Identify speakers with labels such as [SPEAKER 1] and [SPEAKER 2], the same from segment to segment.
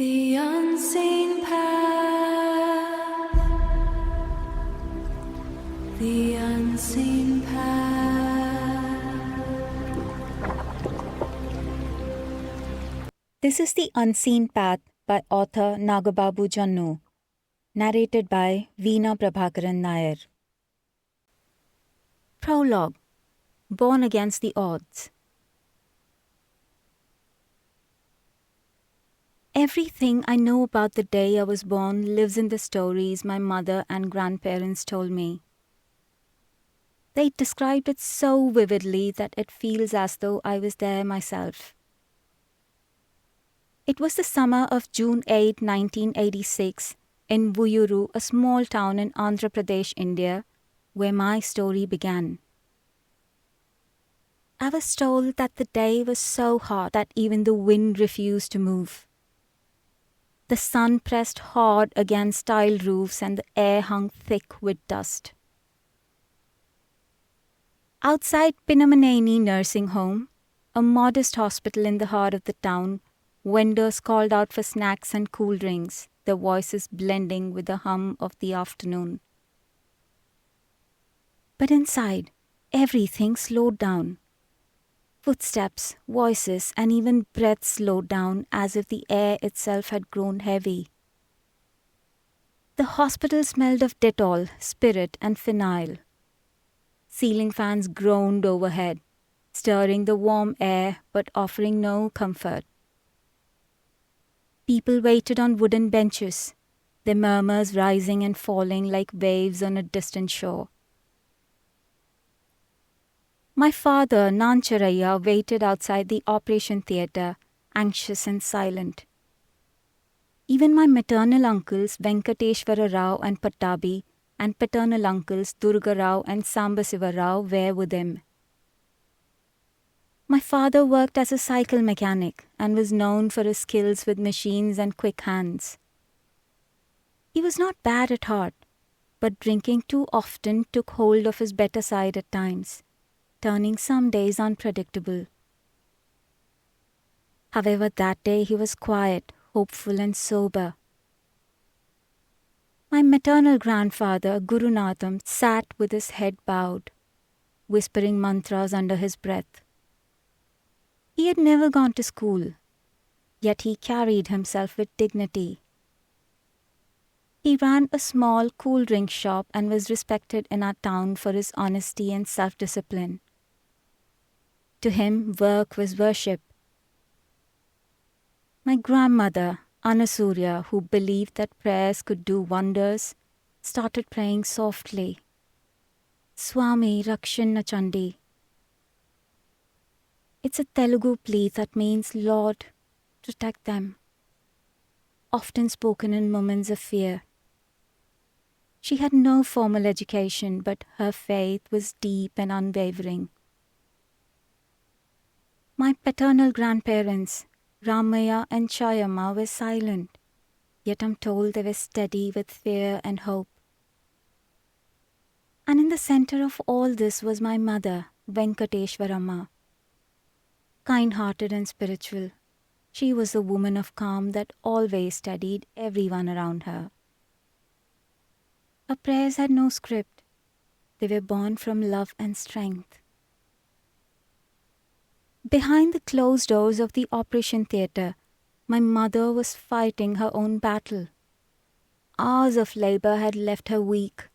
[SPEAKER 1] The unseen path, the unseen path.
[SPEAKER 2] This is The Unseen Path by author Nagababu Jannu, narrated by Veena Prabhakaran Nair. Prologue. Born Against the Odds. Everything I know about the day I was born lives in the stories my mother and grandparents told me. They described it so vividly that it feels as though I was there myself. It was the summer of June 8, 1986, in Vuyyuru, a small town in Andhra Pradesh, India, where my story began. I was told that the day was so hot that even the wind refused to move. The sun pressed hard against tile roofs and the air hung thick with dust. Outside Pinnacle Nursing Home, a modest hospital in the heart of the town, vendors called out for snacks and cool drinks, their voices blending with the hum of the afternoon. But inside, everything slowed down. Footsteps, voices, and even breath slowed down as if the air itself had grown heavy. The hospital smelled of Dettol, spirit, and phenyl. Ceiling fans groaned overhead, stirring the warm air but offering no comfort. People waited on wooden benches, their murmurs rising and falling like waves on a distant shore. My father, Nancharaya, waited outside the operation theatre, anxious and silent. Even my maternal uncles, Venkateshwara Rao and Pattabi, and paternal uncles, Durga Rao and Sambasiva Rao, were with him. My father worked as a cycle mechanic and was known for his skills with machines and quick hands. He was not bad at heart, but drinking too often took hold of his better side at times, turning some days unpredictable. However, that day he was quiet, hopeful and sober. My maternal grandfather, Gurunatham, sat with his head bowed, whispering mantras under his breath. He had never gone to school, yet he carried himself with dignity. He ran a small cool drink shop and was respected in our town for his honesty and self-discipline. To him, work was worship. My grandmother, Anasurya, who believed that prayers could do wonders, started praying softly. Swami Rakshanna Chandi. It's a Telugu plea that means, Lord, protect them, often spoken in moments of fear. She had no formal education, but her faith was deep and unwavering. My paternal grandparents, Ramaya and Chayamma, were silent, yet I'm told they were steady with fear and hope. And in the center of all this was my mother, Venkateshwaramma. Kind-hearted and spiritual, she was a woman of calm that always steadied everyone around her. Her prayers had no script. They were born from love and strength. Behind the closed doors of the operation theatre, my mother was fighting her own battle. Hours of labor had left her weak,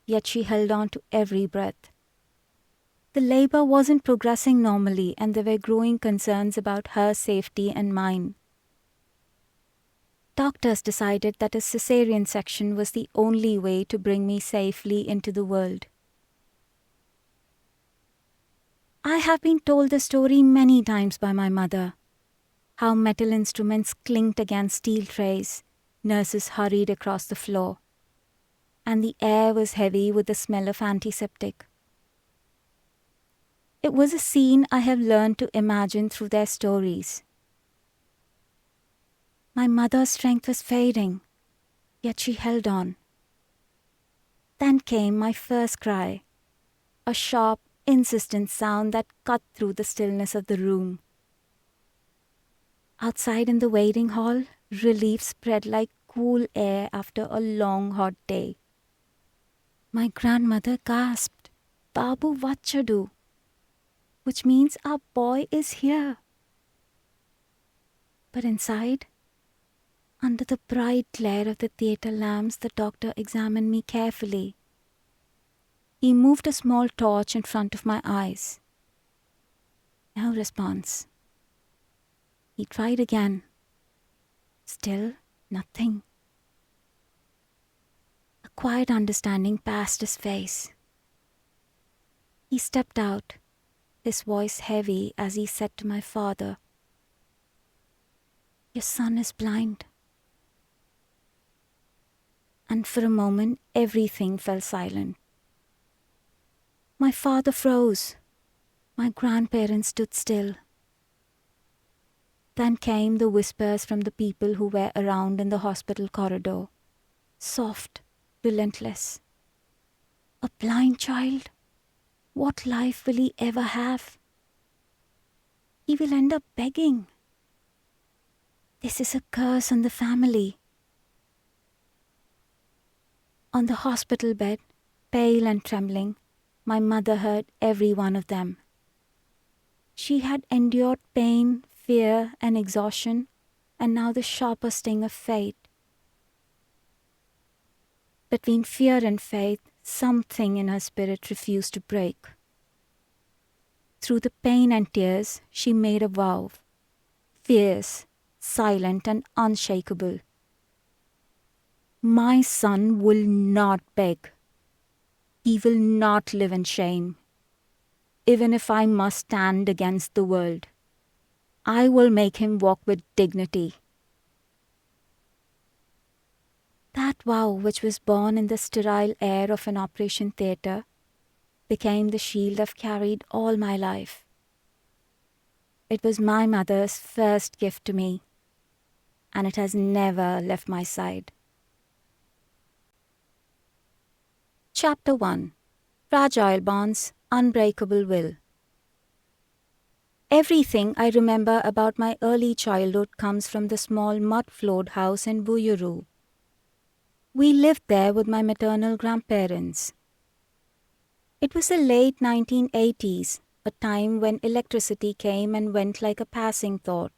[SPEAKER 2] yet she held on to every breath. The labor wasn't progressing normally, and there were growing concerns about her safety and mine. Doctors decided that a cesarean section was the only way to bring me safely into the world. I have been told the story many times by my mother, how metal instruments clinked against steel trays, nurses hurried across the floor, and the air was heavy with the smell of antiseptic. It was a scene I have learned to imagine through their stories. My mother's strength was fading, yet she held on. Then came my first cry, a sharp, insistent sound that cut through the stillness of the room. Outside in the waiting hall, Relief spread like cool air after a long hot day. My grandmother gasped, "Babu Vachadu," which means our boy is here. But inside, under the bright glare of the theatre lamps, the doctor examined me carefully. He moved a small torch in front of my eyes. No response. He tried again. Still nothing. A quiet understanding passed his face. He stepped out, his voice heavy as he said to my father, "Your son is blind." And for a moment, everything fell silent. My father froze. My grandparents stood still. Then came the whispers from the people who were around in the hospital corridor. Soft, relentless. A blind child? What life will he ever have? He will end up begging. This is a curse on the family. On the hospital bed, pale and trembling, my mother heard every one of them. She had endured pain, fear, and exhaustion, and now the sharper sting of fate. Between fear and faith, something in her spirit refused to break. Through the pain and tears, she made a vow, fierce, silent, and unshakable. My son will not beg. He will not live in shame. Even if I must stand against the world, I will make him walk with dignity. That vow, which was born in the sterile air of an operation theatre, became the shield I've carried all my life. It was my mother's first gift to me, and it has never left my side. Chapter 1. Fragile Bonds, Unbreakable Will. Everything I remember about my early childhood comes from the small mud-floored house in Vuyyuru. We lived there with my maternal grandparents. It was the late 1980s, a time when electricity came and went like a passing thought,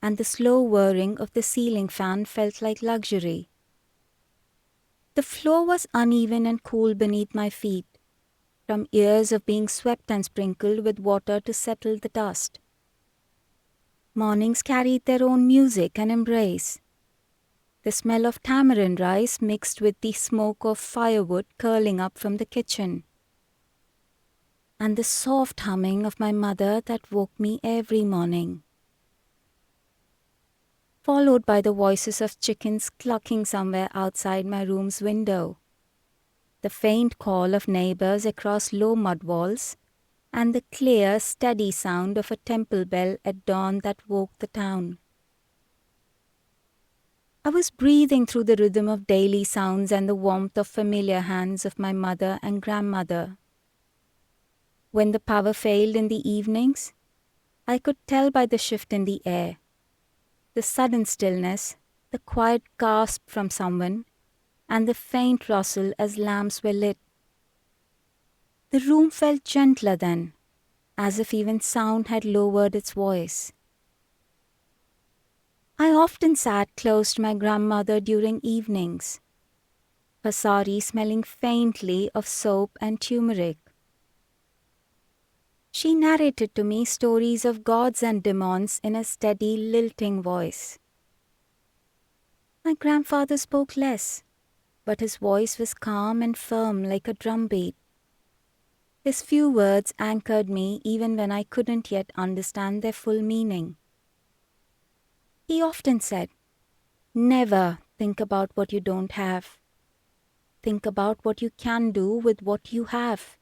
[SPEAKER 2] and the slow whirring of the ceiling fan felt like luxury. The floor was uneven and cool beneath my feet, from years of being swept and sprinkled with water to settle the dust. Mornings carried their own music and embrace. The smell of tamarind rice mixed with the smoke of firewood curling up from the kitchen, and the soft humming of my mother that woke me every morning, followed by the voices of chickens clucking somewhere outside my room's window, the faint call of neighbors across low mud walls, and the clear, steady sound of a temple bell at dawn that woke the town. I was breathing through the rhythm of daily sounds and the warmth of familiar hands of my mother and grandmother. When the power failed in the evenings, I could tell by the shift in the air, the sudden stillness, the quiet gasp from someone, and the faint rustle as lamps were lit. The room felt gentler then, as if even sound had lowered its voice. I often sat close to my grandmother during evenings, her sari smelling faintly of soap and turmeric. She narrated to me stories of gods and demons in a steady, lilting voice. My grandfather spoke less, but his voice was calm and firm like a drumbeat. His few words anchored me even when I couldn't yet understand their full meaning. He often said, "Never think about what you don't have. Think about what you can do with what you have."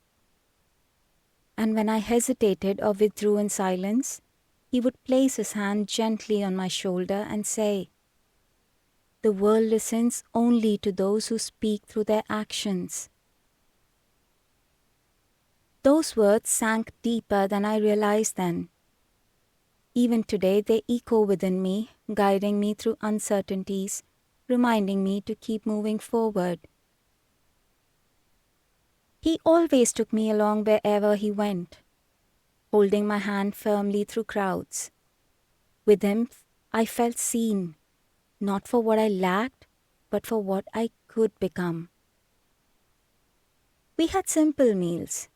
[SPEAKER 2] And when I hesitated or withdrew in silence, he would place his hand gently on my shoulder and say, "The world listens only to those who speak through their actions." Those words sank deeper than I realized then. Even today they echo within me, guiding me through uncertainties, reminding me to keep moving forward. He always took me along wherever he went, holding my hand firmly through crowds. With him, I felt seen, not for what I lacked, but for what I could become. We had simple meals,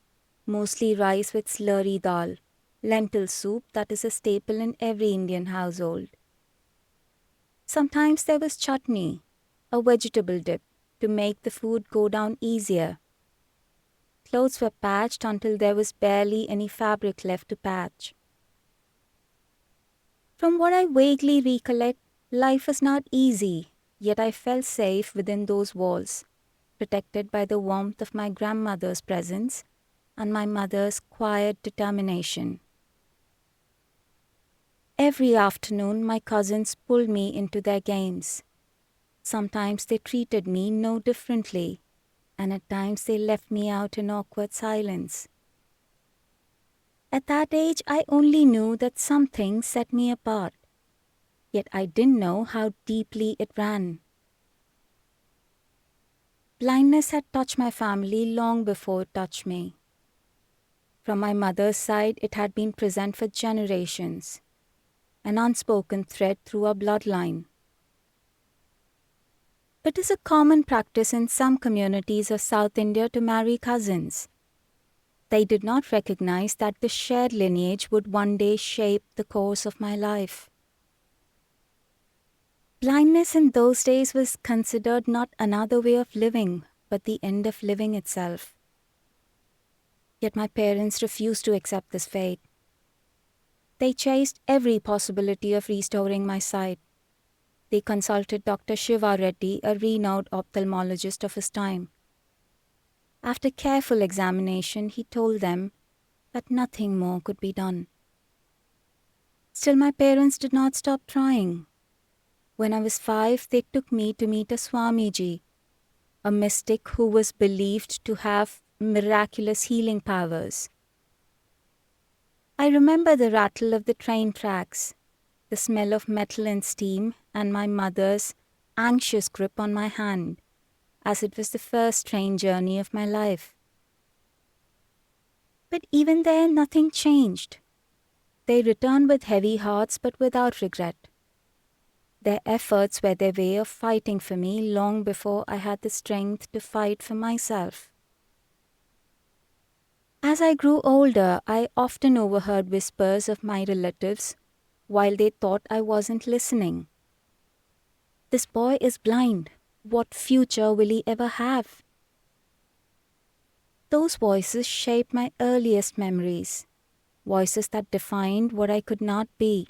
[SPEAKER 2] mostly rice with slurry dal, lentil soup that is a staple in every Indian household. Sometimes there was chutney, a vegetable dip, to make the food go down easier. Clothes were patched until there was barely any fabric left to patch. From what I vaguely recollect, life was not easy, yet I felt safe within those walls, protected by the warmth of my grandmother's presence and my mother's quiet determination. Every afternoon, my cousins pulled me into their games. Sometimes they treated me no differently, and at times they left me out in awkward silence. At that age, I only knew that something set me apart, yet I didn't know how deeply it ran. Blindness had touched my family long before it touched me. From my mother's side, it had been present for generations, an unspoken thread through our bloodline. It is a common practice in some communities of South India to marry cousins. They did not recognize that the shared lineage would one day shape the course of my life. Blindness in those days was considered not another way of living, but the end of living itself. Yet my parents refused to accept this fate. They chased every possibility of restoring my sight. They consulted Dr. Shiva Reddy, a renowned ophthalmologist of his time. After careful examination, he told them that nothing more could be done. Still, my parents did not stop trying. When I was 5, they took me to meet a Swamiji, a mystic who was believed to have miraculous healing powers. I remember the rattle of the train tracks, the smell of metal and steam, and my mother's anxious grip on my hand, as it was the first train journey of my life. But even there, nothing changed. They returned with heavy hearts but without regret. Their efforts were their way of fighting for me long before I had the strength to fight for myself. As I grew older, I often overheard whispers of my relatives while they thought I wasn't listening. This boy is blind. What future will he ever have? Those voices shaped my earliest memories, voices that defined what I could not be.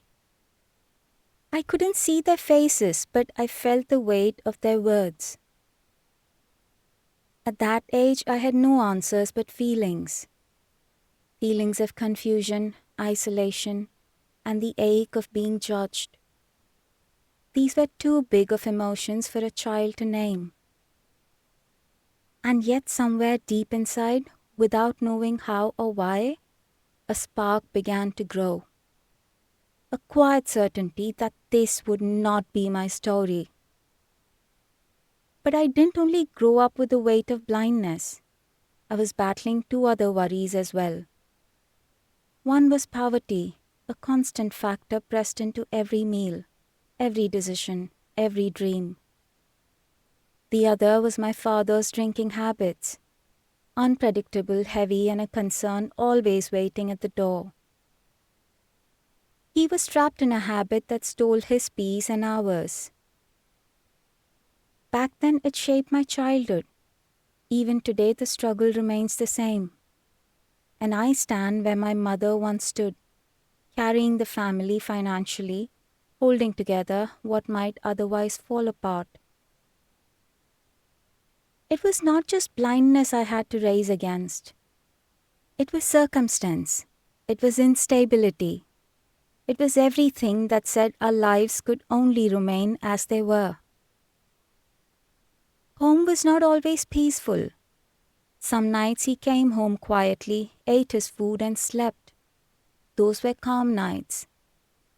[SPEAKER 2] I couldn't see their faces, but I felt the weight of their words. At that age, I had no answers but feelings. Feelings of confusion, isolation, and the ache of being judged. These were too big of emotions for a child to name. And yet somewhere deep inside, without knowing how or why, a spark began to grow. A quiet certainty that this would not be my story. But I didn't only grow up with the weight of blindness. I was battling 2 other worries as well. One was poverty, a constant factor pressed into every meal, every decision, every dream. The other was my father's drinking habits, unpredictable, heavy, and a concern always waiting at the door. He was trapped in a habit that stole his peace and ours. Back then, it shaped my childhood. Even today, the struggle remains the same. And I stand where my mother once stood, carrying the family financially, holding together what might otherwise fall apart. It was not just blindness I had to race against. It was circumstance. It was instability. It was everything that said our lives could only remain as they were. Home was not always peaceful. Some nights he came home quietly, ate his food and slept. Those were calm nights.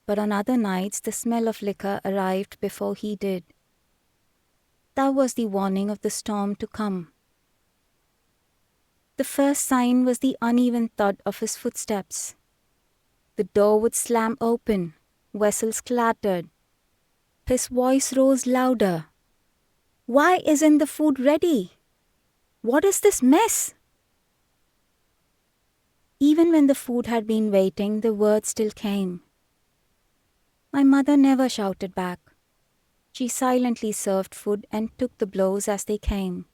[SPEAKER 2] but on other nights the smell of liquor arrived before he did. That was the warning of the storm to come. The first sign was the uneven thud of his footsteps. The door would slam open, vessels clattered. His voice rose louder. "Why isn't the food ready? What is this mess?" Even when the food had been waiting, the words still came. My mother never shouted back. She silently served food and took the blows as they came.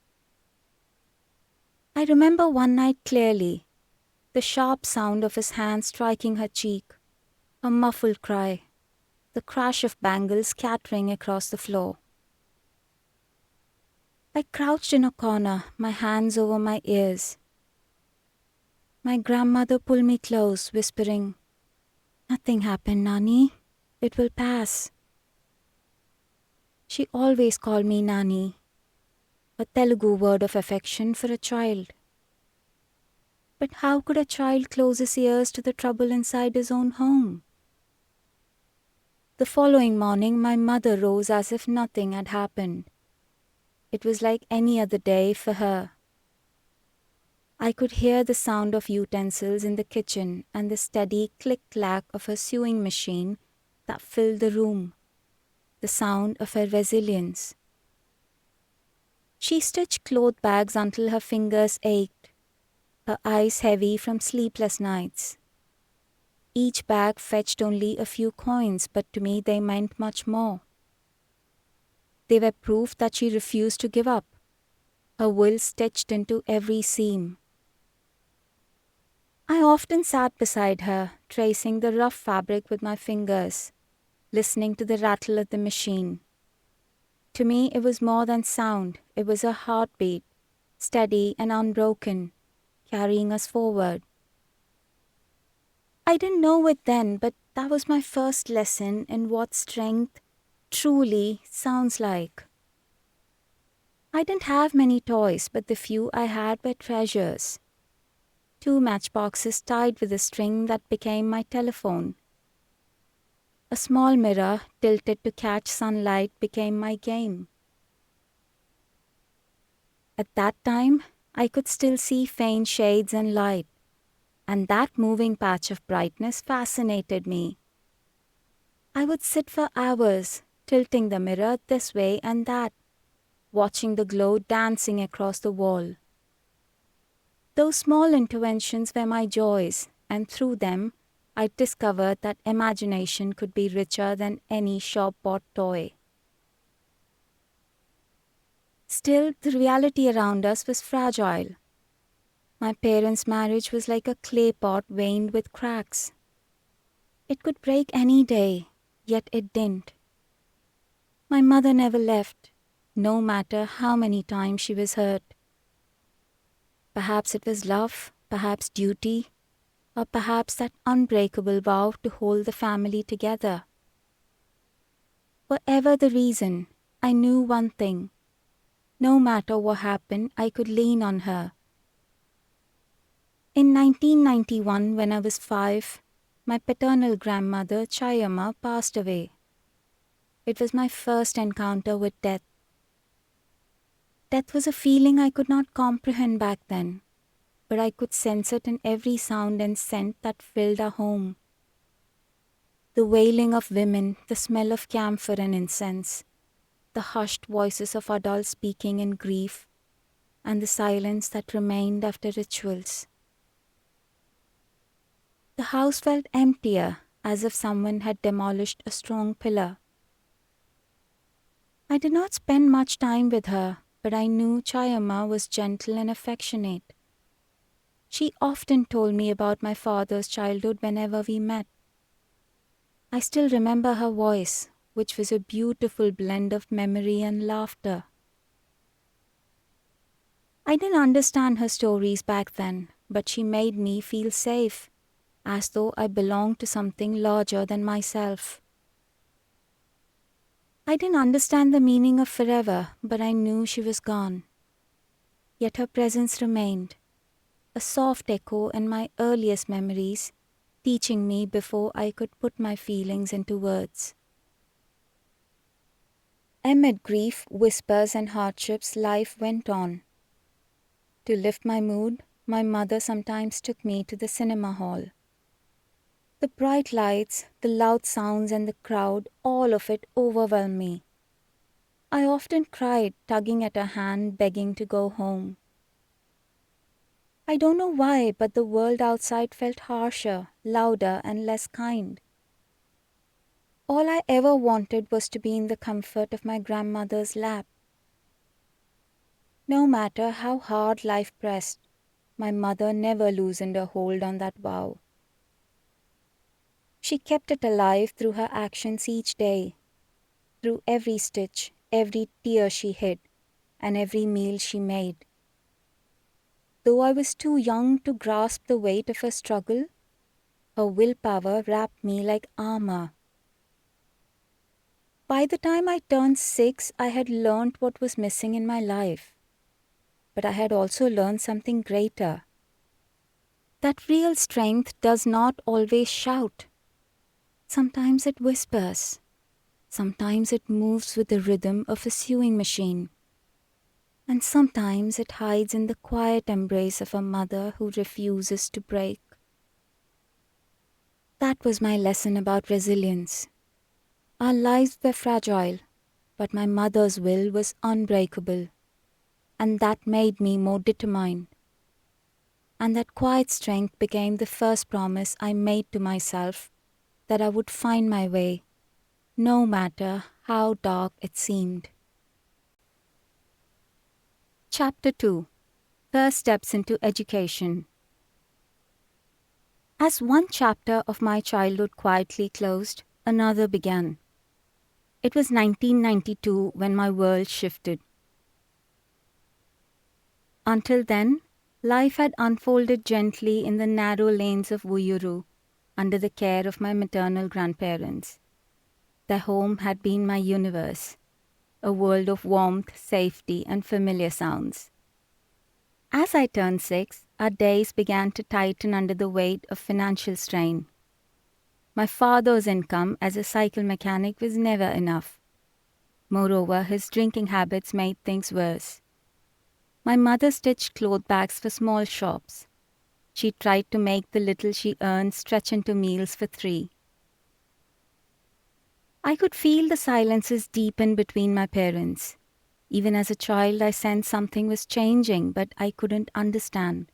[SPEAKER 2] I remember one night clearly, the sharp sound of his hand striking her cheek, a muffled cry, the crash of bangles scattering across the floor. I crouched in a corner, my hands over my ears. My grandmother pulled me close, whispering, "Nothing happened, Nani. It will pass." She always called me Nani, a Telugu word of affection for a child. But how could a child close his ears to the trouble inside his own home? The following morning, my mother rose as if nothing had happened. It was like any other day for her. I could hear the sound of utensils in the kitchen and the steady click-clack of her sewing machine that filled the room, the sound of her resilience. She stitched cloth bags until her fingers ached, her eyes heavy from sleepless nights. Each bag fetched only a few coins, but to me they meant much more. They were proof that she refused to give up, her will stitched into every seam. I often sat beside her, tracing the rough fabric with my fingers, listening to the rattle of the machine. To me, it was more than sound. It was a heartbeat, steady and unbroken, carrying us forward. I didn't know it then, but that was my first lesson in what strength truly sounds like. I didn't have many toys, but the few I had were treasures. 2 matchboxes tied with a string that became my telephone. A small mirror tilted to catch sunlight became my game. At that time, I could still see faint shades and light, and that moving patch of brightness fascinated me. I would sit for hours, tilting the mirror this way and that, watching the glow dancing across the wall. Those small interventions were my joys, and through them, I discovered that imagination could be richer than any shop-bought toy. Still, the reality around us was fragile. My parents' marriage was like a clay pot veined with cracks. It could break any day, yet it didn't. My mother never left, no matter how many times she was hurt. Perhaps it was love, perhaps duty, or perhaps that unbreakable vow to hold the family together. Whatever the reason, I knew one thing. No matter what happened, I could lean on her. In 1991, when I was 5, my paternal grandmother, Chayamma, passed away. It was my first encounter with death. Death was a feeling I could not comprehend back then, but I could sense it in every sound and scent that filled our home. The wailing of women, the smell of camphor and incense, the hushed voices of adults speaking in grief, and the silence that remained after rituals. The house felt emptier, as if someone had demolished a strong pillar. I did not spend much time with her, but I knew Chayamma was gentle and affectionate. She often told me about my father's childhood whenever we met. I still remember her voice, which was a beautiful blend of memory and laughter. I didn't understand her stories back then, but she made me feel safe, as though I belonged to something larger than myself. I didn't understand the meaning of forever, but I knew she was gone. Yet her presence remained, a soft echo in my earliest memories, teaching me before I could put my feelings into words. Amid grief, whispers, and hardships, life went on. To lift my mood, my mother sometimes took me to the cinema hall. The bright lights, the loud sounds, and the crowd, all of it overwhelmed me. I often cried, tugging at her hand, begging to go home. I don't know why, but the world outside felt harsher, louder, and less kind. All I ever wanted was to be in the comfort of my grandmother's lap. No matter how hard life pressed, my mother never loosened her hold on that vow. She kept it alive through her actions each day, through every stitch, every tear she hid, and every meal she made. Though I was too young to grasp the weight of her struggle, her willpower wrapped me like armor. By the time I turned 6, I had learned what was missing in my life. But I had also learned something greater. That real strength does not always shout. Sometimes it whispers. Sometimes it moves with the rhythm of a sewing machine. And sometimes it hides in the quiet embrace of a mother who refuses to break. That was my lesson about resilience. Our lives were fragile, but my mother's will was unbreakable, and that made me more determined. And that quiet strength became the first promise I made to myself that I would find my way, no matter how dark it seemed. Chapter 2. First Steps into Education. As one chapter of my childhood quietly closed, another began. It was 1992 when my world shifted. Until then, life had unfolded gently in the narrow lanes of Vuyyuru, under the care of my maternal grandparents. Their home had been my universe, a world of warmth, safety, and familiar sounds. As I turned 6, our days began to tighten under the weight of financial strain. My father's income as a cycle mechanic was never enough. Moreover, his drinking habits made things worse. My mother stitched cloth bags for small shops. She tried to make the little she earned stretch into meals for 3. I could feel the silences deepen between my parents. Even as a child, I sensed something was changing, but I couldn't understand.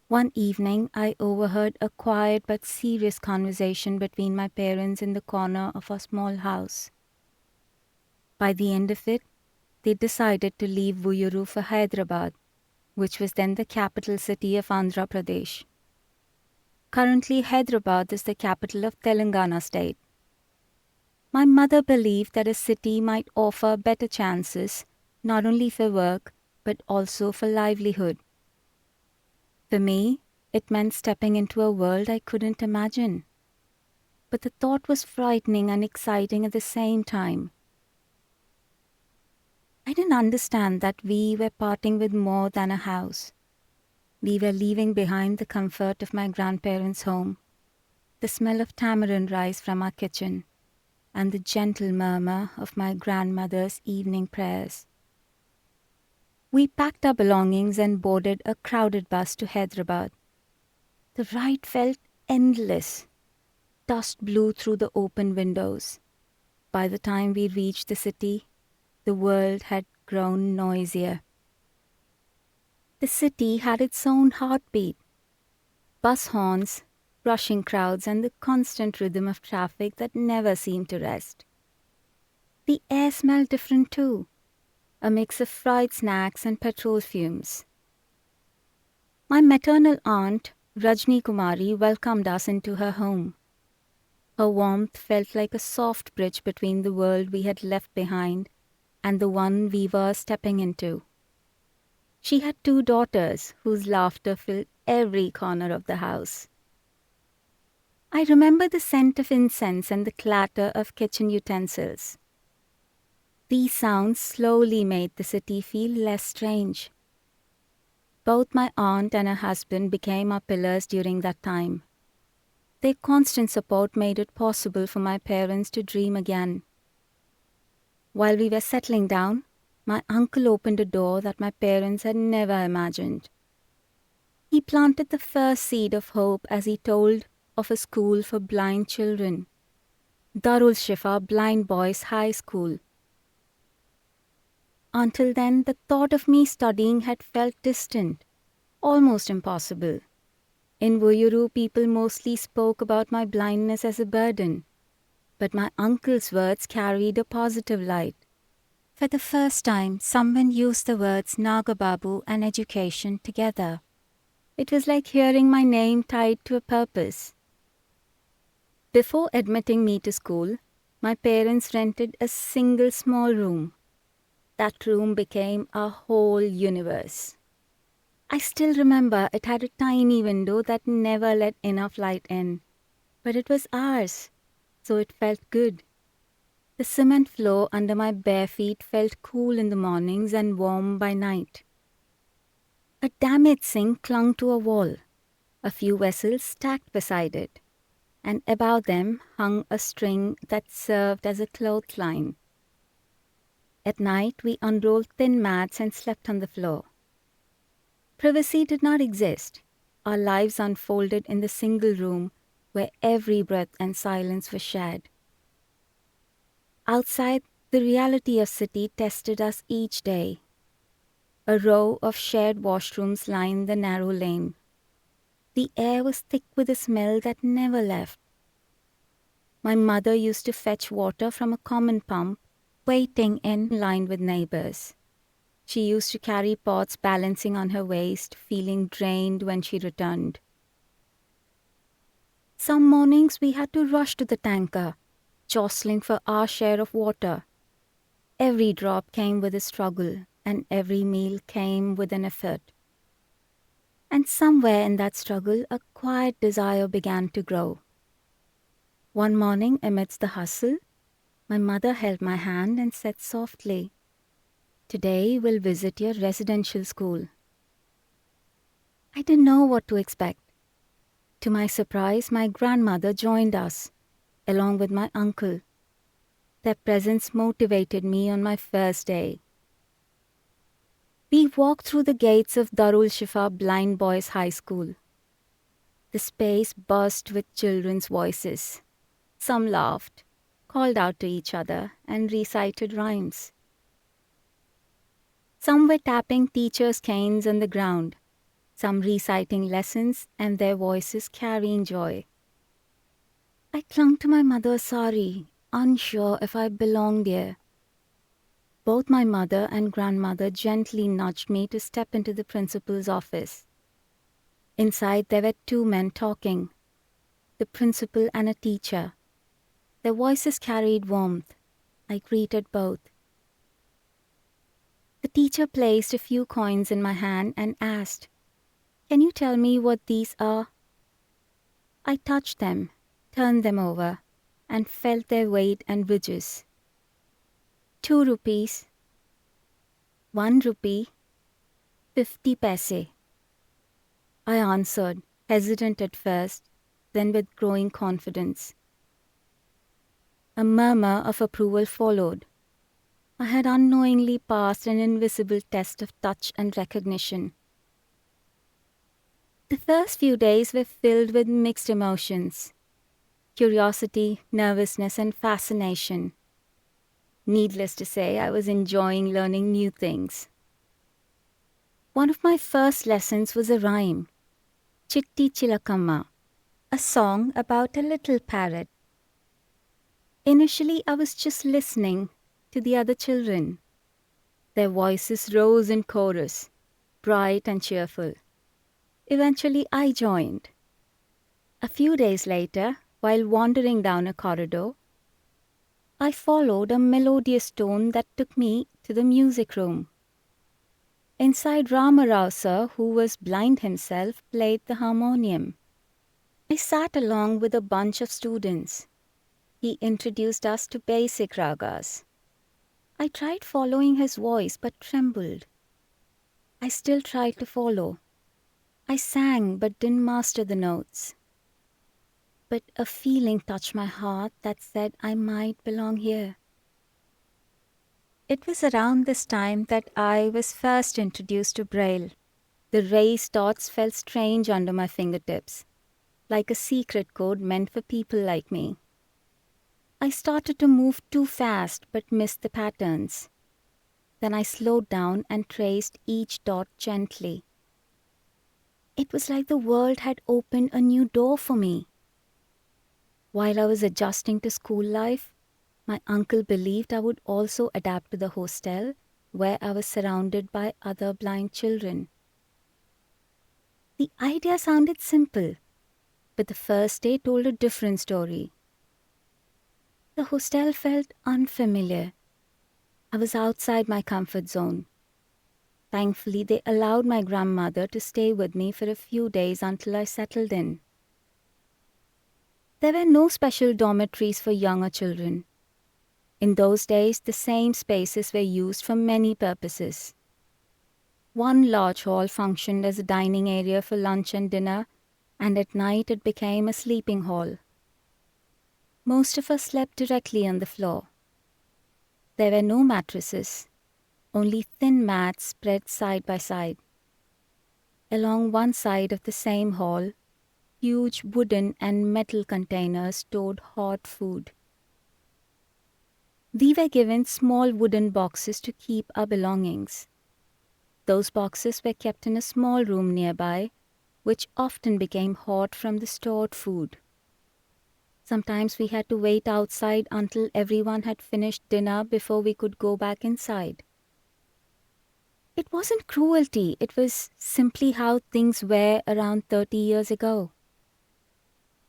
[SPEAKER 2] One evening, I overheard a quiet but serious conversation between my parents in the corner of our small house. By the end of it, they decided to leave Vuyyuru for Hyderabad, which was then the capital city of Andhra Pradesh. Currently, Hyderabad is the capital of Telangana state. My mother believed that a city might offer better chances, not only for work, but also for livelihood. For me, it meant stepping into a world I couldn't imagine. But the thought was frightening and exciting at the same time. I didn't understand that we were parting with more than a house. We were leaving behind the comfort of my grandparents' home, the smell of tamarind rice from our kitchen, and the gentle murmur of my grandmother's evening prayers. We packed our belongings and boarded a crowded bus to Hyderabad. The ride felt endless. Dust blew through the open windows. By the time we reached the city, the world had grown noisier. The city had its own heartbeat. Bus horns, rushing crowds, and the constant rhythm of traffic that never seemed to rest. The air smelled different too, a mix of fried snacks and petrol fumes. My maternal aunt, Rajni Kumari, welcomed us into her home. Her warmth felt like a soft bridge between the world we had left behind and the one we were stepping into. She had 2 daughters whose laughter filled every corner of the house. I remember the scent of incense and the clatter of kitchen utensils. These sounds slowly made the city feel less strange. Both my aunt and her husband became our pillars during that time, Their constant support made it possible for my parents to dream again. While we were settling down, my uncle opened a door that my parents had never imagined. He planted the first seed of hope as he told of a school for blind children, Darulshifa Blind Boys High School. Until then, the thought of me studying had felt distant, almost impossible. In Vuyyuru, people mostly spoke about my blindness as a burden, but my uncle's words carried a positive light. For the first time, someone used the words Nagababu and education together. It was like hearing my name tied to a purpose. Before admitting me to school, my parents rented a single small room. That room became a whole universe. I still remember it had a tiny window that never let enough light in, but it was ours, so it felt good. The cement floor under my bare feet felt cool in the mornings and warm by night. A damaged sink clung to a wall, a few vessels stacked beside it, and above them hung a string that served as a clothesline. At night, we unrolled thin mats and slept on the floor. Privacy did not exist. Our lives unfolded in the single room where every breath and silence were shared. Outside, the reality of city tested us each day. A row of shared washrooms lined the narrow lane. The air was thick with a smell that never left. My mother used to fetch water from a common pump, waiting in line with neighbors. She used to carry pots balancing on her waist, feeling drained when she returned. Some mornings we had to rush to the tanker, jostling for our share of water. Every drop came with a struggle, and every meal came with an effort. And somewhere in that struggle, a quiet desire began to grow. One morning, amidst the hustle, my mother held my hand and said softly, "Today we'll visit your residential school." I didn't know what to expect. To my surprise, my grandmother joined us, along with my uncle. Their presence motivated me on my first day. We walked through the gates of Darulshifa Blind Boys High School. The space buzzed with children's voices. Some laughed, called out to each other, and recited rhymes. Some were tapping teachers' canes on the ground, some reciting lessons and their voices carrying joy. I clung to my mother's sari, unsure if I belonged here. Both my mother and grandmother gently nudged me to step into the principal's office. Inside there were two men talking, the principal and a teacher. Their voices carried warmth. I greeted both. The teacher placed a few coins in my hand and asked, "Can you tell me what these are?" I touched them, turned them over, and felt their weight and ridges. 2 rupees. 1 rupee. 50 paise. I answered, hesitant at first, then with growing confidence. A murmur of approval followed. I had unknowingly passed an invisible test of touch and recognition. The first few days were filled with mixed emotions: curiosity, nervousness, and fascination. Needless to say, I was enjoying learning new things. One of my first lessons was a rhyme, Chitti Chilakamma, a song about a little parrot. Initially, I was just listening to the other children. Their voices rose in chorus, bright and cheerful. Eventually, I joined. A few days later, while wandering down a corridor, I followed a melodious tone that took me to the music room. Inside, Ramarao sir, who was blind himself, played the harmonium. I sat along with a bunch of students. He introduced us to basic ragas. I tried following his voice but trembled. I still tried to follow. I sang but didn't master the notes. but a feeling touched my heart that said I might belong here. It was around this time that I was first introduced to Braille. The raised dots felt strange under my fingertips, like a secret code meant for people like me. I started to move too fast but missed the patterns. Then I slowed down and traced each dot gently. It was like the world had opened a new door for me. While I was adjusting to school life, my uncle believed I would also adapt to the hostel where I was surrounded by other blind children. The idea sounded simple, but the first day told a different story. The hostel felt unfamiliar. I was outside my comfort zone. Thankfully, they allowed my grandmother to stay with me for a few days until I settled in. There were no special dormitories for younger children. In those days, the same spaces were used for many purposes. One large hall functioned as a dining area for lunch and dinner, and at night it became a sleeping hall. Most of us slept directly on the floor. There were no mattresses, only thin mats spread side by side. Along one side of the same hall, huge wooden and metal containers stored hot food. We were given small wooden boxes to keep our belongings. Those boxes were kept in a small room nearby, which often became hot from the stored food. Sometimes we had to wait outside until everyone had finished dinner before we could go back inside. It wasn't cruelty, it was simply how things were around 30 years ago.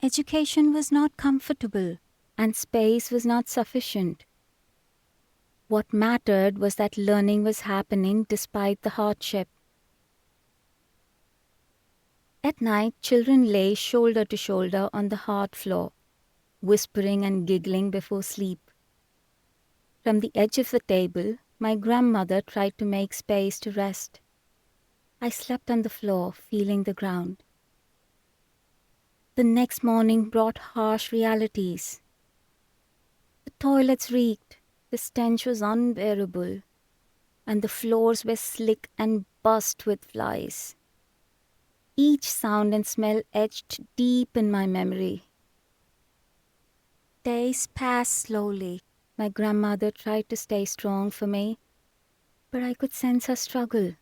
[SPEAKER 2] Education was not comfortable, and space was not sufficient. What mattered was that learning was happening despite the hardship. At night, children lay shoulder to shoulder on the hard floor, whispering and giggling before sleep. From the edge of the table, my grandmother tried to make space to rest. I slept on the floor, feeling the ground. The next morning brought harsh realities. The toilets reeked, the stench was unbearable, and the floors were slick and buzzed with flies. Each sound and smell etched deep in my memory. Days passed slowly. My grandmother tried to stay strong for me, but I could sense her struggle.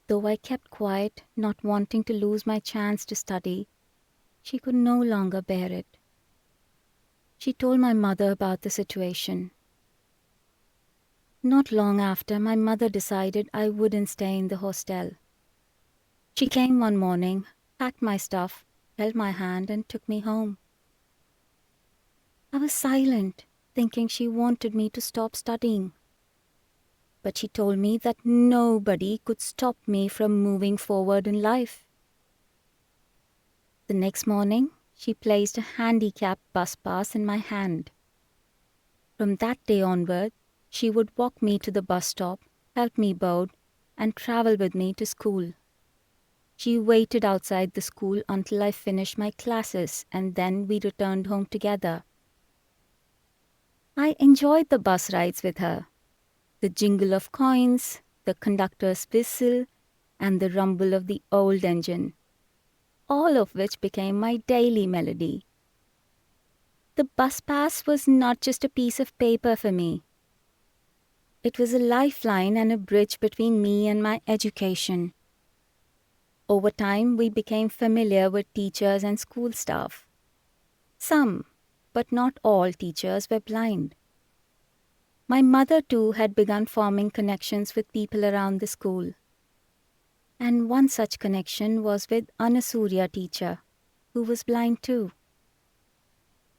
[SPEAKER 2] Though I kept quiet, not wanting to lose my chance to study, she could no longer bear it. She told my mother about the situation. Not long after, my mother decided I wouldn't stay in the hostel. She came one morning, packed my stuff, held my hand and took me home. I was silent, thinking she wanted me to stop studying. But she told me that nobody could stop me from moving forward in life. The next morning, she placed a handicapped bus pass in my hand. From that day onward, she would walk me to the bus stop, help me board, and travel with me to school. She waited outside the school until I finished my classes, and then we returned home together. I enjoyed the bus rides with her. The jingle of coins, the conductor's whistle, and the rumble of the old engine, all of which became my daily melody. The bus pass was not just a piece of paper for me. It was a lifeline and a bridge between me and my education. Over time, we became familiar with teachers and school staff. Some, but not all teachers were blind. My mother too had begun forming connections with people around the school. And one such connection was with Anasurya teacher, who was blind too.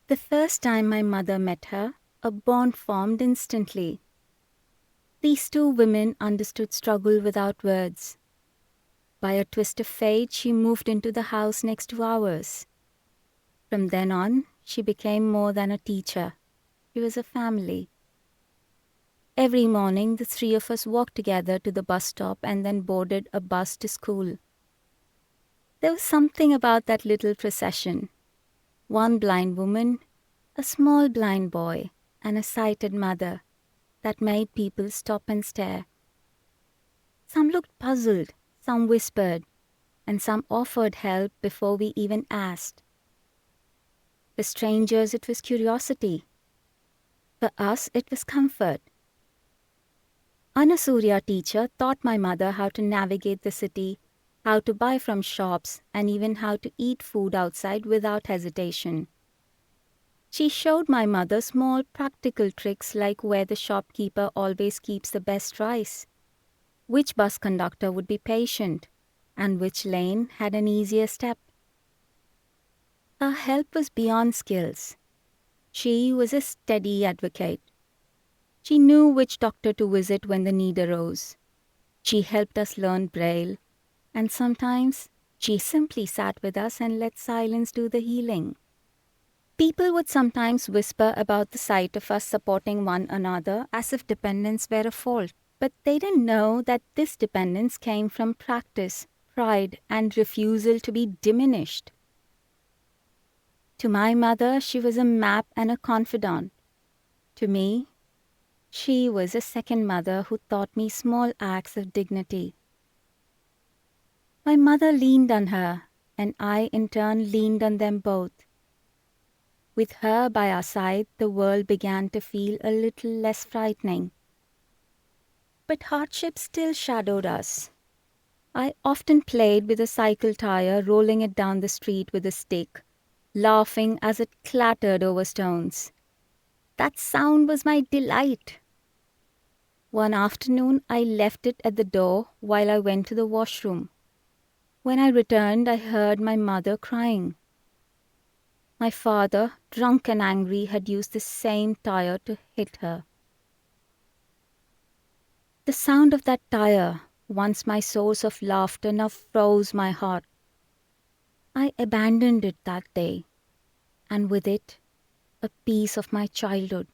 [SPEAKER 2] The first time my mother met her, a bond formed instantly. These two women understood struggle without words. By a twist of fate, she moved into the house next to ours. From then on, she became more than a teacher. She was a family. Every morning, the three of us walked together to the bus stop and then boarded a bus to school. There was something about that little procession, one blind woman, a small blind boy, and a sighted mother that made people stop and stare. Some looked puzzled, some whispered, and some offered help before we even asked. For strangers, it was curiosity. For us, it was comfort. Anasuria teacher taught my mother how to navigate the city, how to buy from shops, and even how to eat food outside without hesitation. She showed my mother small practical tricks like where the shopkeeper always keeps the best rice, which bus conductor would be patient, and which lane had an easier step. Her help was beyond skills. She was a steady advocate. She knew which doctor to visit when the need arose. She helped us learn Braille, and sometimes she simply sat with us and let silence do the healing. People would sometimes whisper about the sight of us supporting one another as if dependence were a fault, but they didn't know that this dependence came from practice, pride, and refusal to be diminished. To my mother, she was a map and a confidant. To me, she was a second mother who taught me small acts of dignity. My mother leaned on her, and I in turn leaned on them both. With her by our side, the world began to feel a little less frightening. But hardship still shadowed us. I often played with a cycle tire, rolling it down the street with a stick, laughing as it clattered over stones. That sound was my delight. One afternoon, I left it at the door while I went to the washroom. When I returned, I heard my mother crying. My father, drunk and angry, had used the same tire to hit her. The sound of that tire, once my source of laughter, now froze my heart. I abandoned it that day, and with it, a piece of my childhood.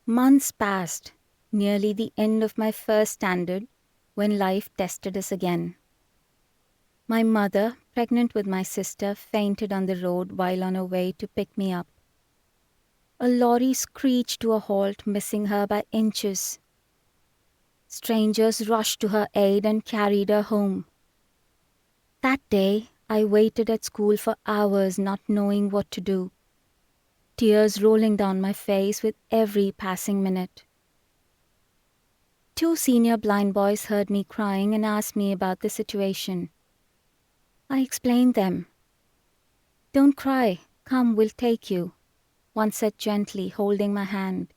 [SPEAKER 2] Months passed, nearly the end of my first standard, when life tested us again. My mother, pregnant with my sister, fainted on the road while on her way to pick me up. A lorry screeched to a halt, missing her by inches. Strangers rushed to her aid and carried her home. That day, I waited at school for hours, not knowing what to do, tears rolling down my face with every passing minute. 2 senior blind boys heard me crying and asked me about the situation. I explained them. "Don't cry. Come, we'll take you," one said gently, holding my hand.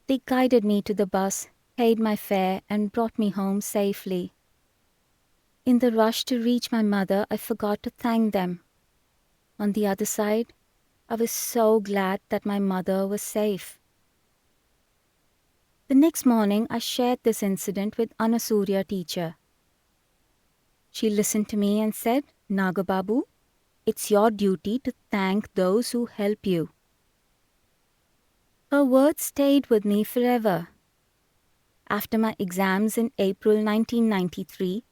[SPEAKER 2] They guided me to the bus, paid my fare, and brought me home safely. In the rush to reach my mother, I forgot to thank them. On the other side, I was so glad that my mother was safe. The next morning, I shared this incident with Anasuria teacher. She listened to me and said, "Nagababu, it's your duty to thank those who help you." Her words stayed with me forever. After my exams in April 1993,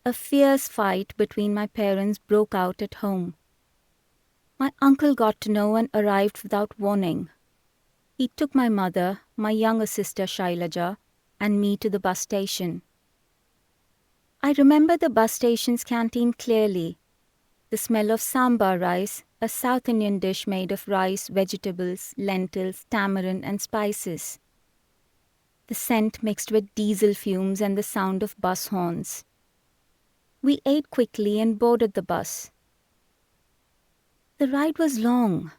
[SPEAKER 2] a fierce fight between my parents broke out at home. My uncle got to know and arrived without warning. He took my mother, my younger sister Shailaja, and me to the bus station. I remember the bus station's canteen clearly. The smell of sambar rice, a South Indian dish made of rice, vegetables, lentils, tamarind, and spices. The scent mixed with diesel fumes and the sound of bus horns. We ate quickly and boarded the bus. The ride was long.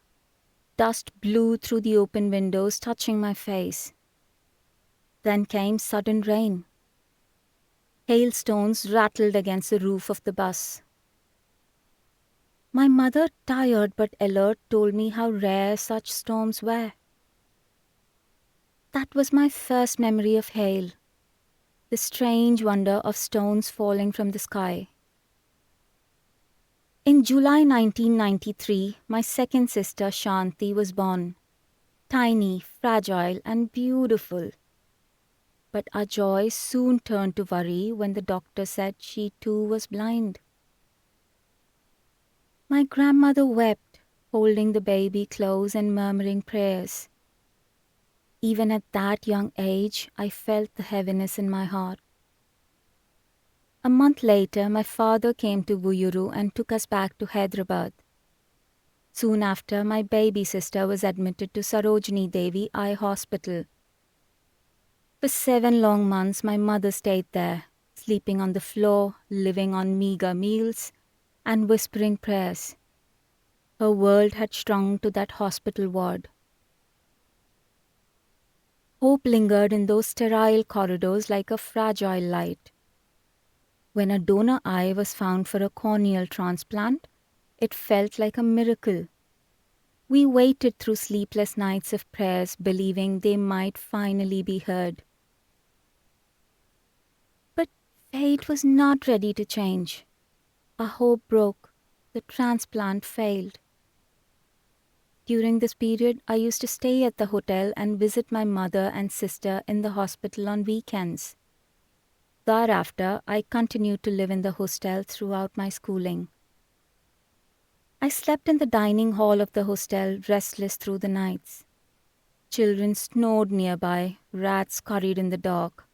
[SPEAKER 2] Dust blew through the open windows, touching my face. Then came sudden rain. Hailstones rattled against the roof of the bus. My mother, tired but alert, told me how rare such storms were. That was my first memory of hail, the strange wonder of stones falling from the sky. In July 1993, my second sister Shanti was born. Tiny, fragile, and beautiful. But our joy soon turned to worry when the doctor said she too was blind. My grandmother wept, holding the baby close and murmuring prayers. Even at that young age, I felt the heaviness in my heart. A month later, my father came to Vuyyuru and took us back to Hyderabad. Soon after, my baby sister was admitted to Sarojini Devi Eye Hospital. For 7 long months, my mother stayed there, sleeping on the floor, living on meager meals, and whispering prayers. Her world had shrunk to that hospital ward. Hope lingered in those sterile corridors like a fragile light. When a donor eye was found for a corneal transplant, it felt like a miracle. We waited through sleepless nights of prayers, believing they might finally be heard. But fate was not ready to change. Our hope broke. The transplant failed. During this period, I used to stay at the hotel and visit my mother and sister in the hospital on weekends. Thereafter, I continued to live in the hostel throughout my schooling. I slept in the dining hall of the hostel, restless through the nights. Children snored nearby, rats scurried in the dark,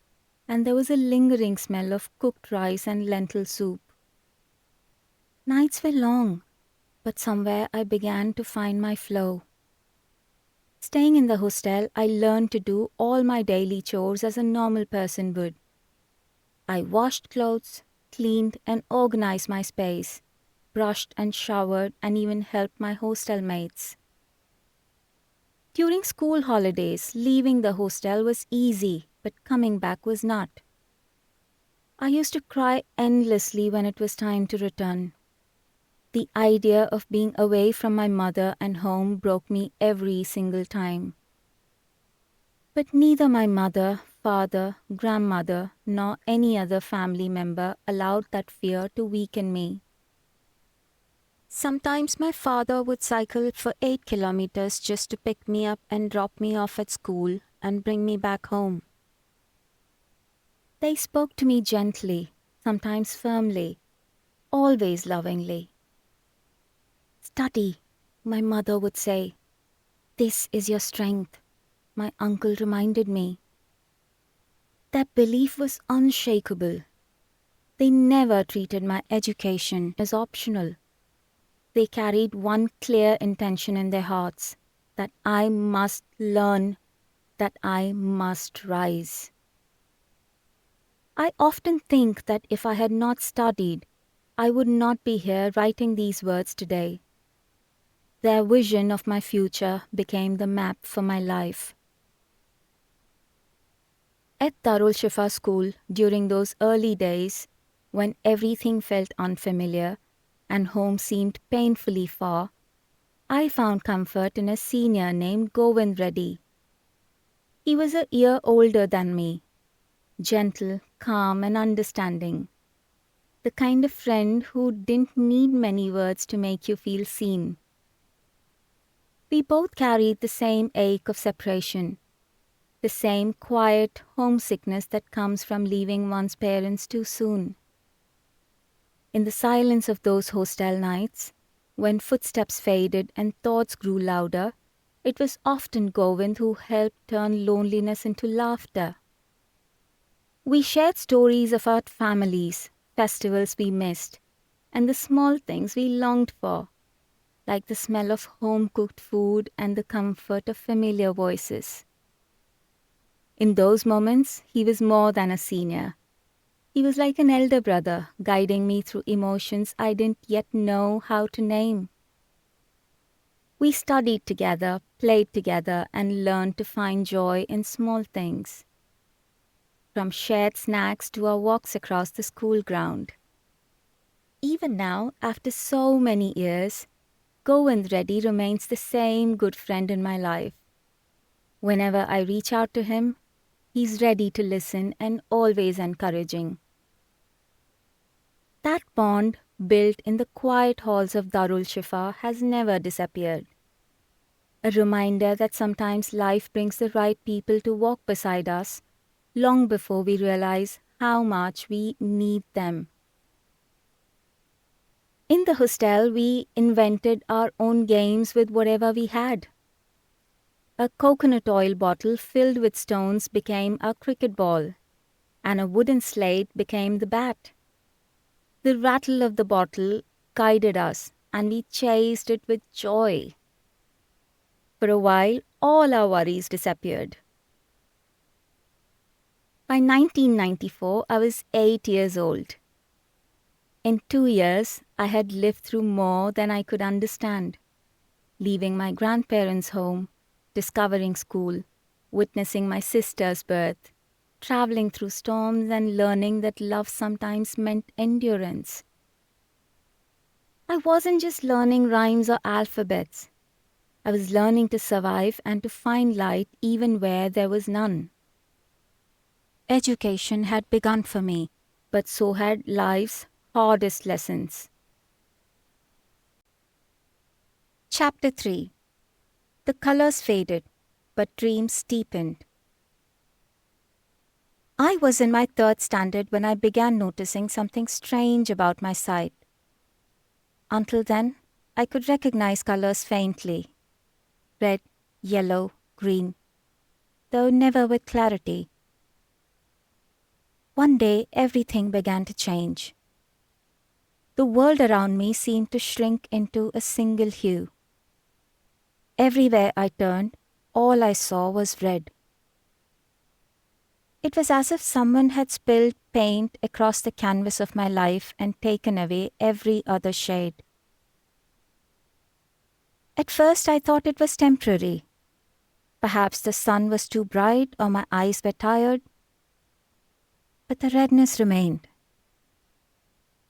[SPEAKER 2] and there was a lingering smell of cooked rice and lentil soup. Nights were long, but somewhere I began to find my flow. Staying in the hostel, I learned to do all my daily chores as a normal person would. I washed clothes, cleaned and organized my space, brushed and showered, and even helped my hostel mates. During school holidays, leaving the hostel was easy, but coming back was not. I used to cry endlessly when it was time to return. The idea of being away from my mother and home broke me every single time. But neither my mother, father, grandmother, nor any other family member allowed that fear to weaken me. Sometimes my father would cycle for 8 kilometers just to pick me up and drop me off at school and bring me back home. They spoke to me gently, sometimes firmly, always lovingly. "Study," my mother would say. "This is your strength," my uncle reminded me. Their belief was unshakable. They never treated my education as optional. They carried one clear intention in their hearts, that I must learn, that I must rise. I often think that if I had not studied, I would not be here writing these words today. Their vision of my future became the map for my life. At Darulshifa school, during those early days, when everything felt unfamiliar and home seemed painfully far, I found comfort in a senior named Govind Reddy. He was a year older than me, gentle, calm, and understanding. The kind of friend who didn't need many words to make you feel seen. We both carried the same ache of separation, the same quiet homesickness that comes from leaving one's parents too soon. In the silence of those hostel nights, when footsteps faded and thoughts grew louder, it was often Govind who helped turn loneliness into laughter. We shared stories of our families, festivals we missed, and the small things we longed for, like the smell of home-cooked food and the comfort of familiar voices. In those moments, he was more than a senior. He was like an elder brother, guiding me through emotions I didn't yet know how to name. We studied together, played together, and learned to find joy in small things. From shared snacks to our walks across the school ground. Even now, after so many years, Govind Reddy remains the same good friend in my life. Whenever I reach out to him, he's ready to listen and always encouraging. That bond, built in the quiet halls of Darulshifa, has never disappeared. A reminder that sometimes life brings the right people to walk beside us long before we realize how much we need them. In the hostel, we invented our own games with whatever we had. A coconut oil bottle filled with stones became a cricket ball, and a wooden slate became the bat. The rattle of the bottle guided us, and we chased it with joy. For a while, all our worries disappeared. By 1994, I was 8 years old. In 2 years, I had lived through more than I could understand, leaving my grandparents' home, discovering school, witnessing my sister's birth, traveling through storms and learning that love sometimes meant endurance. I wasn't just learning rhymes or alphabets. I was learning to survive and to find light even where there was none. Education had begun for me, but so had life's hardest lessons. Chapter 3. The colors faded, but dreams deepened. I was in my 3rd standard when I began noticing something strange about my sight. Until then, I could recognize colors faintly. Red, yellow, green, though never with clarity. One day, everything began to change. The world around me seemed to shrink into a single hue. Everywhere I turned, all I saw was red. It was as if someone had spilled paint across the canvas of my life and taken away every other shade. At first I thought it was temporary. Perhaps the sun was too bright or my eyes were tired. But the redness remained.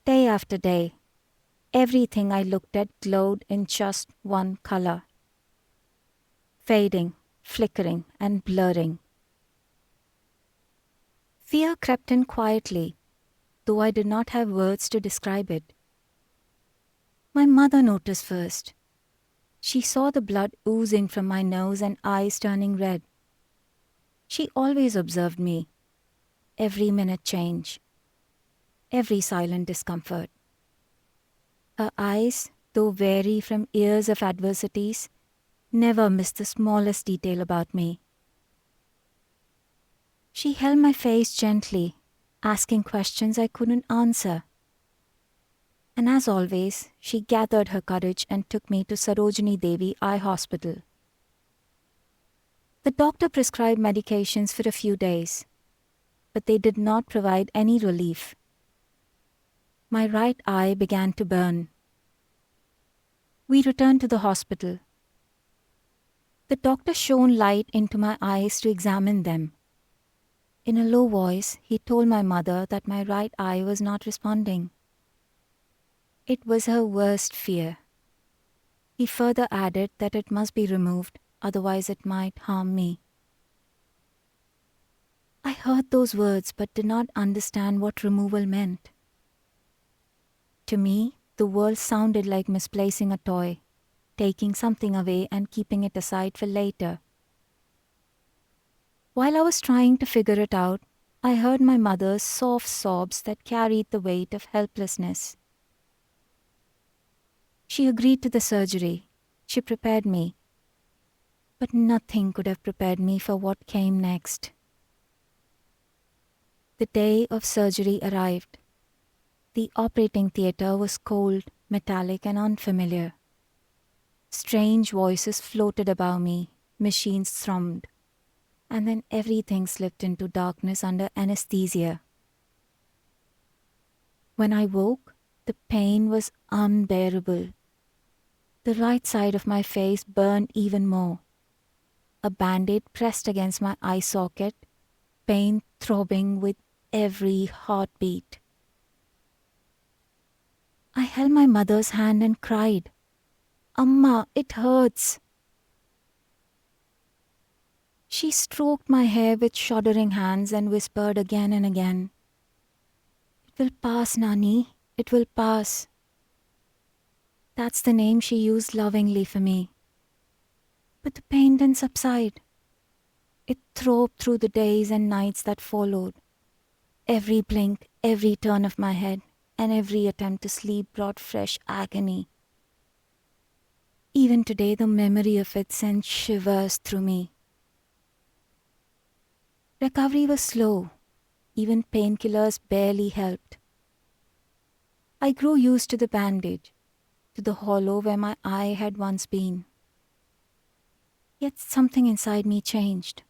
[SPEAKER 2] Day after day, everything I looked at glowed in just one color. Fading, flickering, and blurring. Fear crept in quietly, though I did not have words to describe it. My mother noticed first. She saw the blood oozing from my nose and eyes turning red. She always observed me. Every minute change. Every silent discomfort. Her eyes, though wary from years of adversities, never missed the smallest detail about me. She held my face gently, asking questions I couldn't answer. And as always, she gathered her courage and took me to Sarojini Devi Eye Hospital. The doctor prescribed medications for a few days, but they did not provide any relief. My right eye began to burn. We returned to the hospital. The doctor shone light into my eyes to examine them. In a low voice, he told my mother that my right eye was not responding. It was her worst fear. He further added that it must be removed, otherwise it might harm me. I heard those words but did not understand what removal meant. To me, the world sounded like misplacing a toy, taking something away and keeping it aside for later. While I was trying to figure it out, I heard my mother's soft sobs that carried the weight of helplessness. She agreed to the surgery. She prepared me. But nothing could have prepared me for what came next. The day of surgery arrived. The operating theatre was cold, metallic, and unfamiliar. Strange voices floated above me, machines thrummed, and then everything slipped into darkness under anesthesia. When I woke, the pain was unbearable. The right side of my face burned even more. A band-aid pressed against my eye socket, pain throbbing with every heartbeat. I held my mother's hand and cried, "Amma, it hurts." She stroked my hair with shuddering hands and whispered again and again, "It will pass, Nani, it will pass." That's the name she used lovingly for me. But the pain didn't subside. It throbbed through the days and nights that followed. Every blink, every turn of my head, and every attempt to sleep brought fresh agony. Even today, the memory of it sends shivers through me. Recovery was slow. Even painkillers barely helped. I grew used to the bandage, to the hollow where my eye had once been. Yet something inside me changed.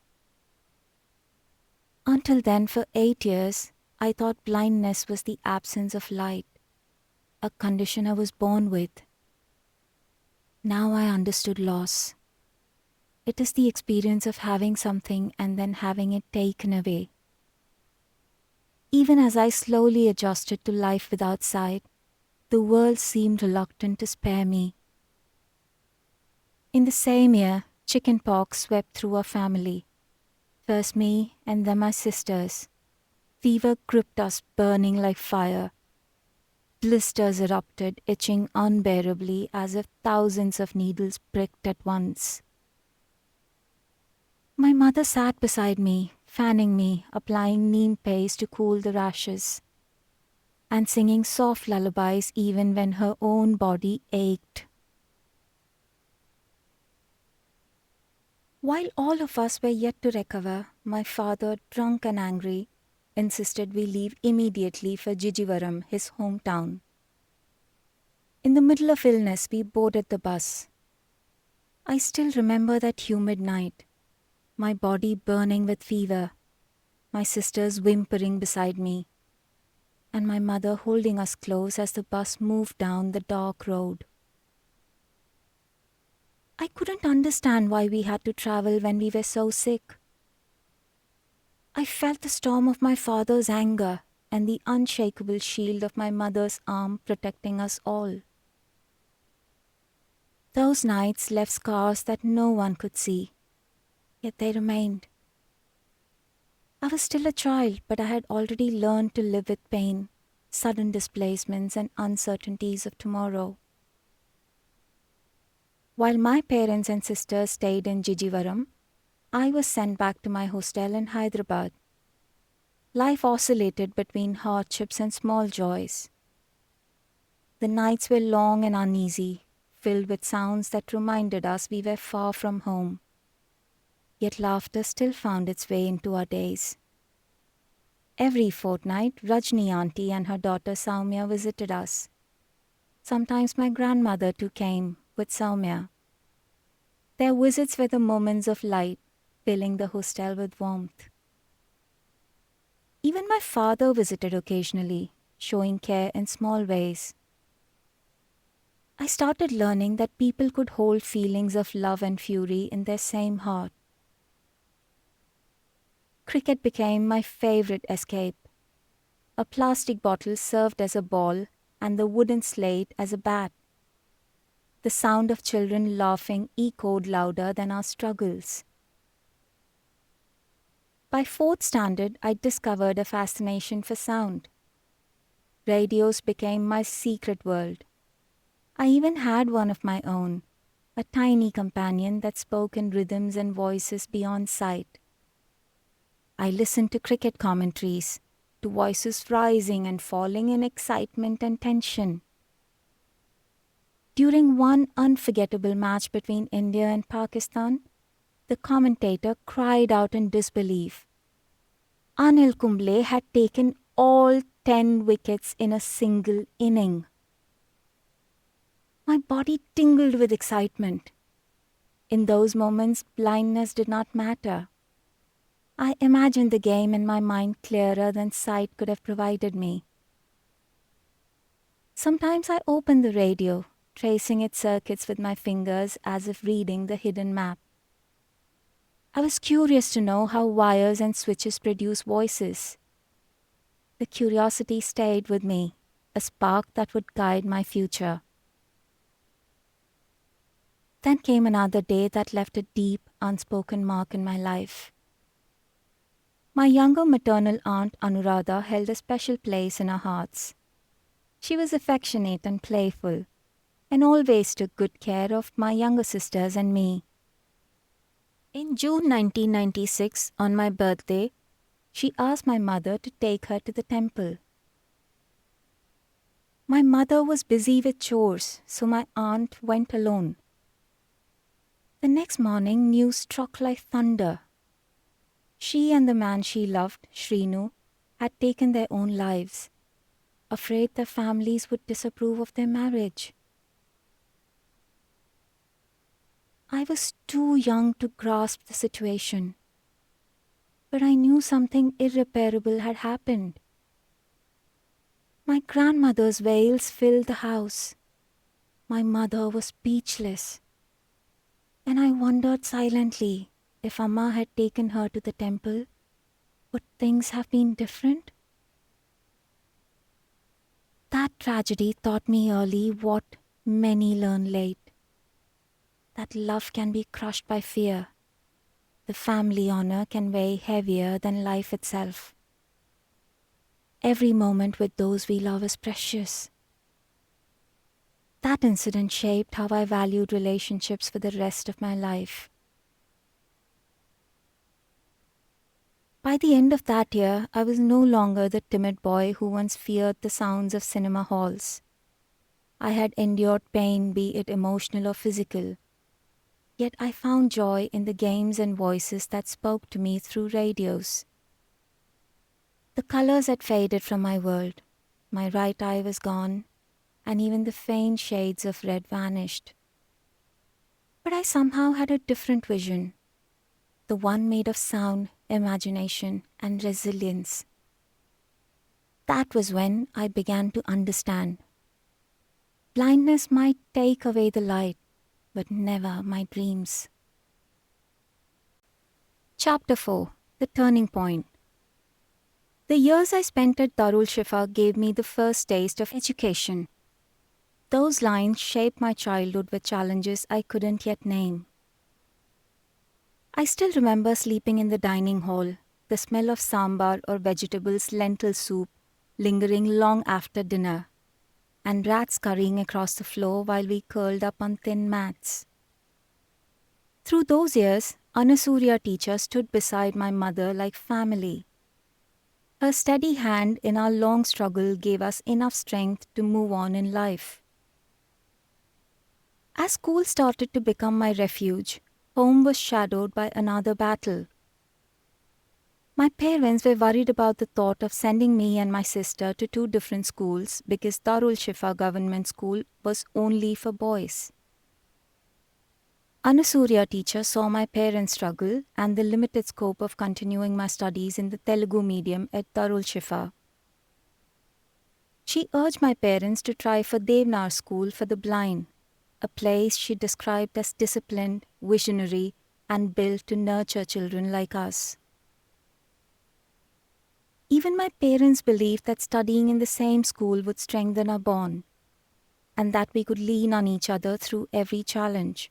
[SPEAKER 2] Until then, for 8 years, I thought blindness was the absence of light, a condition I was born with. Now I understood loss. It is the experience of having something and then having it taken away. Even as I slowly adjusted to life without sight, the world seemed reluctant to spare me. In the same year, chickenpox swept through our family. First me and then my sisters. Fever gripped us, burning like fire. Blisters erupted, itching unbearably as if thousands of needles pricked at once. My mother sat beside me, fanning me, applying neem paste to cool the rashes, and singing soft lullabies even when her own body ached. While all of us were yet to recover, my father, drunk and angry, insisted we leave immediately for Jijivaram, his hometown. In the middle of illness, we boarded the bus. I still remember that humid night, my body burning with fever, my sisters whimpering beside me, and my mother holding us close as the bus moved down the dark road. I couldn't understand why we had to travel when we were so sick. I felt the storm of my father's anger and the unshakable shield of my mother's arm protecting us all. Those nights left scars that no one could see, yet they remained. I was still a child, but I had already learned to live with pain, sudden displacements and uncertainties of tomorrow. While my parents and sisters stayed in Jijivaram, I was sent back to my hostel in Hyderabad. Life oscillated between hardships and small joys. The nights were long and uneasy, filled with sounds that reminded us we were far from home. Yet laughter still found its way into our days. Every fortnight, Rajni auntie and her daughter Soumya visited us. Sometimes my grandmother too came with Soumya. Their visits were the moments of light, filling the hostel with warmth. Even my father visited occasionally, showing care in small ways. I started learning that people could hold feelings of love and fury in their same heart. Cricket became my favorite escape. A plastic bottle served as a ball and the wooden slate as a bat. The sound of children laughing echoed louder than our struggles. By fourth standard, I discovered a fascination for sound. Radios became my secret world. I even had one of my own, a tiny companion that spoke in rhythms and voices beyond sight. I listened to cricket commentaries, to voices rising and falling in excitement and tension. During one unforgettable match between India and Pakistan, the commentator cried out in disbelief. Anil Kumble had taken all 10 wickets in a single inning. My body tingled with excitement. In those moments, blindness did not matter. I imagined the game in my mind clearer than sight could have provided me. Sometimes I opened the radio, tracing its circuits with my fingers as if reading the hidden map. I was curious to know how wires and switches produce voices. The curiosity stayed with me, a spark that would guide my future. Then came another day that left a deep, unspoken mark in my life. My younger maternal aunt Anuradha held a special place in our hearts. She was affectionate and playful, and always took good care of my younger sisters and me. In June 1996, on my birthday, she asked my mother to take her to the temple. My mother was busy with chores, so my aunt went alone. The next morning, news struck like thunder. She and the man she loved, Shrinu, had taken their own lives, afraid their families would disapprove of their marriage. I was too young to grasp the situation, but I knew something irreparable had happened. My grandmother's wails filled the house. My mother was speechless, and I wondered silently if Amma had taken her to the temple, would things have been different? That tragedy taught me early what many learn late, that love can be crushed by fear. The family honor can weigh heavier than life itself. Every moment with those we love is precious. That incident shaped how I valued relationships for the rest of my life. By the end of that year, I was no longer the timid boy who once feared the sounds of cinema halls. I had endured pain, be it emotional or physical. Yet I found joy in the games and voices that spoke to me through radios. The colors had faded from my world. My right eye was gone, and even the faint shades of red vanished. But I somehow had a different vision, the one made of sound, imagination, and resilience. That was when I began to understand. Blindness might take away the light, but never my dreams. Chapter 4. The Turning Point. The years I spent at Darulshifa gave me the first taste of education. Those lines shaped my childhood with challenges I couldn't yet name. I still remember sleeping in the dining hall, the smell of sambar or vegetables lentil soup lingering long after dinner, and rats scurrying across the floor while we curled up on thin mats. Through those years, Anasurya teacher stood beside my mother like family. Her steady hand in our long struggle gave us enough strength to move on in life. As school started to become my refuge, home was shadowed by another battle. My parents were worried about the thought of sending me and my sister to two different schools because Darulshifa Government School was only for boys. Anasurya teacher saw my parents' struggle and the limited scope of continuing my studies in the Telugu medium at Darulshifa. She urged my parents to try for Devnar School for the Blind, a place she described as disciplined, visionary, and built to nurture children like us. Even my parents believed that studying in the same school would strengthen our bond, and that we could lean on each other through every challenge.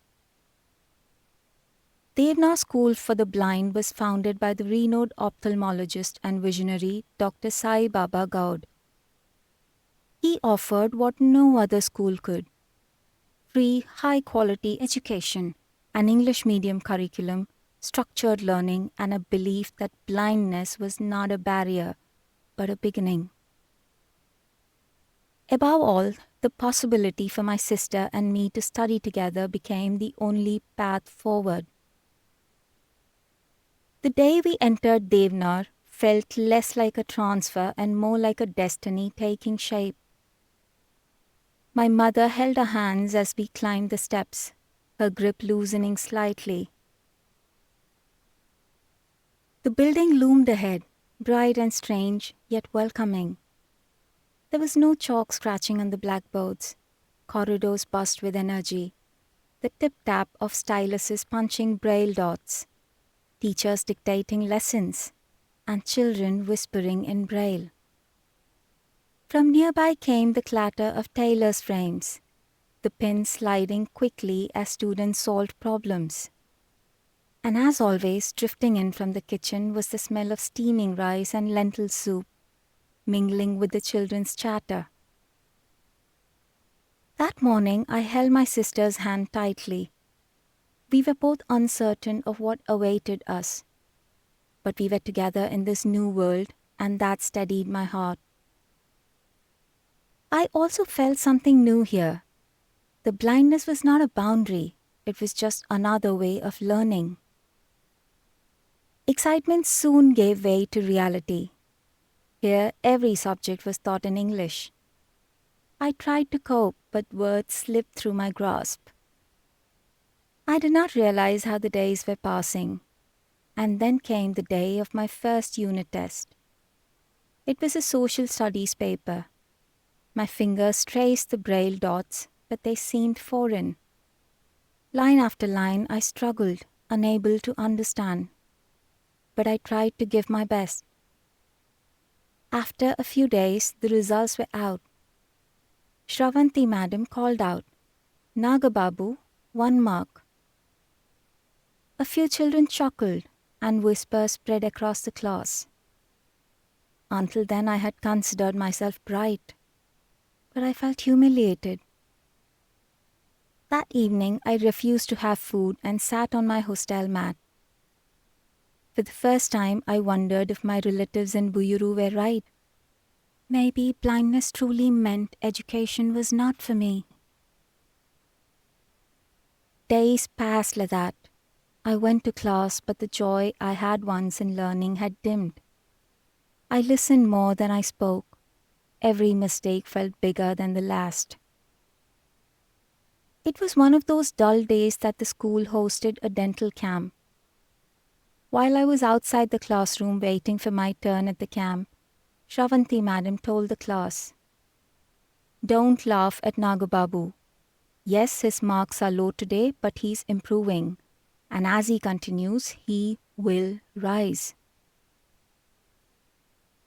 [SPEAKER 2] Devnar School for the Blind was founded by the renowned ophthalmologist and visionary Dr. Sai Baba Gaud. He offered what no other school could: free, high-quality education, an English medium curriculum, structured learning, and a belief that blindness was not a barrier, but a beginning. Above all, the possibility for my sister and me to study together became the only path forward. The day we entered Devnar felt less like a transfer and more like a destiny taking shape. My mother held our hands as we climbed the steps, her grip loosening slightly. The building loomed ahead, bright and strange, yet welcoming. There was no chalk scratching on the blackboards. Corridors buzzed with energy. The tip-tap of styluses punching Braille dots. Teachers dictating lessons, and children whispering in Braille. From nearby came the clatter of tailors' frames, the pins sliding quickly as students solved problems. And as always, drifting in from the kitchen was the smell of steaming rice and lentil soup, mingling with the children's chatter. That morning, I held my sister's hand tightly. We were both uncertain of what awaited us, but we were together in this new world, and that steadied my heart. I also felt something new here. The blindness was not a boundary, it was just another way of learning. Excitement soon gave way to reality. Here, every subject was taught in English. I tried to cope, but words slipped through my grasp. I did not realize how the days were passing. And then came the day of my first unit test. It was a social studies paper. My fingers traced the Braille dots, but they seemed foreign. Line after line, I struggled, unable to understand. But I tried to give my best. After a few days, the results were out. Shravanti madam called out, "Nagababu, 1 mark." A few children chuckled, and whispers spread across the class. Until then, I had considered myself bright, but I felt humiliated. That evening, I refused to have food and sat on my hostel mat. For the first time, I wondered if my relatives in Vuyyuru were right. Maybe blindness truly meant education was not for me. Days passed like that. I went to class, but the joy I had once in learning had dimmed. I listened more than I spoke. Every mistake felt bigger than the last. It was one of those dull days that the school hosted a dental camp. While I was outside the classroom waiting for my turn at the camp, Shravanti madam told the class, "Don't laugh at Nagababu. Yes, his marks are low today, but he's improving. And as he continues, he will rise."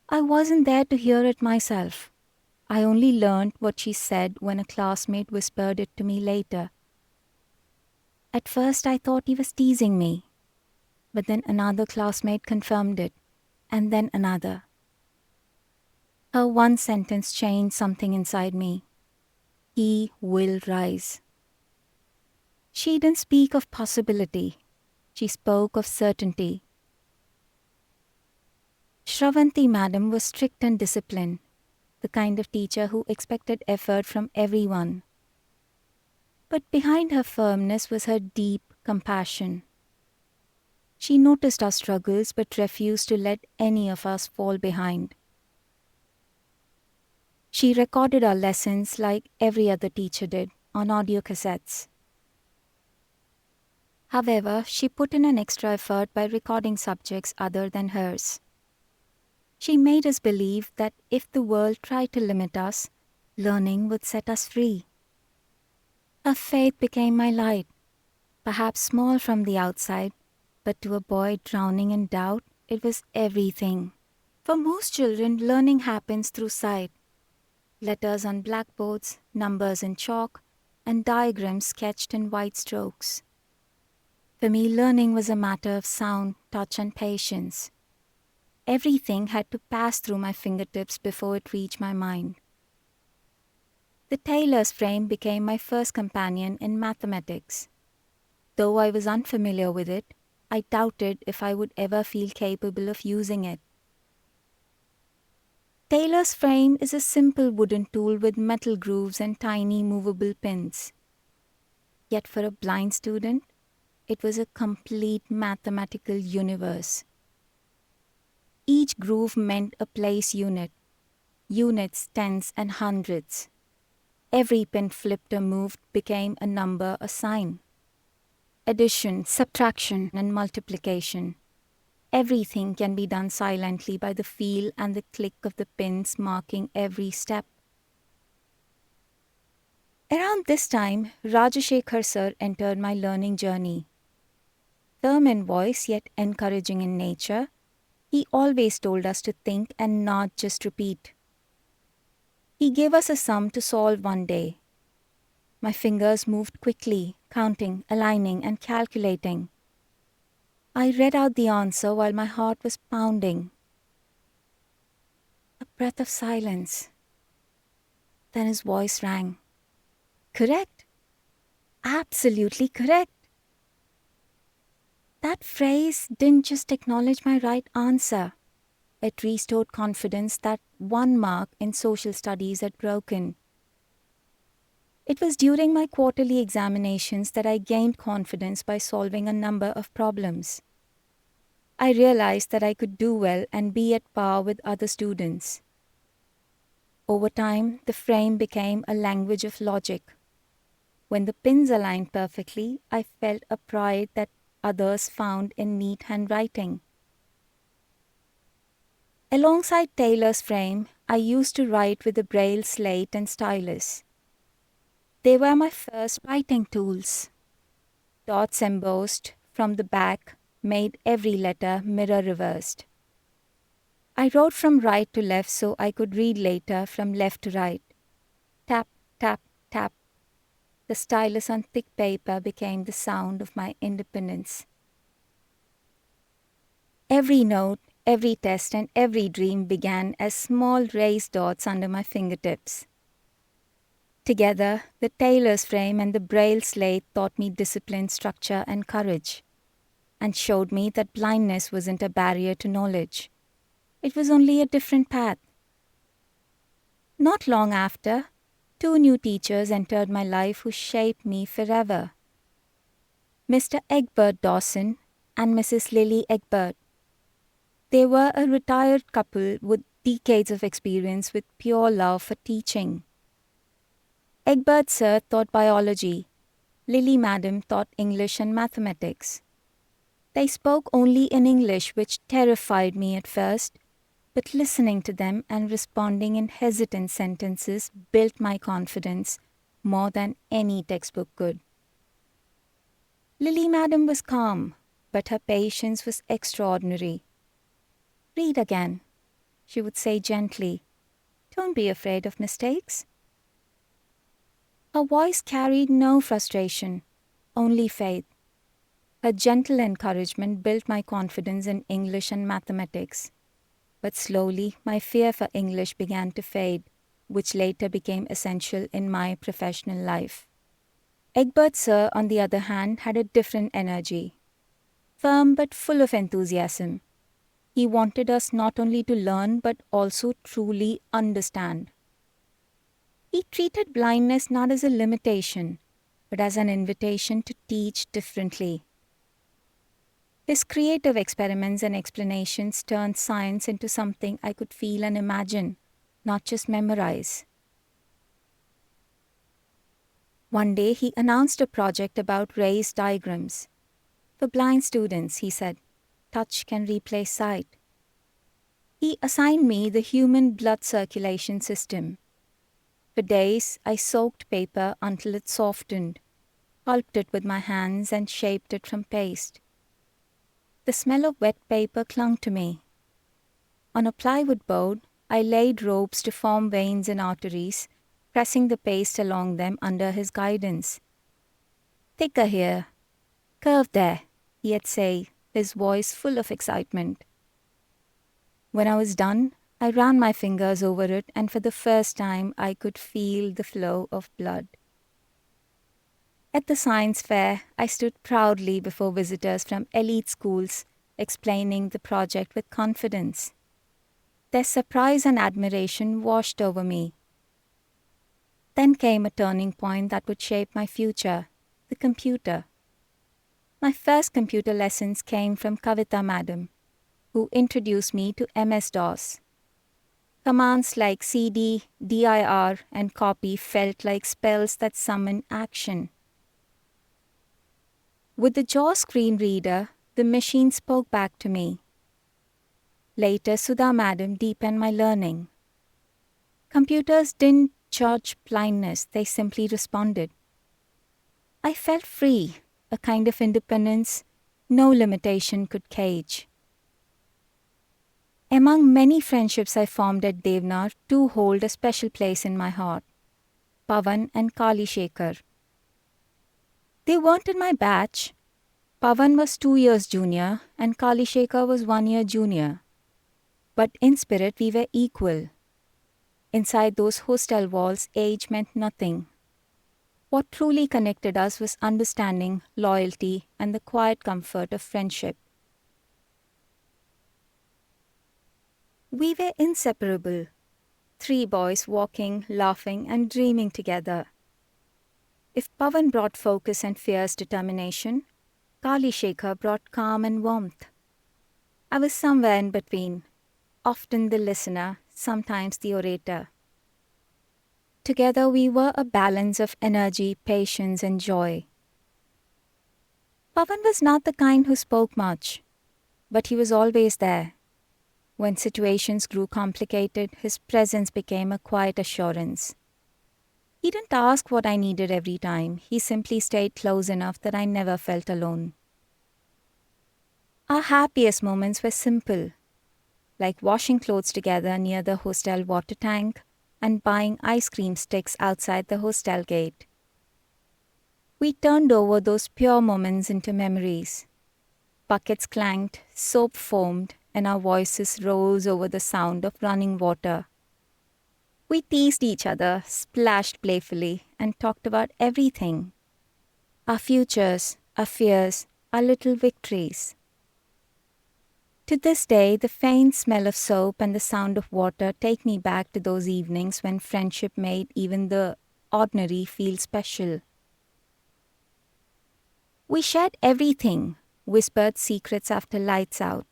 [SPEAKER 2] I wasn't there to hear it myself. I only learned what she said when a classmate whispered it to me later. At first I thought he was teasing me, but then another classmate confirmed it, and then another. Her one sentence changed something inside me. He will rise. She didn't speak of possibility. She spoke of certainty. Shravanti madam was strict and disciplined, the kind of teacher who expected effort from everyone. But behind her firmness was her deep compassion. She noticed our struggles but refused to let any of us fall behind. She recorded our lessons like every other teacher did on audio cassettes. However, she put in an extra effort by recording subjects other than hers. She made us believe that if the world tried to limit us, learning would set us free. Her faith became my light, perhaps small from the outside, but to a boy drowning in doubt, it was everything. For most children, learning happens through sight. Letters on blackboards, numbers in chalk, and diagrams sketched in white strokes. For me, learning was a matter of sound, touch, and patience. Everything had to pass through my fingertips before it reached my mind. The tailor's frame became my first companion in mathematics. Though I was unfamiliar with it, I doubted if I would ever feel capable of using it. Tailor's frame is a simple wooden tool with metal grooves and tiny movable pins. Yet for a blind student, it was a complete mathematical universe. Each groove meant a place unit, units, tens, and hundreds. Every pin flipped or moved became a number, a sign. Addition, subtraction, and multiplication. Everything can be done silently by the feel and the click of the pins marking every step. Around this time, Rajashekhar sir entered my learning journey. Firm in voice yet encouraging in nature, he always told us to think and not just repeat. He gave us a sum to solve one day. My fingers moved quickly, counting, aligning, and calculating. I read out the answer while my heart was pounding. A breath of silence. Then his voice rang. "Correct? Absolutely correct." That phrase didn't just acknowledge my right answer. It restored confidence that 1 mark in social studies had broken. It was during my quarterly examinations that I gained confidence by solving a number of problems. I realized that I could do well and be at par with other students. Over time, the frame became a language of logic. When the pins aligned perfectly, I felt a pride that others found in neat handwriting. Alongside Taylor's frame, I used to write with a Braille slate and stylus. They were my first writing tools. Dots embossed from the back made every letter mirror reversed. I wrote from right to left so I could read later from left to right. Tap, tap, tap. The stylus on thick paper became the sound of my independence. Every note, every test, and every dream began as small raised dots under my fingertips. Together, the tailor's frame and the Braille slate taught me discipline, structure, and courage, and showed me that blindness wasn't a barrier to knowledge. It was only a different path. Not long after, 2 new teachers entered my life who shaped me forever. Mr. Egbert Dawson and Mrs. Lily Egbert. They were a retired couple with decades of experience with pure love for teaching. Egbert sir taught biology. Lily madam taught English and mathematics. They spoke only in English, which terrified me at first, but listening to them and responding in hesitant sentences built my confidence more than any textbook could. Lily madam was calm, but her patience was extraordinary. "Read again," she would say gently. "Don't be afraid of mistakes." Her voice carried no frustration, only faith. Her gentle encouragement built my confidence in English and mathematics. But slowly, my fear for English began to fade, which later became essential in my professional life. Egbert sir, on the other hand, had a different energy. Firm but full of enthusiasm. He wanted us not only to learn but also truly understand. He treated blindness not as a limitation, but as an invitation to teach differently. His creative experiments and explanations turned science into something I could feel and imagine, not just memorize. One day he announced a project about raised diagrams. For blind students, he said, touch can replace sight. He assigned me the human blood circulation system. For days, I soaked paper until it softened, pulped it with my hands, and shaped it from paste. The smell of wet paper clung to me. On a plywood board, I laid ropes to form veins and arteries, pressing the paste along them under his guidance. "Thicker here, curve there," he'd say, his voice full of excitement. When I was done, I ran my fingers over it, and for the first time I could feel the flow of blood. At the science fair, I stood proudly before visitors from elite schools, explaining the project with confidence. Their surprise and admiration washed over me. Then came a turning point that would shape my future, the computer. My first computer lessons came from Kavita madam, who introduced me to MS-DOS. Commands like cd, dir, and copy felt like spells that summoned action. With the JAWS screen reader, the machine spoke back to me. Later, Sudha madam deepened my learning. Computers didn't judge blindness, they simply responded. I felt free, a kind of independence no limitation could cage. Among many friendships I formed at Devnar, 2 hold a special place in my heart, Pavan and Kali Shekhar. They weren't in my batch. Pavan was 2 years junior and Kali Shekhar was 1 year junior. But in spirit we were equal. Inside those hostel walls, age meant nothing. What truly connected us was understanding, loyalty, and the quiet comfort of friendship. We were inseparable. 3 boys walking, laughing, and dreaming together. If Pavan brought focus and fierce determination, Kali Shekhar brought calm and warmth. I was somewhere in between, often the listener, sometimes the orator. Together we were a balance of energy, patience, and joy. Pavan was not the kind who spoke much, but he was always there. When situations grew complicated, his presence became a quiet assurance. He didn't ask what I needed every time. He simply stayed close enough that I never felt alone. Our happiest moments were simple, like washing clothes together near the hostel water tank and buying ice cream sticks outside the hostel gate. We turned over those pure moments into memories. Buckets clanked, soap foamed, and our voices rose over the sound of running water. We teased each other, splashed playfully, and talked about everything. Our futures, our fears, our little victories. To this day, the faint smell of soap and the sound of water take me back to those evenings when friendship made even the ordinary feel special. We shared everything, whispered secrets after lights out,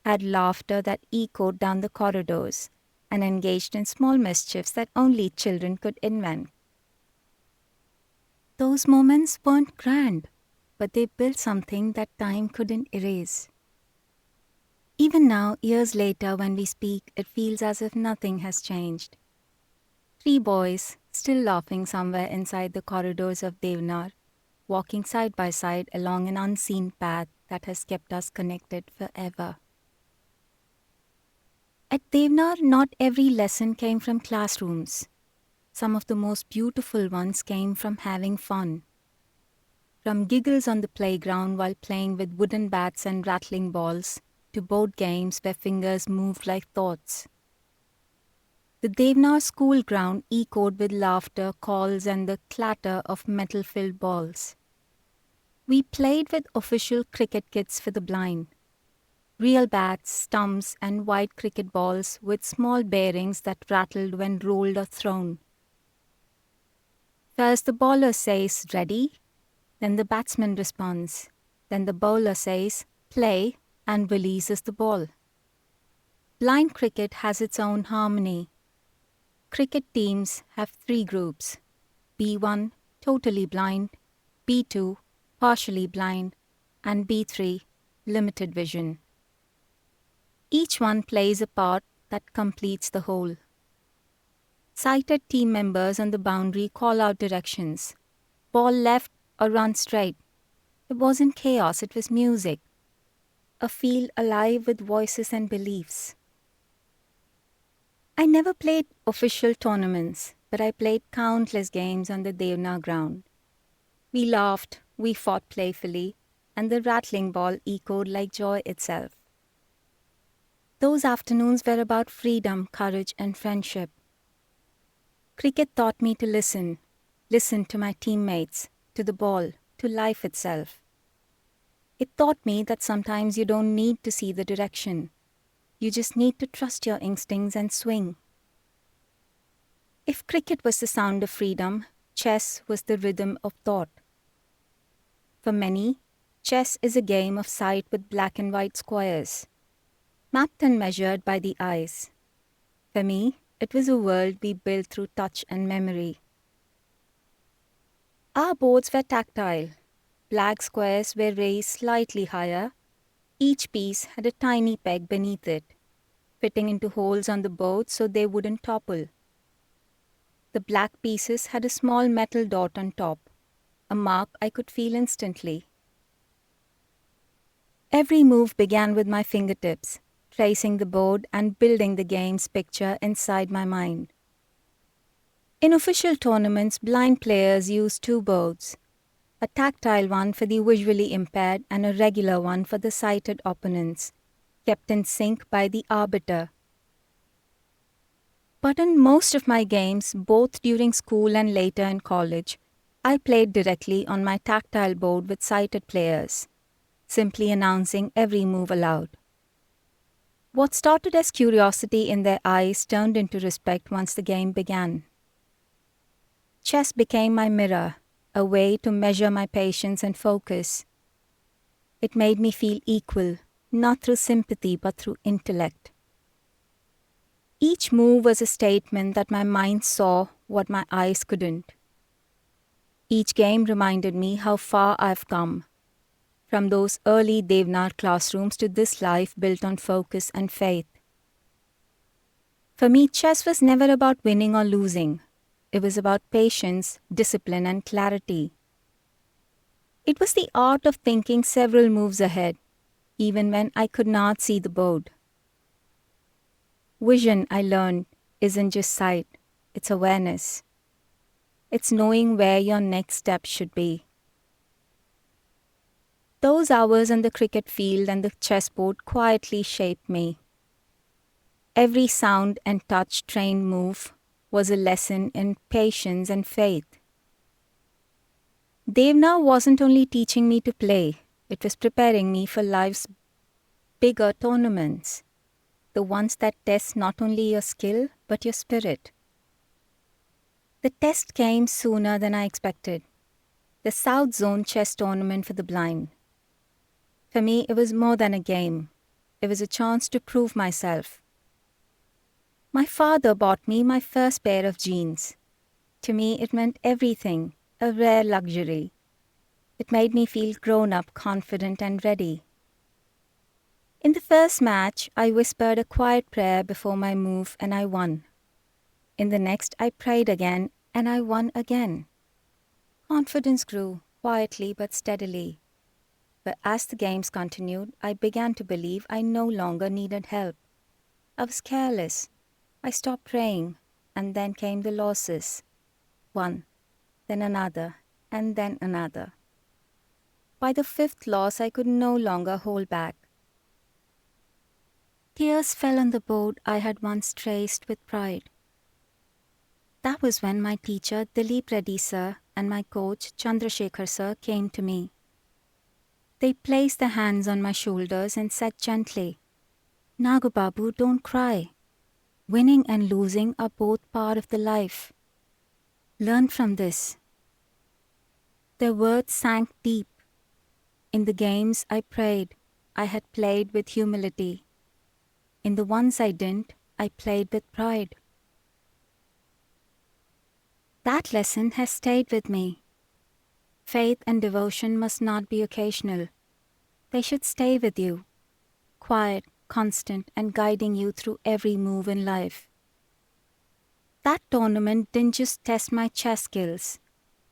[SPEAKER 2] had laughter that echoed down the corridors, and engaged in small mischiefs that only children could invent. Those moments weren't grand, but they built something that time couldn't erase. Even now, years later, when we speak, it feels as if nothing has changed. 3 boys, still laughing somewhere inside the corridors of Devnar, walking side by side along an unseen path that has kept us connected forever. At Devnar, not every lesson came from classrooms. Some of the most beautiful ones came from having fun. From giggles on the playground while playing with wooden bats and rattling balls, to board games where fingers moved like thoughts. The Devnar school ground echoed with laughter, calls, and the clatter of metal-filled balls. We played with official cricket kits for the blind. Real bats, stumps, and white cricket balls with small bearings that rattled when rolled or thrown. First the bowler says, "Ready?" Then the batsman responds. Then the bowler says, "Play," and releases the ball. Blind cricket has its own harmony. Cricket teams have 3 groups: B1, totally blind; B2, partially blind; and B3, limited vision. Each one plays a part that completes the whole. Sighted team members on the boundary call out directions. Ball left or run straight. It wasn't chaos, it was music. A field alive with voices and beliefs. I never played official tournaments, but I played countless games on the Devnar ground. We laughed, we fought playfully, and the rattling ball echoed like joy itself. Those afternoons were about freedom, courage, and friendship. Cricket taught me to listen to my teammates, to the ball, to life itself. It taught me that sometimes you don't need to see the direction. You just need to trust your instincts and swing. If cricket was the sound of freedom, chess was the rhythm of thought. For many, chess is a game of sight with black and white squares, mapped and measured by the eyes. For me, it was a world we built through touch and memory. Our boards were tactile. Black squares were raised slightly higher. Each piece had a tiny peg beneath it, fitting into holes on the board so they wouldn't topple. The black pieces had a small metal dot on top, a mark I could feel instantly. Every move began with my fingertips, tracing the board and building the game's picture inside my mind. In official tournaments, blind players use 2 boards, a tactile one for the visually impaired and a regular one for the sighted opponents, kept in sync by the arbiter. But in most of my games, both during school and later in college, I played directly on my tactile board with sighted players, simply announcing every move aloud. What started as curiosity in their eyes turned into respect once the game began. Chess became my mirror, a way to measure my patience and focus. It made me feel equal, not through sympathy but through intellect. Each move was a statement that my mind saw what my eyes couldn't. Each game reminded me how far I've come, from those early Devnar classrooms to this life built on focus and faith. For me, chess was never about winning or losing. It was about patience, discipline, and clarity. It was the art of thinking several moves ahead, even when I could not see the board. Vision, I learned, isn't just sight, it's awareness. It's knowing where your next step should be. Those hours on the cricket field and the chessboard quietly shaped me. Every sound and touch trained move was a lesson in patience and faith. Devnar wasn't only teaching me to play, it was preparing me for life's bigger tournaments, the ones that test not only your skill but your spirit. The test came sooner than I expected. The South Zone chess tournament for the blind. For me, it was more than a game. It was a chance to prove myself. My father bought me my first pair of jeans. To me, it meant everything, a rare luxury. It made me feel grown up, confident, and ready. In the first match, I whispered a quiet prayer before my move and I won. In the next, I prayed again and I won again. Confidence grew, quietly but steadily. But as the games continued, I began to believe I no longer needed help. I was careless. I stopped praying, and then came the losses. One, then another, and then another. By the fifth loss, I could no longer hold back. Tears fell on the board I had once traced with pride. That was when my teacher Dilip Reddy sir and my coach Chandrasekhar sir came to me. They placed their hands on my shoulders and said gently, "Nagababu, don't cry. Winning and losing are both part of the life. Learn from this." Their words sank deep. In the games I prayed, I had played with humility. In the ones I didn't, I played with pride. That lesson has stayed with me. Faith and devotion must not be occasional. They should stay with you, quiet, constant, and guiding you through every move in life. That tournament didn't just test my chess skills.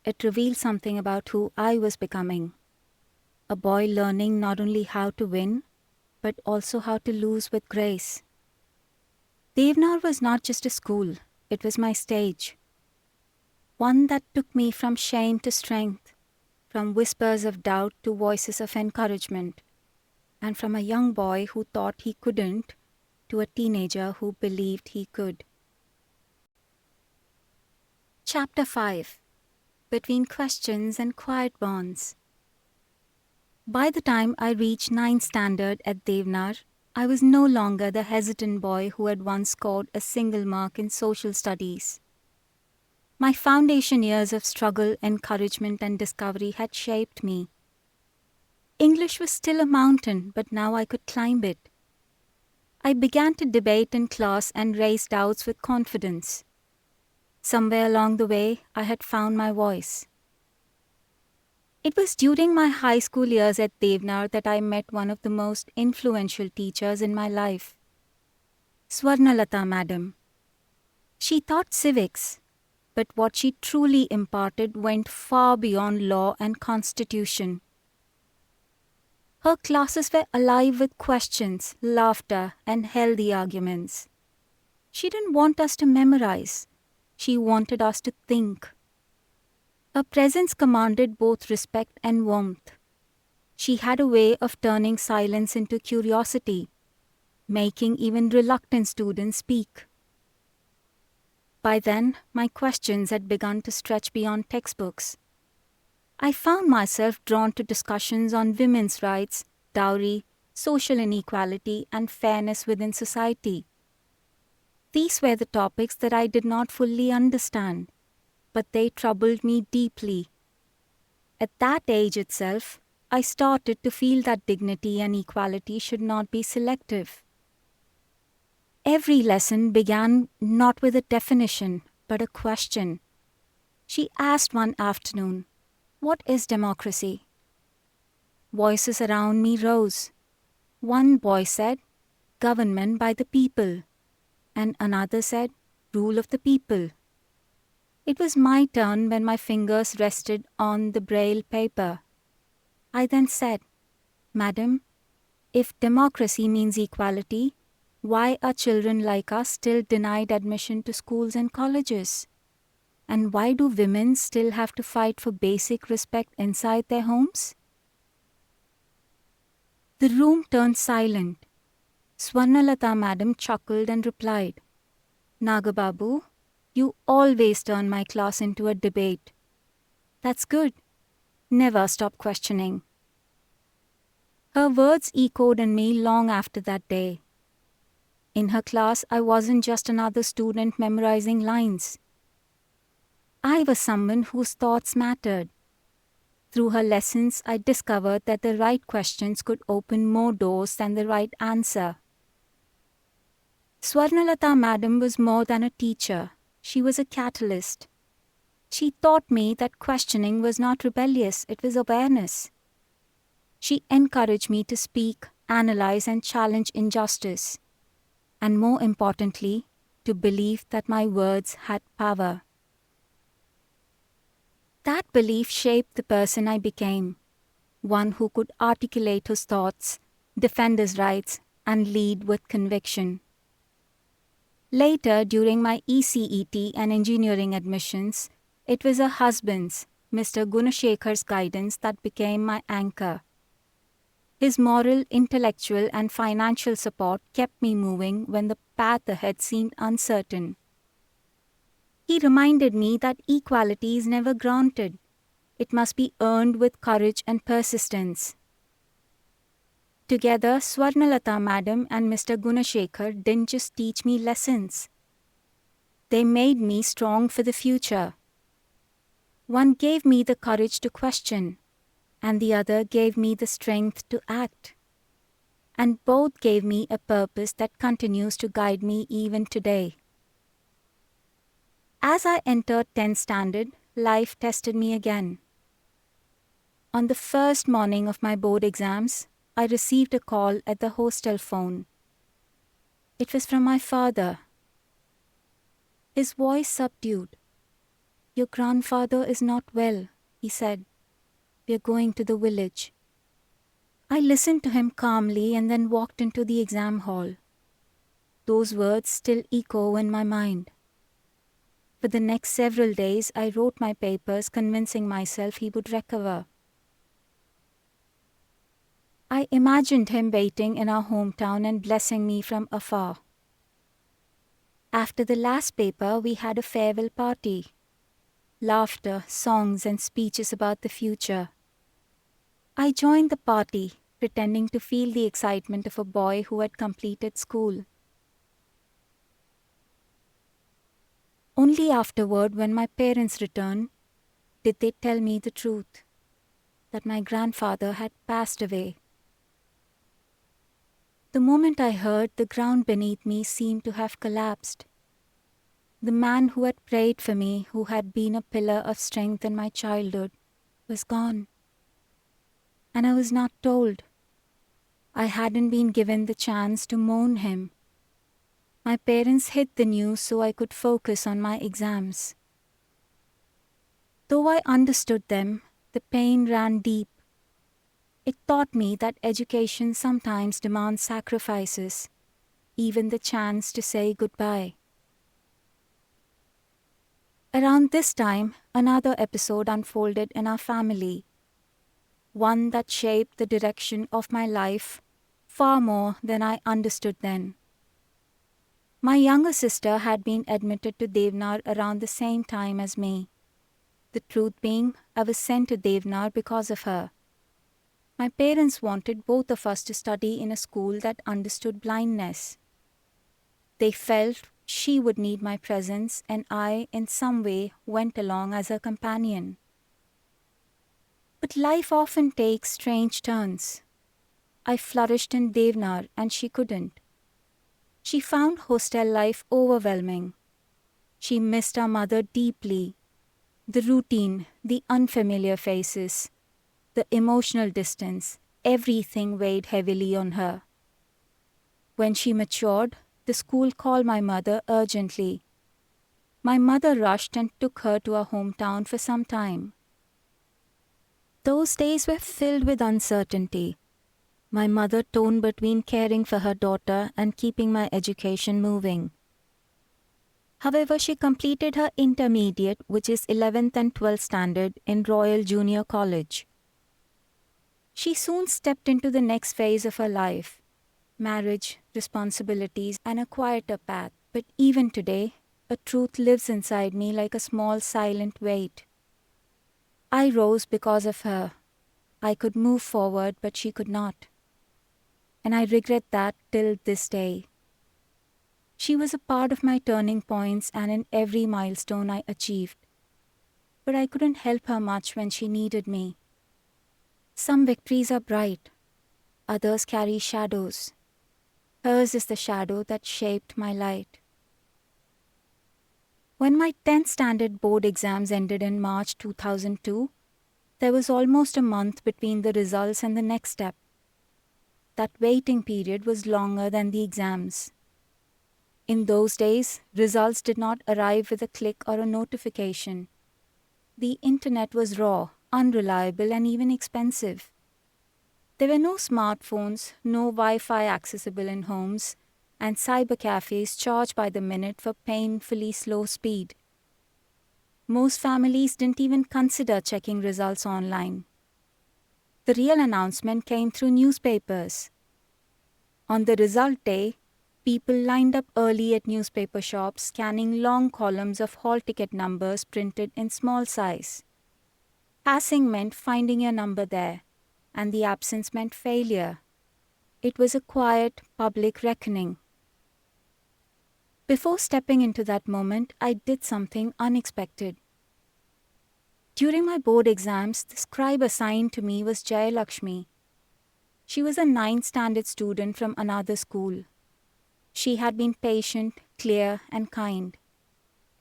[SPEAKER 2] It revealed something about who I was becoming. A boy learning not only how to win, but also how to lose with grace. Devnar was not just a school, it was my stage. One that took me from shame to strength, from whispers of doubt to voices of encouragement, and from a young boy who thought he couldn't to a teenager who believed he could. Chapter 5. Between Questions and Quiet Bonds. By the time I reached 9th standard at Devnar, I was no longer the hesitant boy who had once scored a single mark in social studies. My foundation years of struggle, encouragement, and discovery had shaped me. English was still a mountain, but now I could climb it. I began to debate in class and raise doubts with confidence. Somewhere along the way, I had found my voice. It was during my high school years at Devnar that I met one of the most influential teachers in my life, Swarnalata Madam. She taught civics, but what she truly imparted went far beyond law and constitution. Her classes were alive with questions, laughter, and healthy arguments. She didn't want us to memorize. She wanted us to think. Her presence commanded both respect and warmth. She had a way of turning silence into curiosity, making even reluctant students speak. By then, my questions had begun to stretch beyond textbooks. I found myself drawn to discussions on women's rights, dowry, social inequality, and fairness within society. These were the topics that I did not fully understand, but they troubled me deeply. At that age itself, I started to feel that dignity and equality should not be selective. Every lesson began not with a definition, but a question. She asked one afternoon, "What is democracy?" Voices around me rose. One boy said, "Government by the people," and another said, "Rule of the people." It was my turn when my fingers rested on the Braille paper. I then said, "Madam, if democracy means equality, why are children like us still denied admission to schools and colleges? And why do women still have to fight for basic respect inside their homes?" The room turned silent. Swarnalata madam chuckled and replied, "Nagababu, you always turn my class into a debate. That's good. Never stop questioning." Her words echoed in me long after that day. In her class, I wasn't just another student memorizing lines. I was someone whose thoughts mattered. Through her lessons, I discovered that the right questions could open more doors than the right answer. Swarnalata madam was more than a teacher. She was a catalyst. She taught me that questioning was not rebellious, it was awareness. She encouraged me to speak, analyze, and challenge injustice. And more importantly, to believe that my words had power. That belief shaped the person I became, one who could articulate his thoughts, defend his rights, and lead with conviction. Later, during my ECET and engineering admissions, it was her husband's, Mr. Gunashekhar's guidance that became my anchor. His moral, intellectual, and financial support kept me moving when the path ahead seemed uncertain. He reminded me that equality is never granted. It must be earned with courage and persistence. Together, Swarnalata madam and Mr. Gunashekhar didn't just teach me lessons. They made me strong for the future. One gave me the courage to question, and the other gave me the strength to act. And both gave me a purpose that continues to guide me even today. As I entered 10th standard, life tested me again. On the first morning of my board exams, I received a call at the hostel phone. It was from my father. His voice subdued. "Your grandfather is not well," he said. "We are going to the village." I listened to him calmly and then walked into the exam hall. Those words still echo in my mind. For the next several days, I wrote my papers convincing myself he would recover. I imagined him waiting in our hometown and blessing me from afar. After the last paper, we had a farewell party. Laughter, songs, and speeches about the future. I joined the party, pretending to feel the excitement of a boy who had completed school. Only afterward, when my parents returned, did they tell me the truth, that my grandfather had passed away. The moment I heard, the ground beneath me seemed to have collapsed. The man who had prayed for me, who had been a pillar of strength in my childhood, was gone. And I was not told. I hadn't been given the chance to mourn him. My parents hid the news so I could focus on my exams. Though I understood them, the pain ran deep. It taught me that education sometimes demands sacrifices, even the chance to say goodbye. Around this time, another episode unfolded in our family, one that shaped the direction of my life far more than I understood then. My younger sister had been admitted to Devnar around the same time as me. The truth being, I was sent to Devnar because of her. My parents wanted both of us to study in a school that understood blindness. They felt she would need my presence, and I, in some way, went along as her companion. But life often takes strange turns. I flourished in Devnar, and she couldn't. She found hostel life overwhelming. She missed our mother deeply. The routine, the unfamiliar faces, the emotional distance, everything weighed heavily on her. When she matured, the school called my mother urgently. My mother rushed and took her to our hometown for some time. Those days were filled with uncertainty. My mother torn between caring for her daughter and keeping my education moving. However, she completed her intermediate, which is 11th and 12th standard, in Royal Junior College. She soon stepped into the next phase of her life, marriage, responsibilities, and a quieter path. But even today, a truth lives inside me like a small silent weight. I rose because of her. I could move forward, but she could not. And I regret that till this day. She was a part of my turning points and in every milestone I achieved. But I couldn't help her much when she needed me. Some victories are bright, others carry shadows. Hers is the shadow that shaped my light. When my 10th standard board exams ended in March 2002, there was almost a month between the results and the next step. That waiting period was longer than the exams. In those days, results did not arrive with a click or a notification. The internet was raw, unreliable, and even expensive. There were no smartphones, no Wi-Fi accessible in homes, and cyber cafes charged by the minute for painfully slow speed. Most families didn't even consider checking results online. The real announcement came through newspapers. On the result day, people lined up early at newspaper shops, scanning long columns of hall ticket numbers printed in small size. Passing meant finding your number there, and the absence meant failure. It was a quiet, public reckoning. Before stepping into that moment, I did something unexpected. During my board exams, the scribe assigned to me was Jayalakshmi. She was a 9th standard student from another school. She had been patient, clear, and kind.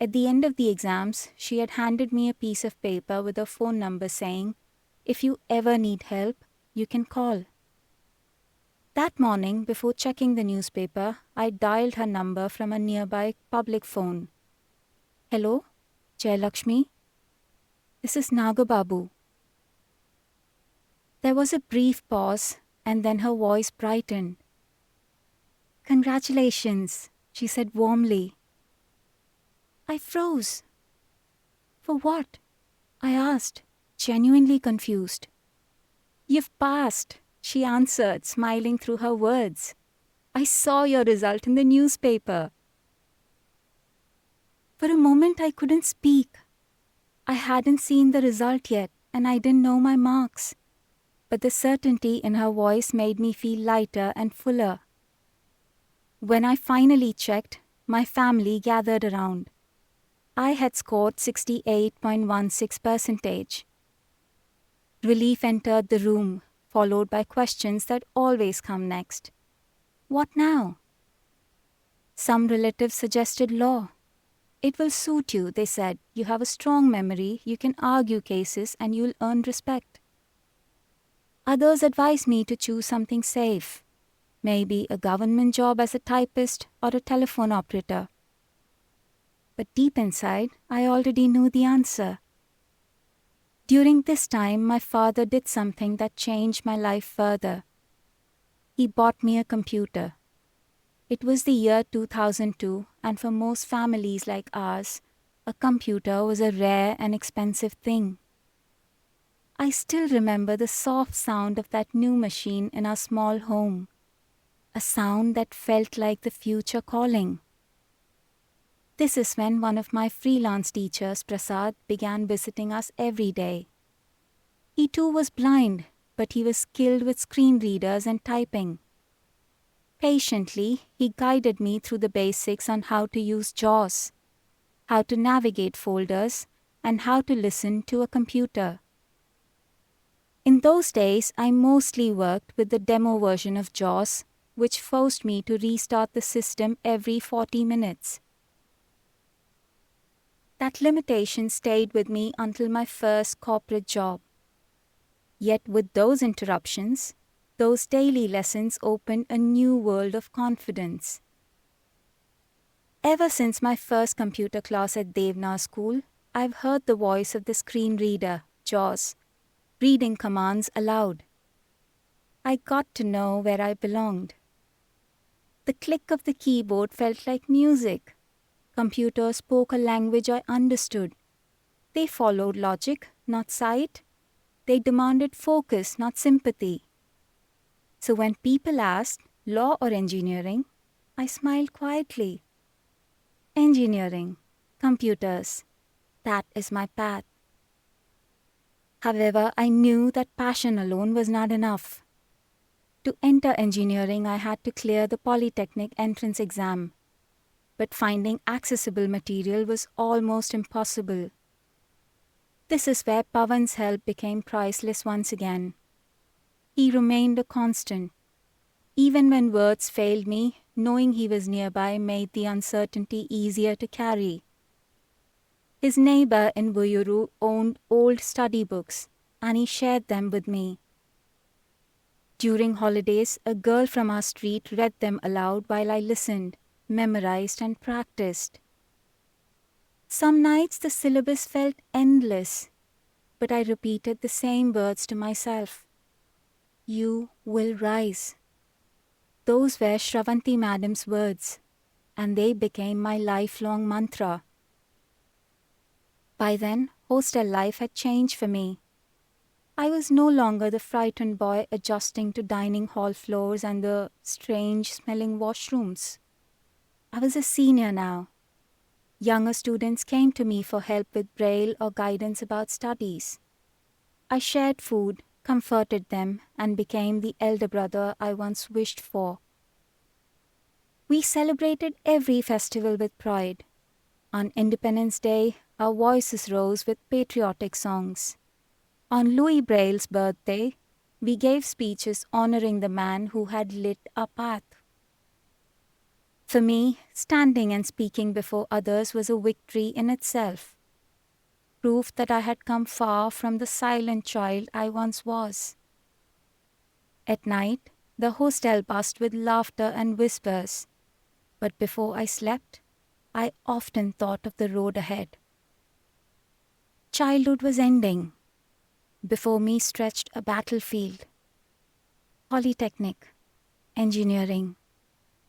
[SPEAKER 2] At the end of the exams, she had handed me a piece of paper with a phone number saying, "If you ever need help, you can call." That morning, before checking the newspaper, I dialed her number from a nearby public phone. "Hello, Jayalakshmi? This is Nagababu." There was a brief pause, and then her voice brightened. "Congratulations," she said warmly. I froze. "For what?" I asked, genuinely confused. "You've passed," she answered, smiling through her words. "I saw your result in the newspaper." For a moment I couldn't speak. I hadn't seen the result yet, and I didn't know my marks. But the certainty in her voice made me feel lighter and fuller. When I finally checked, my family gathered around. I had scored 68.16%. Relief entered the room, followed by questions that always come next. What now? Some relatives suggested law. "It will suit you," they said. "You have a strong memory, you can argue cases, and you'll earn respect." Others advised me to choose something safe, maybe a government job as a typist or a telephone operator. But deep inside, I already knew the answer. During this time, my father did something that changed my life further. He bought me a computer. It was the year 2002, and for most families like ours, a computer was a rare and expensive thing. I still remember the soft sound of that new machine in our small home, a sound that felt like the future calling. This is when one of my freelance teachers, Prasad, began visiting us every day. He too was blind, but he was skilled with screen readers and typing. Patiently, he guided me through the basics on how to use JAWS, how to navigate folders, and how to listen to a computer. In those days, I mostly worked with the demo version of JAWS, which forced me to restart the system every 40 minutes. That limitation stayed with me until my first corporate job. Yet with those interruptions, those daily lessons opened a new world of confidence. Ever since my first computer class at Devnar school, I've heard the voice of the screen reader, JAWS, reading commands aloud. I got to know where I belonged. The click of the keyboard felt like music. Computers spoke a language I understood. They followed logic, not sight. They demanded focus, not sympathy. So when people asked, law or engineering, I smiled quietly. Engineering, computers, that is my path. However, I knew that passion alone was not enough. To enter engineering, I had to clear the Polytechnic entrance exam. But finding accessible material was almost impossible. This is where Pawan's help became priceless once again. He remained a constant. Even when words failed me, knowing he was nearby made the uncertainty easier to carry. His neighbor in Vuyyuru owned old study books, and he shared them with me. During holidays, a girl from our street read them aloud while I listened, memorized and practiced. Some nights the syllabus felt endless, but I repeated the same words to myself. You will rise. Those were Shravanti Madam's words, and they became my lifelong mantra. By then, hostel life had changed for me. I was no longer the frightened boy adjusting to dining hall floors and the strange-smelling washrooms. I was a senior now. Younger students came to me for help with Braille or guidance about studies. I shared food, comforted them, and became the elder brother I once wished for. We celebrated every festival with pride. On Independence Day, our voices rose with patriotic songs. On Louis Braille's birthday, we gave speeches honoring the man who had lit our path. For me, standing and speaking before others was a victory in itself. Proof that I had come far from the silent child I once was. At night, the hostel buzzed with laughter and whispers, but before I slept, I often thought of the road ahead. Childhood was ending. Before me stretched a battlefield. Polytechnic, engineering,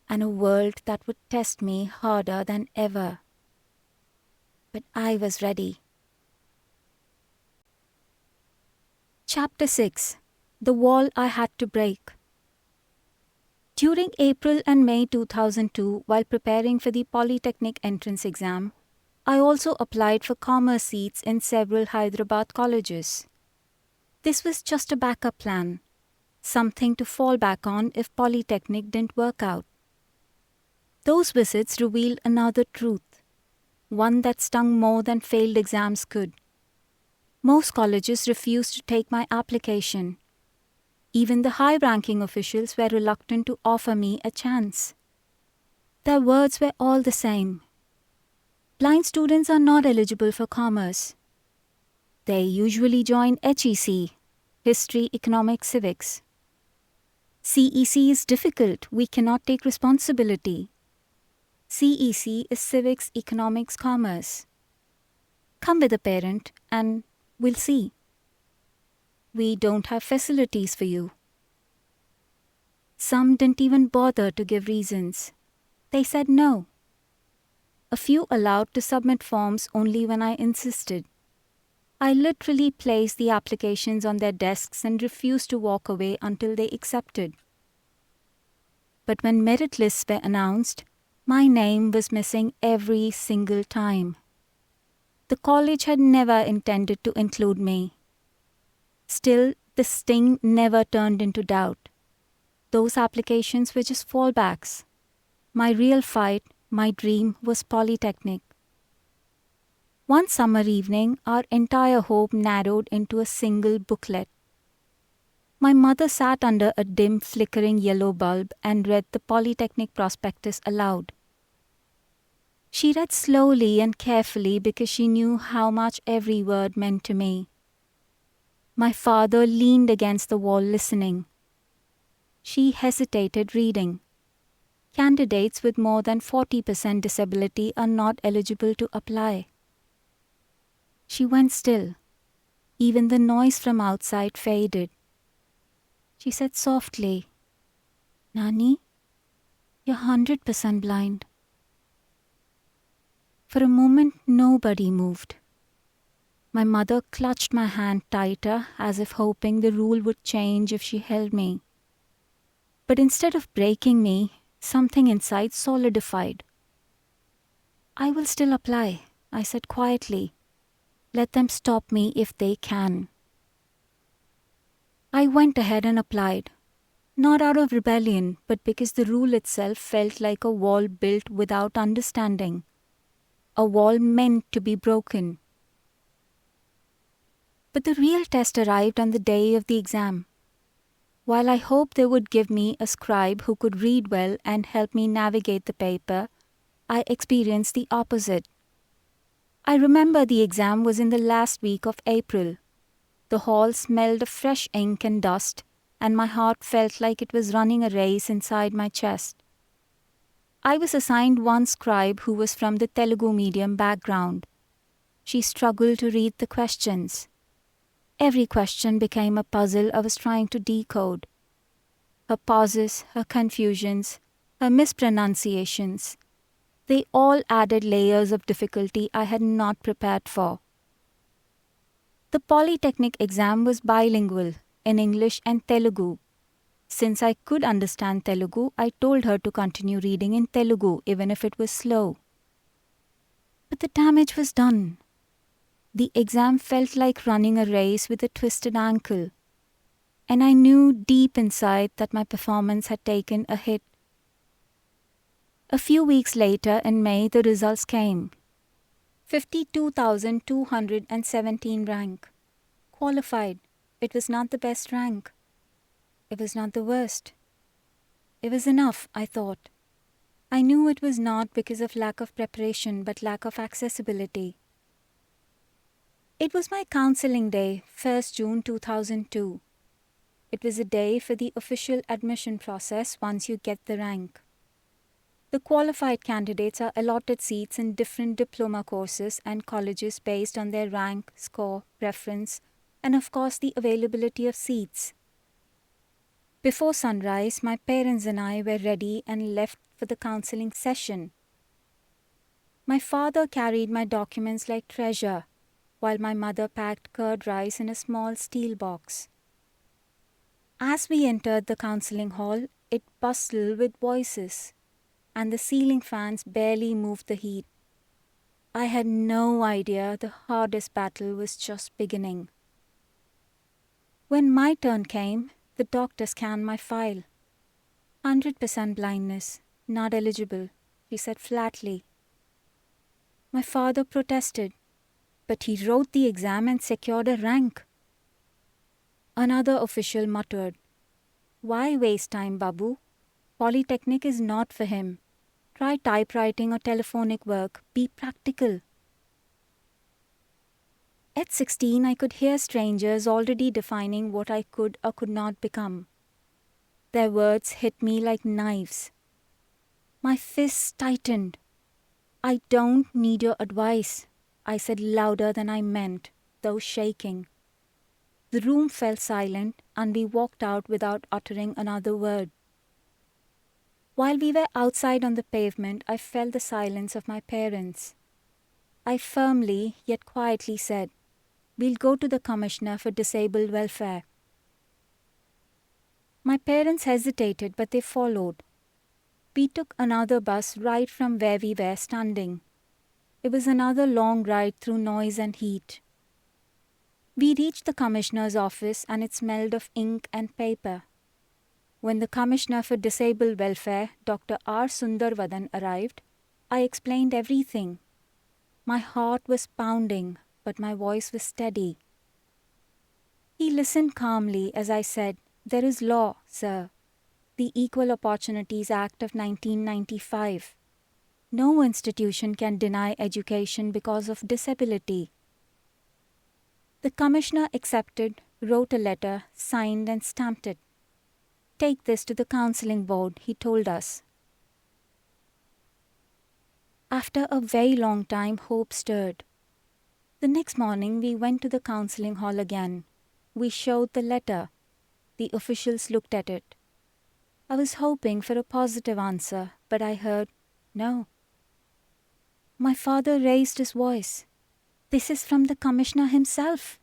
[SPEAKER 2] and a world that would test me harder than ever. But I was ready. Chapter 6. The Wall I Had to Break. During April and May 2002, while preparing for the Polytechnic entrance exam, I also applied for commerce seats in several Hyderabad colleges. This was just a backup plan, something to fall back on if Polytechnic didn't work out. Those visits revealed another truth, one that stung more than failed exams could. Most colleges refused to take my application. Even the high-ranking officials were reluctant to offer me a chance. Their words were all the same. Blind students are not eligible for commerce. They usually join HEC, History, Economics, Civics. CEC is difficult. We cannot take responsibility. CEC is Civics, Economics, Commerce. Come with a parent and we'll see. We don't have facilities for you. Some didn't even bother to give reasons. They said no. A few allowed to submit forms only when I insisted. I literally placed the applications on their desks and refused to walk away until they accepted. But when merit lists were announced, my name was missing every single time. The college had never intended to include me. Still, The sting never turned into doubt. Those applications were just fallbacks. My real fight, my dream, was Polytechnic. One summer evening, our entire hope narrowed into a single booklet. My mother sat under a dim, flickering yellow bulb and read the Polytechnic prospectus aloud. She read slowly and carefully because she knew how much every word meant to me. My father leaned against the wall listening. She hesitated reading. Candidates with more than 40% disability are not eligible to apply. She went still. Even the noise from outside faded. She said softly, "Nani, you're 100% blind." For a moment, nobody moved. My mother clutched my hand tighter, as if hoping the rule would change if she held me. But instead of breaking me, something inside solidified. "I will still apply," I said quietly. "Let them stop me if they can." I went ahead and applied. Not out of rebellion, but because the rule itself felt like a wall built without understanding. A wall meant to be broken. But the real test arrived on the day of the exam. While I hoped they would give me a scribe who could read well and help me navigate the paper, I experienced the opposite. I remember the exam was in the last week of April. The hall smelled of fresh ink and dust, and my heart felt like it was running a race inside my chest. I was assigned one scribe who was from the Telugu medium background. She struggled to read the questions. Every question became a puzzle I was trying to decode. Her pauses, her confusions, her mispronunciations. They all added layers of difficulty I had not prepared for. The Polytechnic exam was bilingual, in English and Telugu. Since I could understand Telugu, I told her to continue reading in Telugu, even if it was slow. But the damage was done. The exam felt like running a race with a twisted ankle, and I knew deep inside that my performance had taken a hit. A few weeks later, in May, the results came. 52,217 rank. Qualified. It was not the best rank. It was not the worst. It was enough, I thought. I knew it was not because of lack of preparation, but lack of accessibility. It was my counseling day, 1st June 2002. It was a day for the official admission process once you get the rank. The qualified candidates are allotted seats in different diploma courses and colleges based on their rank, score, preference, and of course the availability of seats. Before sunrise, my parents and I were ready and left for the counseling session. My father carried my documents like treasure, while my mother packed curd rice in a small steel box. As we entered the counseling hall, it bustled with voices, and the ceiling fans barely moved the heat. I had no idea the hardest battle was just beginning. When my turn came, the doctor scanned my file. 100% blindness, not eligible, she said flatly. My father protested, but he wrote the exam and secured a rank. Another official muttered, "Why waste time, Babu? Polytechnic is not for him. Try typewriting or telephonic work. Be practical." At 16, I could hear strangers already defining what I could or could not become. Their words hit me like knives. My fists tightened. "I don't need your advice," I said louder than I meant, though shaking. The room fell silent, and we walked out without uttering another word. While we were outside on the pavement, I felt the silence of my parents. I firmly, yet quietly said, "We'll go to the Commissioner for Disabled Welfare." My parents hesitated, but they followed. We took another bus right from where we were standing. It was another long ride through noise and heat. We reached the commissioner's office and it smelled of ink and paper. When the Commissioner for Disabled Welfare, Dr. R. Sundarvadan, arrived, I explained everything. My heart was pounding, but my voice was steady. He listened calmly as I said, "There is law, sir. The Equal Opportunities Act of 1995. No institution can deny education because of disability." The Commissioner accepted, wrote a letter, signed and stamped it. "Take this to the counselling board," he told us. After a very long time, hope stirred. The next morning, we went to the counselling hall again. We showed the letter. The officials looked at it. I was hoping for a positive answer, but I heard, "No." My father raised his voice. "This is from the Commissioner himself."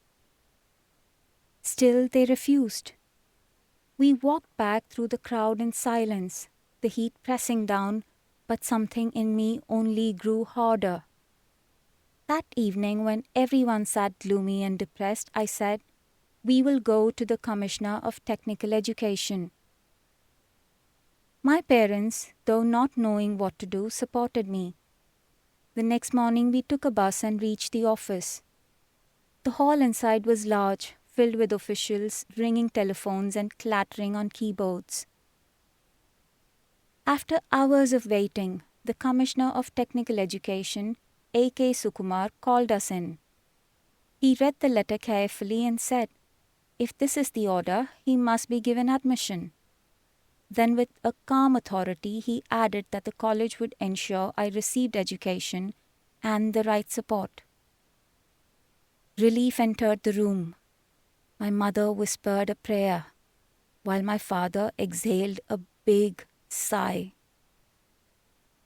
[SPEAKER 2] Still, they refused. We walked back through the crowd in silence, the heat pressing down, but something in me only grew harder. That evening, when everyone sat gloomy and depressed, I said, "We will go to the Commissioner of Technical Education." My parents, though not knowing what to do, supported me. The next morning we took a bus and reached the office. The hall inside was large, filled with officials, ringing telephones and clattering on keyboards. After hours of waiting, the Commissioner of Technical Education, A.K. Sukumar, called us in. He read the letter carefully and said, if this is the order, he must be given admission. Then with a calm authority, he added that the college would ensure I received education and the right support. Relief entered the room. My mother whispered a prayer, while my father exhaled a big sigh.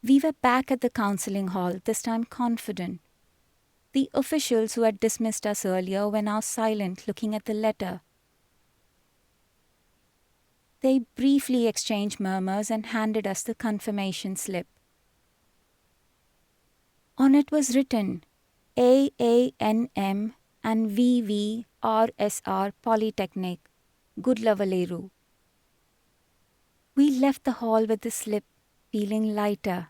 [SPEAKER 2] We were back at the counselling hall, this time confident. The officials who had dismissed us earlier were now silent, looking at the letter. They briefly exchanged murmurs and handed us the confirmation slip. On it was written, AANM and VVRSR Polytechnic, Gudlavalleru. We left the hall with the slip, feeling lighter.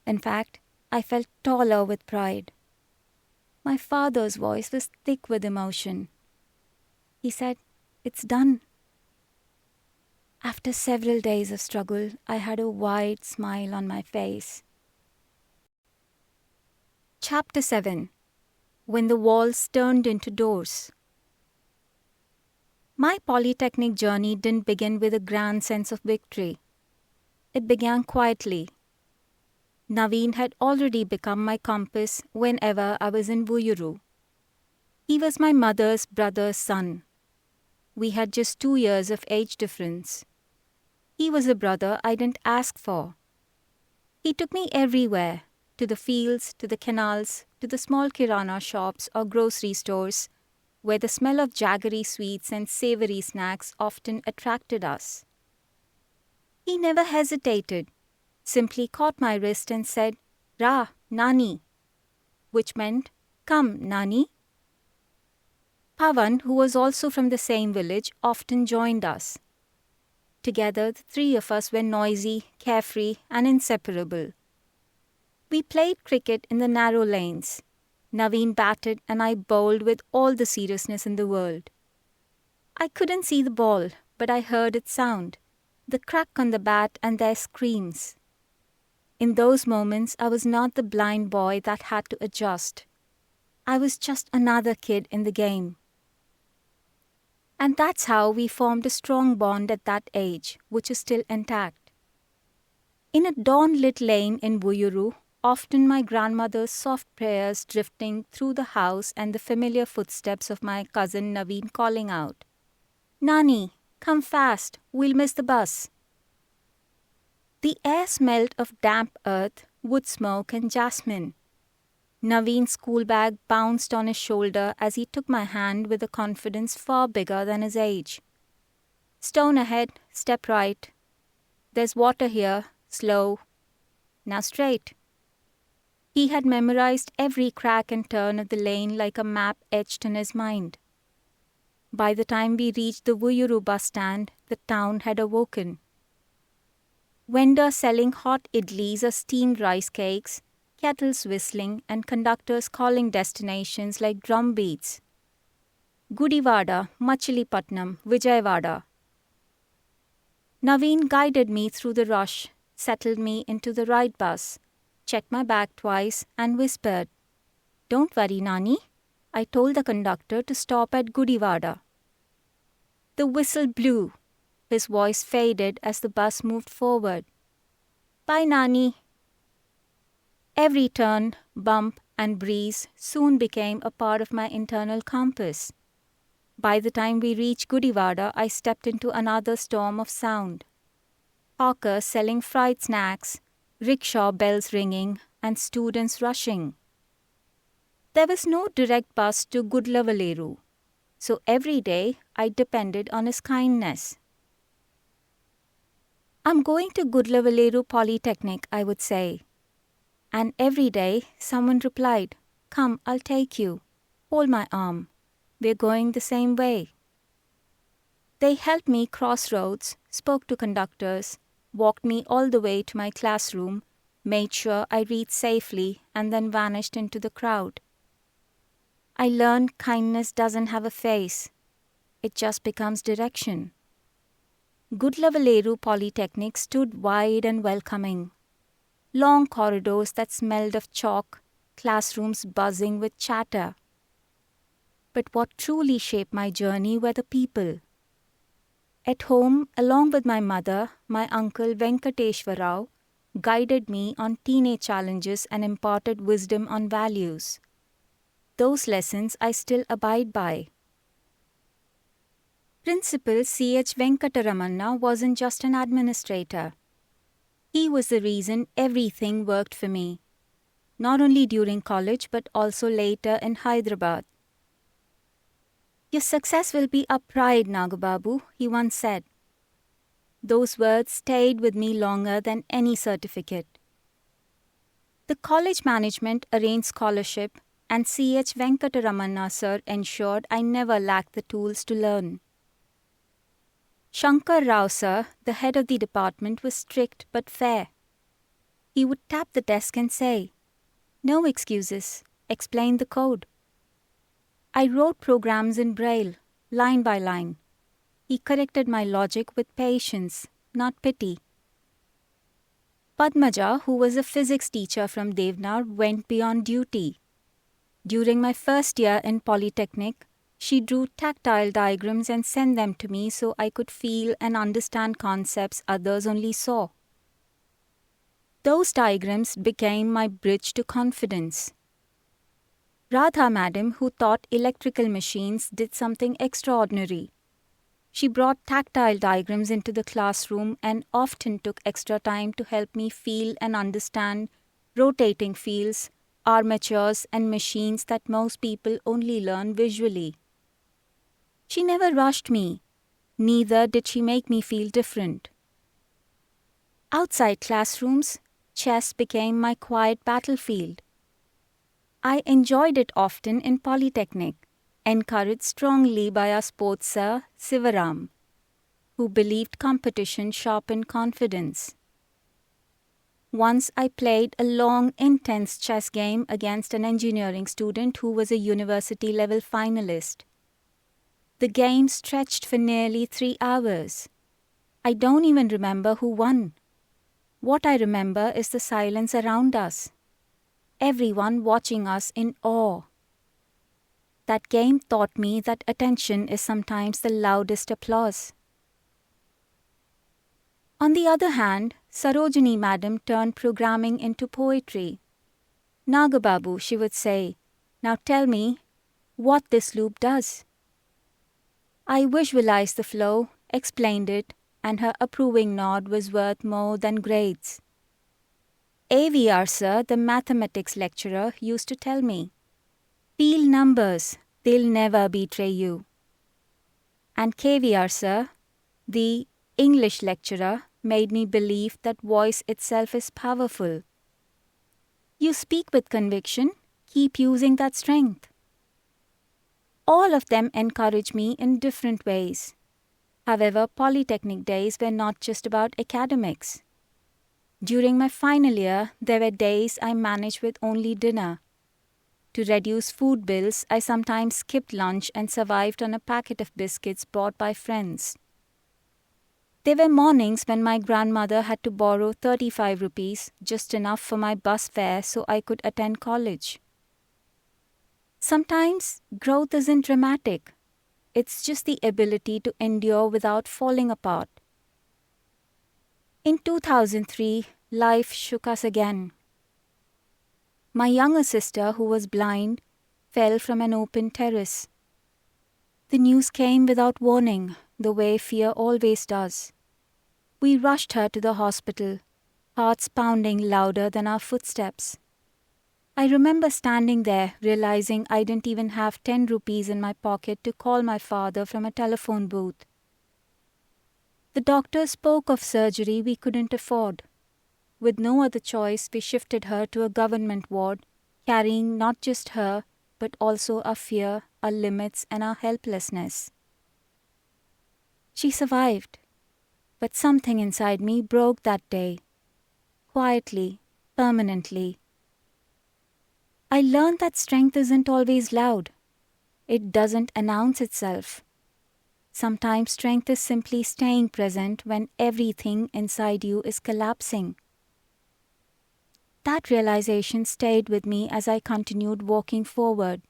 [SPEAKER 2] In fact, I felt taller with pride. My father's voice was thick with emotion. He said, "It's done." After several days of struggle, I had a wide smile on my face. Chapter 7. When the walls turned into doors. My polytechnic journey didn't begin with a grand sense of victory. It began quietly. Naveen had already become my compass whenever I was in Vuyyuru. He was my mother's brother's son. We had just 2 years of age difference. He was a brother I didn't ask for. He took me everywhere, to the fields, to the canals, to the small kirana shops or grocery stores, where the smell of jaggery sweets and savory snacks often attracted us. He never hesitated, simply caught my wrist and said, "Ra, Nani," which meant, "Come, Nani." Pawan, who was also from the same village, often joined us. Together, the 3 of us were noisy, carefree, and inseparable. We played cricket in the narrow lanes. Naveen batted and I bowled with all the seriousness in the world. I couldn't see the ball, but I heard its sound, the crack on the bat and their screams. In those moments, I was not the blind boy that had to adjust. I was just another kid in the game. And that's how we formed a strong bond at that age, which is still intact. In a dawn-lit lane in Vuyyuru, often my grandmother's soft prayers drifting through the house and the familiar footsteps of my cousin Naveen calling out, "Nani, come fast, we'll miss the bus." The air smelled of damp earth, wood smoke and jasmine. Naveen's school bag bounced on his shoulder as he took my hand with a confidence far bigger than his age. "Stone ahead, step right. There's water here, slow. Now straight." He had memorized every crack and turn of the lane like a map etched in his mind. By the time we reached the Vuyyuru bus stand, the town had awoken. Vendors selling hot idlis or steamed rice cakes, kettles whistling, and conductors calling destinations like drumbeats. Gudivada, Machilipatnam, Vijayawada. Naveen guided me through the rush, settled me into the right bus, checked my bag twice, and whispered, "Don't worry, Nani." I told the conductor to stop at Gudivada. The whistle blew. His voice faded as the bus moved forward. "Bye, Nani." Every turn, bump, and breeze soon became a part of my internal compass. By the time we reached Gudivada, I stepped into another storm of sound. Hawkers selling fried snacks, rickshaw bells ringing, and students rushing. There was no direct bus to Gudlavalleru, so every day I depended on his kindness. "I'm going to Gudlavalleru Polytechnic," I would say. And every day someone replied, "Come, I'll take you. Hold my arm. We're going the same way." They helped me cross roads, spoke to conductors, walked me all the way to my classroom, made sure I read safely, and then vanished into the crowd. I learned kindness doesn't have a face. It just becomes direction. Gudlavalleru Polytechnic stood wide and welcoming. Long corridors that smelled of chalk, classrooms buzzing with chatter. But what truly shaped my journey were the people. At home, along with my mother, my uncle Venkateshwar Rao guided me on teenage challenges and imparted wisdom on values. Those lessons I still abide by. Principal C.H. Venkataramanna wasn't just an administrator. He was the reason everything worked for me, not only during college but also later in Hyderabad. "Your success will be a pride, Nagababu," he once said. Those words stayed with me longer than any certificate. The college management arranged scholarship, and C.H. Venkataramanna sir ensured I never lacked the tools to learn. Shankar Rao sir, the head of the department, was strict but fair. He would tap the desk and say, "No excuses, explain the code." I wrote programs in Braille, line by line. He corrected my logic with patience, not pity. Padmaja, who was a physics teacher from Devnar, went beyond duty. During my first year in Polytechnic, she drew tactile diagrams and sent them to me so I could feel and understand concepts others only saw. Those diagrams became my bridge to confidence. Vaartha madam, who taught electrical machines, did something extraordinary. She brought tactile diagrams into the classroom and often took extra time to help me feel and understand rotating fields, armatures, and machines that most people only learn visually. She never rushed me. Neither did she make me feel different. Outside classrooms, chess became my quiet battlefield. I enjoyed it often in Polytechnic, encouraged strongly by our sports sir, Sivaram, who believed competition sharpened confidence. Once I played a long, intense chess game against an engineering student who was a university-level finalist. The game stretched for nearly 3 hours. I don't even remember who won. What I remember is the silence around us. Everyone watching us in awe. That game taught me that attention is sometimes the loudest applause. On the other hand, Sarojini madam turned programming into poetry. "Nagababu," she would say, "now tell me what this loop does." I visualized the flow, explained it, and her approving nod was worth more than grades. AVR sir, the mathematics lecturer, used to tell me, "Feel numbers, they'll never betray you." And KVR sir, the English lecturer, made me believe that voice itself is powerful. You speak with conviction. Keep using that strength. All of them encourage me in different ways. However, Polytechnic days were not just about academics. During my final year, there were days I managed with only dinner. To reduce food bills, I sometimes skipped lunch and survived on a packet of biscuits bought by friends. There were mornings when my grandmother had to borrow 35 rupees, just enough for my bus fare so I could attend college. Sometimes growth isn't dramatic. It's just the ability to endure without falling apart. In 2003, life shook us again. My younger sister, who was blind, fell from an open terrace. The news came without warning, the way fear always does. We rushed her to the hospital, hearts pounding louder than our footsteps. I remember standing there, realizing I didn't even have 10 rupees in my pocket to call my father from a telephone booth. The doctor spoke of surgery we couldn't afford. With no other choice, we shifted her to a government ward, carrying not just her, but also our fear, our limits, and our helplessness. She survived, but something inside me broke that day, quietly, permanently. I learned that strength isn't always loud. It doesn't announce itself. Sometimes strength is simply staying present when everything inside you is collapsing. That realization stayed with me as I continued walking forward.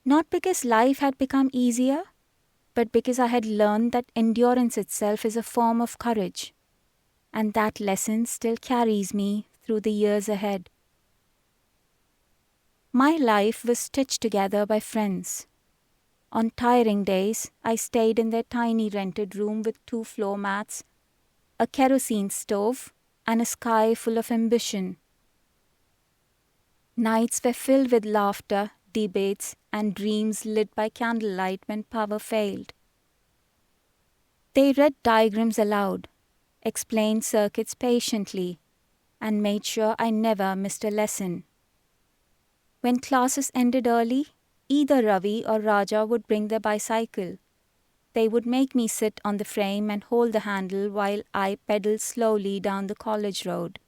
[SPEAKER 2] Not because life had become easier, but because I had learned that endurance itself is a form of courage, and that lesson still carries me through the years ahead. My life was stitched together by friends. On tiring days, I stayed in their tiny rented room with 2 floor mats, a kerosene stove, and a sky full of ambition. Nights were filled with laughter, debates, and dreams lit by candlelight when power failed. They read diagrams aloud, explained circuits patiently, and made sure I never missed a lesson. When classes ended early, either Ravi or Raja would bring their bicycle. They would make me sit on the frame and hold the handle while I pedaled slowly down the college road.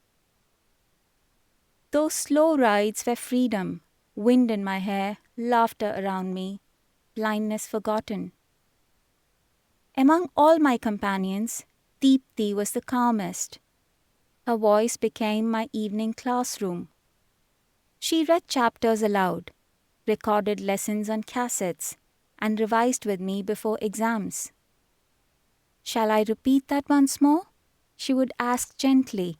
[SPEAKER 2] Those slow rides were freedom, wind in my hair, laughter around me, blindness forgotten. Among all my companions, Deepti was the calmest. Her voice became my evening classroom. She read chapters aloud, recorded lessons on cassettes, and revised with me before exams. "Shall I repeat that once more?" she would ask gently.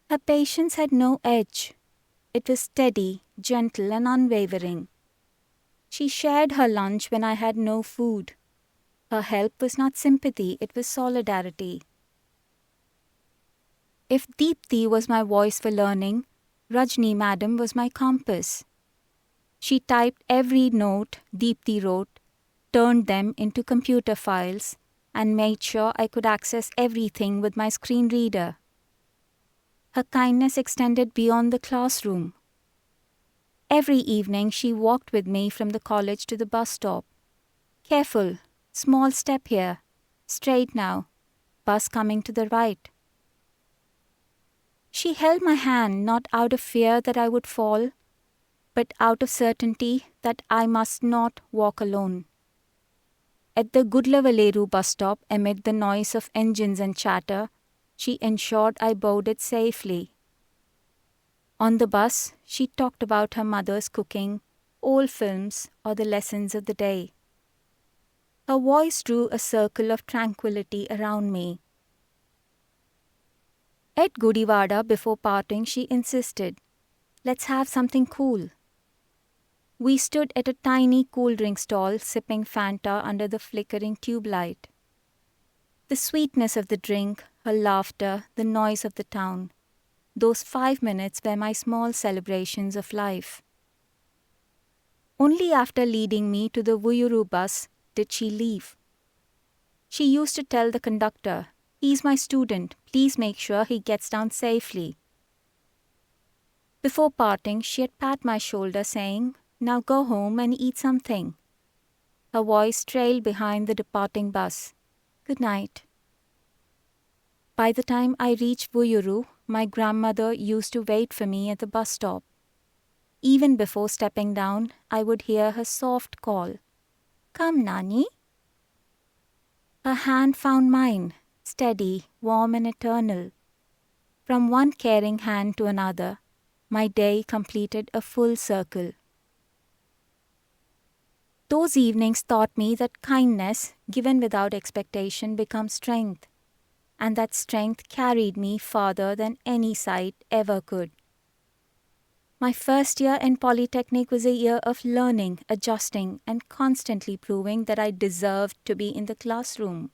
[SPEAKER 2] Her patience had no edge. It was steady, gentle, and unwavering. She shared her lunch when I had no food. Her help was not sympathy, it was solidarity. If Deepti was my voice for learning, Rajni Madam was my compass. She typed every note Deepti wrote, turned them into computer files, and made sure I could access everything with my screen reader. Her kindness extended beyond the classroom. Every evening she walked with me from the college to the bus stop. "Careful, small step here, straight now, bus coming to the right." She held my hand not out of fear that I would fall, but out of certainty that I must not walk alone. At the Gudlavalleru bus stop, amid the noise of engines and chatter, she ensured I boarded safely. On the bus, she talked about her mother's cooking, old films, or the lessons of the day. Her voice drew a circle of tranquility around me. At Gudivada, before parting, she insisted, "Let's have something cool." We stood at a tiny cool drink stall, sipping Fanta under the flickering tube light. The sweetness of the drink, her laughter, the noise of the town. Those 5 minutes were my small celebrations of life. Only after leading me to the Vuyyuru bus did she leave. She used to tell the conductor, He's my student. Please make sure he gets down safely." Before parting, she had patted my shoulder, saying, "Now go home and eat something." Her voice trailed behind the departing bus. "Good night." By the time I reached Vuyyuru, my grandmother used to wait for me at the bus stop. Even before stepping down, I would hear her soft call, "Come, Nani." Her hand found mine, steady, warm and eternal. From one caring hand to another, my day completed a full circle. Those evenings taught me that kindness, given without expectation, becomes strength, and that strength carried me farther than any sight ever could. My first year in Polytechnic was a year of learning, adjusting, and constantly proving that I deserved to be in the classroom.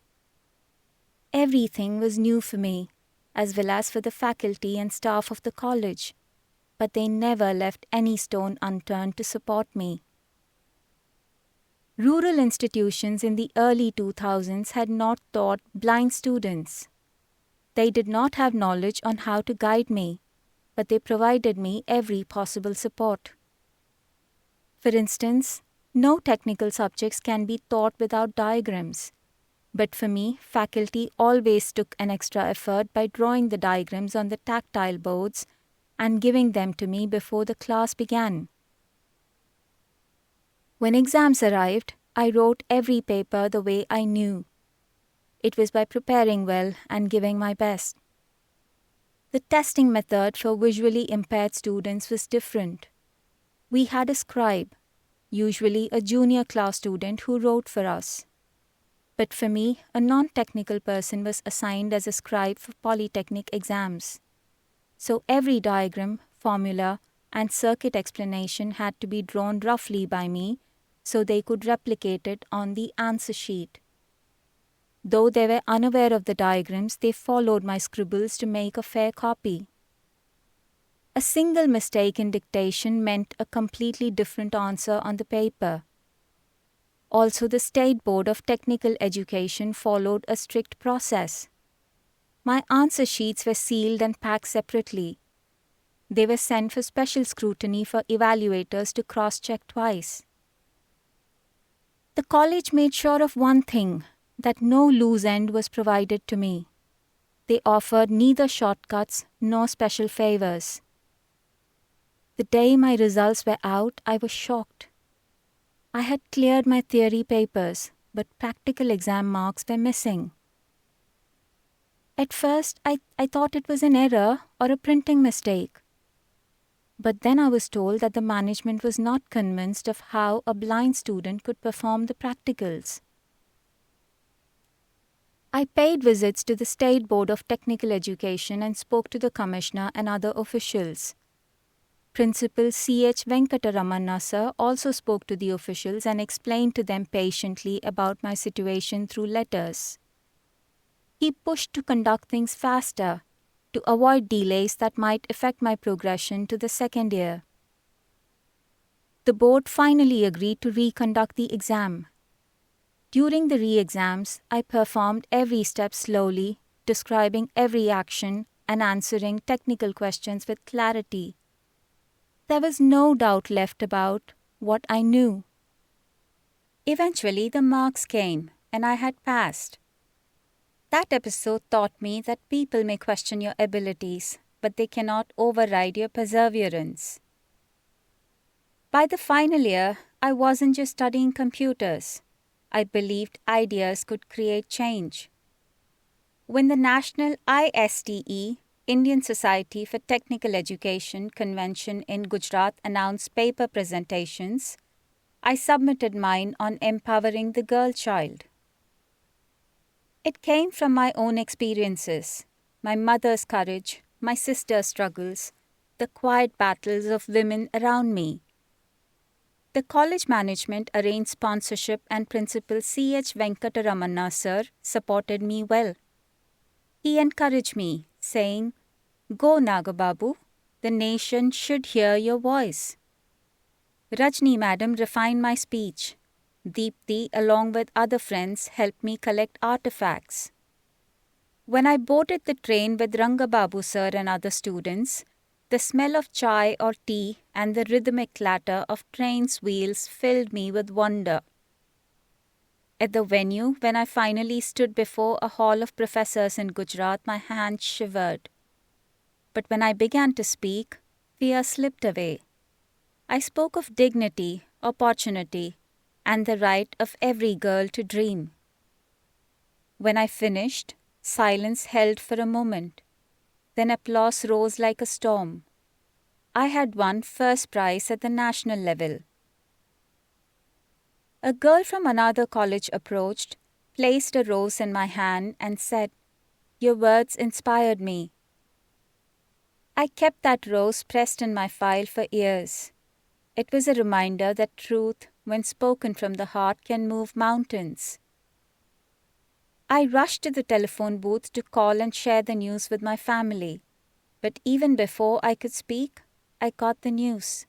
[SPEAKER 2] Everything was new for me, as well as for the faculty and staff of the college, but they never left any stone unturned to support me. Rural institutions in the early 2000s had not taught blind students. They did not have knowledge on how to guide me, but they provided me every possible support. For instance, no technical subjects can be taught without diagrams. But for me, faculty always took an extra effort by drawing the diagrams on the tactile boards and giving them to me before the class began. When exams arrived, I wrote every paper the way I knew. It was by preparing well and giving my best. The testing method for visually impaired students was different. We had a scribe, usually a junior class student, who wrote for us. But for me, a non-technical person was assigned as a scribe for Polytechnic exams. So every diagram, formula, and circuit explanation had to be drawn roughly by me so they could replicate it on the answer sheet. Though they were unaware of the diagrams, they followed my scribbles to make a fair copy. A single mistake in dictation meant a completely different answer on the paper. Also, the State Board of Technical Education followed a strict process. My answer sheets were sealed and packed separately. They were sent for special scrutiny for evaluators to cross-check twice. The college made sure of one thing, that no loose end was provided to me. They offered neither shortcuts nor special favors. The day my results were out, I was shocked. I had cleared my theory papers, but practical exam marks were missing. At first, I thought it was an error or a printing mistake. But then I was told that the management was not convinced of how a blind student could perform the practicals. I paid visits to the State Board of Technical Education and spoke to the Commissioner and other officials. Principal C.H. Venkataramana sir also spoke to the officials and explained to them patiently about my situation through letters. He pushed to conduct things faster, to avoid delays that might affect my progression to the second year. The board finally agreed to reconduct the exam. During the re-exams, I performed every step slowly, describing every action and answering technical questions with clarity. There was no doubt left about what I knew. Eventually, the marks came, and I had passed. That episode taught me that people may question your abilities, but they cannot override your perseverance. By the final year, I wasn't just studying computers. I believed ideas could create change. When the National ISTE, Indian Society for Technical Education convention in Gujarat announced paper presentations, I submitted mine on empowering the girl child. It came from my own experiences, my mother's courage, my sister's struggles, the quiet battles of women around me. The college management arranged sponsorship and Principal C.H. Venkataramana sir supported me well. He encouraged me, saying, "Go Nagababu, the nation should hear your voice." Rajni madam refined my speech. Deepti, along with other friends, helped me collect artifacts. When I boarded the train with Rangababu sir and other students, the smell of chai or tea and the rhythmic clatter of train's wheels filled me with wonder. At the venue, when I finally stood before a hall of professors in Gujarat, my hands shivered. But when I began to speak, fear slipped away. I spoke of dignity, opportunity, and the right of every girl to dream. When I finished, silence held for a moment. Then applause rose like a storm. I had won first prize at the national level. A girl from another college approached, placed a rose in my hand and said, "Your words inspired me." I kept that rose pressed in my file for years. It was a reminder that truth, when spoken from the heart, can move mountains. I rushed to the telephone booth to call and share the news with my family. But even before I could speak, I got the news.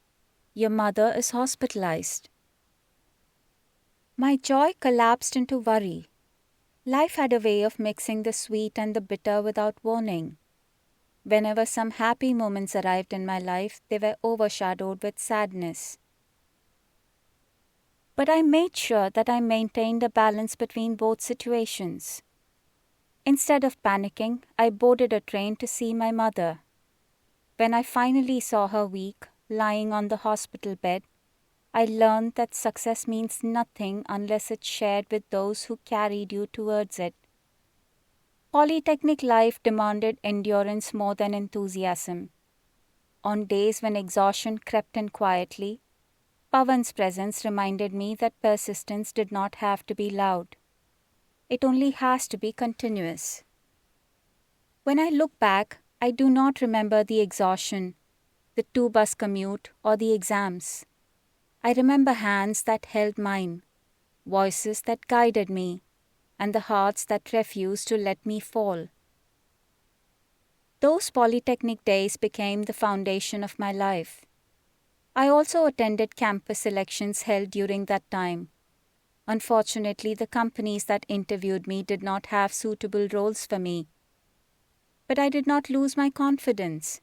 [SPEAKER 2] Your mother is hospitalized. My joy collapsed into worry. Life had a way of mixing the sweet and the bitter without warning. Whenever some happy moments arrived in my life, they were overshadowed with sadness. But I made sure that I maintained a balance between both situations. Instead of panicking, I boarded a train to see my mother. When I finally saw her weak, lying on the hospital bed, I learned that success means nothing unless it's shared with those who carried you towards it. Polytechnic life demanded endurance more than enthusiasm. On days when exhaustion crept in quietly, Pawan's presence reminded me that persistence did not have to be loud. It only has to be continuous. When I look back, I do not remember the exhaustion, the 2-bus commute, or the exams. I remember hands that held mine, voices that guided me, and the hearts that refused to let me fall. Those polytechnic days became the foundation of my life. I also attended campus elections held during that time. Unfortunately, the companies that interviewed me did not have suitable roles for me. But I did not lose my confidence.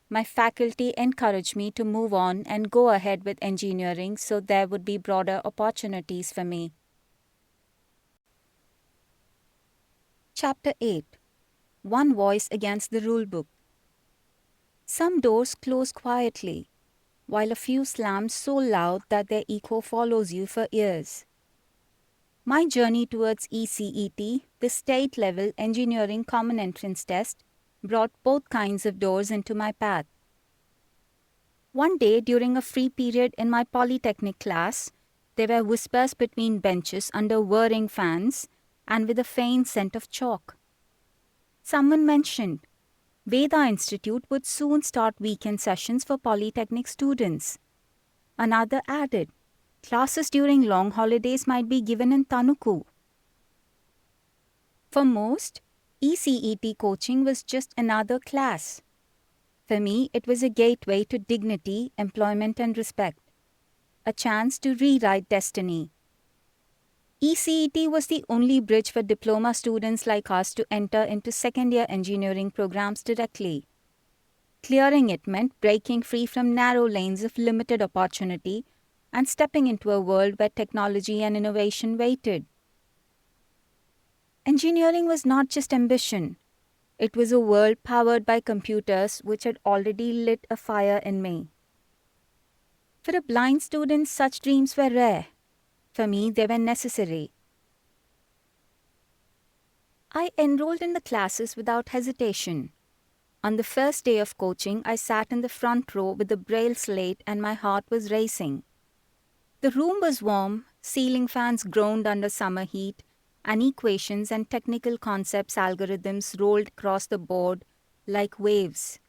[SPEAKER 2] My faculty encouraged me to move on and go ahead with engineering so there would be broader opportunities for me. Chapter 8. One Voice Against the Rulebook. Some doors close quietly, while a few slam so loud that their echo follows you for years. My journey towards ECET, the state-level engineering common entrance test, brought both kinds of doors into my path. One day during a free period in my polytechnic class, there were whispers between benches under whirring fans and with a faint scent of chalk. Someone mentioned, Veda Institute would soon start weekend sessions for polytechnic students. Another added, classes during long holidays might be given in Tanuku. For most, ECET coaching was just another class. For me, it was a gateway to dignity, employment, and respect. A chance to rewrite destiny. ECET was the only bridge for diploma students like us to enter into second-year engineering programs directly. Clearing it meant breaking free from narrow lanes of limited opportunity and stepping into a world where technology and innovation waited. Engineering was not just ambition. It was a world powered by computers which had already lit a fire in me. For a blind student, such dreams were rare. For me, they were necessary. I enrolled in the classes without hesitation. On the first day of coaching, I sat in the front row with a Braille slate and my heart was racing. The room was warm, ceiling fans groaned under summer heat, and equations and technical concepts algorithms rolled across the board like waves.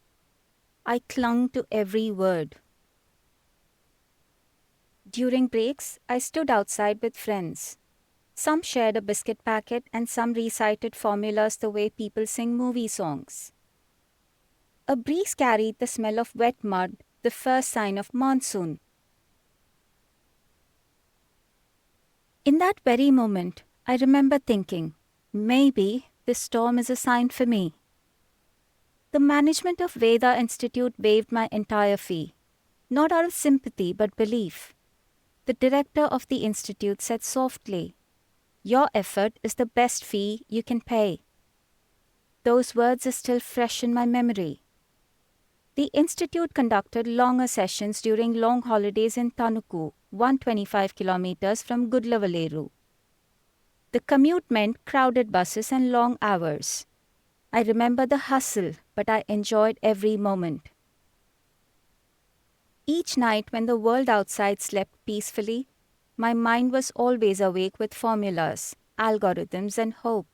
[SPEAKER 2] I clung to every word. During breaks, I stood outside with friends. Some shared a biscuit packet and some recited formulas the way people sing movie songs. A breeze carried the smell of wet mud, the first sign of monsoon. In that very moment, I remember thinking, maybe this storm is a sign for me. The management of Veda Institute waived my entire fee, not out of sympathy but belief. The director of the institute said softly, "Your effort is the best fee you can pay." Those words are still fresh in my memory. The institute conducted longer sessions during long holidays in Tanuku, 125 kilometers from Gudlavalleru. The commute meant crowded buses and long hours. I remember the hustle, but I enjoyed every moment. Each night when the world outside slept peacefully, my mind was always awake with formulas, algorithms, and hope.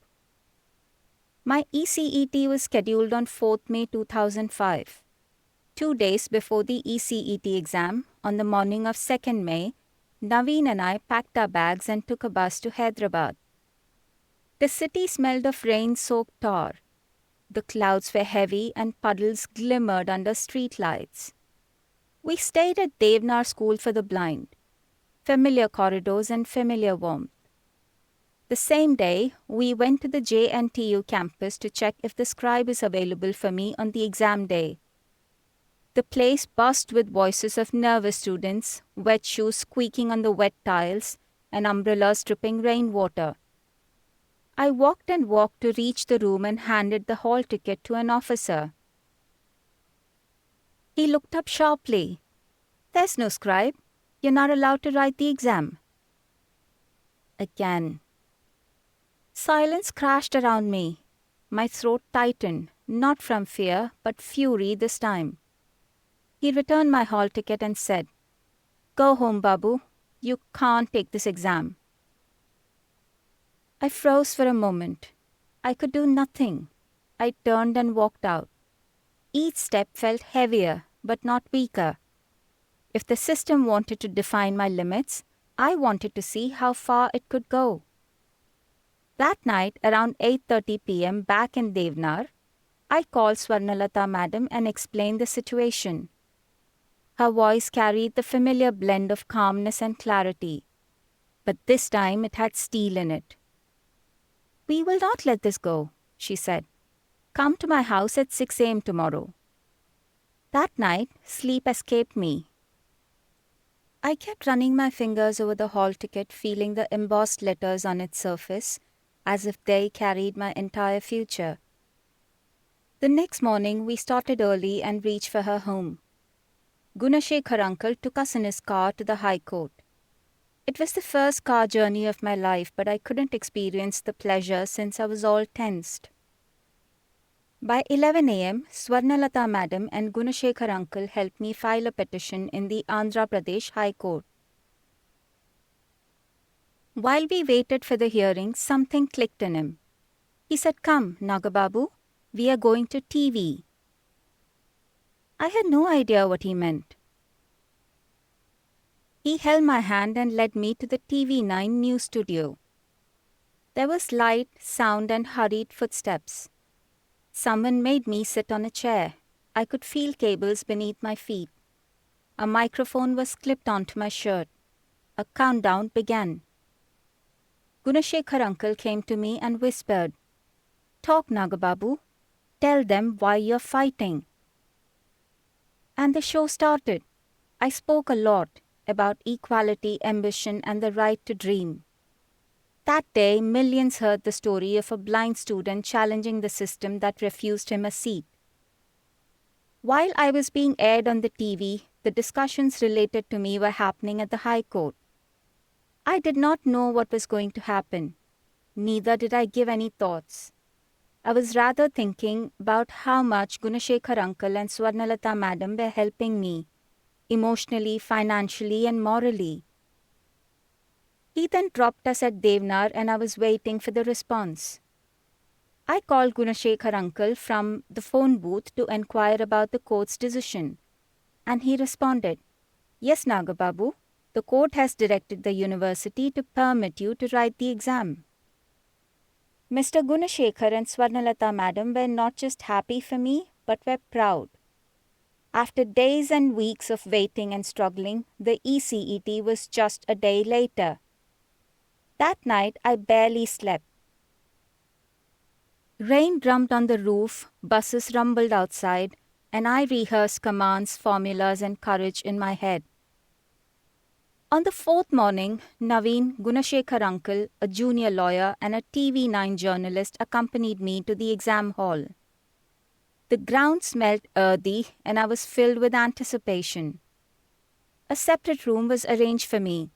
[SPEAKER 2] My ECET was scheduled on 4th May 2005. 2 days before the ECET exam, on the morning of 2nd May, Naveen and I packed our bags and took a bus to Hyderabad. The city smelled of rain-soaked tar. The clouds were heavy and puddles glimmered under street lights. We stayed at Devnar School for the Blind. Familiar corridors and familiar warmth. The same day, we went to the JNTU campus to check if the scribe is available for me on the exam day. The place buzzed with voices of nervous students, wet shoes squeaking on the wet tiles, and umbrellas dripping rainwater. I walked and walked to reach the room and handed the hall ticket to an officer. He looked up sharply. "There's no scribe. You're not allowed to write the exam." Again. Silence crashed around me. My throat tightened, not from fear, but fury this time. He returned my hall ticket and said, "Go home, Babu. You can't take this exam." I froze for a moment. I could do nothing. I turned and walked out. Each step felt heavier, but not weaker. If the system wanted to define my limits, I wanted to see how far it could go. That night, around 8:30 p.m. back in Devnar, I called Swarnalata madam and explained the situation. Her voice carried the familiar blend of calmness and clarity, but this time it had steel in it. "We will not let this go," she said. "Come to my house at 6 a.m. tomorrow." That night, sleep escaped me. I kept running my fingers over the hall ticket, feeling the embossed letters on its surface, as if they carried my entire future. The next morning, we started early and reached for her home. Gunashekhar uncle took us in his car to the High Court. It was the first car journey of my life, but I couldn't experience the pleasure since I was all tensed. By 11 a.m., Swarnalata madam and Gunashekhar uncle helped me file a petition in the Andhra Pradesh High Court. While we waited for the hearing, something clicked in him. He said, "Come, Nagababu, we are going to TV." I had no idea what he meant. He held my hand and led me to the TV9 news studio. There was light, sound, and hurried footsteps. Someone made me sit on a chair. I could feel cables beneath my feet. A microphone was clipped onto my shirt. A countdown began. Gunashekhar uncle came to me and whispered, "Talk, Nagababu. Tell them why you're fighting." And the show started. I spoke a lot about equality, ambition, and the right to dream. That day, millions heard the story of a blind student challenging the system that refused him a seat. While I was being aired on the TV, the discussions related to me were happening at the High Court. I did not know what was going to happen. Neither did I give any thoughts. I was rather thinking about how much Gunashekhar uncle and Swarnalata madam were helping me, emotionally, financially, and morally. He then dropped us at Devnar and I was waiting for the response. I called Gunashekhar uncle from the phone booth to inquire about the court's decision, and he responded, "Yes, Nagababu, the court has directed the university to permit you to write the exam." Mr. Gunashekhar and Swarnalata madam were not just happy for me, but were proud. After days and weeks of waiting and struggling, the ECET was just a day later. That night, I barely slept. Rain drummed on the roof, buses rumbled outside, and I rehearsed commands, formulas, and courage in my head. On the fourth morning, Naveen, Gunashekar uncle, a junior lawyer, and a TV9 journalist accompanied me to the exam hall. The ground smelled earthy, and I was filled with anticipation. A separate room was arranged for me.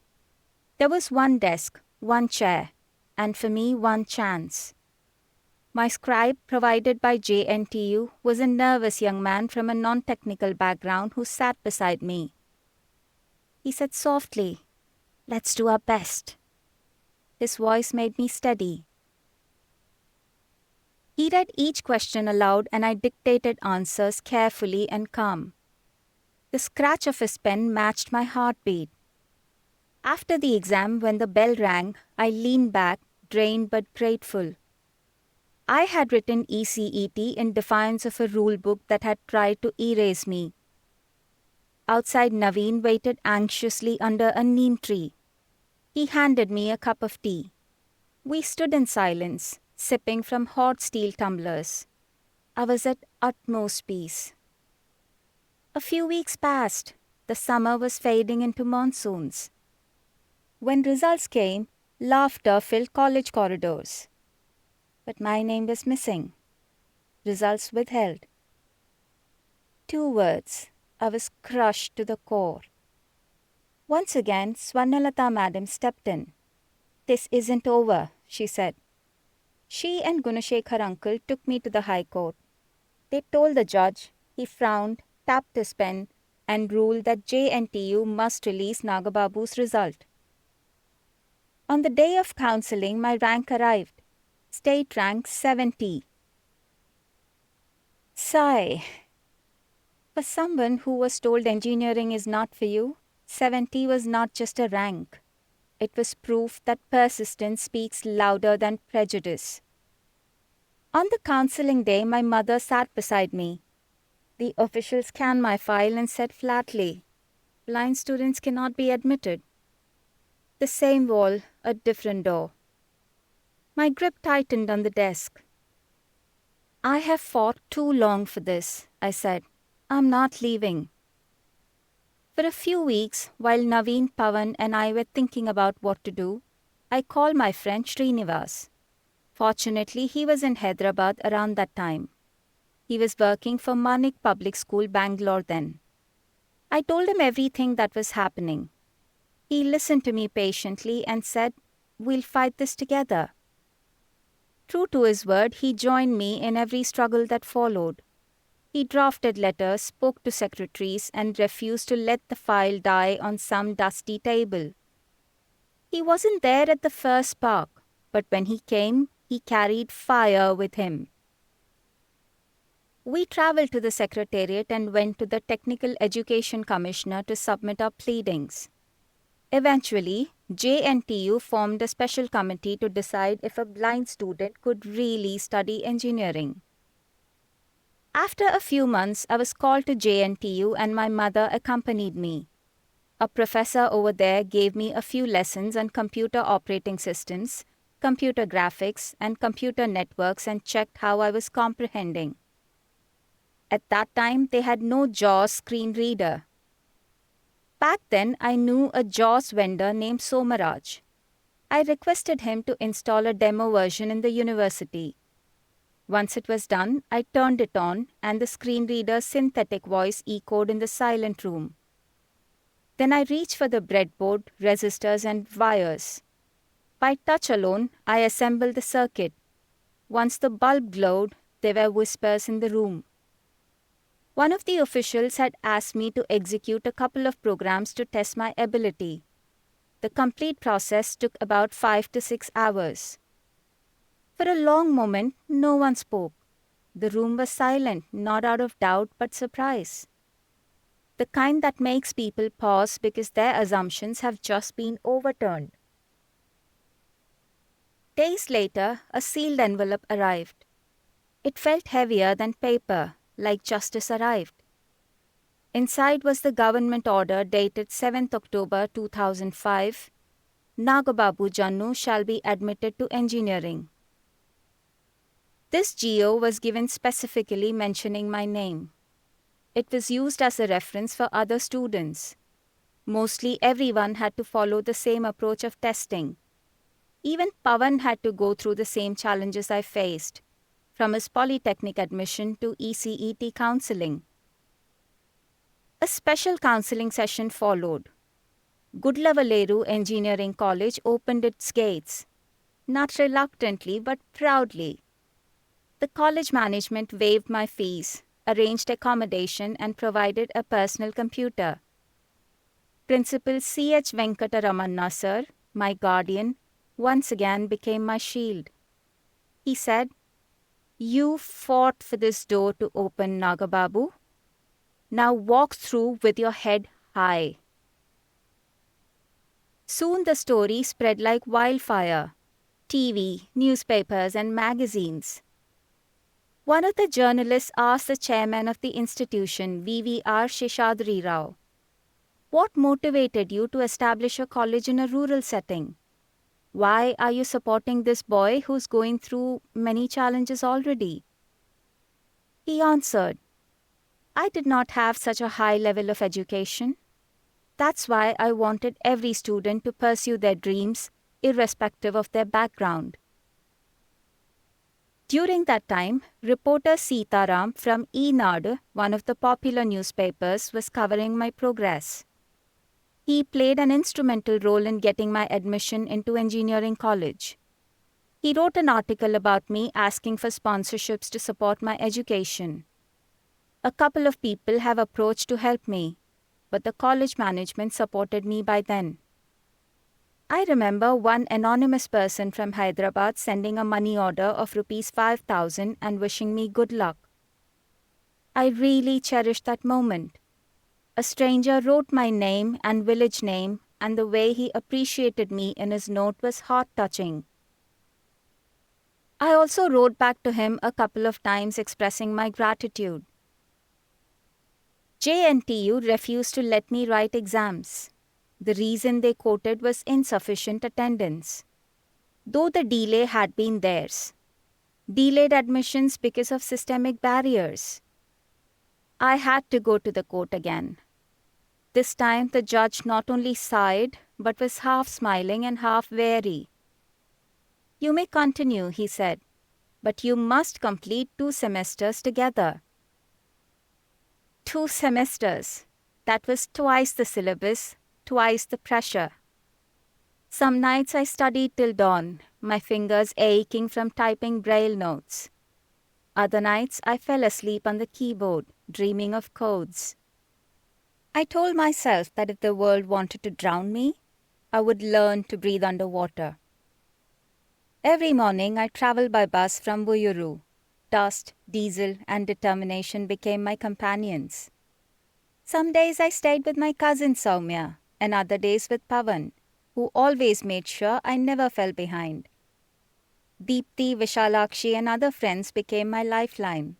[SPEAKER 2] There was one desk, one chair, and for me one chance. My scribe, provided by JNTU, was a nervous young man from a non-technical background who sat beside me. He said softly, "Let's do our best." His voice made me steady. He read each question aloud and I dictated answers carefully and calm. The scratch of his pen matched my heartbeat. After the exam, when the bell rang, I leaned back, drained but grateful. I had written ECET in defiance of a rule book that had tried to erase me. Outside, Naveen waited anxiously under a neem tree. He handed me a cup of tea. We stood in silence, sipping from hot steel tumblers. I was at utmost peace. A few weeks passed. The summer was fading into monsoons. When results came, laughter filled college corridors. But my name was missing. Results withheld. 2 words. I was crushed to the core. Once again, Swarnalata madam stepped in. "This isn't over," she said. She and Gunashekar uncle took me to the High Court. They told the judge. He frowned, tapped his pen, and ruled that JNTU must release Nagababu's result. On the day of counselling, my rank arrived. State rank 70. Sigh. For someone who was told engineering is not for you, 70 was not just a rank. It was proof that persistence speaks louder than prejudice. On the counselling day, my mother sat beside me. The official scanned my file and said flatly, "Blind students cannot be admitted." The same wall, a different door. My grip tightened on the desk. "I have fought too long for this," I said. "I'm not leaving." For a few weeks, while Naveen, Pawan and I were thinking about what to do, I called my friend Srinivas. Fortunately, he was in Hyderabad around that time. He was working for Manik Public School, Bangalore then. I told him everything that was happening. He listened to me patiently and said, "We'll fight this together." True to his word, he joined me in every struggle that followed. He drafted letters, spoke to secretaries, and refused to let the file die on some dusty table. He wasn't there at the first spark, but when he came, he carried fire with him. We travelled to the Secretariat and went to the Technical Education Commissioner to submit our pleadings. Eventually, JNTU formed a special committee to decide if a blind student could really study engineering. After a few months, I was called to JNTU and my mother accompanied me. A professor over there gave me a few lessons on computer operating systems, computer graphics, and computer networks and checked how I was comprehending. At that time, they had no JAWS screen reader. Back then, I knew a JAWS vendor named Somaraj. I requested him to install a demo version in the university. Once it was done, I turned it on and the screen reader's synthetic voice echoed in the silent room. Then I reached for the breadboard, resistors, and wires. By touch alone, I assembled the circuit. Once the bulb glowed, there were whispers in the room. One of the officials had asked me to execute a couple of programs to test my ability. The complete process took about 5 to 6 hours. For a long moment, no one spoke. The room was silent, not out of doubt but surprise. The kind that makes people pause because their assumptions have just been overturned. Days later, a sealed envelope arrived. It felt heavier than paper, like justice arrived. Inside was the government order dated 7th October 2005. Nagababu Jannu shall be admitted to engineering. This geo was given specifically mentioning my name. It was used as a reference for other students. Mostly everyone had to follow the same approach of testing. Even Pawan had to go through the same challenges I faced, from his polytechnic admission to ECET counseling. A special counseling session followed. Gudlavalleru Engineering College opened its gates, not reluctantly but proudly. The college management waived my fees, arranged accommodation, and provided a personal computer. Principal C.H. Venkataramanna sir, my guardian, once again became my shield. He said, "You fought for this door to open, Nagababu. Now walk through with your head high." Soon the story spread like wildfire. TV, newspapers, and magazines. One of the journalists asked the chairman of the institution, V.V.R. Sheshadri Rao, "What motivated you to establish a college in a rural setting? Why are you supporting this boy who's going through many challenges already?" He answered, "I did not have such a high level of education. That's why I wanted every student to pursue their dreams, irrespective of their background." During that time, reporter Sitaram from Eenadu, one of the popular newspapers, was covering my progress. He played an instrumental role in getting my admission into engineering college. He wrote an article about me asking for sponsorships to support my education. A couple of people have approached to help me, but the college management supported me by then. I remember one anonymous person from Hyderabad sending a money order of rupees 5,000 and wishing me good luck. I really cherished that moment. A stranger wrote my name and village name, and the way he appreciated me in his note was heart-touching. I also wrote back to him a couple of times expressing my gratitude. JNTU refused to let me write exams. The reason they quoted was insufficient attendance, though the delay had been theirs. Delayed admissions because of systemic barriers. I had to go to the court again. This time the judge not only sighed, but was half smiling and half wary. "You may continue," he said, "but you must complete 2 semesters together." 2 semesters. That was twice the syllabus, twice the pressure. Some nights I studied till dawn, my fingers aching from typing Braille notes. Other nights I fell asleep on the keyboard, dreaming of codes. I told myself that if the world wanted to drown me, I would learn to breathe underwater. Every morning I traveled by bus from Vuyyuru. Dust, diesel, and determination became my companions. Some days I stayed with my cousin Soumya, and other days with Pawan, who always made sure I never fell behind. Deepti, Vishalakshi, and other friends became my lifeline.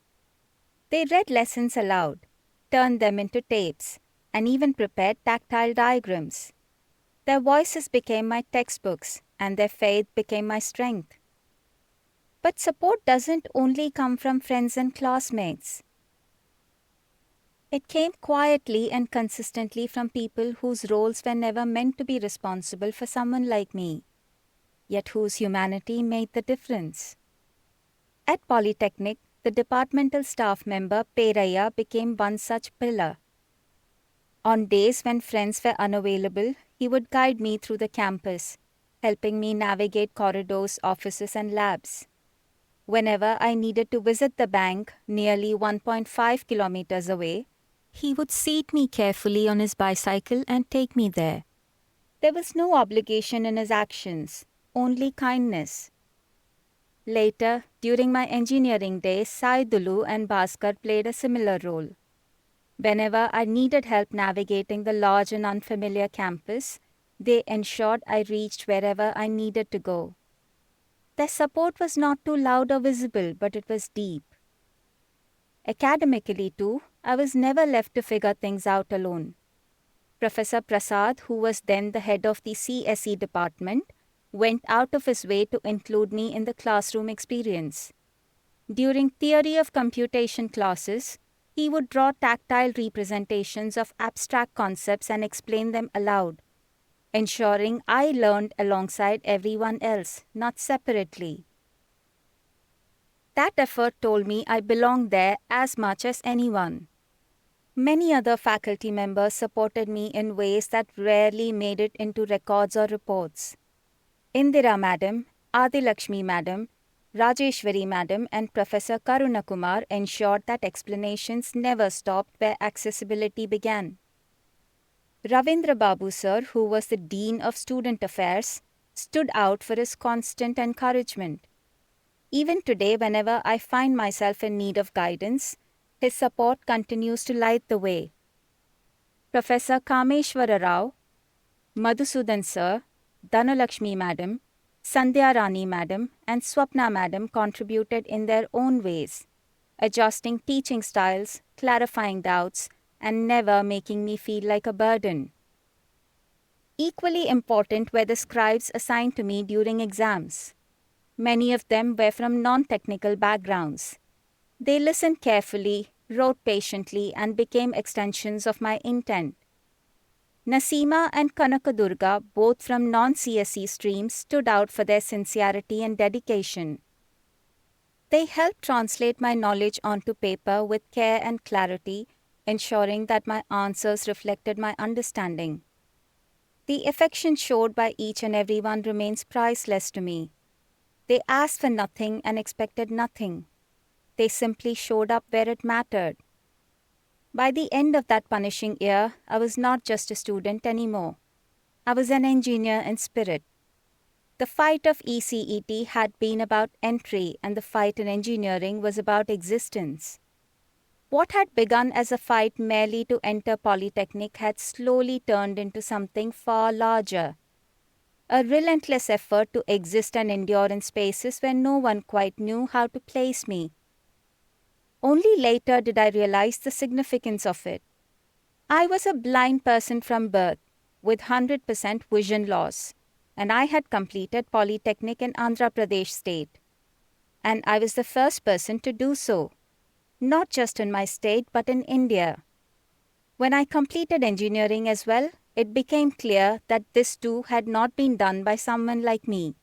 [SPEAKER 2] They read lessons aloud, turned them into tapes, and even prepared tactile diagrams. Their voices became my textbooks, and their faith became my strength. But support doesn't only come from friends and classmates. It came quietly and consistently from people whose roles were never meant to be responsible for someone like me, yet whose humanity made the difference. At Polytechnic, the departmental staff member Peraya became one such pillar. On days when friends were unavailable, he would guide me through the campus, helping me navigate corridors, offices, and labs. Whenever I needed to visit the bank, nearly 1.5 kilometers away, he would seat me carefully on his bicycle and take me there. There was no obligation in his actions, only kindness. Later, during my engineering days, Saidulu and Bhaskar played a similar role. Whenever I needed help navigating the large and unfamiliar campus, they ensured I reached wherever I needed to go. Their support was not too loud or visible, but it was deep. Academically too, I was never left to figure things out alone. Professor Prasad, who was then the head of the CSE department, went out of his way to include me in the classroom experience. During theory of computation classes, he would draw tactile representations of abstract concepts and explain them aloud, ensuring I learned alongside everyone else, not separately. That effort told me I belonged there as much as anyone. Many other faculty members supported me in ways that rarely made it into records or reports. Indira Madam, Adilakshmi Madam, Rajeshwari Madam and Professor Karunakumar ensured that explanations never stopped where accessibility began. Ravindra Babu Sir, who was the Dean of Student Affairs, stood out for his constant encouragement. Even today, whenever I find myself in need of guidance, his support continues to light the way. Professor Kameshwara Rao, Madhusudan Sir, Dhanalakshmi Madam, Sandhya Rani Madam and Swapna Madam contributed in their own ways, adjusting teaching styles, clarifying doubts, and never making me feel like a burden. Equally important were the scribes assigned to me during exams. Many of them were from non-technical backgrounds. They listened carefully, wrote patiently, and became extensions of my intent. Nasima and Kanakadurga, both from non-CSE streams, stood out for their sincerity and dedication. They helped translate my knowledge onto paper with care and clarity, ensuring that my answers reflected my understanding. The affection showed by each and every one remains priceless to me. They asked for nothing and expected nothing. They simply showed up where it mattered. By the end of that punishing year, I was not just a student anymore. I was an engineer in spirit. The fight of ECET had been about entry, and the fight in engineering was about existence. What had begun as a fight merely to enter Polytechnic had slowly turned into something far larger. A relentless effort to exist and endure in spaces where no one quite knew how to place me. Only later did I realize the significance of it. I was a blind person from birth, with 100% vision loss, and I had completed Polytechnic in Andhra Pradesh state. And I was the first person to do so, not just in my state but in India. When I completed engineering as well, it became clear that this too had not been done by someone like me.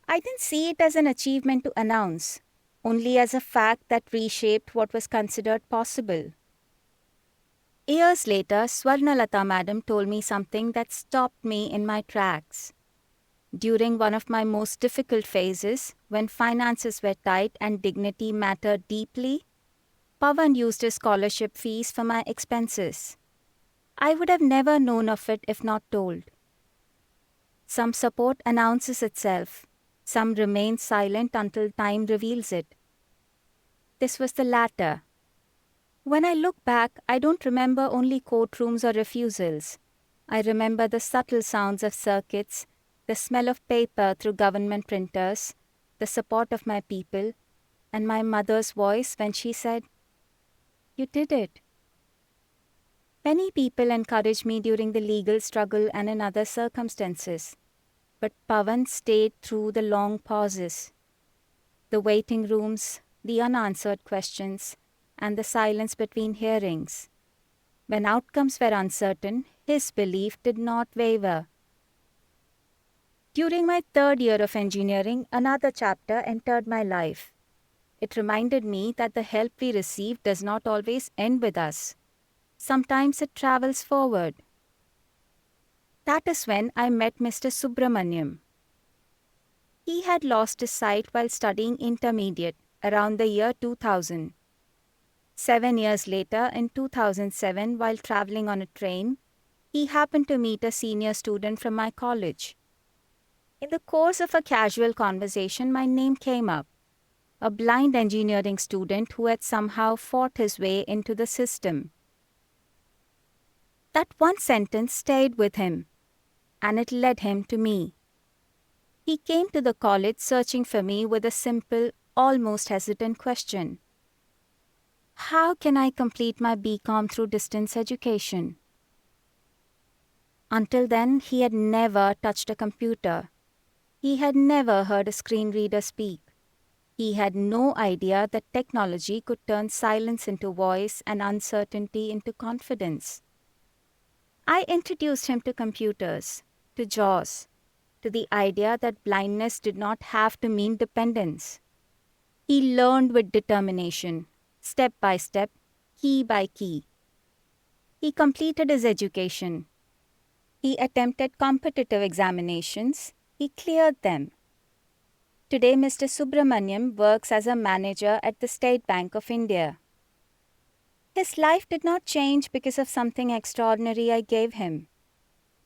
[SPEAKER 2] I didn't see it as an achievement to announce, only as a fact that reshaped what was considered possible. Years later, Swarnalata Madam told me something that stopped me in my tracks. During one of my most difficult phases, when finances were tight and dignity mattered deeply, Pawan used his scholarship fees for my expenses. I would have never known of it if not told. Some support announces itself. Some remain silent until time reveals it. This was the latter. When I look back, I don't remember only courtrooms or refusals. I remember the subtle sounds of circuits, the smell of paper through government printers, the support of my people, and my mother's voice when she said, "You did it." Many people encouraged me during the legal struggle and in other circumstances. But Pawan stayed through the long pauses, the waiting rooms, the unanswered questions, and the silence between hearings. When outcomes were uncertain, his belief did not waver. During my third year of engineering, another chapter entered my life. It reminded me that the help we receive does not always end with us. Sometimes it travels forward. That is when I met Mr. Subramaniam. He had lost his sight while studying intermediate around the year 2000. 7 years later, in 2007, while traveling on a train, he happened to meet a senior student from my college. In the course of a casual conversation, my name came up. A blind engineering student who had somehow fought his way into the system. That one sentence stayed with him, and it led him to me. He came to the college searching for me with a simple, almost hesitant question. How can I complete my BCom through distance education? Until then, he had never touched a computer. He had never heard a screen reader speak. He had no idea that technology could turn silence into voice and uncertainty into confidence. I introduced him to computers, to JAWS, to the idea that blindness did not have to mean dependence. He learned with determination, step by step, key by key. He completed his education. He attempted competitive examinations. He cleared them. Today, Mr. Subramaniam works as a manager at the State Bank of India. His life did not change because of something extraordinary I gave him.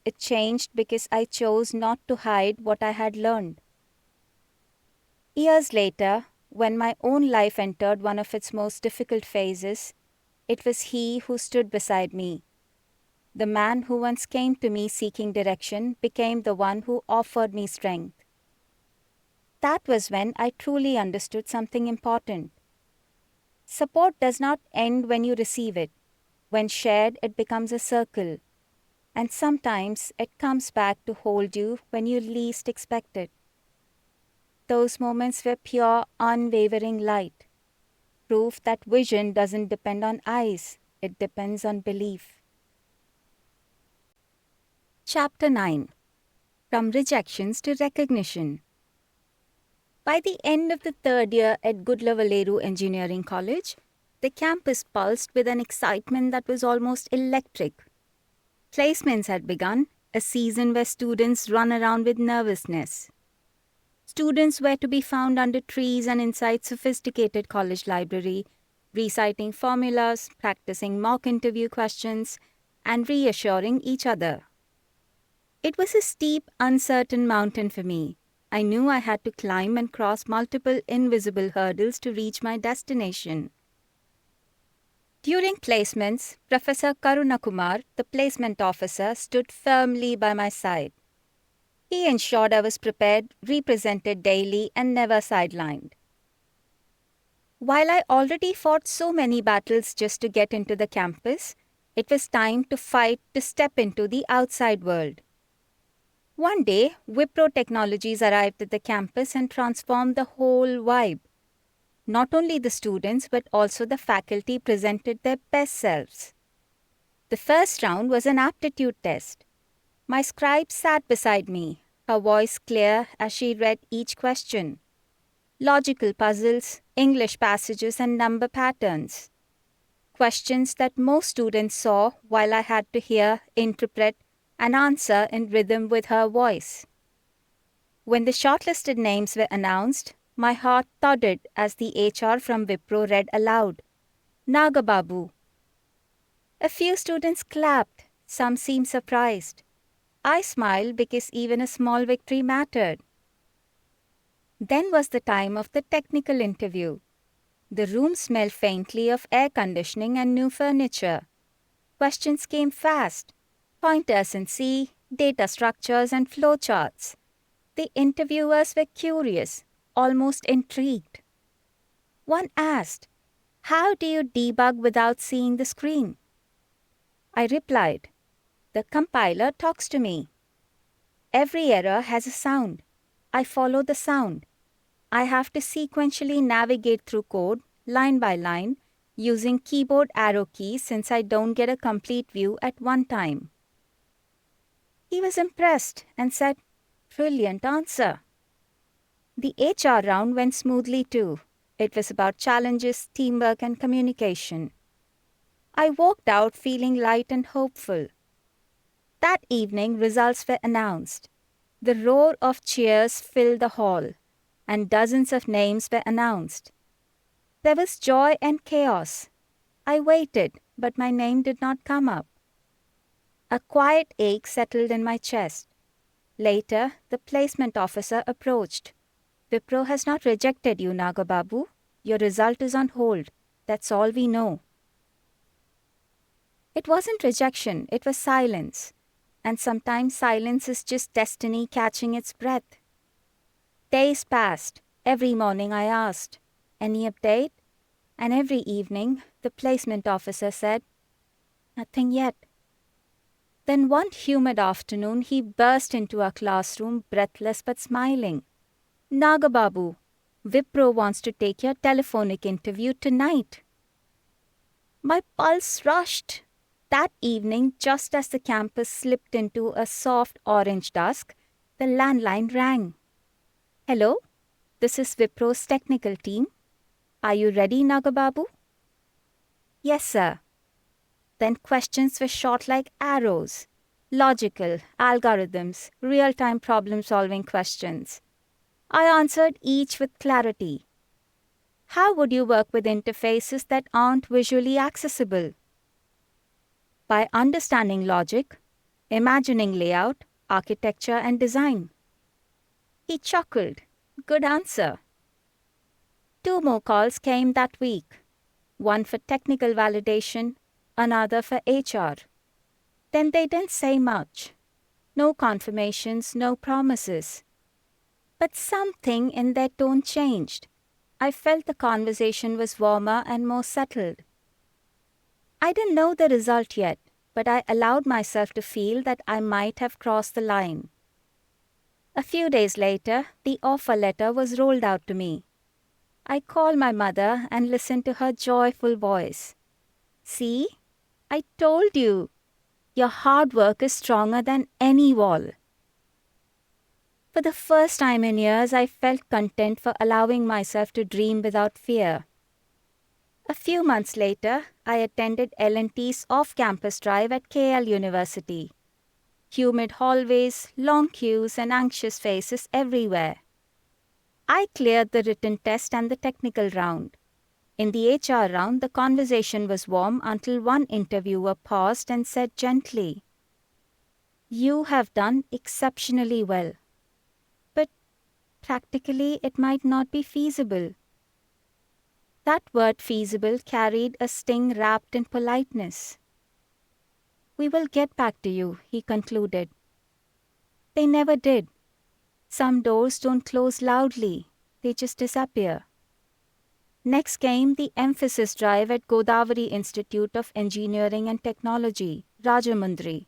[SPEAKER 2] It changed because I chose not to hide what I had learned. Years later, when my own life entered one of its most difficult phases, it was he who stood beside me. The man who once came to me seeking direction became the one who offered me strength. That was when I truly understood something important. Support does not end when you receive it. When shared, it becomes a circle. And sometimes it comes back to hold you when you least expect it. Those moments were pure, unwavering light. Proof that vision doesn't depend on eyes, it depends on belief. Chapter 9. From Rejections to Recognition. By the end of the third year at Gudlavalleru Engineering College, the campus pulsed with an excitement that was almost electric. Placements had begun, a season where students run around with nervousness. Students were to be found under trees and inside sophisticated college library, reciting formulas, practicing mock interview questions, and reassuring each other. It was a steep, uncertain mountain for me. I knew I had to climb and cross multiple invisible hurdles to reach my destination. During placements, Professor Karunakumar, the placement officer, stood firmly by my side. He ensured I was prepared, represented daily, and never sidelined. While I already fought so many battles just to get into the campus, it was time to fight to step into the outside world. One day, Wipro Technologies arrived at the campus and transformed the whole vibe. Not only the students, but also the faculty presented their best selves. The first round was an aptitude test. My scribe sat beside me, her voice clear as she read each question. Logical puzzles, English passages, and number patterns. Questions that most students saw while I had to hear, interpret, and answer in rhythm with her voice. When the shortlisted names were announced, my heart thudded as the HR from Wipro read aloud, Nagababu. A few students clapped, some seemed surprised. I smiled because even a small victory mattered. Then was the time of the technical interview. The room smelled faintly of air conditioning and new furniture. Questions came fast. Pointers in C, data structures, and flowcharts. The interviewers were curious, almost intrigued. One asked, "How do you debug without seeing the screen?" I replied, "The compiler talks to me. Every error has a sound. I follow the sound. I have to sequentially navigate through code, line by line, using keyboard arrow keys since I don't get a complete view at one time." He was impressed and said, "Brilliant answer." The HR round went smoothly too. It was about challenges, teamwork, and communication. I walked out feeling light and hopeful. That evening, results were announced. The roar of cheers filled the hall, and dozens of names were announced. There was joy and chaos. I waited, but my name did not come up. A quiet ache settled in my chest. Later, the placement officer approached. "Wipro has not rejected you, Nagababu. Your result is on hold. That's all we know." It wasn't rejection, it was silence. And sometimes silence is just destiny catching its breath. Days passed. Every morning I asked, "Any update?" And every evening, the placement officer said, "Nothing yet." Then one humid afternoon, he burst into our classroom, breathless but smiling. "Nagababu, Wipro wants to take your telephonic interview tonight." My pulse rushed. That evening, just as the campus slipped into a soft orange dusk, the landline rang. "Hello, this is Wipro's technical team. Are you ready, Nagababu?" "Yes, sir." Then questions were shot like arrows. Logical, algorithms, real-time problem-solving questions. I answered each with clarity. How would you work with interfaces that aren't visually accessible? By understanding logic, imagining layout, architecture, and design. He chuckled. Good answer. 2 more calls came that week. One for technical validation, another for HR. Then they didn't say much. No confirmations, no promises. But something in their tone changed. I felt the conversation was warmer and more settled. I didn't know the result yet, but I allowed myself to feel that I might have crossed the line. A few days later, the offer letter was rolled out to me. I called my mother and listened to her joyful voice. "See? I told you. Your hard work is stronger than any wall." For the first time in years, I felt content for allowing myself to dream without fear. A few months later, I attended L&T's off-campus drive at KL University. Humid hallways, long queues, and anxious faces everywhere. I cleared the written test and the technical round. In the HR round, the conversation was warm until one interviewer paused and said gently, "You have done exceptionally well. But practically, it might not be feasible." That word feasible carried a sting wrapped in politeness. "We will get back to you," he concluded. They never did. Some doors don't close loudly, they just disappear. Next came the emphasis drive at Godavari Institute of Engineering and Technology, Rajamundry.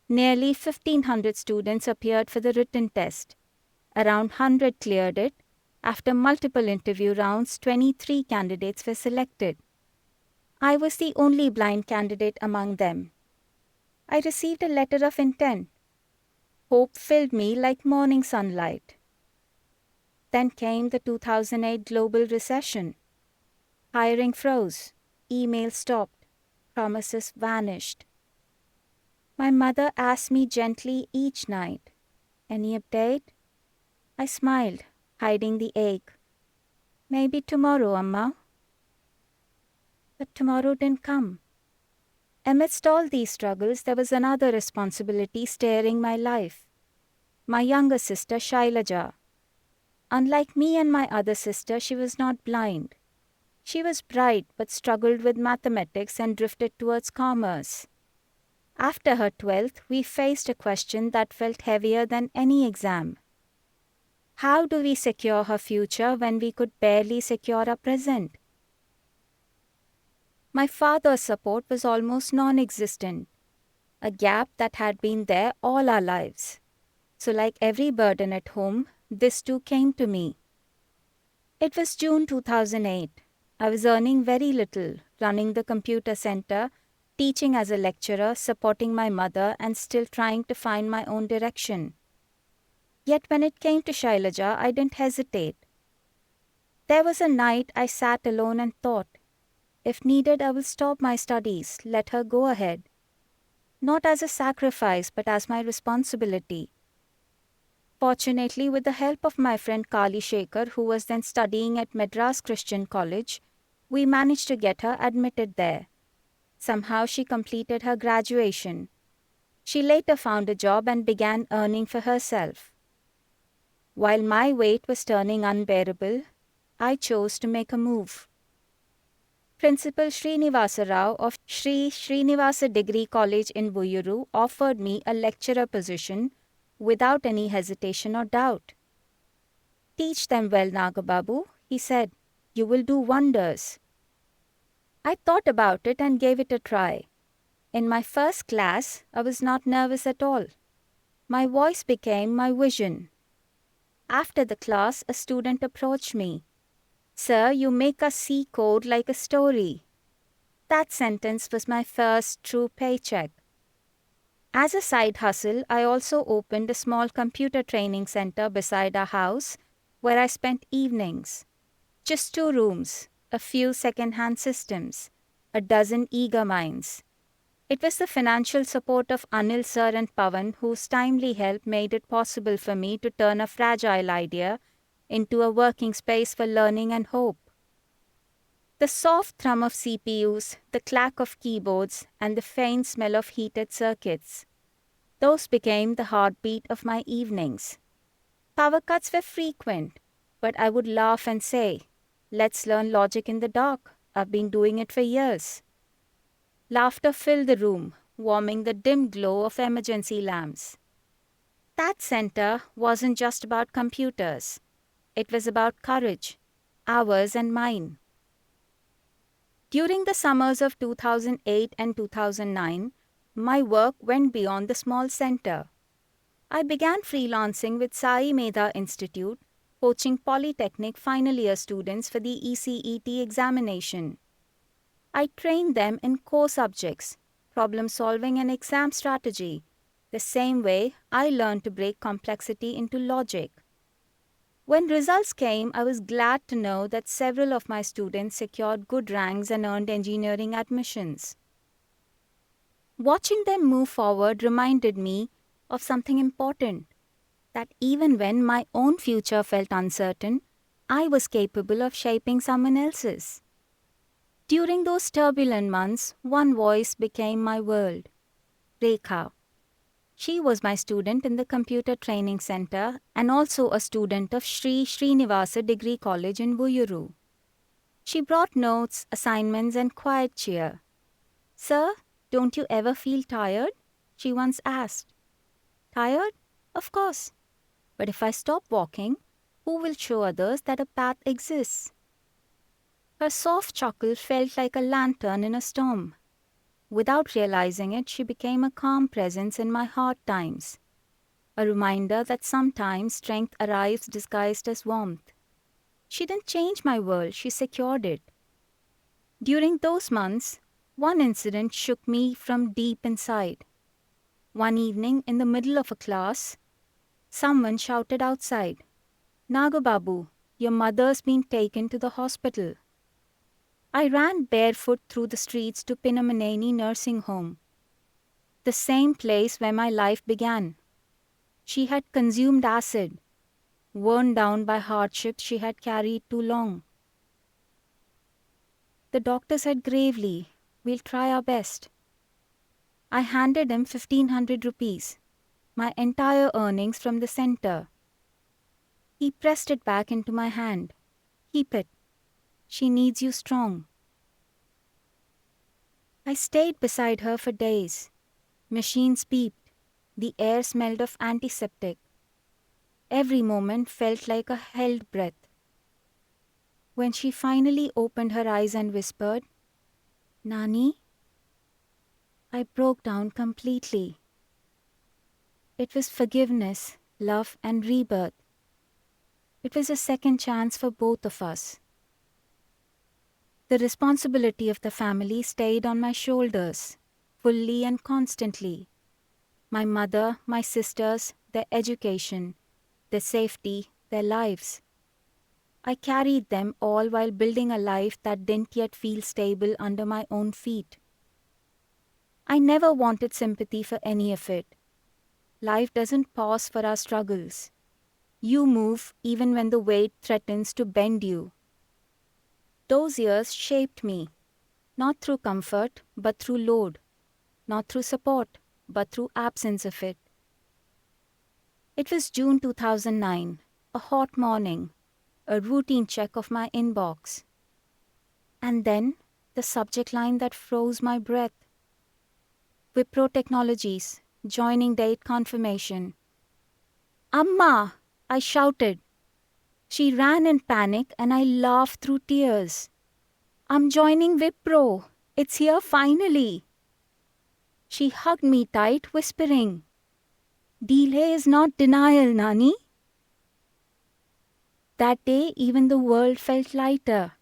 [SPEAKER 2] Nearly 1,500 students appeared for the written test. Around 100 cleared it. After multiple interview rounds, 23 candidates were selected. I was the only blind candidate among them. I received a letter of intent. Hope filled me like morning sunlight. Then came the 2008 global recession. Hiring froze. Emails stopped. Promises vanished. My mother asked me gently each night, "Any update?" I smiled, hiding the ache. "Maybe tomorrow, Amma." But tomorrow didn't come. Amidst all these struggles, there was another responsibility staring my life. My younger sister, Shailaja. Unlike me and my other sister, she was not blind. She was bright but struggled with mathematics and drifted towards commerce. After her 12th, we faced a question that felt heavier than any exam. How do we secure her future when we could barely secure our present? My father's support was almost non-existent, a gap that had been there all our lives. So like every burden at home, this too came to me. It was June 2008. I was earning very little, running the computer center, teaching as a lecturer, supporting my mother, and still trying to find my own direction. Yet when it came to Shailaja, I didn't hesitate. There was a night I sat alone and thought, if needed, I will stop my studies, let her go ahead. Not as a sacrifice, but as my responsibility. Fortunately, with the help of my friend Kali Shekhar, who was then studying at Madras Christian College, we managed to get her admitted there. Somehow she completed her graduation. She later found a job and began earning for herself. While my weight was turning unbearable, I chose to make a move. Principal Srinivasa Rao of Sri Srinivasa Degree College in Vuyyuru offered me a lecturer position without any hesitation or doubt. "Teach them well, Nagababu," he said. "You will do wonders." I thought about it and gave it a try. In my first class, I was not nervous at all. My voice became my vision. After the class, a student approached me. "Sir, you make us see code like a story." That sentence was my first true paycheck. As a side hustle, I also opened a small computer training center beside our house where I spent evenings. Just 2 rooms, a few second-hand systems, a dozen eager minds. It was the financial support of Anil sir and Pavan whose timely help made it possible for me to turn a fragile idea into a working space for learning and hope. The soft thrum of CPUs, the clack of keyboards, and the faint smell of heated circuits. Those became the heartbeat of my evenings. Power cuts were frequent, but I would laugh and say, "Let's learn logic in the dark. I've been doing it for years." Laughter filled the room, warming the dim glow of emergency lamps. That center wasn't just about computers. It was about courage, ours and mine. During the summers of 2008 and 2009, my work went beyond the small center. I began freelancing with Sai Medha Institute, coaching Polytechnic final year students for the ECET examination. I trained them in core subjects, problem solving and exam strategy, the same way I learned to break complexity into logic. When results came, I was glad to know that several of my students secured good ranks and earned engineering admissions. Watching them move forward reminded me of something important, that even when my own future felt uncertain, I was capable of shaping someone else's. During those turbulent months, one voice became my world. Rekha. She was my student in the Computer Training Center and also a student of Sri Srinivasa Degree College in Vuyyuru. She brought notes, assignments and quiet cheer. "Sir, don't you ever feel tired?" she once asked. "Tired? Of course. But if I stop walking, who will show others that a path exists?" Her soft chuckle felt like a lantern in a storm. Without realizing it, she became a calm presence in my hard times, a reminder that sometimes strength arrives disguised as warmth. She didn't change my world, she secured it. During those months, one incident shook me from deep inside. One evening, in the middle of a class, someone shouted outside, "Nagababu, your mother's been taken to the hospital." I ran barefoot through the streets to Pinnacle nursing home, the same place where my life began. She had consumed acid, worn down by hardships she had carried too long. The doctor said gravely, "We'll try our best." I handed him 1,500 rupees, my entire earnings from the center. He pressed it back into my hand. "Keep it. She needs you strong." I stayed beside her for days. Machines beeped. The air smelled of antiseptic. Every moment felt like a held breath. When she finally opened her eyes and whispered, "Nani?" I broke down completely. It was forgiveness, love, and rebirth. It was a second chance for both of us. The responsibility of the family stayed on my shoulders, fully and constantly. My mother, my sisters, their education, their safety, their lives. I carried them all while building a life that didn't yet feel stable under my own feet. I never wanted sympathy for any of it. Life doesn't pause for our struggles. You move even when the weight threatens to bend you. Those years shaped me, not through comfort, but through load, not through support, but through absence of it. It was June 2009, a hot morning, a routine check of my inbox. And then the subject line that froze my breath. Wipro Technologies, joining date confirmation. "Amma!" I shouted. She ran in panic and I laughed through tears. "I'm joining Wipro. It's here finally." She hugged me tight, whispering, "Delay is not denial, Nani." That day, even the world felt lighter.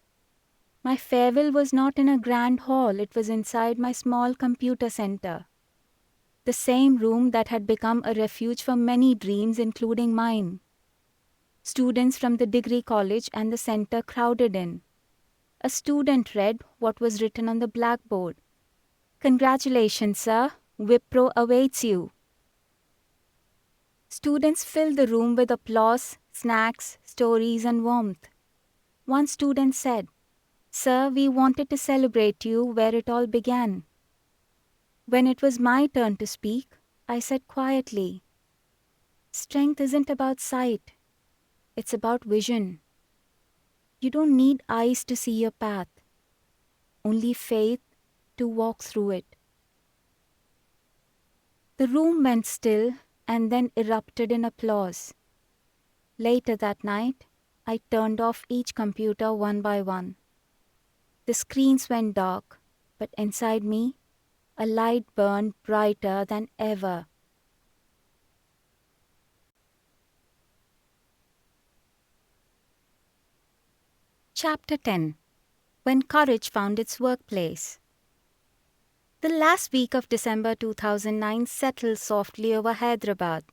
[SPEAKER 2] My farewell was not in a grand hall, it was inside my small computer center. The same room that had become a refuge for many dreams, including mine. Students from the degree college and the center crowded in. A student read what was written on the blackboard. "Congratulations, sir. Wipro awaits you." Students filled the room with applause, snacks, stories, and warmth. One student said, "Sir, we wanted to celebrate you where it all began." When it was my turn to speak, I said quietly, "Strength isn't about sight. It's about vision. You don't need eyes to see your path, only faith to walk through it." The room went still and then erupted in applause. Later that night, I turned off each computer one by one. The screens went dark, but inside me, a light burned brighter than ever. Chapter 10. When Courage Found Its Workplace. The last week of December 2009 settled softly over Hyderabad.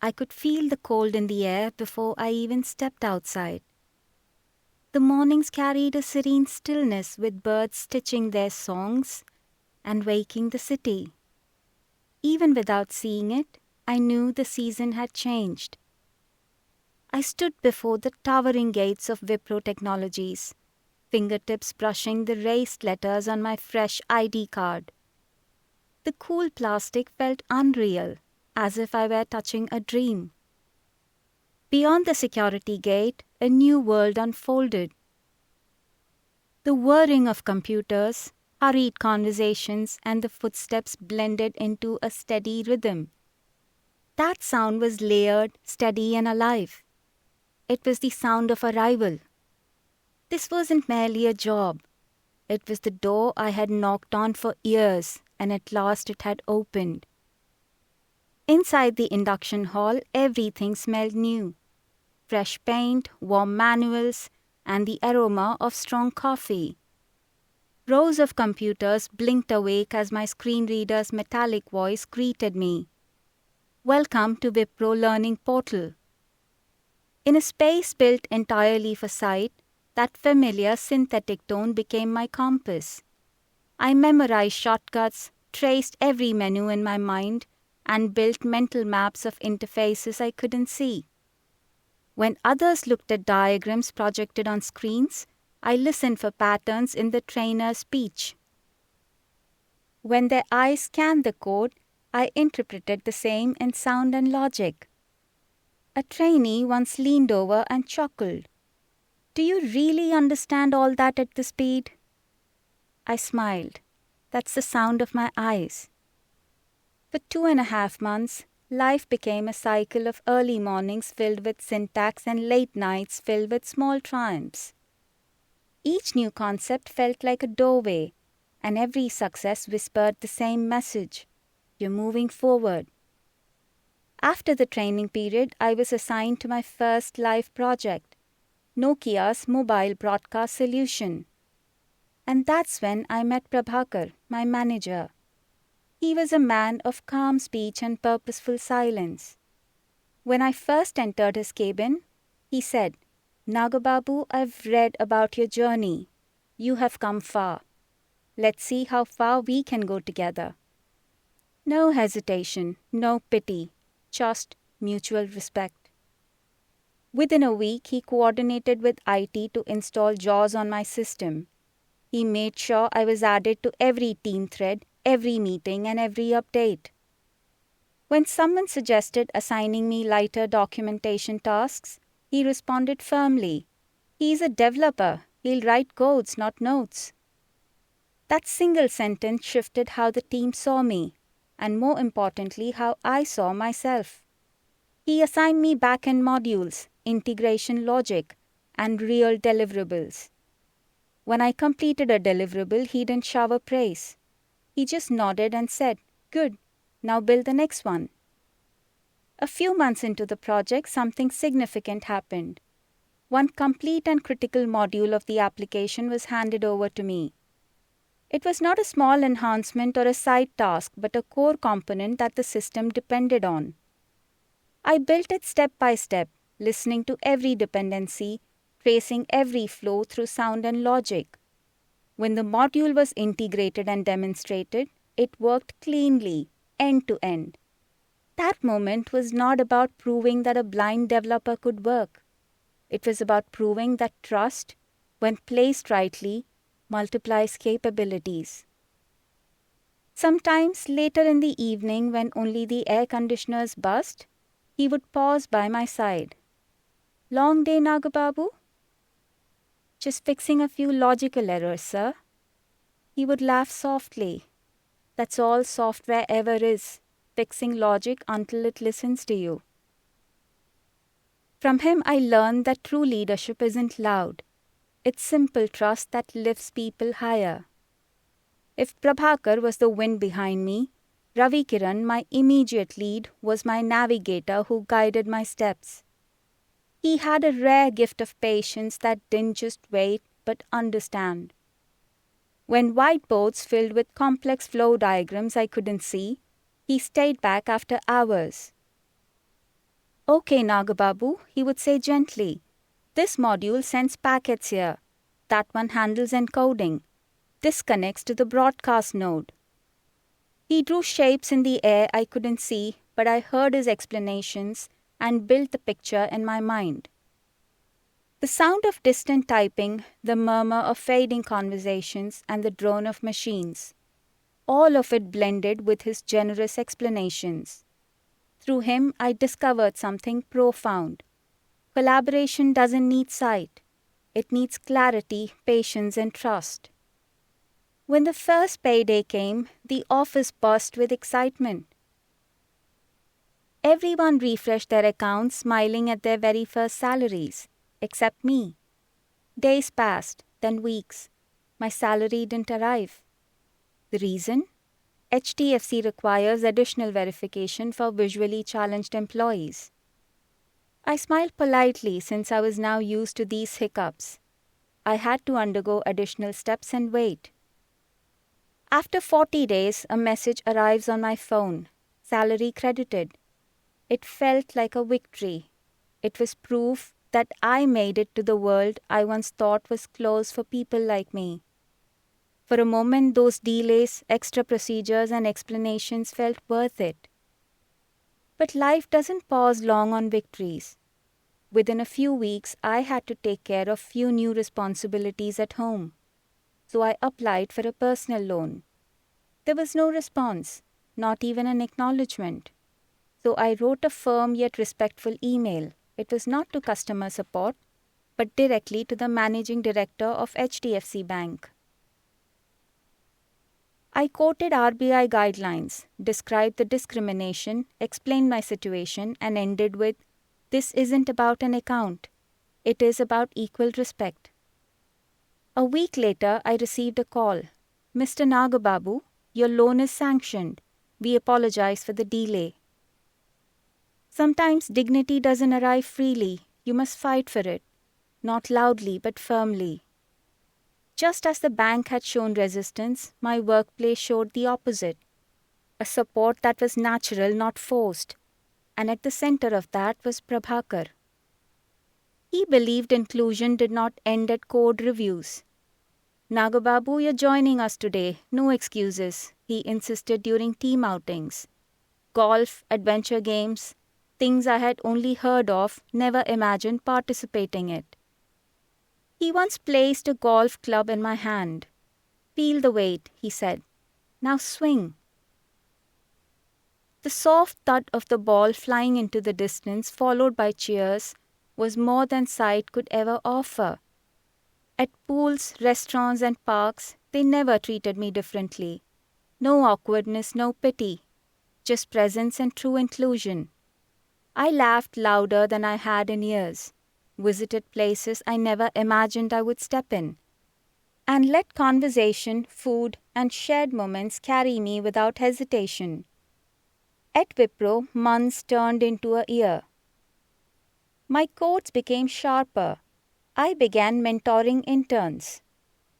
[SPEAKER 2] I could feel the cold in the air before I even stepped outside. The mornings carried a serene stillness, with birds stitching their songs and waking the city. Even without seeing it, I knew the season had changed. I stood before the towering gates of Wipro Technologies, fingertips brushing the raised letters on my fresh ID card. The cool plastic felt unreal, as if I were touching a dream. Beyond the security gate, a new world unfolded. The whirring of computers, hurried conversations, and the footsteps blended into a steady rhythm. That sound was layered, steady, and alive. It was the sound of arrival. This wasn't merely a job. It was the door I had knocked on for years, and at last it had opened. Inside the induction hall, everything smelled new. Fresh paint, warm manuals, and the aroma of strong coffee. Rows of computers blinked awake as my screen reader's metallic voice greeted me. "Welcome to Wipro Learning Portal." In a space built entirely for sight, that familiar synthetic tone became my compass. I memorized shortcuts, traced every menu in my mind, and built mental maps of interfaces I couldn't see. When others looked at diagrams projected on screens, I listened for patterns in the trainer's speech. When their eyes scanned the code, I interpreted the same in sound and logic. A trainee once leaned over and chuckled. "Do you really understand all that at the speed?" I smiled. That's the sound of my eyes. For 2.5 months, life became a cycle of early mornings filled with syntax and late nights filled with small triumphs. Each new concept felt like a doorway, and every success whispered the same message: "You're moving forward." After the training period, I was assigned to my first live project, Nokia's mobile broadcast solution. And that's when I met Prabhakar, my manager. He was a man of calm speech and purposeful silence. When I first entered his cabin, he said, "Nagababu, I've read about your journey. You have come far. Let's see how far we can go together." No hesitation, no pity, just mutual respect. Within a week, he coordinated with IT to install JAWS on my system. He made sure I was added to every team thread, every meeting, and every update. When someone suggested assigning me lighter documentation tasks, he responded firmly, "He's a developer. He'll write codes, not notes." That single sentence shifted how the team saw me, and more importantly, how I saw myself. He assigned me back-end modules, integration logic, and real deliverables. When I completed a deliverable, he didn't shower praise. He just nodded and said, "Good, now build the next one." A few months into the project, something significant happened. one complete and critical module of the application was handed over to me. It was not a small enhancement or a side task, but a core component that the system depended on. I built it step by step, listening to every dependency, tracing every flow through sound and logic. When the module was integrated and demonstrated, it worked cleanly, end to end. That moment was not about proving that a blind developer could work. It was about proving that trust, when placed rightly, multiplies capabilities. Sometimes later in the evening, when only the air conditioners buzzed, he would pause by my side. "Long day, Nagababu?" "Just fixing a few logical errors, sir." He would laugh softly. "That's all software ever is, fixing logic until it listens to you." From him I learned that true leadership isn't loud. It's simple trust that lifts people higher. If Prabhakar was the wind behind me, Ravi Kiran, my immediate lead, was my navigator who guided my steps. He had a rare gift of patience that didn't just wait but understand. When whiteboards filled with complex flow diagrams I couldn't see, he stayed back after hours. "Okay, Nagababu," he would say gently. "This module sends packets here. That one handles encoding. This connects to the broadcast node." He drew shapes in the air I couldn't see, but I heard his explanations and built the picture in my mind. The sound of distant typing, the murmur of fading conversations, and the drone of machines. All of it blended with his generous explanations. Through him, I discovered something profound. Collaboration doesn't need sight. It needs clarity, patience, and trust. When the first payday came, the office buzzed with excitement. Everyone refreshed their accounts, smiling at their very first salaries, except me. Days passed, then weeks. My salary didn't arrive. The reason? HDFC requires additional verification for visually challenged employees. I smiled politely since I was now used to these hiccups. I had to undergo additional steps and wait. After 40 days, a message arrives on my phone. Salary credited. It felt like a victory. It was proof that I made it to the world I once thought was closed for people like me. For a moment, those delays, extra procedures, and explanations felt worth it. But life doesn't pause long on victories. Within a few weeks, I had to take care of few new responsibilities at home. So I applied for a personal loan. There was no response, not even an acknowledgement. So I wrote a firm yet respectful email. It was not to customer support, but directly to the managing director of HDFC Bank. I quoted RBI guidelines, described the discrimination, explained my situation, and ended with, "This isn't about an account. It is about equal respect." A week later, I received a call. "Mr. Nagababu, your loan is sanctioned. We apologize for the delay." Sometimes dignity doesn't arrive freely. You must fight for it. Not loudly, but firmly. Just as the bank had shown resistance, my workplace showed the opposite. A support that was natural, not forced. And at the center of that was Prabhakar. He believed inclusion did not end at code reviews. "Nagababu, you're joining us today. No excuses," he insisted during team outings. Golf, adventure games, things I had only heard of, never imagined participating in. He once placed a golf club in my hand. "Feel the weight," he said. "Now swing." The soft thud of the ball flying into the distance, followed by cheers, was more than sight could ever offer. At pools, restaurants, and parks, they never treated me differently. No awkwardness, no pity. Just presence and true inclusion. I laughed louder than I had in years. Visited places I never imagined I would step in. And let conversation, food, and shared moments carry me without hesitation. At Wipro, months turned into a year. My quotes became sharper. I began mentoring interns.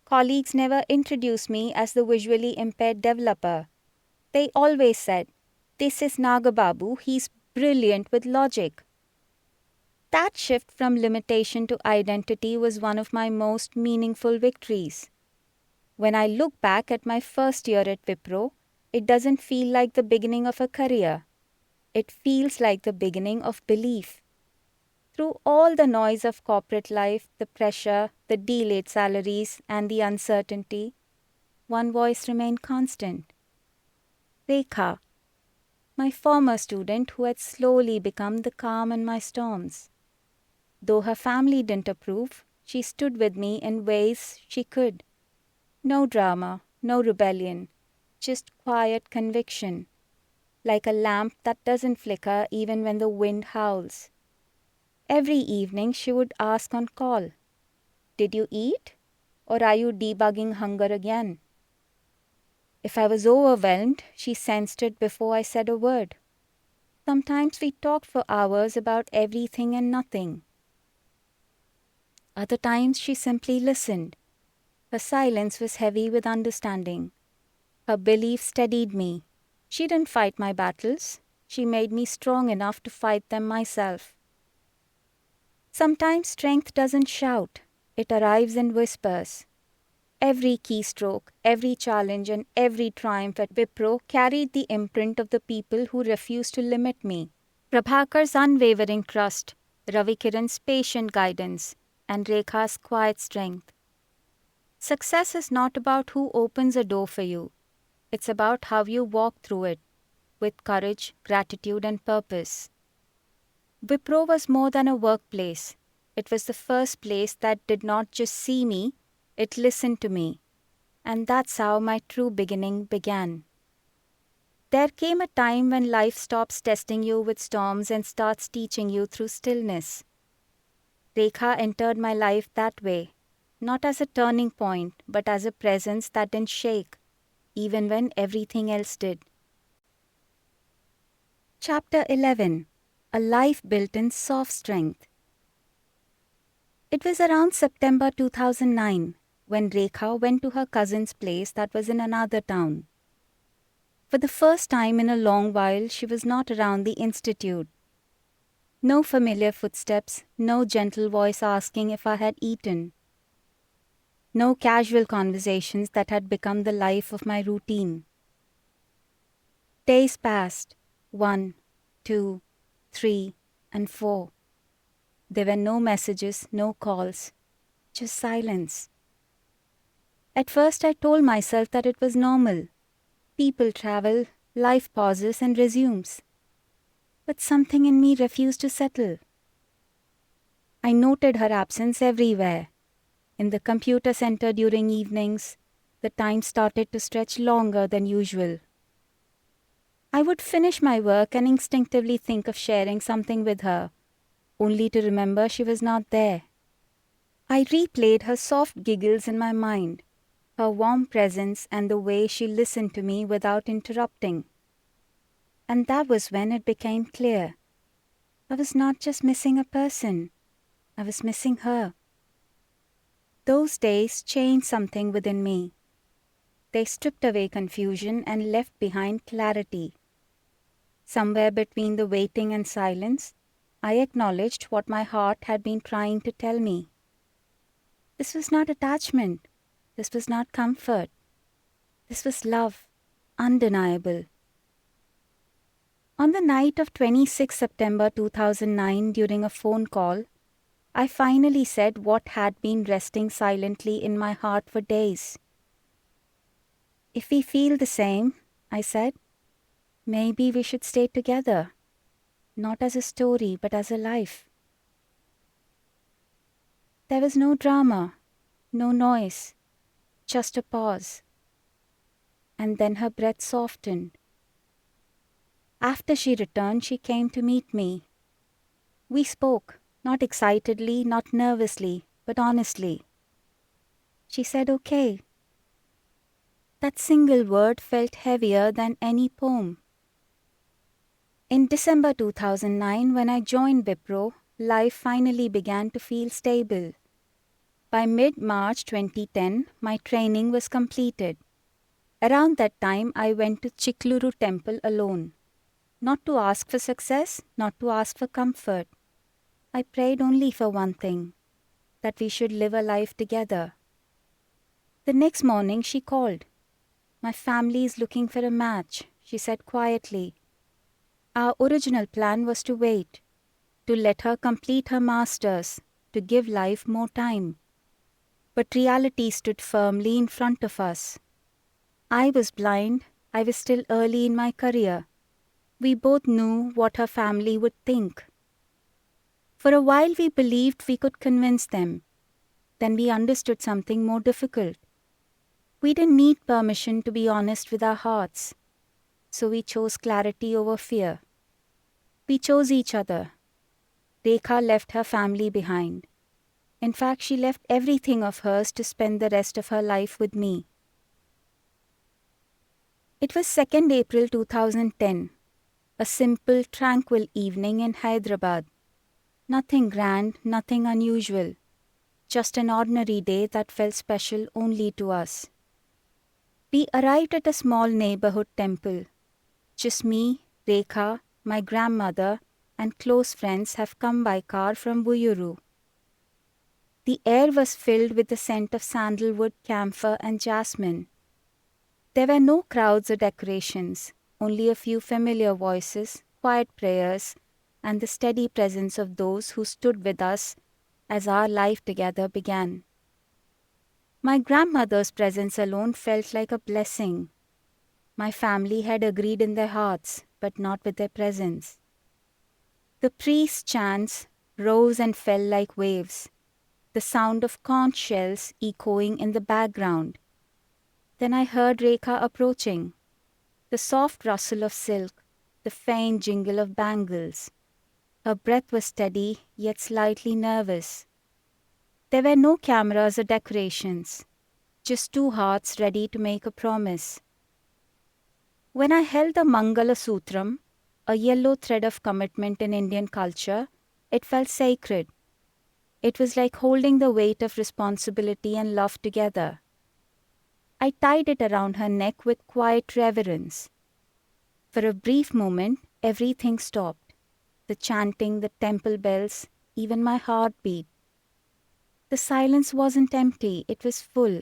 [SPEAKER 2] Colleagues never introduced me as the visually impaired developer. They always said, "This is Nagababu, he's brilliant with logic." That shift from limitation to identity was one of my most meaningful victories. When I look back at my first year at Wipro, it doesn't feel like the beginning of a career. It feels like the beginning of belief. Through all the noise of corporate life, the pressure, the delayed salaries, and the uncertainty, one voice remained constant. Rekha, my former student who had slowly become the calm in my storms. Though her family didn't approve, she stood with me in ways she could. No drama, no rebellion, just quiet conviction, like a lamp that doesn't flicker even when the wind howls. Every evening she would ask on call, "Did you eat? Or are you debugging hunger again?" If I was overwhelmed, she sensed it before I said a word. Sometimes we talked for hours about everything and nothing. Other times she simply listened. Her silence was heavy with understanding. Her belief steadied me. She didn't fight my battles. She made me strong enough to fight them myself. Sometimes strength doesn't shout. It arrives in whispers. Every keystroke, every challenge, and every triumph at Wipro carried the imprint of the people who refused to limit me. Prabhakar's unwavering trust, Ravikiran's patient guidance, and Rekha's quiet strength. Success is not about who opens a door for you. It's about how you walk through it, with courage, gratitude, and purpose. Wipro was more than a workplace. It was the first place that did not just see me, it listened to me. And that's how my true beginning began. There came a time when life stops testing you with storms and starts teaching you through stillness. Rekha entered my life that way, not as a turning point, but as a presence that didn't shake, even when everything else did. Chapter 11. A Life Built in Soft Strength. It was around September 2009 when Rekha went to her cousin's place that was in another town. For the first time in a long while, she was not around the institute. No familiar footsteps, no gentle voice asking if I had eaten. No casual conversations that had become the life of my routine. Days passed, 1, 2, 3, and 4. There were no messages, no calls, just silence. At first I told myself that it was normal. People travel, life pauses and resumes. But something in me refused to settle. I noted her absence everywhere. In the computer center during evenings, the time started to stretch longer than usual. I would finish my work and instinctively think of sharing something with her, only to remember she was not there. I replayed her soft giggles in my mind, her warm presence and the way she listened to me without interrupting. And that was when it became clear. I was not just missing a person. I was missing her. Those days changed something within me. They stripped away confusion and left behind clarity. Somewhere between the waiting and silence, I acknowledged what my heart had been trying to tell me. This was not attachment. This was not comfort. This was love, undeniable. On the night of 26 September 2009, during a phone call, I finally said what had been resting silently in my heart for days. If we feel the same, I said, maybe we should stay together, not as a story, but as a life. There was no drama, no noise, just a pause. And then her breath softened. After she returned, she came to meet me. We spoke, not excitedly, not nervously, but honestly. She said, "Okay." That single word felt heavier than any poem. In December 2009, when I joined Wipro, life finally began to feel stable. By mid-March 2010, my training was completed. Around that time, I went to Chikluru temple alone. Not to ask for success, not to ask for comfort. I prayed only for one thing, that we should live a life together. The next morning she called. My family is looking for a match, she said quietly. Our original plan was to wait, to let her complete her masters, to give life more time. But reality stood firmly in front of us. I was blind, I was still early in my career. We both knew what her family would think. For a while we believed we could convince them. Then we understood something more difficult. We didn't need permission to be honest with our hearts. So we chose clarity over fear. We chose each other. Rekha left her family behind. In fact, she left everything of hers to spend the rest of her life with me. It was 2nd April 2010, a simple, tranquil evening in Hyderabad. Nothing grand, nothing unusual. Just an ordinary day that felt special only to us. We arrived at a small neighborhood temple. Just me, Rekha, my grandmother, and close friends have come by car from Vuyyuru. The air was filled with the scent of sandalwood, camphor, and jasmine. There were no crowds or decorations, only a few familiar voices, quiet prayers, and the steady presence of those who stood with us as our life together began. My grandmother's presence alone felt like a blessing. My family had agreed in their hearts, but not with their presence. The priest's chants rose and fell like waves, the sound of conch shells echoing in the background. Then I heard Rekha approaching, the soft rustle of silk, the faint jingle of bangles. Her breath was steady, yet slightly nervous. There were no cameras or decorations, just two hearts ready to make a promise. When I held the Mangala Sutram, a yellow thread of commitment in Indian culture, it felt sacred. It was like holding the weight of responsibility and love together. I tied it around her neck with quiet reverence. For a brief moment, everything stopped. The chanting, the temple bells, even my heartbeat. The silence wasn't empty, it was full.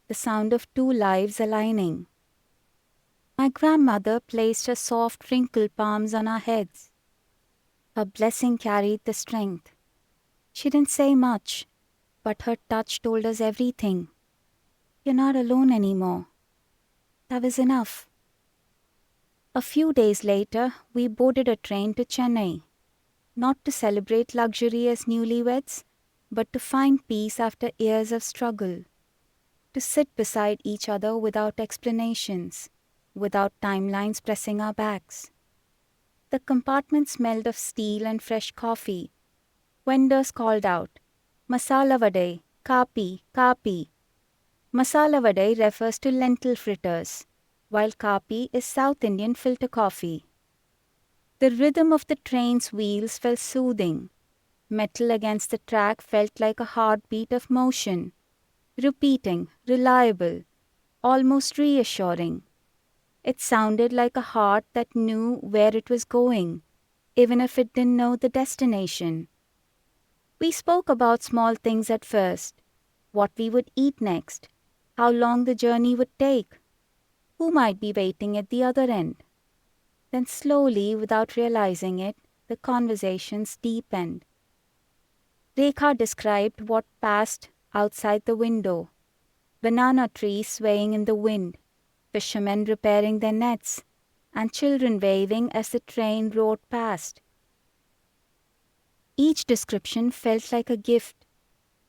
[SPEAKER 2] The sound of two lives aligning. My grandmother placed her soft, wrinkled palms on our heads. Her blessing carried the strength. She didn't say much, but her touch told us everything. You're not alone anymore. That was enough. A few days later, we boarded a train to Chennai. Not to celebrate luxury as newlyweds, but to find peace after years of struggle. To sit beside each other without explanations, without timelines pressing our backs. The compartment smelled of steel and fresh coffee. Vendors called out, "Masala vade, kapi, kapi." Masala vade refers to lentil fritters, while kapi is South Indian filter coffee. The rhythm of the train's wheels felt soothing. Metal against the track felt like a heartbeat of motion, repeating, reliable, almost reassuring. It sounded like a heart that knew where it was going, even if it didn't know the destination. We spoke about small things at first, what we would eat next, how long the journey would take, who might be waiting at the other end. Then slowly, without realizing it, the conversations deepened. Rekha described what passed outside the window. Banana trees swaying in the wind, fishermen repairing their nets, and children waving as the train roared past. Each description felt like a gift,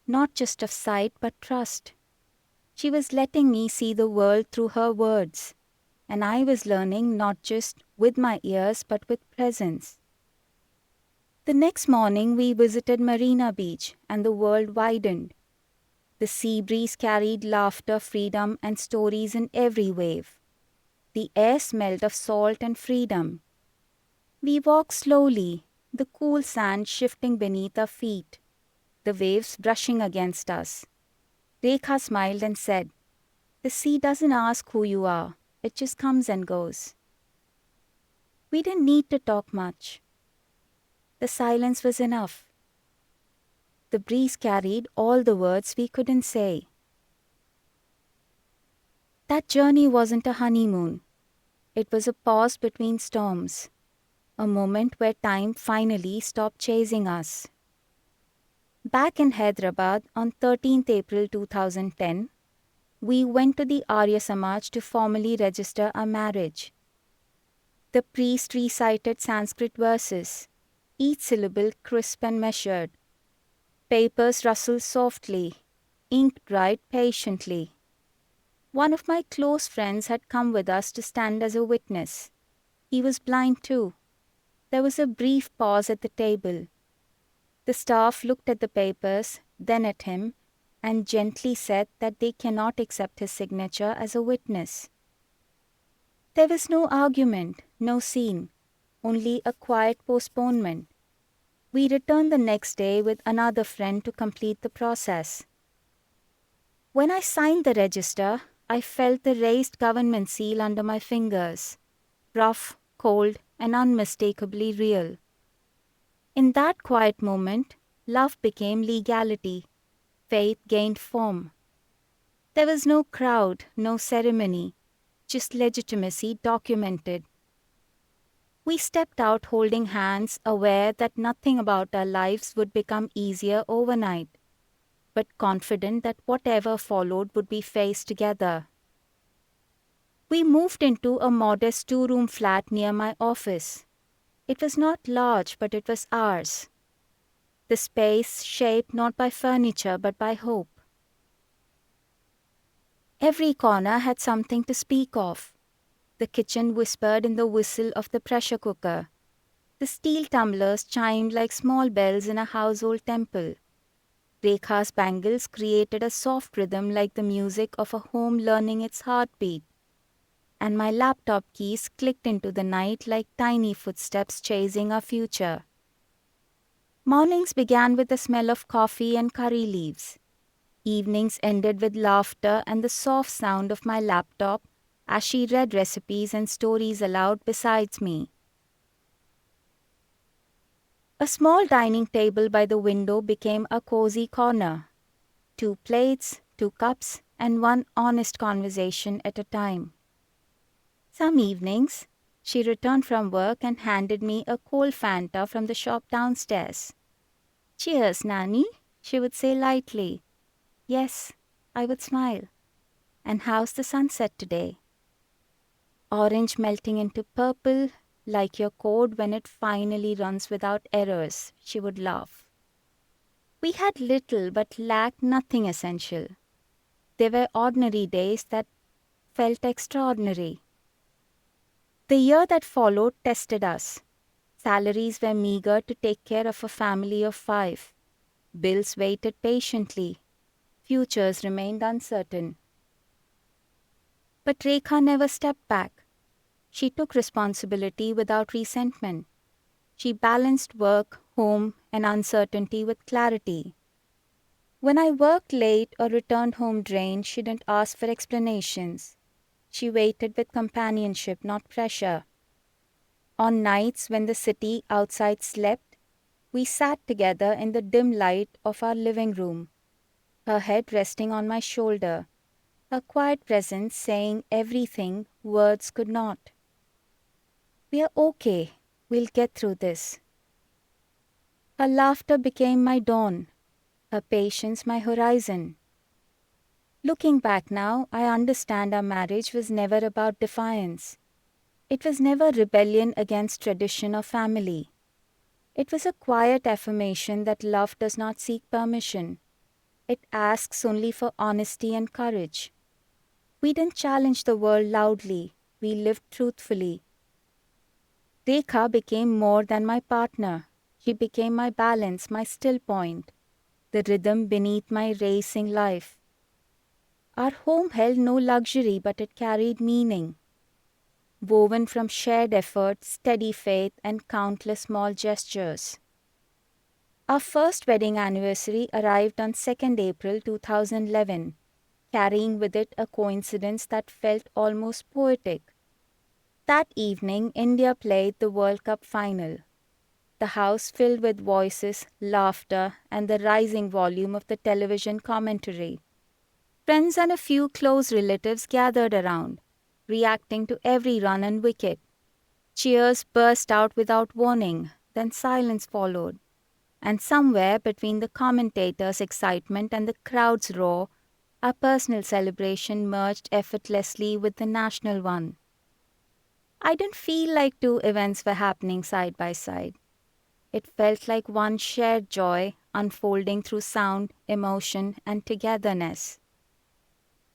[SPEAKER 2] not just of sight but trust. She was letting me see the world through her words, and I was learning not just with my ears but with presence. The next morning we visited Marina Beach and the world widened. The sea breeze carried laughter, freedom, and stories in every wave. The air smelled of salt and freedom. We walked slowly, the cool sand shifting beneath our feet. the waves brushing against us. Rekha smiled and said, "The sea doesn't ask who you are. It just comes and goes." We didn't need to talk much. The silence was enough. The breeze carried all the words we couldn't say. That journey wasn't a honeymoon. It was a pause between storms, a moment where time finally stopped chasing us. Back in Hyderabad on 13th April 2010, we went to the Arya Samaj to formally register our marriage. The priest recited Sanskrit verses, each syllable crisp and measured. Papers rustled softly, ink dried patiently. One of my close friends had come with us to stand as a witness. He was blind too. There was a brief pause at the table. The staff looked at the papers, then at him, and gently said that they cannot accept his signature as a witness. There was no argument, no scene, only a quiet postponement. We returned the next day with another friend to complete the process. When I signed the register, I felt the raised government seal under my fingers, rough, cold, and unmistakably real. In that quiet moment, love became legality. Faith gained form. There was no crowd, no ceremony, just legitimacy documented. We stepped out holding hands, aware that nothing about our lives would become easier overnight, but confident that whatever followed would be faced together. We moved into a modest 2-room flat near my office. It was not large, but it was ours. The space shaped not by furniture, but by hope. Every corner had something to speak of. The kitchen whispered in the whistle of the pressure cooker. The steel tumblers chimed like small bells in a household temple. Rekha's bangles created a soft rhythm like the music of a home learning its heartbeat. And my laptop keys clicked into the night like tiny footsteps chasing our future. Mornings began with the smell of coffee and curry leaves. Evenings ended with laughter and the soft sound of my laptop as she read recipes and stories aloud beside me. A small dining table by the window became a cozy corner. 2 plates, 2 cups, and one honest conversation at a time. Some evenings, she returned from work and handed me a cold Fanta from the shop downstairs. "Cheers, Nanny," she would say lightly. "Yes," I would smile. "And how's the sunset today?" "Orange melting into purple, like your code when it finally runs without errors," she would laugh. We had little but lacked nothing essential. They were ordinary days that felt extraordinary. The year that followed tested us. Salaries were meager to take care of a family of 5. Bills waited patiently. Futures remained uncertain. But Rekha never stepped back. She took responsibility without resentment. She balanced work, home, and uncertainty with clarity. When I worked late or returned home drained, she didn't ask for explanations. She waited with companionship, not pressure. On nights when the city outside slept, we sat together in the dim light of our living room, her head resting on my shoulder, her quiet presence saying everything words could not. "We are okay. We'll get through this." Her laughter became my dawn, her patience my horizon. Looking back now, I understand our marriage was never about defiance. It was never rebellion against tradition or family. It was a quiet affirmation that love does not seek permission. It asks only for honesty and courage. We didn't challenge the world loudly. We lived truthfully. Rekha became more than my partner. She became my balance, my still point, the rhythm beneath my racing life. Our home held no luxury, but it carried meaning, woven from shared effort, steady faith, and countless small gestures. Our first wedding anniversary arrived on 2nd April 2011, carrying with it a coincidence that felt almost poetic. That evening, India played the World Cup final. The house filled with voices, laughter, and the rising volume of the television commentary. Friends and a few close relatives gathered around, reacting to every run and wicket. Cheers burst out without warning, then silence followed. And somewhere between the commentators' excitement and the crowd's roar, our personal celebration merged effortlessly with the national one. I didn't feel like two events were happening side by side. It felt like one shared joy unfolding through sound, emotion, and togetherness.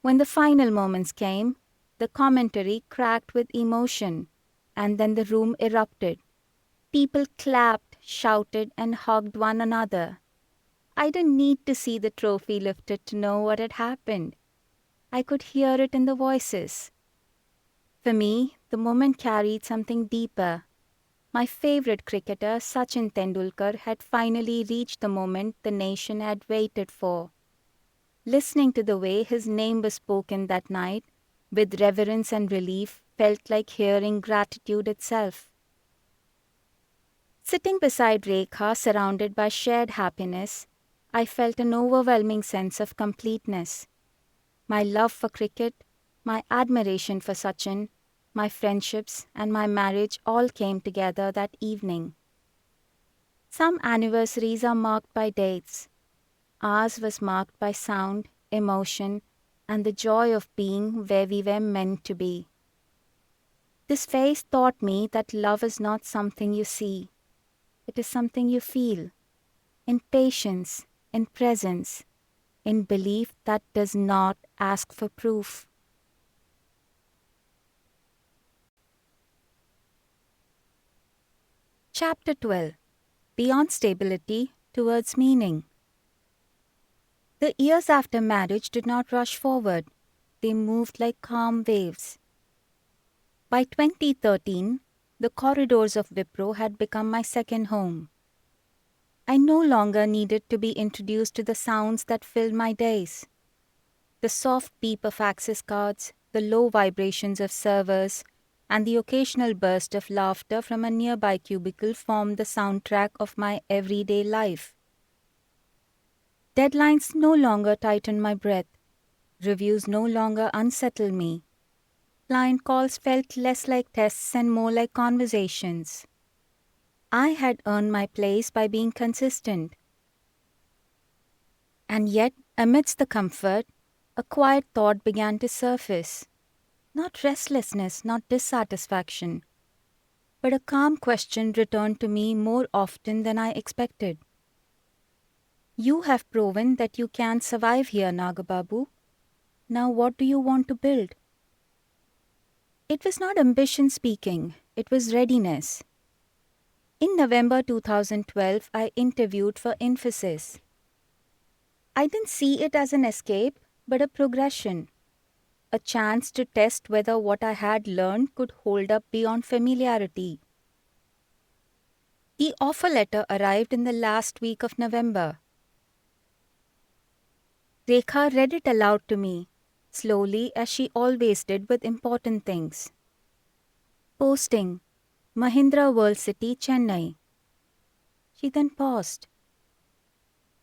[SPEAKER 2] When the final moments came, the commentary cracked with emotion, and then the room erupted. People clapped, shouted, and hugged one another. I didn't need to see the trophy lifted to know what had happened. I could hear it in the voices. For me, the moment carried something deeper. My favorite cricketer, Sachin Tendulkar, had finally reached the moment the nation had waited for. Listening to the way his name was spoken that night, with reverence and relief, felt like hearing gratitude itself. Sitting beside Rekha, surrounded by shared happiness, I felt an overwhelming sense of completeness. My love for cricket, my admiration for Sachin, my friendships, and my marriage all came together that evening. Some anniversaries are marked by dates. Ours was marked by sound, emotion, and the joy of being where we were meant to be. This phase taught me that love is not something you see. It is something you feel, in patience, in presence, in belief that does not ask for proof. Chapter 12. Beyond Stability Towards Meaning. The years after marriage did not rush forward. They moved like calm waves. By 2013, the corridors of Wipro had become my second home. I no longer needed to be introduced to the sounds that filled my days. The soft beep of access cards, the low vibrations of servers, and the occasional burst of laughter from a nearby cubicle formed the soundtrack of my everyday life. Deadlines no longer tightened my breath. Reviews no longer unsettled me. Client calls felt less like tests and more like conversations. I had earned my place by being consistent. And yet, amidst the comfort, a quiet thought began to surface. Not restlessness, not dissatisfaction, but a calm question returned to me more often than I expected. You have proven that you can survive here, Nagababu. Now what do you want to build? It was not ambition speaking, it was readiness. In November 2012, I interviewed for Infosys. I didn't see it as an escape, but a progression. A chance to test whether what I had learned could hold up beyond familiarity. The offer letter arrived in the last week of November. Rekha read it aloud to me, slowly as she always did with important things. Posting, Mahindra World City, Chennai. She then paused.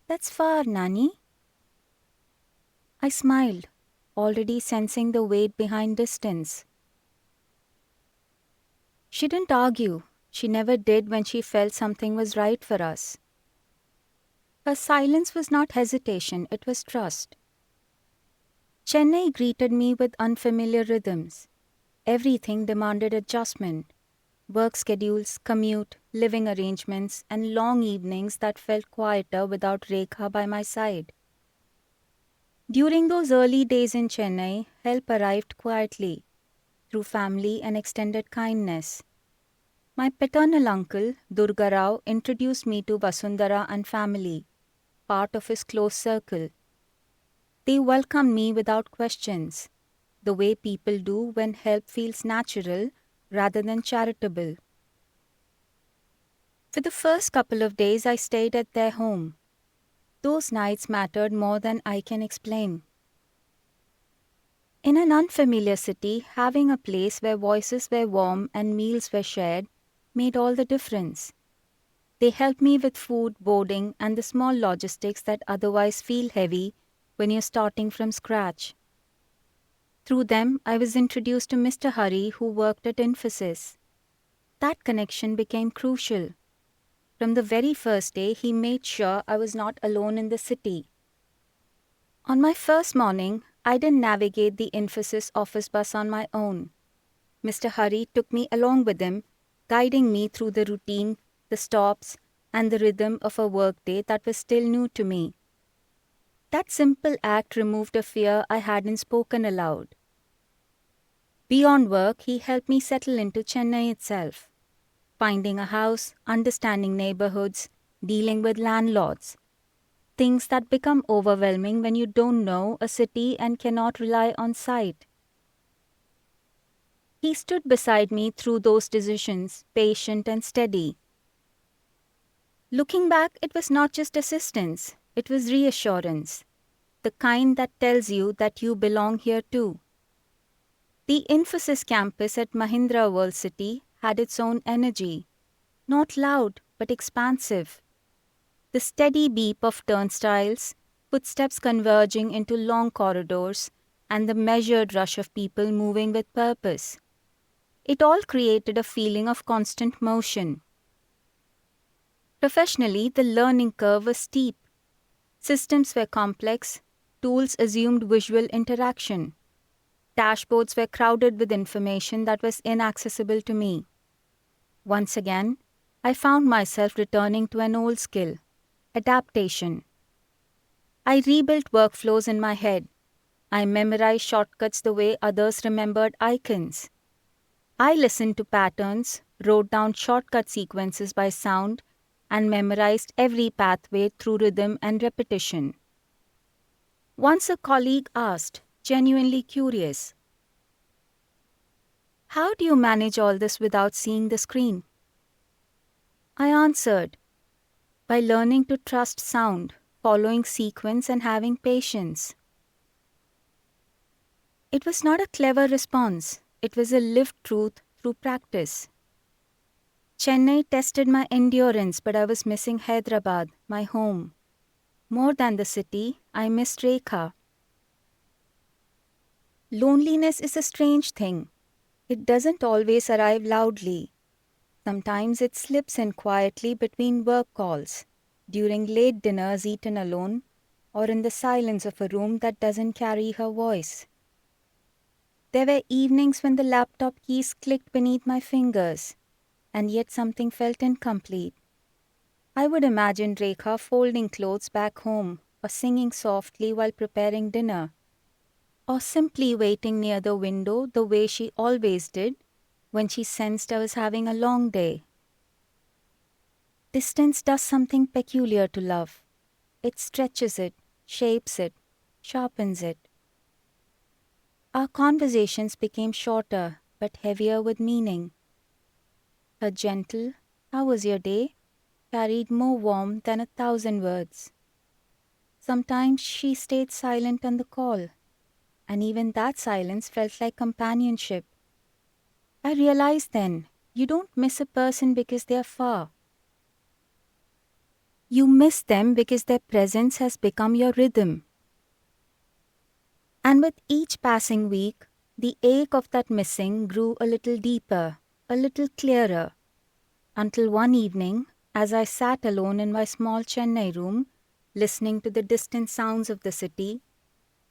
[SPEAKER 2] That's far, Nani. I smiled, already sensing the weight behind distance. She didn't argue. She never did when she felt something was right for us. Her silence was not hesitation, it was trust. Chennai greeted me with unfamiliar rhythms. Everything demanded adjustment. Work schedules, commute, living arrangements, and long evenings that felt quieter without Rekha by my side. During those early days in Chennai, help arrived quietly, through family and extended kindness. My paternal uncle, Durga Rao, introduced me to Vasundhara and family, part of his close circle. They welcomed me without questions, the way people do when help feels natural rather than charitable. For the first couple of days, I stayed at their home. Those nights mattered more than I can explain. In an unfamiliar city, having a place where voices were warm and meals were shared made all the difference. They helped me with food, boarding, and the small logistics that otherwise feel heavy when you're starting from scratch. Through them, I was introduced to Mr. Hari, who worked at Infosys. That connection became crucial. From the very first day, he made sure I was not alone in the city. On my first morning, I didn't navigate the Infosys office bus on my own. Mr. Hari took me along with him, guiding me through the routine, the stops, and the rhythm of a workday that was still new to me. That simple act removed a fear I hadn't spoken aloud. Beyond work, he helped me settle into Chennai itself, finding a house, understanding neighborhoods, dealing with landlords. Things that become overwhelming when you don't know a city and cannot rely on sight. He stood beside me through those decisions, patient and steady. Looking back, it was not just assistance, it was reassurance, the kind that tells you that you belong here too. The Infosys campus at Mahindra World City had its own energy, not loud but expansive. The steady beep of turnstiles, footsteps converging into long corridors, and the measured rush of people moving with purpose. It all created a feeling of constant motion. Professionally, the learning curve was steep. Systems were complex, tools assumed visual interaction. Dashboards were crowded with information that was inaccessible to me. Once again, I found myself returning to an old skill. Adaptation. I rebuilt workflows in my head. I memorized shortcuts the way others remembered icons. I listened to patterns, wrote down shortcut sequences by sound, and memorized every pathway through rhythm and repetition. Once a colleague asked, genuinely curious, "How do you manage all this without seeing the screen?" I answered, by learning to trust sound, following sequence, and having patience. It was not a clever response. It was a lived truth through practice. Chennai tested my endurance, but I was missing Hyderabad, my home. More than the city, I missed Rekha. Loneliness is a strange thing. It doesn't always arrive loudly. Sometimes it slips in quietly between work calls, during late dinners eaten alone, or in the silence of a room that doesn't carry her voice. There were evenings when the laptop keys clicked beneath my fingers, and yet something felt incomplete. I would imagine Rekha folding clothes back home, or singing softly while preparing dinner, or simply waiting near the window the way she always did when she sensed I was having a long day. Distance does something peculiar to love. It stretches it, shapes it, sharpens it. Our conversations became shorter but heavier with meaning. Her gentle, "How was your day?" carried more warmth than 1,000 words. Sometimes she stayed silent on the call, and even that silence felt like companionship. I realized then, you don't miss a person because they are far. You miss them because their presence has become your rhythm. And with each passing week, the ache of that missing grew a little deeper, a little clearer, until one evening, as I sat alone in my small Chennai room, listening to the distant sounds of the city,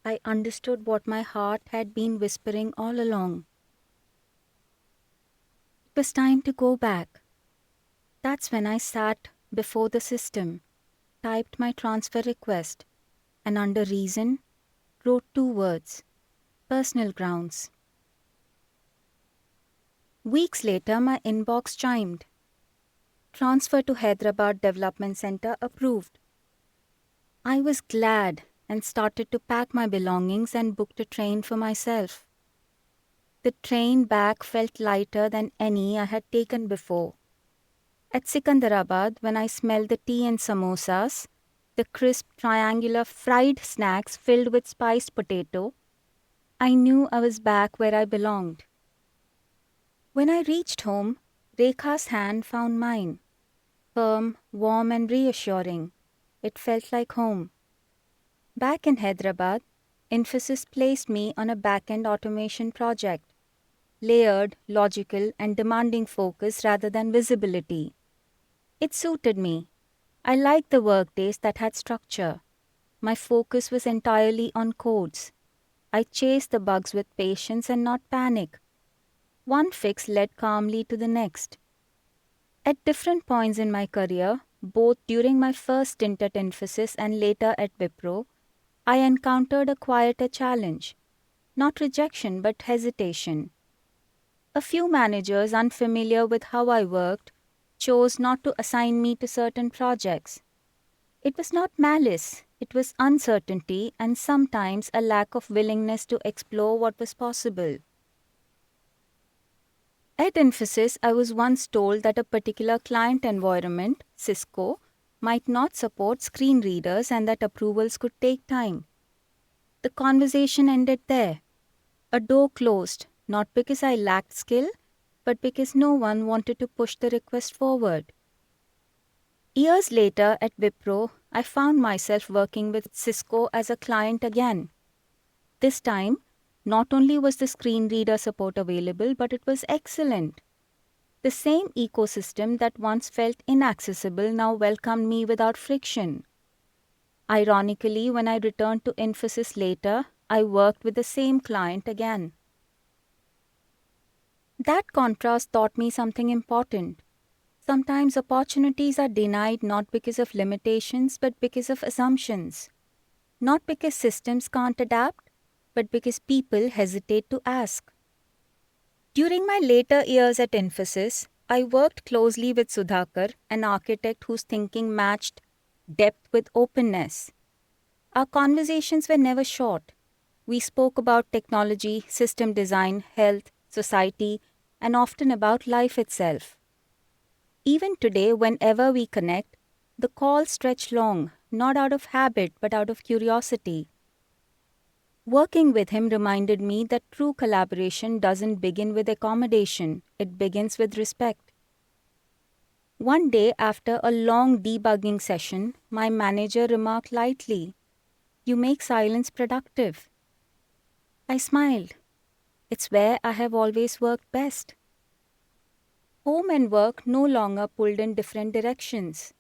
[SPEAKER 2] I understood what my heart had been whispering all along. It was time to go back. That's when I sat before the system, typed my transfer request, and under reason, wrote 2 words, personal grounds. Weeks later, my inbox chimed. Transfer to Hyderabad Development Center approved. I was glad and started to pack my belongings and booked a train for myself. The train back felt lighter than any I had taken before. At Sikandarabad, when I smelled the tea and samosas, the crisp triangular fried snacks filled with spiced potato, I knew I was back where I belonged. When I reached home, Rekha's hand found mine. Firm, warm and reassuring. It felt like home. Back in Hyderabad, Infosys placed me on a back-end automation project. Layered, logical and demanding focus rather than visibility. It suited me. I liked the workdays that had structure. My focus was entirely on codes. I chased the bugs with patience and not panic. One fix led calmly to the next. At different points in my career, both during my first stint at Infosys and later at Wipro, I encountered a quieter challenge. Not rejection, but hesitation. A few managers unfamiliar with how I worked chose not to assign me to certain projects. It was not malice, it was uncertainty and sometimes a lack of willingness to explore what was possible. At Infosys, I was once told that a particular client environment, Cisco, might not support screen readers and that approvals could take time. The conversation ended there. A door closed, not because I lacked skill, but because no one wanted to push the request forward. Years later at Wipro, I found myself working with Cisco as a client again. This time, not only was the screen reader support available, but it was excellent. The same ecosystem that once felt inaccessible now welcomed me without friction. Ironically, when I returned to Infosys later, I worked with the same client again. That contrast taught me something important. Sometimes opportunities are denied not because of limitations, but because of assumptions. Not because systems can't adapt, but because people hesitate to ask. During my later years at Infosys, I worked closely with Sudhakar, an architect whose thinking matched depth with openness. Our conversations were never short. We spoke about technology, system design, health, society, and often about life itself. Even today, whenever we connect, the calls stretch long, not out of habit but out of curiosity. Working with him reminded me that true collaboration doesn't begin with accommodation, it begins with respect. One day after a long debugging session, my manager remarked lightly, "You make silence productive." I smiled. It's where I have always worked best. Home and work no longer pulled in different directions.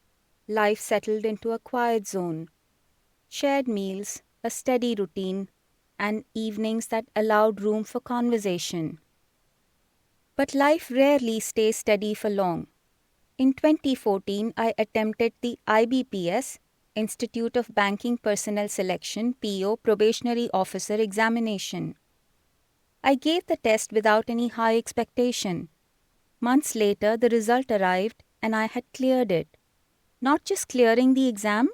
[SPEAKER 2] Life settled into a quiet zone. Shared meals, a steady routine, and evenings that allowed room for conversation. But life rarely stays steady for long. In 2014, I attempted the IBPS, Institute of Banking Personnel Selection, PO Probationary Officer examination. I gave the test without any high expectation. Months later, the result arrived and I had cleared it. Not just clearing the exam,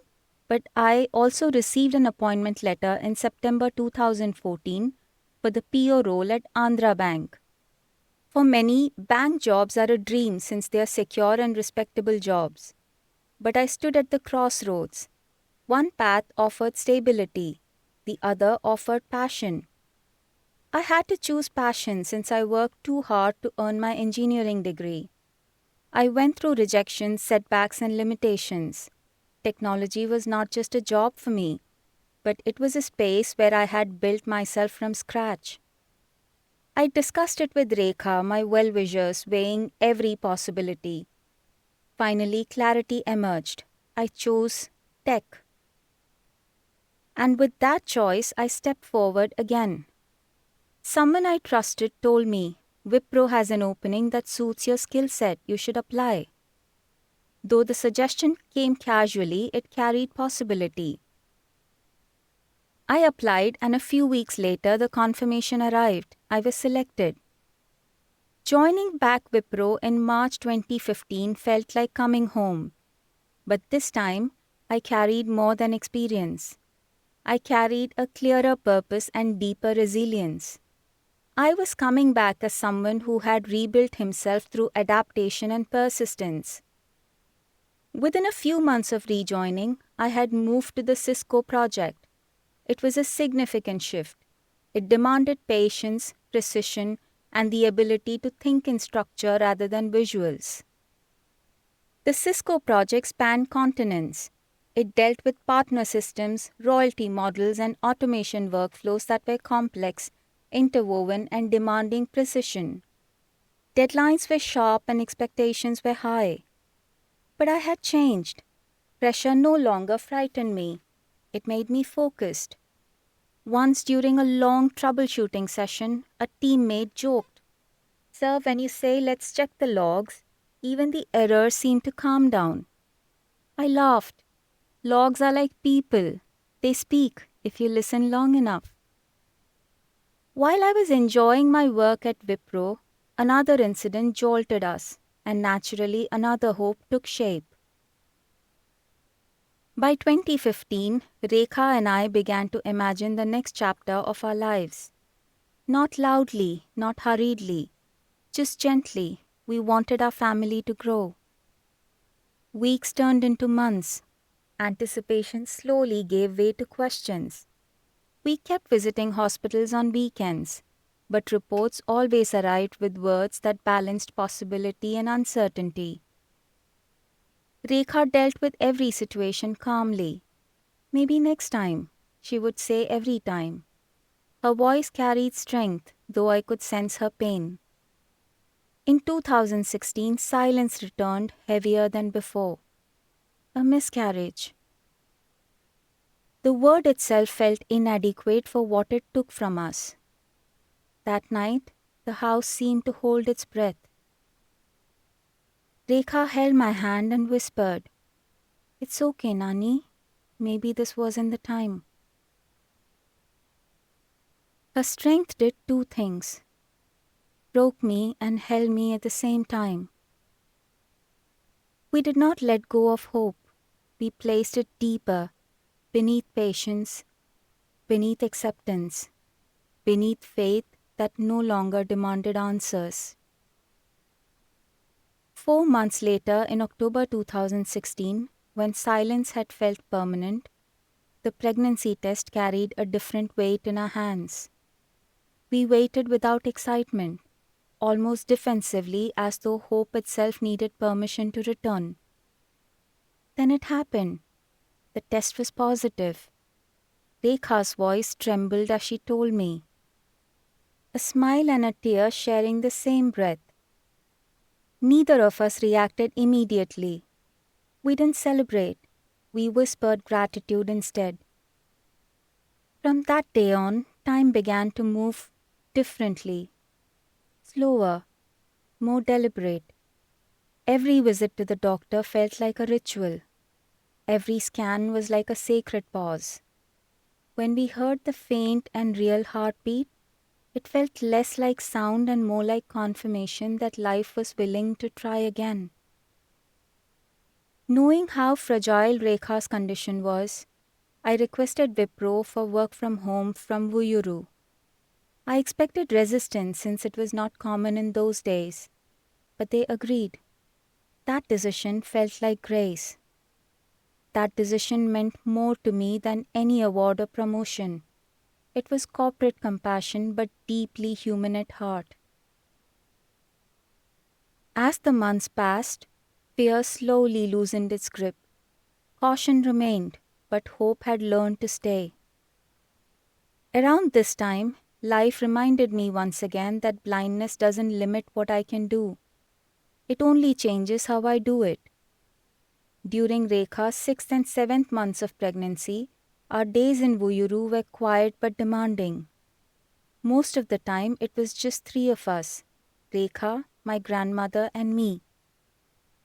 [SPEAKER 2] but I also received an appointment letter in September 2014 for the PO role at Andhra Bank. For many, bank jobs are a dream since they are secure and respectable jobs. But I stood at the crossroads. One path offered stability, the other offered passion. I had to choose passion since I worked too hard to earn my engineering degree. I went through rejections, setbacks, and limitations. Technology was not just a job for me, but it was a space where I had built myself from scratch. I discussed it with Rekha, my well-wishers, weighing every possibility. Finally, clarity emerged. I chose tech. And with that choice, I stepped forward again. Someone I trusted told me, "Wipro has an opening that suits your skill set, you should apply." Though the suggestion came casually, it carried possibility. I applied and a few weeks later the confirmation arrived. I was selected. Joining back Wipro in March 2015 felt like coming home. But this time, I carried more than experience. I carried a clearer purpose and deeper resilience. I was coming back as someone who had rebuilt himself through adaptation and persistence. Within a few months of rejoining, I had moved to the Cisco project. It was a significant shift. It demanded patience, precision, and the ability to think in structure rather than visuals. The Cisco project spanned continents. It dealt with partner systems, royalty models, and automation workflows that were complex, interwoven, and demanding precision. Deadlines were sharp and expectations were high. But I had changed. Pressure no longer frightened me. It made me focused. Once during a long troubleshooting session, a teammate joked, "Sir, when you say let's check the logs, even the errors seem to calm down." I laughed. Logs are like people. They speak if you listen long enough. While I was enjoying my work at Wipro, another incident jolted us, and naturally another hope took shape. By 2015, Rekha and I began to imagine the next chapter of our lives. Not loudly, not hurriedly, just gently, we wanted our family to grow. Weeks turned into months. Anticipation slowly gave way to questions. We kept visiting hospitals on weekends, but reports always arrived with words that balanced possibility and uncertainty. Rekha dealt with every situation calmly. "Maybe next time," she would say every time. Her voice carried strength, though I could sense her pain. In 2016, silence returned heavier than before. A miscarriage. The word itself felt inadequate for what it took from us. That night, the house seemed to hold its breath. Rekha held my hand and whispered, "It's okay, Nani. Maybe this wasn't the time." Her strength did two things: broke me and held me at the same time. We did not let go of hope. We placed it deeper, beneath patience, beneath acceptance, beneath faith that no longer demanded answers. 4 months later, in October 2016, when silence had felt permanent, the pregnancy test carried a different weight in our hands. We waited without excitement, almost defensively, as though hope itself needed permission to return. Then it happened. The test was positive. Rekha's voice trembled as she told me. A smile and a tear sharing the same breath. Neither of us reacted immediately. We didn't celebrate. We whispered gratitude instead. From that day on, time began to move differently. Slower, more deliberate. Every visit to the doctor felt like a ritual. Every scan was like a sacred pause. When we heard the faint and real heartbeat, it felt less like sound and more like confirmation that life was willing to try again. Knowing how fragile Rekha's condition was, I requested Wipro for work from home from Vuyyuru. I expected resistance since it was not common in those days, but they agreed. That decision felt like grace. That decision meant more to me than any award or promotion. It was corporate compassion, but deeply human at heart. As the months passed, fear slowly loosened its grip. Caution remained, but hope had learned to stay. Around this time, life reminded me once again that blindness doesn't limit what I can do. It only changes how I do it. During Rekha's 6th and 7th months of pregnancy, our days in Vuyyuru were quiet but demanding. Most of the time, it was just 3 of us, Rekha, my grandmother, and me.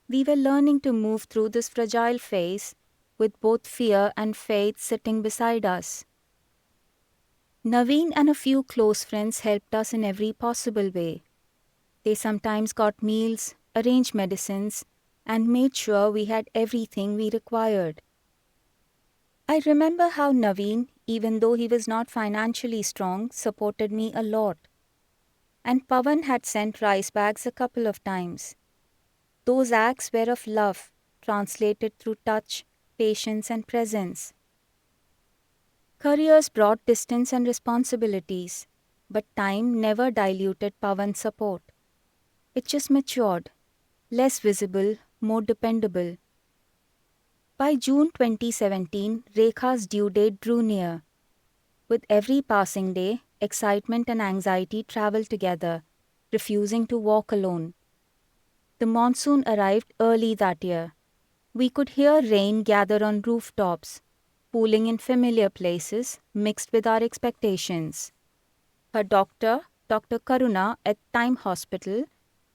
[SPEAKER 2] We were learning to move through this fragile phase, with both fear and faith sitting beside us. Naveen and a few close friends helped us in every possible way. They sometimes got meals, arranged medicines, and made sure we had everything we required. I remember how Naveen, even though he was not financially strong, supported me a lot. And Pawan had sent rice bags a couple of times. Those acts were of love, translated through touch, patience, and presence. Careers brought distance and responsibilities, but time never diluted Pawan's support. It just matured, less visible, more dependable. By June 2017, Rekha's due date drew near. With every passing day, excitement and anxiety traveled together, refusing to walk alone. The monsoon arrived early that year. We could hear rain gather on rooftops, pooling in familiar places, mixed with our expectations. Her doctor, Dr. Karuna at Time Hospital,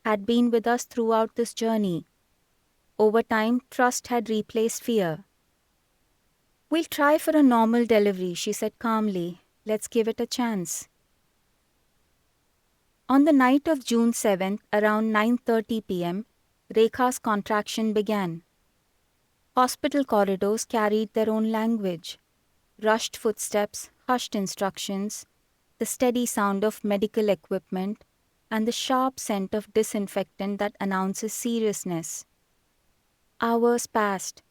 [SPEAKER 2] had been with us throughout this journey. Over time, trust had replaced fear. "We'll try for a normal delivery," she said calmly. "Let's give it a chance." On the night of June 7th, around 9:30 p.m., Rekha's contraction began. Hospital corridors carried their own language. Rushed footsteps, hushed instructions, the steady sound of medical equipment, and the sharp scent of disinfectant that announces seriousness. Hours passed.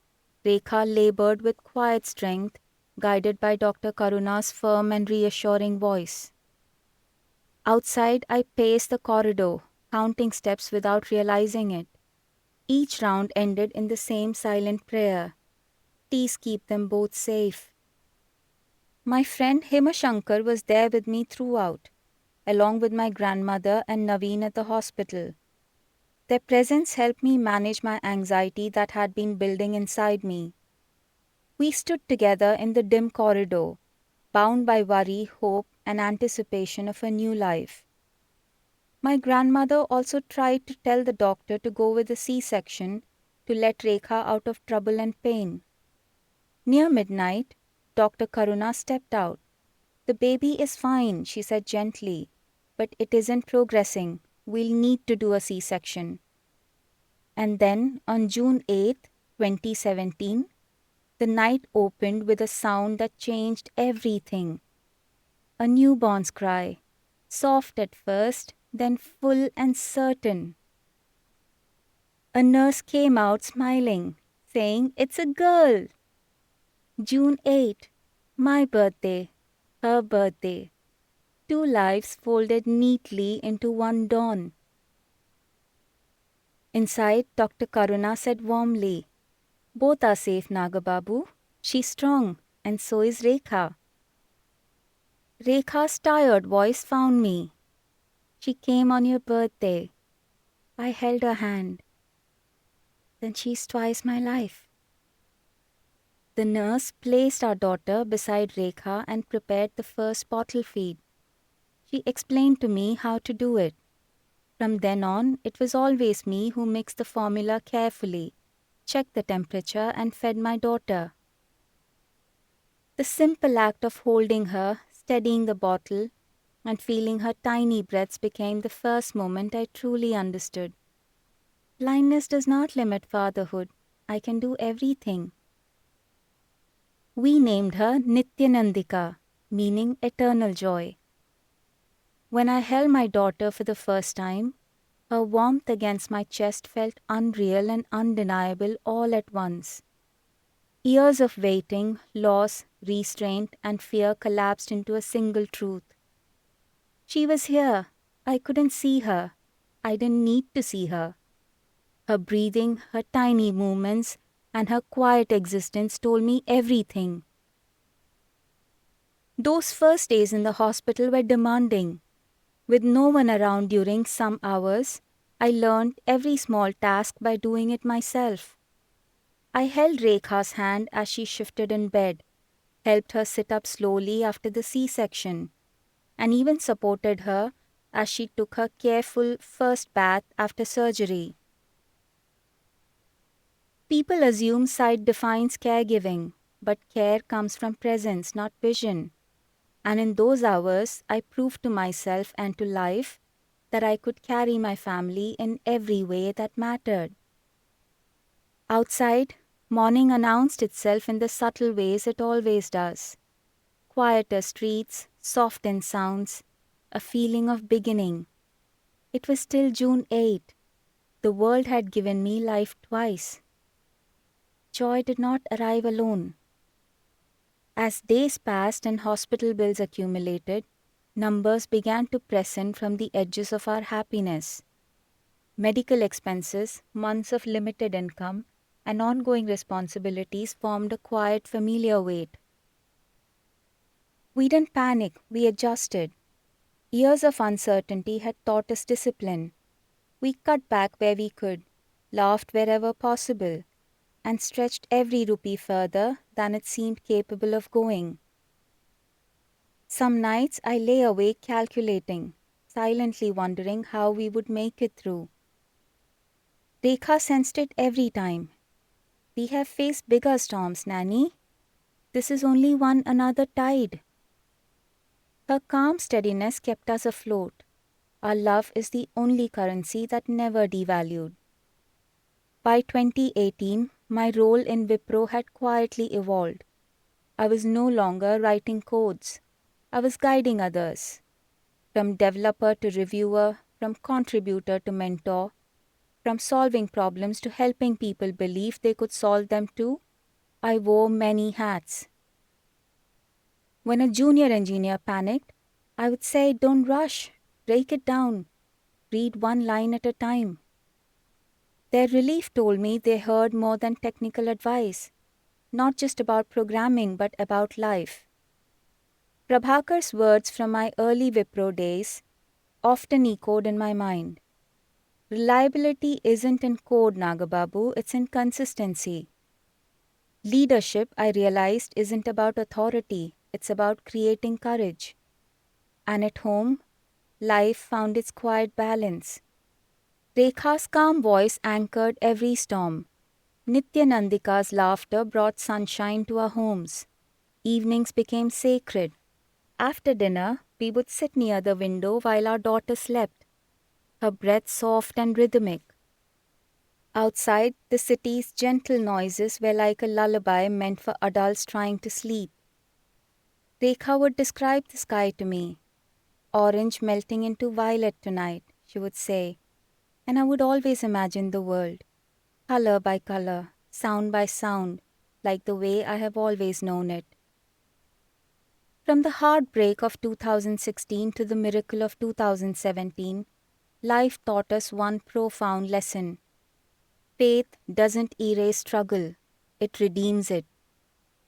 [SPEAKER 2] Rekha labored with quiet strength, guided by Dr. Karuna's firm and reassuring voice. Outside, I paced the corridor, counting steps without realizing it. Each round ended in the same silent prayer. "Please keep them both safe." My friend Himashankar was there with me throughout, along with my grandmother and Naveen at the hospital. Their presence helped me manage my anxiety that had been building inside me. We stood together in the dim corridor, bound by worry, hope, and anticipation of a new life. My grandmother also tried to tell the doctor to go with a C-section to let Rekha out of trouble and pain. Near midnight, Dr. Karuna stepped out. "The baby is fine," she said gently, "but it isn't progressing. We'll need to do a C-section." And then, on June 8th, 2017, the night opened with a sound that changed everything. A newborn's cry, soft at first, then full and certain. A nurse came out smiling, saying, "It's a girl." June 8, my birthday, her birthday. 2 lives folded neatly into one dawn. Inside, Dr. Karuna said warmly, "Both are safe, Nagababu. She's strong, and so is Rekha." Rekha's tired voice found me. "She came on your birthday." I held her hand. "Then she's twice my life." The nurse placed our daughter beside Rekha and prepared the first bottle feed. She explained to me how to do it. From then on, it was always me who mixed the formula carefully, checked the temperature, and fed my daughter. The simple act of holding her, steadying the bottle, and feeling her tiny breaths became the first moment I truly understood. Blindness does not limit fatherhood. I can do everything. We named her Nityanandika, meaning eternal joy. When I held my daughter for the first time, her warmth against my chest felt unreal and undeniable all at once. Years of waiting, loss, restraint, and fear collapsed into a single truth. She was here. I couldn't see her. I didn't need to see her. Her breathing, her tiny movements, and her quiet existence told me everything. Those first days in the hospital were demanding. With no one around during some hours, I learned every small task by doing it myself. I held Rekha's hand as she shifted in bed, helped her sit up slowly after the C-section, and even supported her as she took her careful first bath after surgery. People assume sight defines caregiving, but care comes from presence, not vision. And in those hours, I proved to myself and to life that I could carry my family in every way that mattered. Outside, morning announced itself in the subtle ways it always does. Quieter streets, softened sounds, a feeling of beginning. It was still June 8. The world had given me life twice. joy did not arrive alone. As days passed and hospital bills accumulated, numbers began to press in from the edges of our happiness. Medical expenses, months of limited income, and ongoing responsibilities formed a quiet, familiar weight. We didn't panic, we adjusted. Years of uncertainty had taught us discipline. We cut back where we could, laughed wherever possible, and stretched every rupee further than it seemed capable of going. Some nights I lay awake calculating, silently wondering how we would make it through. Rekha sensed it every time. We have faced bigger storms, Nanny. This is only one another tide. Her calm steadiness kept us afloat. Our love is the only currency that never devalued. By 2018, my role in Wipro had quietly evolved. I was no longer writing codes. I was guiding others. From developer to reviewer, from contributor to mentor, from solving problems to helping people believe they could solve them too, I wore many hats. When a junior engineer panicked, I would say, "Don't rush, break it down, read one line at a time." Their relief told me they heard more than technical advice, not just about programming but about life. Prabhakar's words from my early Wipro days often echoed in my mind. Reliability isn't in code, Nagababu, it's in consistency. Leadership, I realized, isn't about authority, it's about creating courage. And at home, life found its quiet balance. Rekha's calm voice anchored every storm. Nityanandika's laughter brought sunshine to our homes. Evenings became sacred. After dinner, we would sit near the window while our daughter slept, her breath soft and rhythmic. Outside, the city's gentle noises were like a lullaby meant for adults trying to sleep. Rekha would describe the sky to me. "Orange melting into violet tonight," she would say, and I would always imagine the world, color by color, sound by sound, like the way I have always known it. From the heartbreak of 2016 to the miracle of 2017, life taught us one profound lesson. Faith doesn't erase struggle, it redeems it.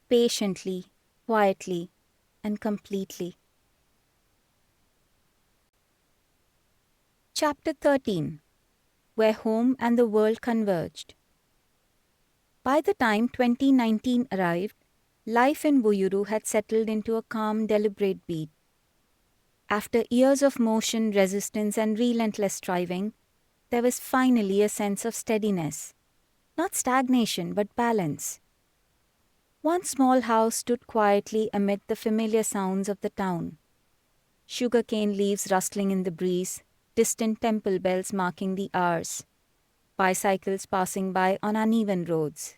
[SPEAKER 2] Patiently, quietly, and completely. Chapter 13. Where Home and the World Converged. By the time 2019 arrived, life in Vuyyuru had settled into a calm, deliberate beat. After years of motion, resistance, and relentless striving, there was finally a sense of steadiness. Not stagnation, but balance. One small house stood quietly amid the familiar sounds of the town. Sugarcane leaves rustling in the breeze, distant temple bells marking the hours, bicycles passing by on uneven roads.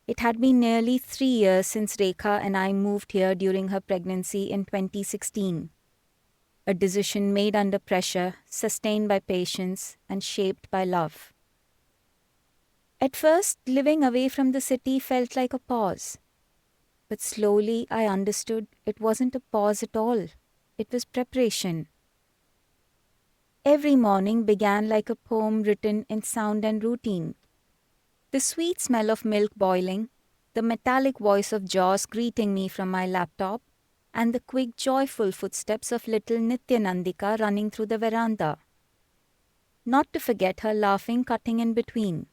[SPEAKER 2] It had been nearly 3 years since Rekha and I moved here during her pregnancy in 2016. A decision made under pressure, sustained by patience, and shaped by love. At first, living away from the city felt like a pause. But slowly I understood it wasn't a pause at all. It was preparation. Every morning began like a poem written in sound and routine. The sweet smell of milk boiling, the metallic voice of Jaws greeting me from my laptop, and the quick, joyful footsteps of little Nityanandika running through the veranda. Not to forget her laughing cutting in between.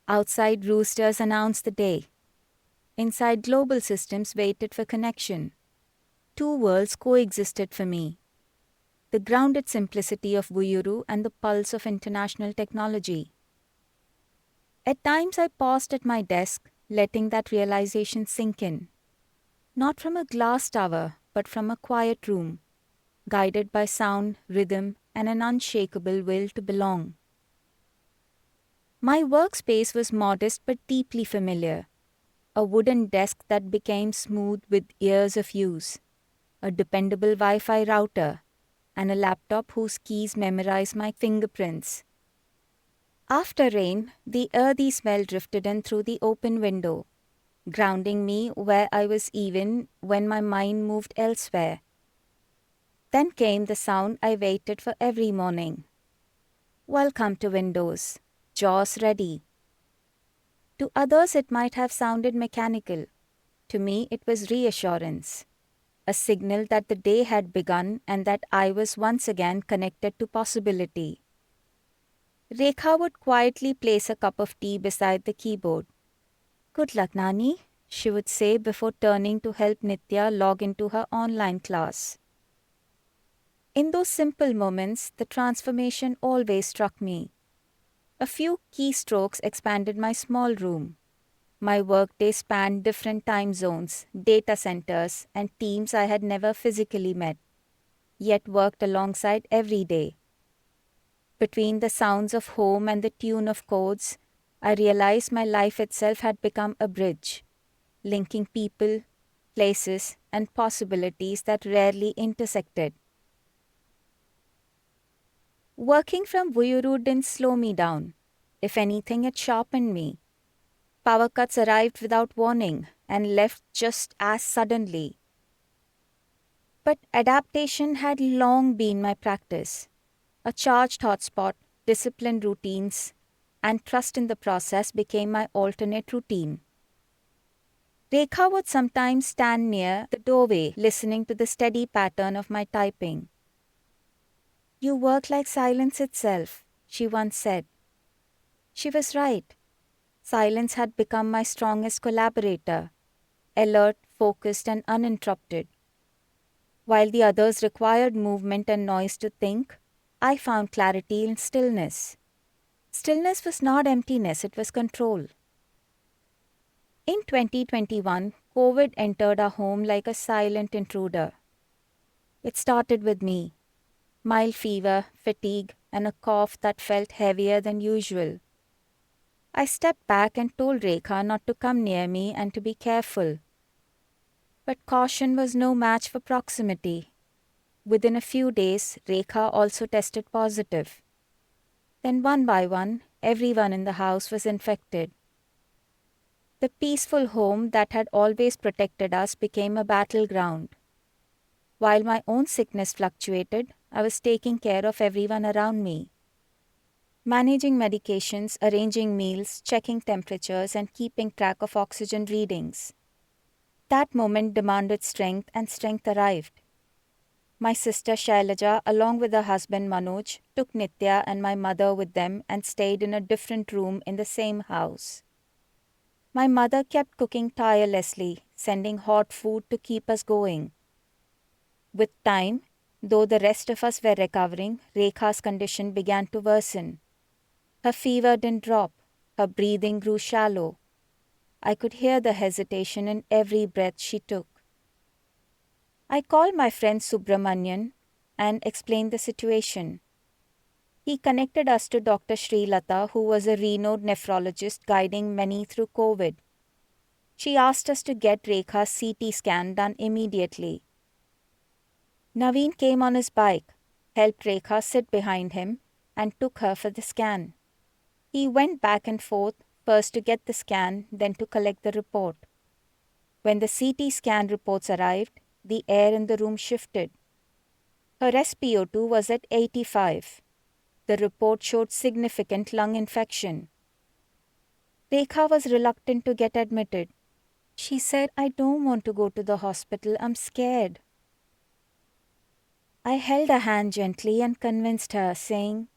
[SPEAKER 2] Outside, roosters announced the day. Inside, global systems waited for connection. Two worlds coexisted for me. The grounded simplicity of Vuyyuru and the pulse of international technology. At times I paused at my desk, letting that realization sink in. Not from a glass tower, but from a quiet room, guided by sound, rhythm, and an unshakable will to belong. My workspace was modest but deeply familiar. A wooden desk that became smooth with years of use, a dependable Wi-Fi router, and a laptop whose keys memorized my fingerprints. After rain, the earthy smell drifted in through the open window, grounding me where I was even when my mind moved elsewhere. Then came the sound I waited for every morning. Welcome to Windows, jaws ready. To others it might have sounded mechanical. To me it was reassurance, a signal that the day had begun and that I was once again connected to possibility. Rekha would quietly place a cup of tea beside the keyboard. "Good luck, Nani," she would say before turning to help Nitya log into her online class. In those simple moments, the transformation always struck me. A few keystrokes expanded my small room. My workday spanned different time zones, data centers, and teams I had never physically met, yet worked alongside every day. Between the sounds of home and the tune of codes, I realized my life itself had become a bridge, linking people, places, and possibilities that rarely intersected. Working from Vuyyuru didn't slow me down. If anything, it sharpened me. Power cuts arrived without warning and left just as suddenly. But adaptation had long been my practice. A charged hotspot, disciplined routines, and trust in the process became my alternate routine. Rekha would sometimes stand near the doorway, listening to the steady pattern of my typing. "You work like silence itself," she once said. She was right. Silence had become my strongest collaborator, alert, focused, and uninterrupted. While the others required movement and noise to think, I found clarity in stillness. Stillness was not emptiness, it was control. In 2021, COVID entered our home like a silent intruder. It started with me. Mild fever, fatigue, and a cough that felt heavier than usual. I stepped back and told Rekha not to come near me and to be careful. But caution was no match for proximity. Within a few days, Rekha also tested positive. Then one by one, everyone in the house was infected. The peaceful home that had always protected us became a battleground. While my own sickness fluctuated, I was taking care of everyone around me. Managing medications, arranging meals, checking temperatures, and keeping track of oxygen readings. That moment demanded strength, and strength arrived. My sister Shailaja, along with her husband Manoj, took Nitya and my mother with them and stayed in a different room in the same house. My mother kept cooking tirelessly, sending hot food to keep us going. With time, though the rest of us were recovering, Rekha's condition began to worsen. Her fever didn't drop. Her breathing grew shallow. I could hear the hesitation in every breath she took. I called my friend Subramanian and explained the situation. He connected us to Dr. Srilata, who was a renowned nephrologist guiding many through COVID. She asked us to get Rekha's CT scan done immediately. Naveen came on his bike, helped Rekha sit behind him, and took her for the scan. He went back and forth, first to get the scan, then to collect the report. When the CT scan reports arrived, the air in the room shifted. Her SpO2 was at 85. The report showed significant lung infection. Rekha was reluctant to get admitted. She said, "I don't want to go to the hospital, I'm scared." I held her hand gently and convinced her, saying,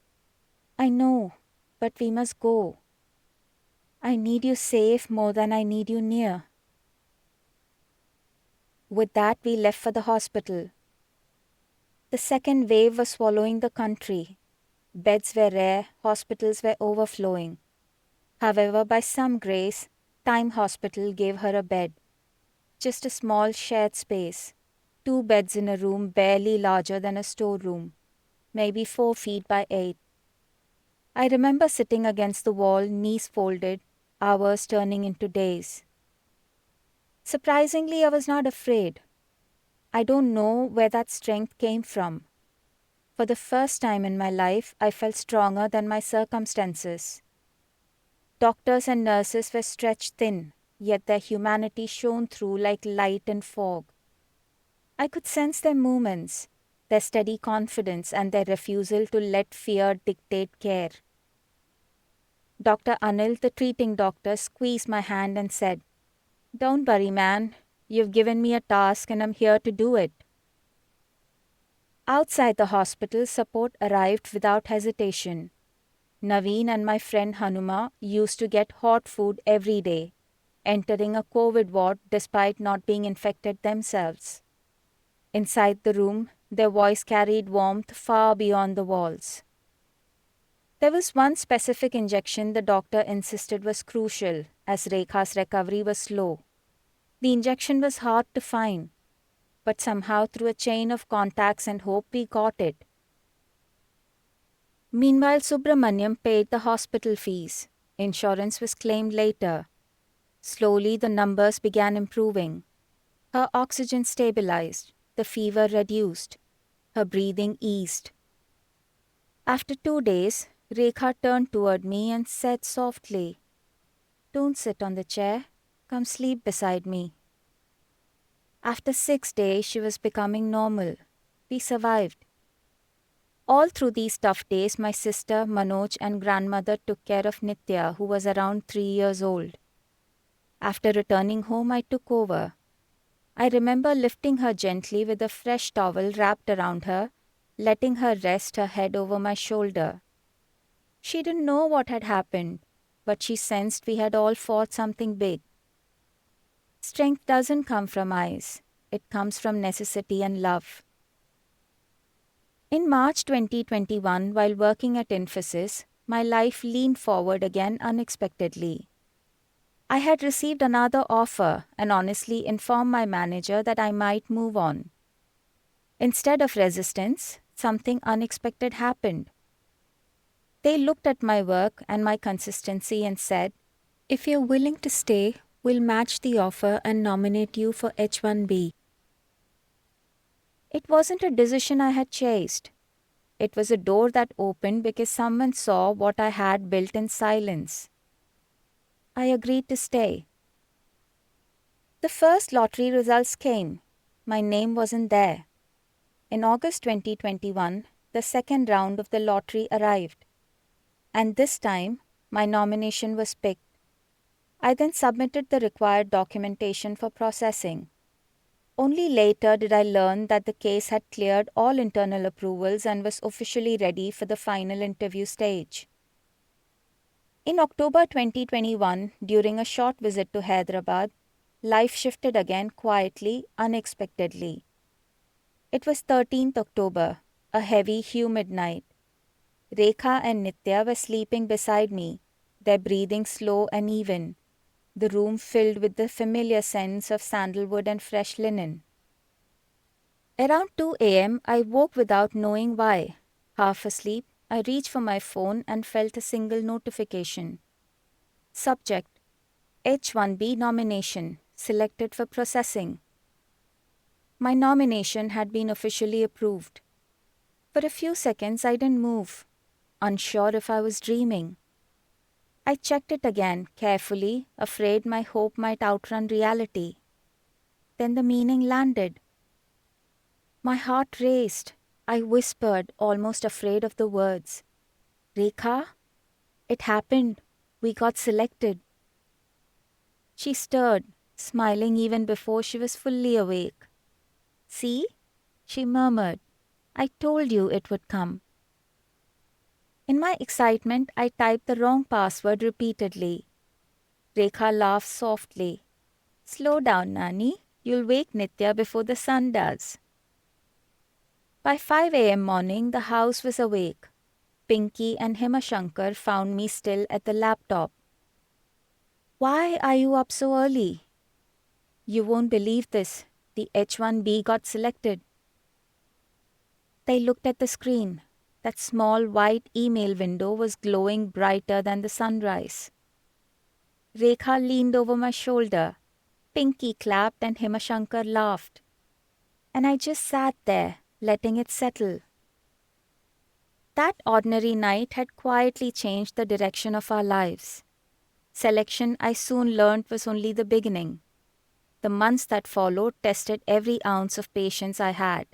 [SPEAKER 2] "I know, but we must go. I need you safe more than I need you near." With that, we left for the hospital. The second wave was swallowing the country. Beds were rare, hospitals were overflowing. However, by some grace, Time Hospital gave her a bed. Just a small shared space. 2 beds in a room barely larger than a storeroom, maybe 4 feet by 8. I remember sitting against the wall, knees folded, hours turning into days. Surprisingly, I was not afraid. I don't know where that strength came from. For the first time in my life, I felt stronger than my circumstances. Doctors and nurses were stretched thin, yet their humanity shone through like light in fog. I could sense their movements, their steady confidence, and their refusal to let fear dictate care. Dr. Anil, the treating doctor, squeezed my hand and said, "Don't worry, man. You've given me a task and I'm here to do it." Outside the hospital, support arrived without hesitation. Naveen and my friend Hanuma used to get hot food every day, entering a COVID ward despite not being infected themselves. Inside the room, their voice carried warmth far beyond the walls. There was one specific injection the doctor insisted was crucial, as Rekha's recovery was slow. The injection was hard to find, but somehow through a chain of contacts and hope we got it. Meanwhile, Subramaniam paid the hospital fees. Insurance was claimed later. Slowly the numbers began improving. Her oxygen stabilized, the fever reduced, her breathing eased. After 2 days, Rekha turned toward me and said softly, "Don't sit on the chair. Come sleep beside me." After 6 days, she was becoming normal. We survived. All through these tough days, my sister, Manoj, and grandmother took care of Nitya, who was around 3 years old. After returning home, I took over. I remember lifting her gently with a fresh towel wrapped around her, letting her rest her head over my shoulder. She didn't know what had happened, but she sensed we had all fought something big. Strength doesn't come from eyes. It comes from necessity and love. In March 2021, while working at Infosys, my life leaned forward again unexpectedly. I had received another offer and honestly informed my manager that I might move on. Instead of resistance, something unexpected happened. They looked at my work and my consistency and said, "If you're willing to stay, we'll match the offer and nominate you for H-1B." It wasn't a decision I had chased. It was a door that opened because someone saw what I had built in silence. I agreed to stay. The first lottery results came. My name wasn't there. In August 2021, the second round of the lottery arrived. And this time, my nomination was picked. I then submitted the required documentation for processing. Only later did I learn that the case had cleared all internal approvals and was officially ready for the final interview stage. In October 2021, during a short visit to Hyderabad, life shifted again quietly, unexpectedly. It was 13th October, a heavy, humid night. Rekha and Nitya were sleeping beside me, their breathing slow and even, the room filled with the familiar scents of sandalwood and fresh linen. Around 2 a.m., I woke without knowing why. Half asleep, I reached for my phone and felt a single notification. Subject: H-1B nomination, selected for processing. My nomination had been officially approved. For a few seconds, I didn't move, unsure if I was dreaming. I checked it again, carefully, afraid my hope might outrun reality. Then the meaning landed. My heart raced. I whispered, almost afraid of the words, "Rekha, it happened. We got selected." She stirred, smiling even before she was fully awake. "See?" she murmured. "I told you it would come." In my excitement, I typed the wrong password repeatedly. Rekha laughed softly. "Slow down, Nani. You'll wake Nitya before the sun does." By 5 a.m. morning, the house was awake. Pinky and Himashankar found me still at the laptop. "Why are you up so early?" "You won't believe this. The H-1B got selected." They looked at the screen. That small white email window was glowing brighter than the sunrise. Rekha leaned over my shoulder. Pinky clapped and Himashankar laughed. And I just sat there, letting it settle. That ordinary night had quietly changed the direction of our lives. Selection, I soon learned, was only the beginning. The months that followed tested every ounce of patience I had.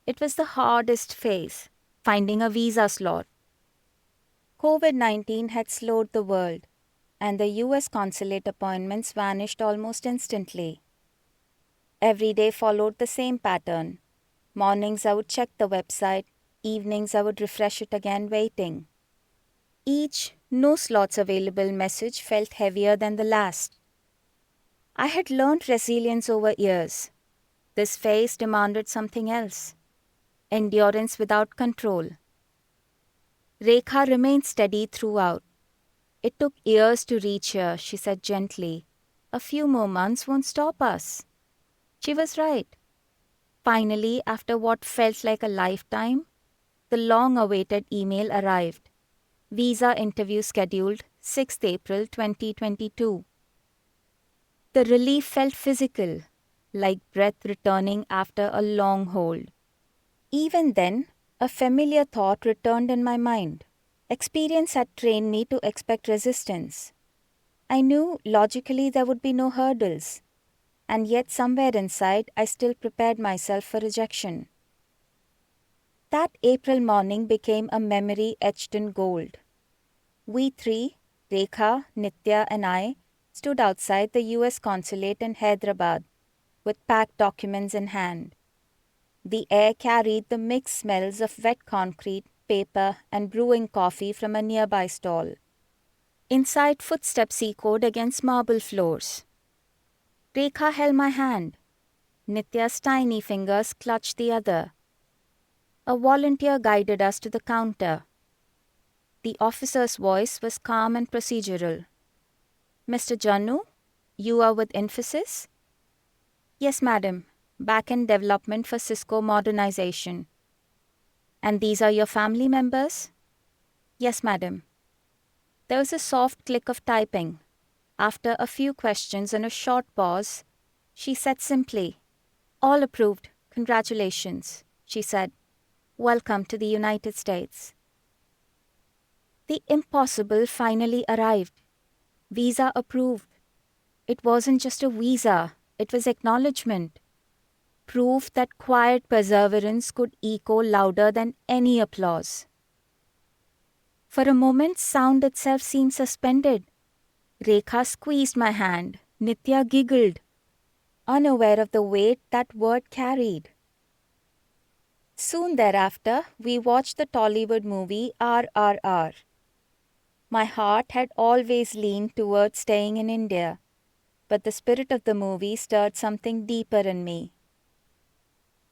[SPEAKER 2] It was the hardest phase, finding a visa slot. COVID-19 had slowed the world, and the US consulate appointments vanished almost instantly. Every day followed the same pattern. Mornings I would check the website, evenings I would refresh it again, waiting. Each "no slots available" message felt heavier than the last. I had learned resilience over years. This phase demanded something else. Endurance without control. Rekha remained steady throughout. "It took years to reach here," she said gently. "A few more months won't stop us." She was right. Finally, after what felt like a lifetime, the long-awaited email arrived. Visa interview scheduled 6th April 2022. The relief felt physical, like breath returning after a long hold. Even then, a familiar thought returned in my mind. Experience had trained me to expect resistance. I knew logically there would be no hurdles, and yet somewhere inside I still prepared myself for rejection. That April morning became a memory etched in gold. We three, Rekha, Nitya and I, stood outside the US consulate in Hyderabad, with packed documents in hand. The air carried the mixed smells of wet concrete, paper and brewing coffee from a nearby stall. Inside, footsteps echoed against marble floors. Rekha held my hand. Nitya's tiny fingers clutched the other. A volunteer guided us to the counter. The officer's voice was calm and procedural. "Mr. Jannu, you are with Infosys?" "Yes, madam. Back-end development for Cisco modernization." "And these are your family members?" "Yes, madam." There was a soft click of typing. After a few questions and a short pause, she said simply, "All approved. Congratulations," she said. "Welcome to the United States." The impossible finally arrived. Visa approved. It wasn't just a visa, it was acknowledgement. Proof that quiet perseverance could echo louder than any applause. For a moment, sound itself seemed suspended. Rekha squeezed my hand. Nitya giggled, unaware of the weight that word carried. Soon thereafter, we watched the Tollywood movie RRR. My heart had always leaned towards staying in India, but the spirit of the movie stirred something deeper in me.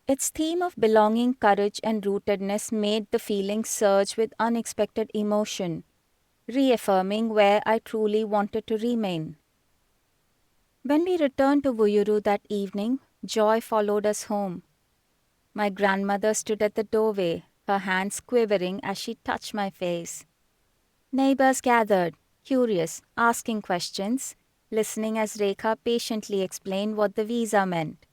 [SPEAKER 2] Its theme of belonging, courage and rootedness made the feeling surge with unexpected emotion, reaffirming where I truly wanted to remain. When we returned to Vuyyuru that evening, joy followed us home. My grandmother stood at the doorway, her hands quivering as she touched my face. Neighbors gathered, curious, asking questions, listening as Rekha patiently explained what the visa meant.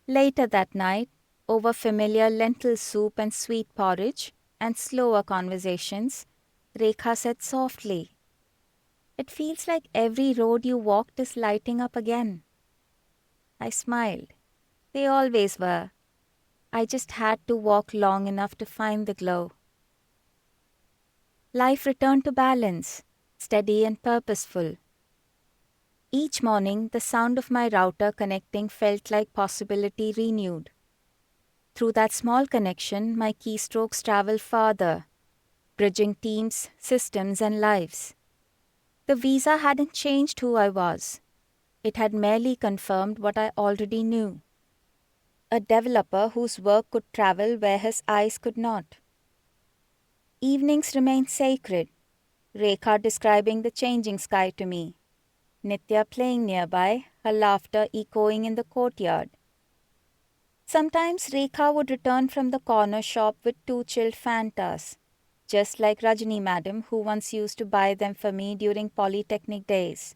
[SPEAKER 2] Later that night, over familiar lentil soup and sweet porridge and slower conversations, Rekha said softly, "It feels like every road you walked is lighting up again." I smiled. They always were. I just had to walk long enough to find the glow. Life returned to balance, steady and purposeful. Each morning, the sound of my router connecting felt like possibility renewed. Through that small connection, my keystrokes traveled farther, bridging teams, systems, and lives. The visa hadn't changed who I was. It had merely confirmed what I already knew. A developer whose work could travel where his eyes could not. Evenings remained sacred, Rekha describing the changing sky to me, Nitya playing nearby, her laughter echoing in the courtyard. Sometimes Rekha would return from the corner shop with 2 chilled Fantas, just like Rajani madam who once used to buy them for me during Polytechnic days.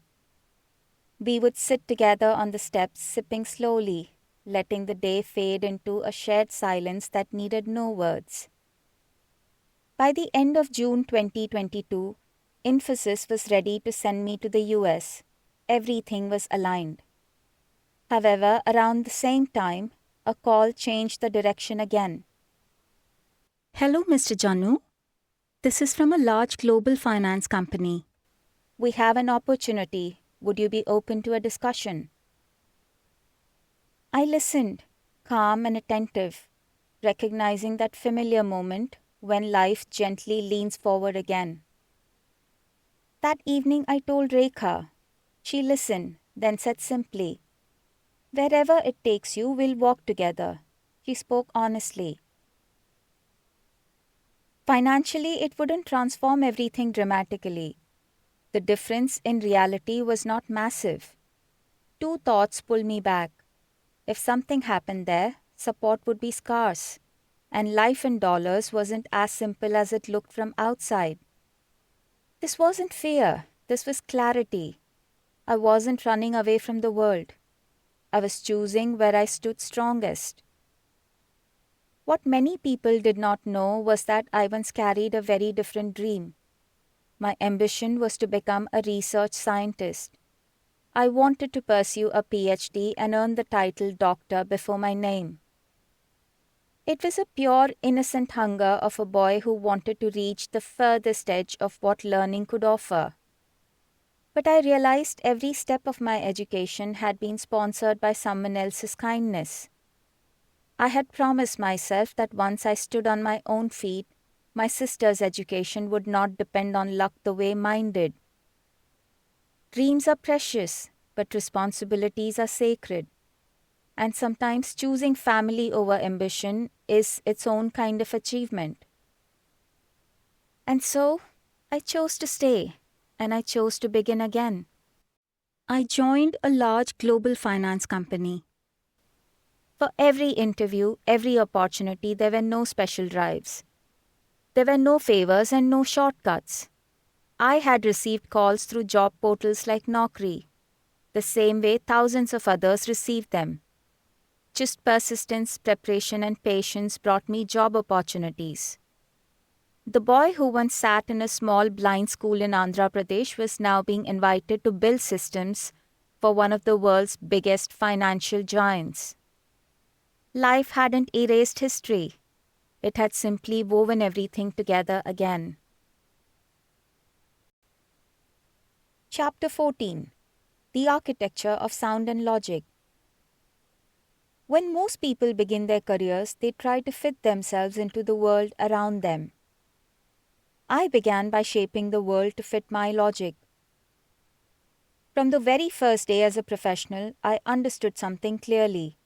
[SPEAKER 2] We would sit together on the steps sipping slowly, letting the day fade into a shared silence that needed no words. By the end of June 2022, Infosys was ready to send me to the US. Everything was aligned. However, around the same time, a call changed the direction again. Hello, Mr. Jannu. This is from a large global finance company. We have an opportunity. Would you be open to a discussion? I listened, calm and attentive, recognizing that familiar moment when life gently leans forward again. That evening I told Rekha. She listened, then said simply, "Wherever it takes you, we'll walk together." She spoke honestly. Financially, it wouldn't transform everything dramatically. The difference in reality was not massive. Two thoughts pulled me back. If something happened there, support would be scarce, and life in dollars wasn't as simple as it looked from outside. This wasn't fear, this was clarity. I wasn't running away from the world. I was choosing where I stood strongest. What many people did not know was that I once carried a very different dream. My ambition was to become a research scientist. I wanted to pursue a PhD and earn the title doctor before my name. It was a pure, innocent hunger of a boy who wanted to reach the furthest edge of what learning could offer. But I realized every step of my education had been sponsored by someone else's kindness. I had promised myself that once I stood on my own feet, my sister's education would not depend on luck the way mine did. Dreams are precious, but responsibilities are sacred. And sometimes choosing family over ambition is its own kind of achievement. And so, I chose to stay, and I chose to begin again. I joined a large global finance company. For every interview, every opportunity, there were no special drives. There were no favors and no shortcuts. I had received calls through job portals like Naukri, the same way thousands of others received them. Just persistence, preparation, and patience brought me job opportunities. The boy who once sat in a small blind school in Andhra Pradesh was now being invited to build systems for one of the world's biggest financial giants. Life hadn't erased history. It had simply woven everything together again. Chapter 14. The Architecture of Sound and Logic. When most people begin their careers, they try to fit themselves into the world around them. I began by shaping the world to fit my logic. From the very first day as a professional, I understood something clearly.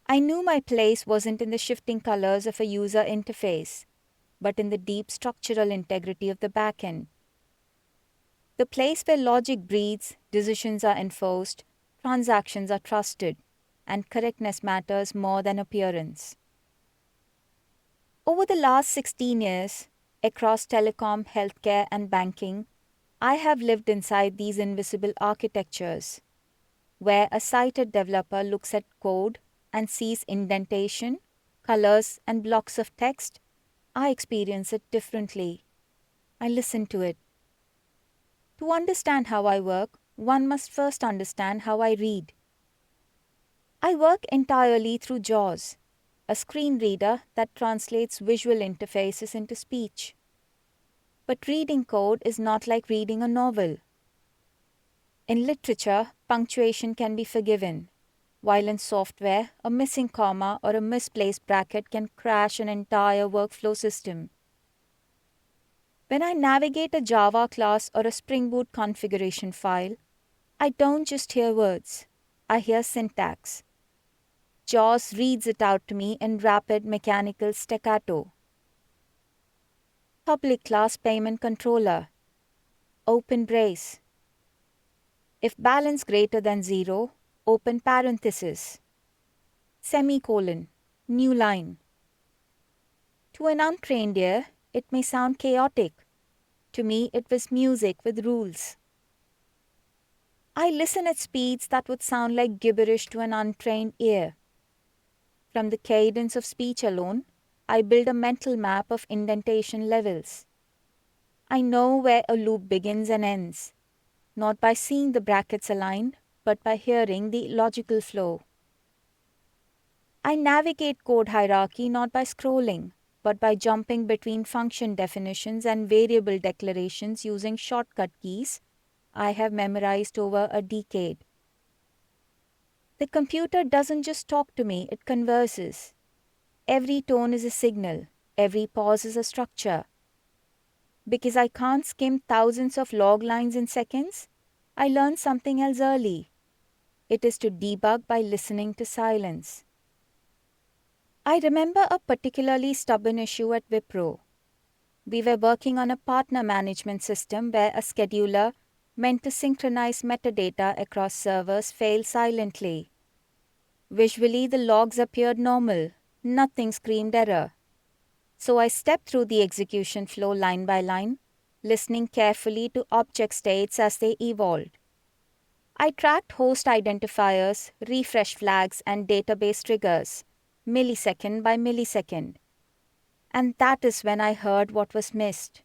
[SPEAKER 2] I knew my place wasn't in the shifting colors of a user interface, but in the deep structural integrity of the backend. The place where logic breathes, decisions are enforced, transactions are trusted, and correctness matters more than appearance. Over the last 16 years, across telecom, healthcare, and banking, I have lived inside these invisible architectures, where a sighted developer looks at code and sees indentation, colors, and blocks of text. I experience it differently. I listen to it. To understand how I work, one must first understand how I read. I work entirely through JAWS, a screen reader that translates visual interfaces into speech. But reading code is not like reading a novel. In literature, punctuation can be forgiven, while in software, a missing comma or a misplaced bracket can crash an entire workflow system. When I navigate a Java class or a Spring Boot configuration file, I don't just hear words, I hear syntax. JAWS reads it out to me in rapid mechanical staccato. Public class payment controller. Open brace. If balance greater than 0, open parenthesis. Semicolon. New line. To an untrained ear, it may sound chaotic. To me, it was music with rules. I listen at speeds that would sound like gibberish to an untrained ear. From the cadence of speech alone, I build a mental map of indentation levels. I know where a loop begins and ends, not by seeing the brackets aligned, but by hearing the logical flow. I navigate code hierarchy not by scrolling, but by jumping between function definitions and variable declarations using shortcut keys I have memorized over a decade. The computer doesn't just talk to me, it converses. Every tone is a signal, every pause is a structure. Because I can't skim thousands of log lines in seconds, I learn something else early. It is to debug by listening to silence. I remember a particularly stubborn issue at Wipro. We were working on a partner management system where a scheduler meant to synchronize metadata across servers failed silently. Visually, the logs appeared normal. Nothing screamed error. So I stepped through the execution flow line by line, listening carefully to object states as they evolved. I tracked host identifiers, refresh flags, and database triggers, millisecond by millisecond. And that is when I heard what was missed.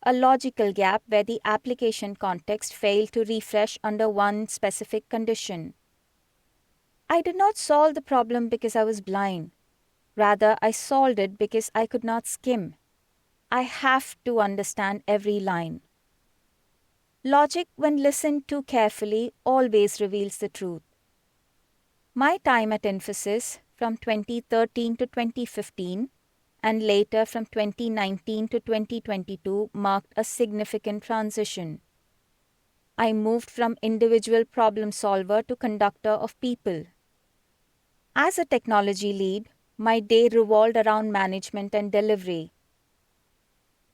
[SPEAKER 2] A logical gap where the application context failed to refresh under one specific condition. I did not solve the problem because I was blind. Rather, I solved it because I could not skim. I have to understand every line. Logic, when listened to carefully, always reveals the truth. My time at Infosys, from 2013 to 2015, and later from 2019 to 2022, marked a significant transition. I moved from individual problem solver to conductor of people. As a technology lead, my day revolved around management and delivery.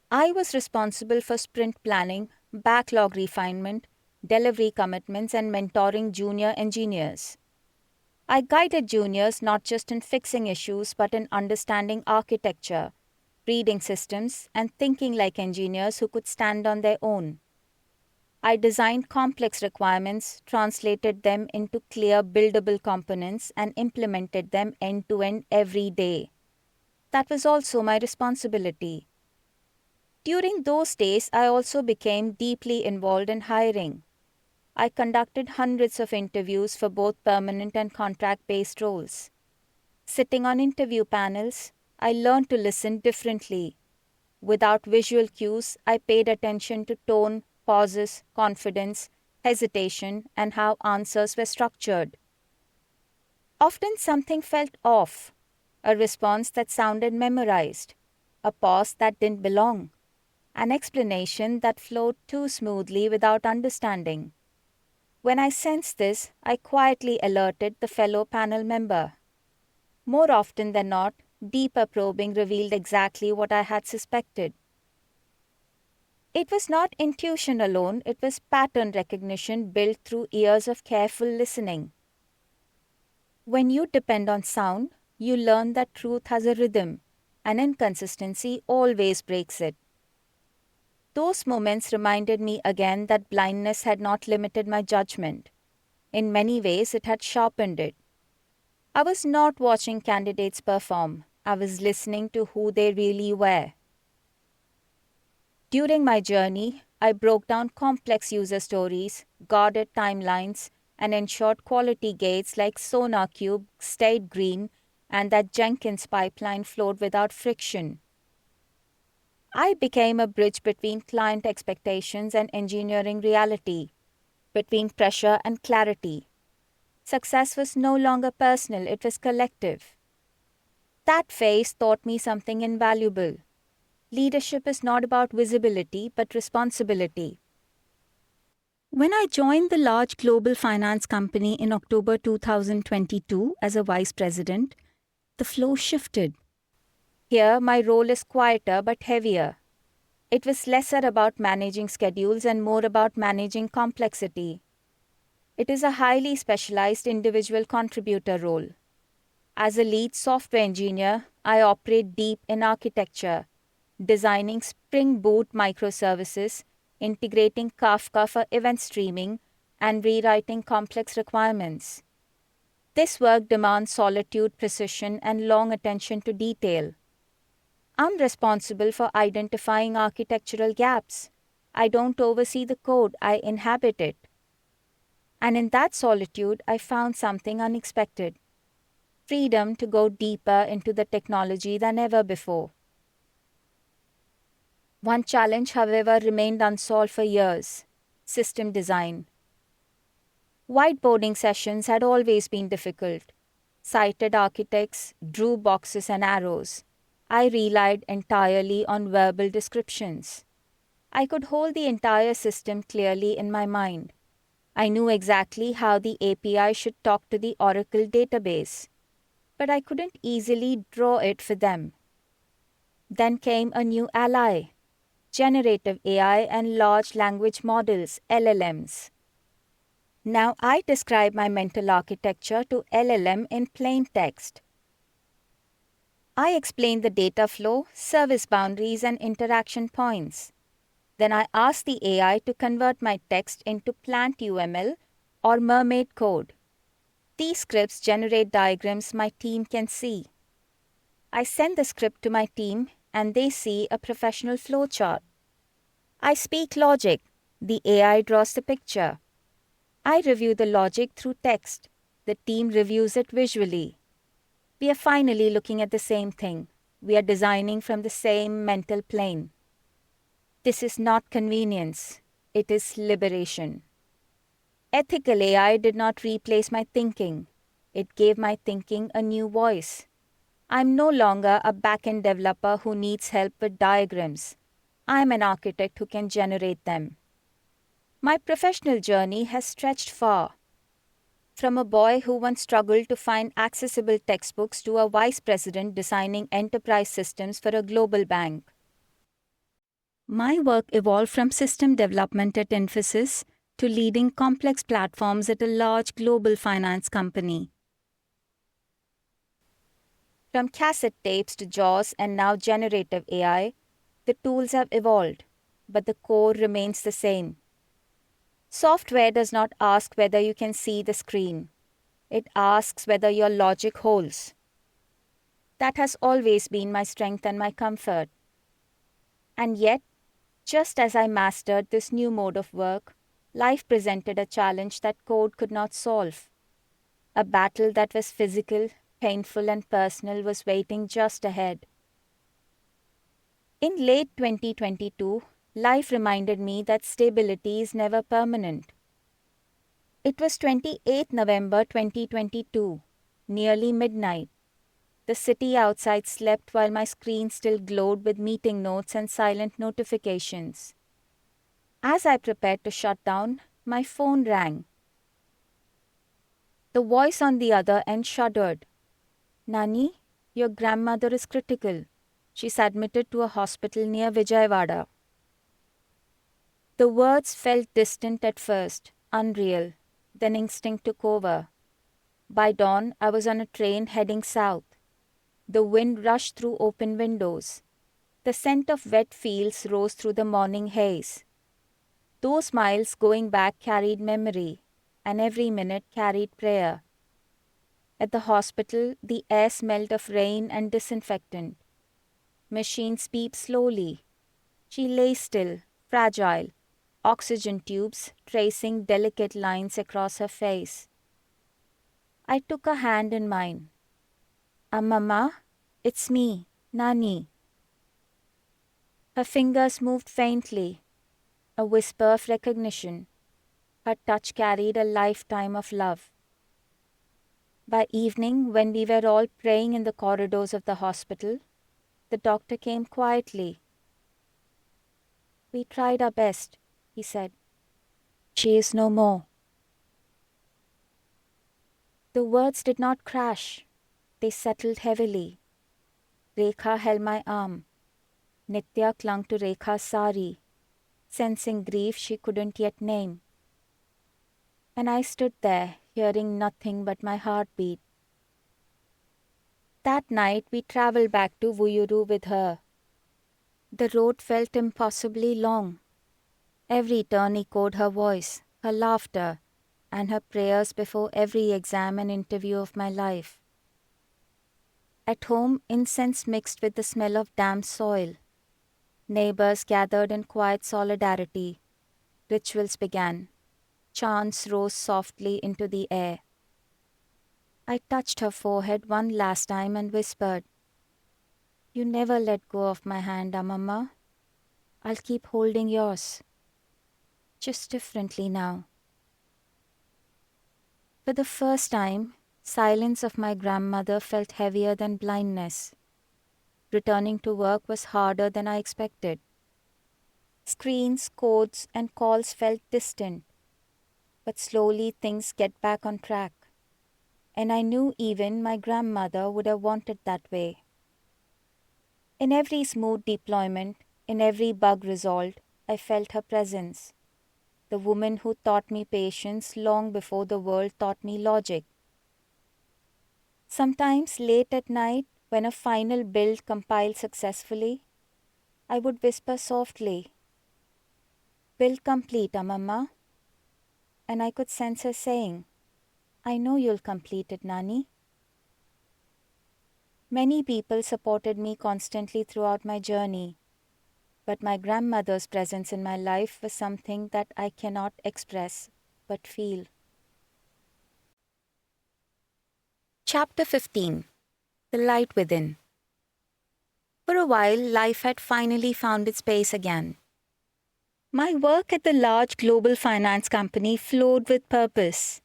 [SPEAKER 2] I was responsible for sprint planning, backlog refinement, delivery commitments, and mentoring junior engineers. I guided juniors not just in fixing issues but in understanding architecture, reading systems, and thinking like engineers who could stand on their own. I designed complex requirements, translated them into clear buildable components, and implemented them end-to-end every day. That was also my responsibility. During those days, I also became deeply involved in hiring. I conducted hundreds of interviews for both permanent and contract-based roles. Sitting on interview panels, I learned to listen differently. Without visual cues, I paid attention to tone, pauses, confidence, hesitation, and how answers were structured. Often something felt off, a response that sounded memorized, a pause that didn't belong, an explanation that flowed too smoothly without understanding. When I sensed this, I quietly alerted the fellow panel member. More often than not, deeper probing revealed exactly what I had suspected. It was not intuition alone, it was pattern recognition built through years of careful listening. When you depend on sound, you learn that truth has a rhythm, and inconsistency always breaks it. Those moments reminded me again that blindness had not limited my judgment. In many ways, it had sharpened it. I was not watching candidates perform. I was listening to who they really were. During my journey, I broke down complex user stories, guarded timelines, and ensured quality gates like SonarQube stayed green and that Jenkins pipeline flowed without friction. I became a bridge between client expectations and engineering reality, between pressure and clarity. Success was no longer personal, it was collective. That phase taught me something invaluable. Leadership is not about visibility, but responsibility. When I joined the large global finance company in October 2022 as a vice president, the flow shifted. Here, my role is quieter but heavier. It was lesser about managing schedules and more about managing complexity. It is a highly specialized individual contributor role. As a lead software engineer, I operate deep in architecture, designing Spring Boot microservices, integrating Kafka for event streaming, and rewriting complex requirements. This work demands solitude, precision, and long attention to detail. I'm responsible for identifying architectural gaps. I don't oversee the code, I inhabit it. And in that solitude, I found something unexpected. Freedom to go deeper into the technology than ever before. One challenge, however, remained unsolved for years: system design. Whiteboarding sessions had always been difficult. Sighted architects drew boxes and arrows. I relied entirely on verbal descriptions. I could hold the entire system clearly in my mind. I knew exactly how the API should talk to the Oracle database, but I couldn't easily draw it for them. Then came a new ally: Generative AI and large language models, LLMs. Now I describe my mental architecture to LLM in plain text. I explain the data flow, service boundaries, and interaction points. Then I ask the AI to convert my text into plant UML or mermaid code. These scripts generate diagrams my team can see. I send the script to my team and they see a professional flowchart. I speak logic. The AI draws the picture. I review the logic through text. The team reviews it visually. We are finally looking at the same thing. We are designing from the same mental plane. This is not convenience. It is liberation. Ethical AI did not replace my thinking. It gave my thinking a new voice. I'm no longer a back-end developer who needs help with diagrams. I'm an architect who can generate them. My professional journey has stretched far. From a boy who once struggled to find accessible textbooks to a vice president designing enterprise systems for a global bank. My work evolved from system development at Infosys to leading complex platforms at a large global finance company. From cassette tapes to JAWS and now generative AI, the tools have evolved, but the core remains the same. Software does not ask whether you can see the screen. It asks whether your logic holds. That has always been my strength and my comfort. And yet, just as I mastered this new mode of work, life presented a challenge that code could not solve. A battle that was physical, painful, and personal was waiting just ahead. In late 2022, life reminded me that stability is never permanent. It was 28 November 2022, nearly midnight. The city outside slept while my screen still glowed with meeting notes and silent notifications. As I prepared to shut down, my phone rang. The voice on the other end shuddered. "Nani, your grandmother is critical. She's admitted to a hospital near Vijayawada." The words felt distant at first, unreal. Then instinct took over. By dawn, I was on a train heading south. The wind rushed through open windows. The scent of wet fields rose through the morning haze. Those miles going back carried memory, and every minute carried prayer. At the hospital, the air smelled of rain and disinfectant. Machines beeped slowly. She lay still, fragile, oxygen tubes tracing delicate lines across her face. I took her hand in mine. "Mama, it's me, Nani." Her fingers moved faintly, a whisper of recognition. Her touch carried a lifetime of love. By evening, when we were all praying in the corridors of the hospital, the doctor came quietly. "We tried our best," he said. "She is no more." The words did not crash. They settled heavily. Rekha held my arm. Nitya clung to Rekha's sari, sensing grief she couldn't yet name. And I stood there, hearing nothing but my heartbeat. That night we travelled back to Vuyyuru with her. The road felt impossibly long. Every turn echoed her voice, her laughter, and her prayers before every exam and interview of my life. At home, incense mixed with the smell of damp soil. Neighbors gathered in quiet solidarity. Rituals began. Chants rose softly into the air. I touched her forehead one last time and whispered, "You never let go of my hand, Amama. I'll keep holding yours. Just differently now." For the first time, silence of my grandmother felt heavier than blindness. Returning to work was harder than I expected. Screens, codes, and calls felt distant. But slowly things get back on track. And I knew even my grandmother would have wanted that way. In every smooth deployment, in every bug resolved, I felt her presence. The woman who taught me patience long before the world taught me logic. Sometimes late at night, when a final build compiled successfully, I would whisper softly, "Build complete, Amama." And I could sense her saying, "I know you'll complete it, Nani." Many people supported me constantly throughout my journey, but my grandmother's presence in my life was something that I cannot express but feel. Chapter 15. The Light Within. For a while, life had finally found its pace again. My work at the large global finance company flowed with purpose.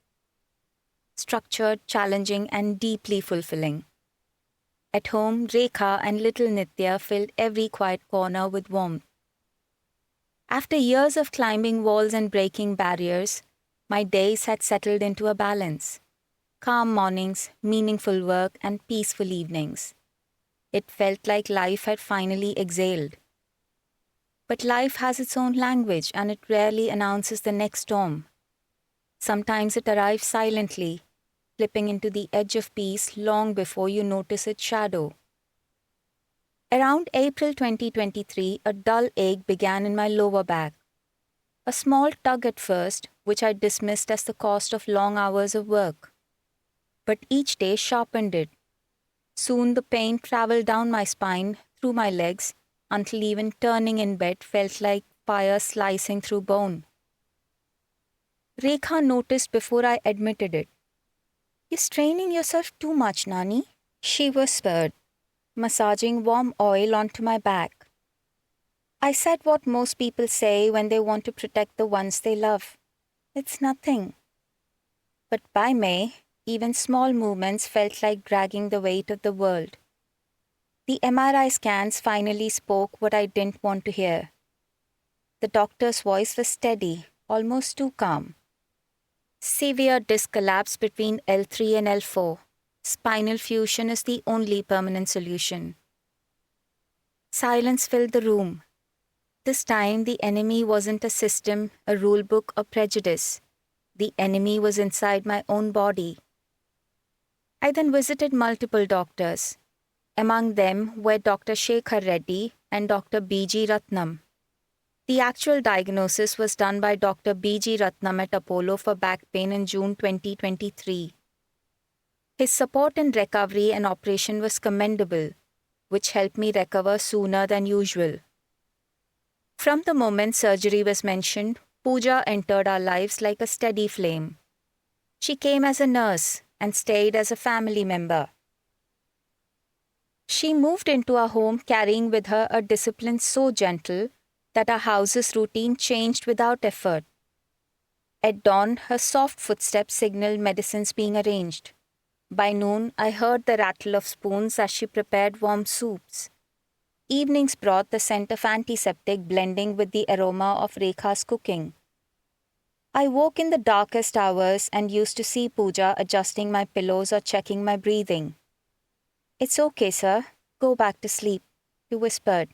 [SPEAKER 2] Structured, challenging, and deeply fulfilling. At home, Rekha and little Nitya filled every quiet corner with warmth. After years of climbing walls and breaking barriers, my days had settled into a balance. Calm mornings, meaningful work, and peaceful evenings. It felt like life had finally exhaled. But life has its own language, and it rarely announces the next storm. Sometimes it arrives silently, slipping into the edge of peace long before you notice its shadow. Around April 2023, a dull ache began in my lower back. A small tug at first, which I dismissed as the cost of long hours of work. But each day sharpened it. Soon the pain traveled down my spine, through my legs, until even turning in bed felt like fire slicing through bone. Rekha noticed before I admitted it. "You're straining yourself too much, Nani," she whispered, massaging warm oil onto my back. I said what most people say when they want to protect the ones they love. "It's nothing." But by May, even small movements felt like dragging the weight of the world. The MRI scans finally spoke what I didn't want to hear. The doctor's voice was steady, almost too calm. "Severe disc collapse between L3 and L4. Spinal fusion is the only permanent solution." Silence filled the room. This time the enemy wasn't a system, a rulebook, or prejudice. The enemy was inside my own body. I then visited multiple doctors. Among them were Dr. Shekhar Reddy and Dr. B.G. Ratnam. The actual diagnosis was done by Dr. B.G. Ratnam at Apollo for back pain in June 2023. His support in recovery and operation was commendable, which helped me recover sooner than usual. From the moment surgery was mentioned, Pooja entered our lives like a steady flame. She came as a nurse and stayed as a family member. She moved into our home carrying with her a discipline so gentle that our house's routine changed without effort. At dawn, her soft footsteps signaled medicines being arranged. By noon, I heard the rattle of spoons as she prepared warm soups. Evenings brought the scent of antiseptic blending with the aroma of Rekha's cooking. I woke in the darkest hours and used to see Pooja adjusting my pillows or checking my breathing. "It's okay, sir. Go back to sleep," he whispered.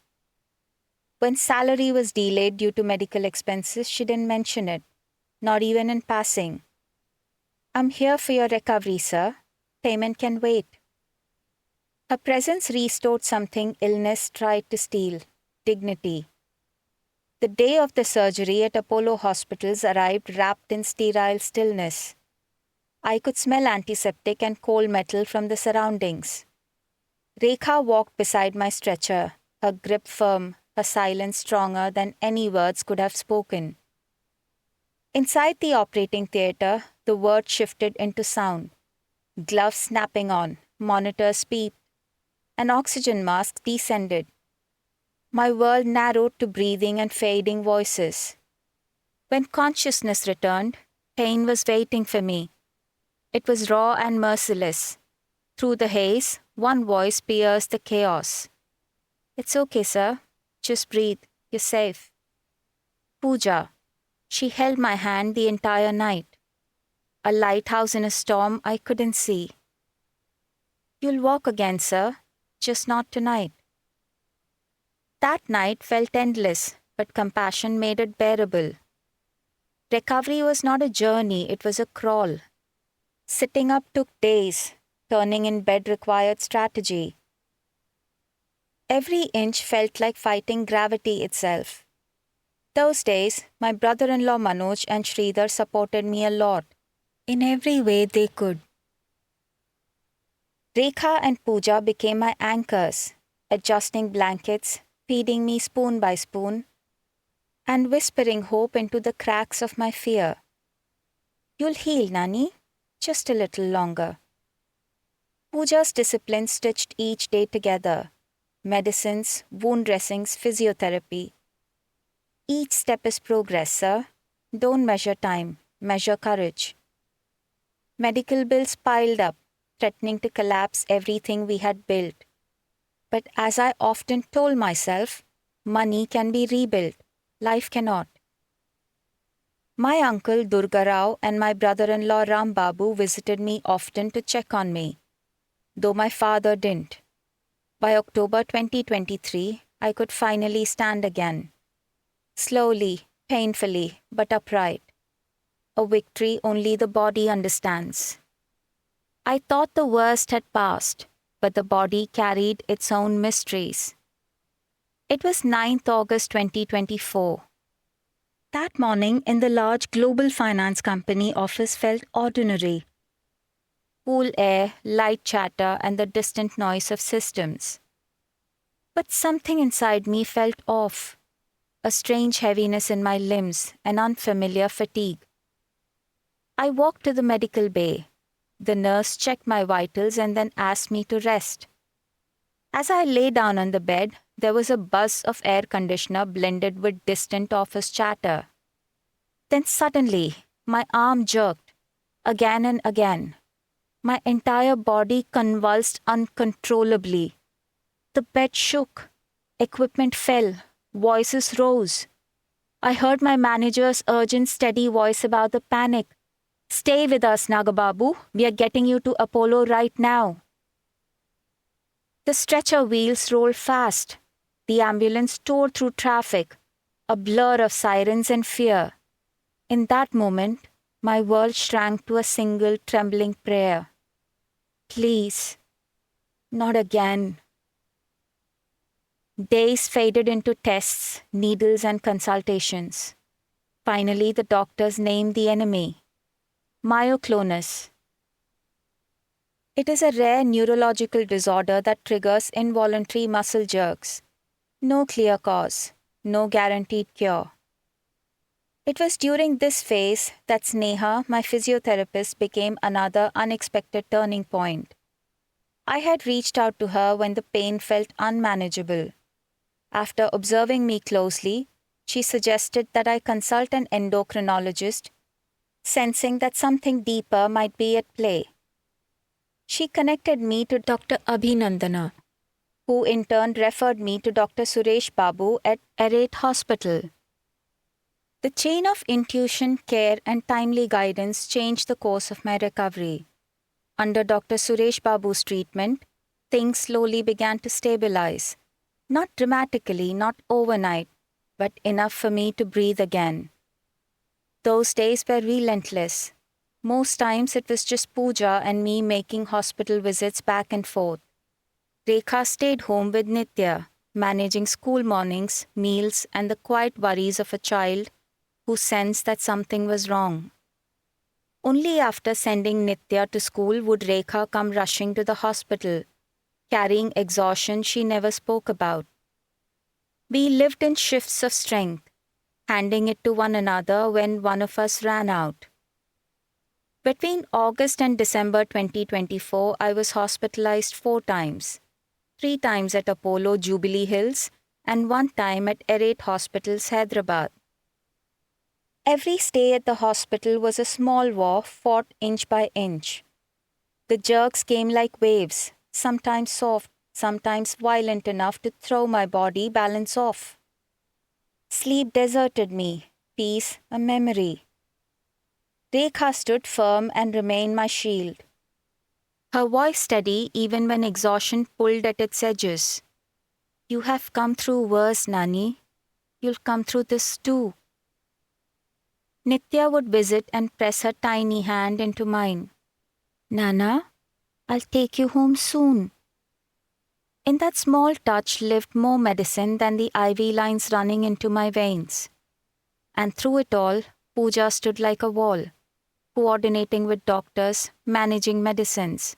[SPEAKER 2] When salary was delayed due to medical expenses, she didn't mention it, not even in passing. "I'm here for your recovery, sir. Payment can wait." Her presence restored something illness tried to steal: dignity. The day of the surgery at Apollo hospitals arrived wrapped in sterile stillness. I could smell antiseptic and cold metal from the surroundings. Rekha walked beside my stretcher, her grip firm, her silence stronger than any words could have spoken. Inside the operating theatre, the words shifted into sound. Gloves snapping on, monitors beeped, an oxygen mask descended. My world narrowed to breathing and fading voices. When consciousness returned, pain was waiting for me. It was raw and merciless. Through the haze, one voice pierced the chaos. "It's okay, sir. Just breathe. You're safe." Pooja. She held my hand the entire night. A lighthouse in a storm I couldn't see. "You'll walk again, sir. Just not tonight." That night felt endless, but compassion made it bearable. Recovery was not a journey, it was a crawl. Sitting up took days. Turning in bed required strategy. Every inch felt like fighting gravity itself. Those days, my brother-in-law Manoj and Sridhar supported me a lot, in every way they could. Rekha and Pooja became my anchors, adjusting blankets, feeding me spoon by spoon, and whispering hope into the cracks of my fear. "You'll heal, Nani. Just a little longer." Pooja's discipline stitched each day together. Medicines, wound dressings, physiotherapy. Each step is progress, sir. Don't measure time, measure courage. Medical bills piled up, threatening to collapse everything we had built. But as I often told myself, money can be rebuilt, life cannot. My uncle Durga Rao and my brother-in-law Ram Babu visited me often to check on me, though my father didn't. By October 2023, I could finally stand again. Slowly, painfully, but upright. A victory only the body understands. I thought the worst had passed, but the body carried its own mysteries. It was 9th August 2024. That morning in the large global finance company office felt ordinary. Cool air, light chatter, and the distant noise of systems. But something inside me felt off. A strange heaviness in my limbs, an unfamiliar fatigue. I walked to the medical bay. The nurse checked my vitals and then asked me to rest. As I lay down on the bed, there was a buzz of air conditioner blended with distant office chatter. Then suddenly, my arm jerked, again and again. My entire body convulsed uncontrollably. The bed shook. Equipment fell. Voices rose. I heard my manager's urgent, steady voice about the panic. "Stay with us, Nagababu. We are getting you to Apollo right now." The stretcher wheels rolled fast. The ambulance tore through traffic, a blur of sirens and fear. In that moment, my world shrank to a single trembling prayer. "Please, not again." Days faded into tests, needles, and consultations. Finally, the doctors named the enemy. Myoclonus. It is a rare neurological disorder that triggers involuntary muscle jerks. No clear cause, no guaranteed cure. It was during this phase that Sneha, my physiotherapist, became another unexpected turning point. I had reached out to her when the pain felt unmanageable. After observing me closely, she suggested that I consult an endocrinologist, sensing that something deeper might be at play. She connected me to Dr. Abhinandana, who in turn referred me to Dr. Suresh Babu at Arate Hospital. The chain of intuition, care, and timely guidance changed the course of my recovery. Under Dr. Suresh Babu's treatment, things slowly began to stabilize. Not dramatically, not overnight, but enough for me to breathe again. Those days were relentless. Most times it was just Pooja and me making hospital visits back and forth. Rekha stayed home with Nitya, managing school mornings, meals, and the quiet worries of a child who sensed that something was wrong. Only after sending Nitya to school would Rekha come rushing to the hospital, carrying exhaustion she never spoke about. We lived in shifts of strength, handing it to one another when one of us ran out. Between August and December 2024, I was hospitalized 4 times. 3 times at Apollo Jubilee Hills and 1 time at Erate Hospitals, Hyderabad. Every stay at the hospital was a small war fought inch by inch. The jerks came like waves, sometimes soft, sometimes violent enough to throw my body balance off. Sleep deserted me, peace a memory. Rekha stood firm and remained my shield. Her voice steady even when exhaustion pulled at its edges. You have come through worse, Nani. You'll come through this too. Nitya would visit and press her tiny hand into mine. Nana, I'll take you home soon. In that small touch lived more medicine than the IV lines running into my veins. And through it all, Pooja stood like a wall, coordinating with doctors, managing medicines,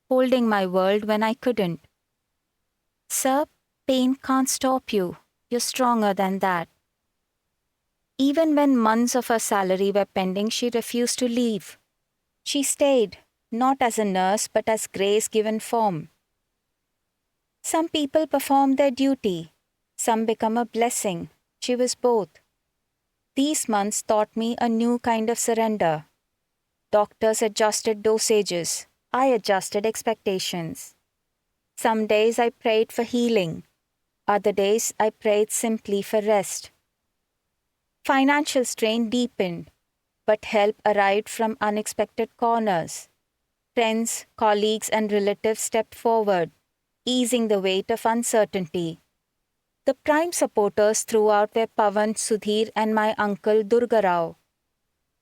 [SPEAKER 2] holding my world when I couldn't. Sir, pain can't stop you. You're stronger than that. Even when months of her salary were pending, she refused to leave. She stayed, not as a nurse but as grace given form. Some people perform their duty. Some become a blessing. She was both. These months taught me a new kind of surrender. Doctors adjusted dosages. I adjusted expectations. Some days I prayed for healing. Other days I prayed simply for rest. Financial strain deepened, but help arrived from unexpected corners. Friends, colleagues, and relatives stepped forward, easing the weight of uncertainty. The prime supporters throughout were Pavan, Sudhir, and my uncle Durga Rao.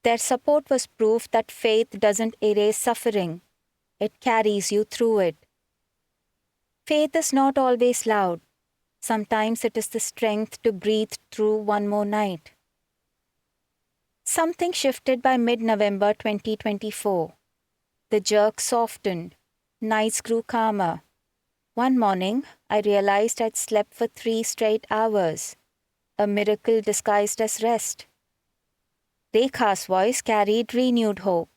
[SPEAKER 2] Their support was proof that faith doesn't erase suffering. It carries you through it. Faith is not always loud. Sometimes it is the strength to breathe through one more night. Something shifted by mid-November 2024. The jerk softened. Nights grew calmer. One morning, I realized I'd slept for 3 straight hours. A miracle disguised as rest. Rekha's voice carried renewed hope.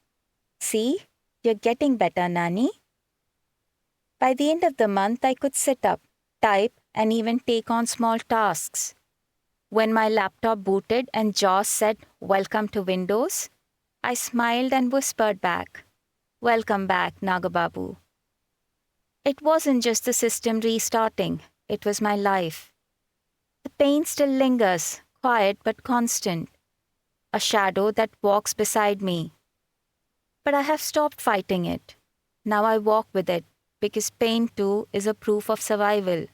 [SPEAKER 2] See, you're getting better, Nani. By the end of the month, I could sit up, type, and even take on small tasks. When my laptop booted and JAWS said, "Welcome to Windows," I smiled and whispered back, "Welcome back, Nagababu." It wasn't just the system restarting, it was my life. The pain still lingers, quiet but constant. A shadow that walks beside me. But I have stopped fighting it. Now I walk with it, because pain too is a proof of survival.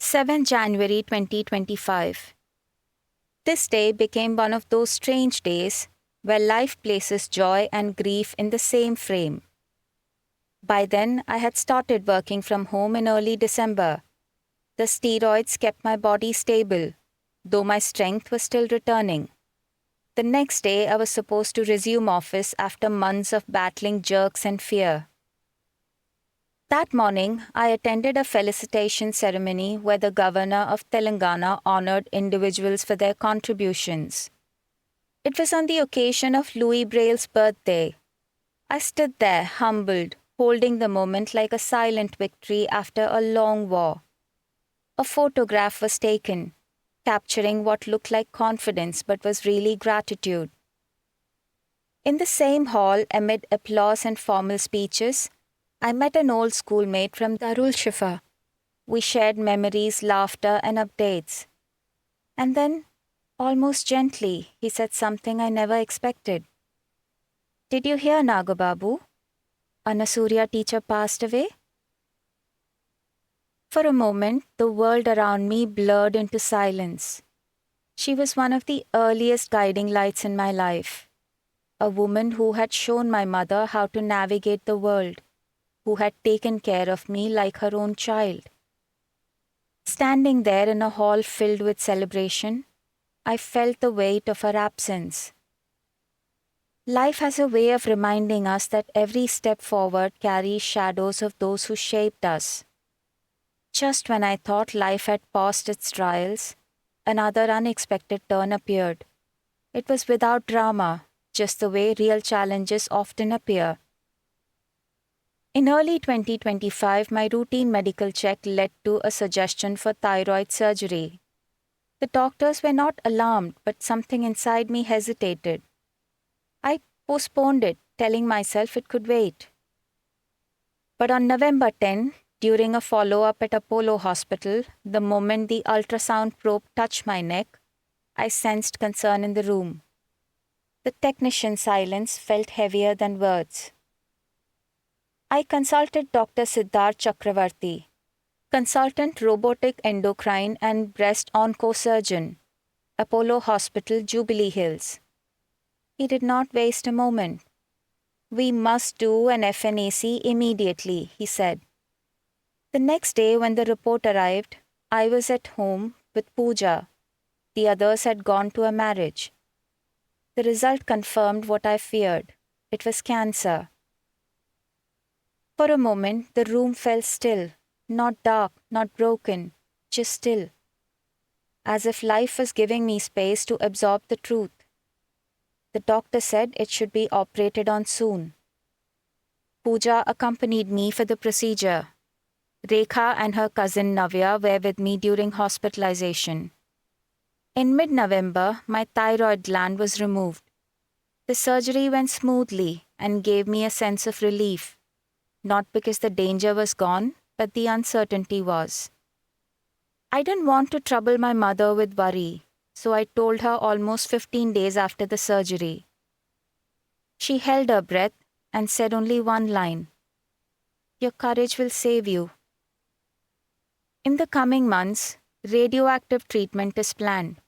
[SPEAKER 2] 7 January 2025. This day became one of those strange days where life places joy and grief in the same frame. By then, I had started working from home in early December. The steroids kept my body stable, though my strength was still returning. The next day, I was supposed to resume office after months of battling jerks and fear. That morning, I attended a felicitation ceremony where the governor of Telangana honored individuals for their contributions. It was on the occasion of Louis Braille's birthday. I stood there, humbled, holding the moment like a silent victory after a long war. A photograph was taken, capturing what looked like confidence but was really gratitude. In the same hall, amid applause and formal speeches, I met an old schoolmate from Darulshifa. We shared memories, laughter, and updates. And then, almost gently, he said something I never expected. "Did you hear, Nagababu? Anasurya teacher passed away?" For a moment, the world around me blurred into silence. She was one of the earliest guiding lights in my life. A woman who had shown my mother how to navigate the world, who had taken care of me like her own child. Standing there in a hall filled with celebration, I felt the weight of her absence. Life has a way of reminding us that every step forward carries shadows of those who shaped us. Just when I thought life had paused its trials, another unexpected turn appeared. It was without drama, just the way real challenges often appear. In early 2025, my routine medical check led to a suggestion for thyroid surgery. The doctors were not alarmed, but something inside me hesitated. I postponed it, telling myself it could wait. But on November 10, during a follow-up at Apollo Hospital, the moment the ultrasound probe touched my neck, I sensed concern in the room. The technician's silence felt heavier than words. I consulted Dr. Siddharth Chakravarti, consultant robotic endocrine and breast onco-surgeon, Apollo Hospital, Jubilee Hills. He did not waste a moment. "We must do an FNAC immediately," he said. The next day when the report arrived, I was at home with Pooja. The others had gone to a marriage. The result confirmed what I feared. It was cancer. For a moment, the room fell still, not dark, not broken, just still. As if life was giving me space to absorb the truth. The doctor said it should be operated on soon. Pooja accompanied me for the procedure. Rekha and her cousin Navya were with me during hospitalization. In mid-November, my thyroid gland was removed. The surgery went smoothly and gave me a sense of relief. Not because the danger was gone, but the uncertainty was. I didn't want to trouble my mother with worry, so I told her almost 15 days after the surgery. She held her breath and said only one line, "Your courage will save you." In the coming months, radioactive treatment is planned,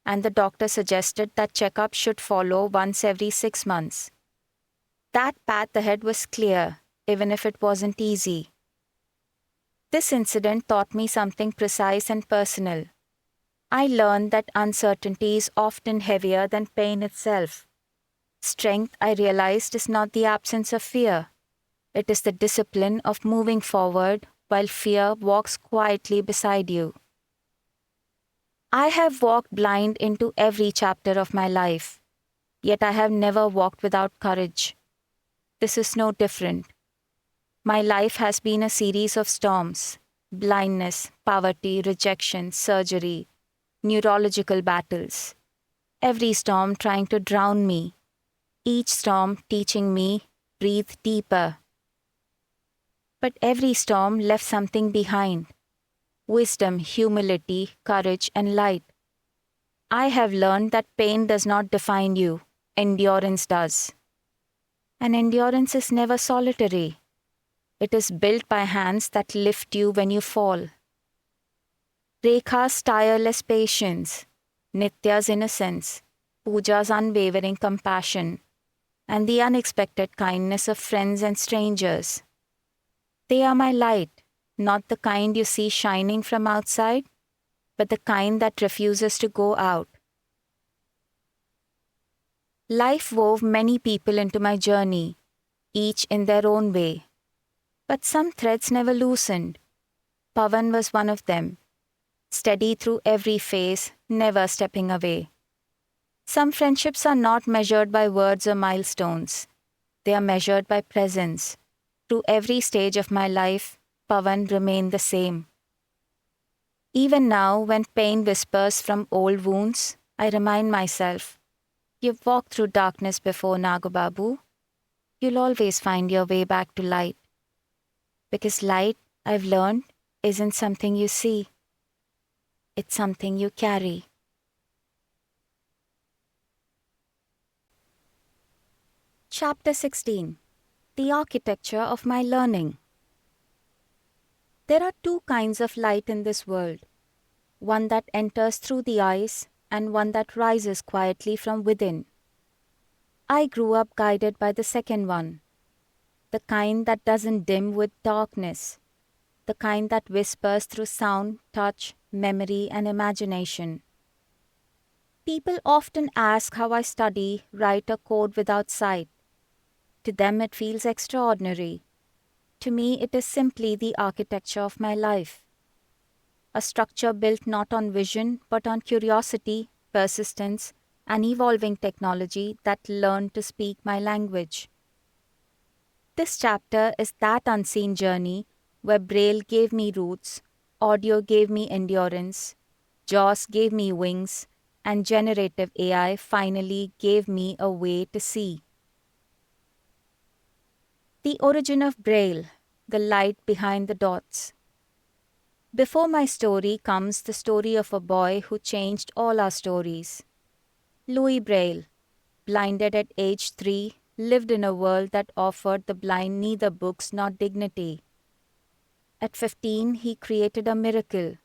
[SPEAKER 2] and the doctor suggested that checkups should follow once every 6 months. That path ahead was clear, even if it wasn't easy. This incident taught me something precise and personal. I learned that uncertainty is often heavier than pain itself. Strength, I realized, is not the absence of fear. It is the discipline of moving forward while fear walks quietly beside you. I have walked blind into every chapter of my life, yet I have never walked without courage. This is no different. My life has been a series of storms: blindness, poverty, rejection, surgery, neurological battles. Every storm trying to drown me. Each storm teaching me, breathe deeper. But every storm left something behind. Wisdom, humility, courage, and light. I have learned that pain does not define you. Endurance does. And endurance is never solitary. It is built by hands that lift you when you fall. Rekha's tireless patience, Nitya's innocence, Pooja's unwavering compassion, and the unexpected kindness of friends and strangers. They are my light, not the kind you see shining from outside, but the kind that refuses to go out. Life wove many people into my journey, each in their own way. But some threads never loosened. Pavan was one of them, steady through every phase, never stepping away. Some friendships are not measured by words or milestones. They are measured by presence. Through every stage of my life, Pavan remained the same. Even now, when pain whispers from old wounds, I remind myself, "You've walked through darkness before, Nagababu. You'll always find your way back to light." Because light, I've learned, isn't something you see. It's something you carry. Chapter 16. The Architecture of My Learning. There are two kinds of light in this world. One that enters through the eyes and one that rises quietly from within. I grew up guided by the second one. The kind that doesn't dim with darkness. The kind that whispers through sound, touch, memory, and imagination. People often ask how I study, write, or code without sight. To them, it feels extraordinary. To me, it is simply the architecture of my life. A structure built not on vision, but on curiosity, persistence, and evolving technology that learned to speak my language. This chapter is that unseen journey where Braille gave me roots, audio gave me endurance, JAWS gave me wings, and generative AI finally gave me a way to see. The origin of Braille, the light behind the dots. Before my story comes the story of a boy who changed all our stories. Louis Braille, blinded at age 3, lived in a world that offered the blind neither books nor dignity. At 15, he created a miracle,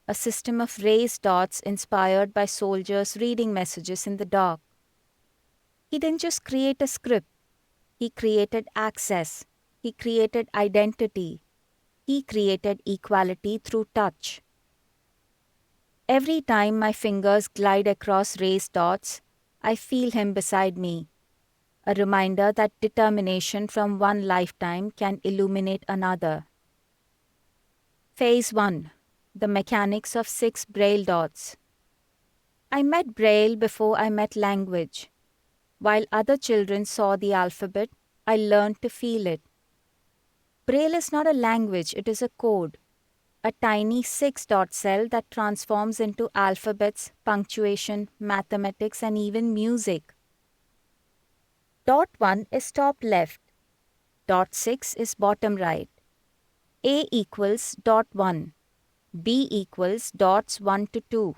[SPEAKER 2] a system of raised dots inspired by soldiers reading messages in the dark. He didn't just create a script, he created access, he created identity, he created equality through touch. Every time my fingers glide across raised dots, I feel him beside me, a reminder that determination from one lifetime can illuminate another. Phase 1. The mechanics of 6 Braille dots. I met Braille before I met language. While other children saw the alphabet, I learned to feel it. Braille is not a language, it is a code. A tiny 6-dot cell that transforms into alphabets, punctuation, mathematics, and even music. Dot 1 is top left. Dot 6 is bottom right. A equals dot 1. B equals dots 1 to 2.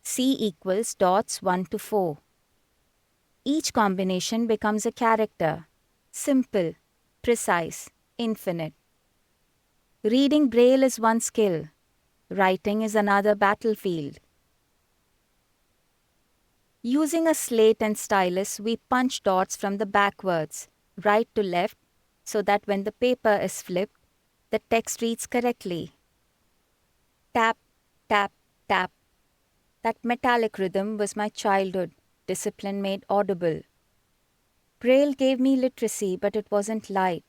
[SPEAKER 2] C equals dots 1 to 4. Each combination becomes a character. Simple, precise, infinite. Reading Braille is one skill. Writing is another battlefield. Using a slate and stylus, we punch dots from the backwards, right to left, so that when the paper is flipped, the text reads correctly. Tap, tap, tap. That metallic rhythm was my childhood, discipline made audible. Braille gave me literacy, but it wasn't light.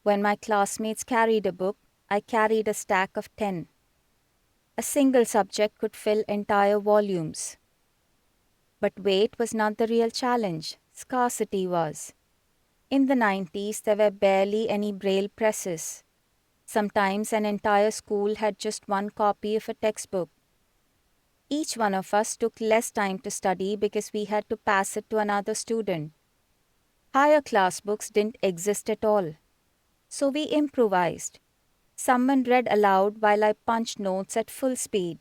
[SPEAKER 2] When my classmates carried a book, I carried a stack of 10. A single subject could fill entire volumes. But weight was not the real challenge, scarcity was. In the 90s, there were barely any Braille presses. Sometimes an entire school had just one copy of a textbook. Each one of us took less time to study because we had to pass it to another student. Higher class books didn't exist at all. So we improvised. Someone read aloud while I punched notes at full speed,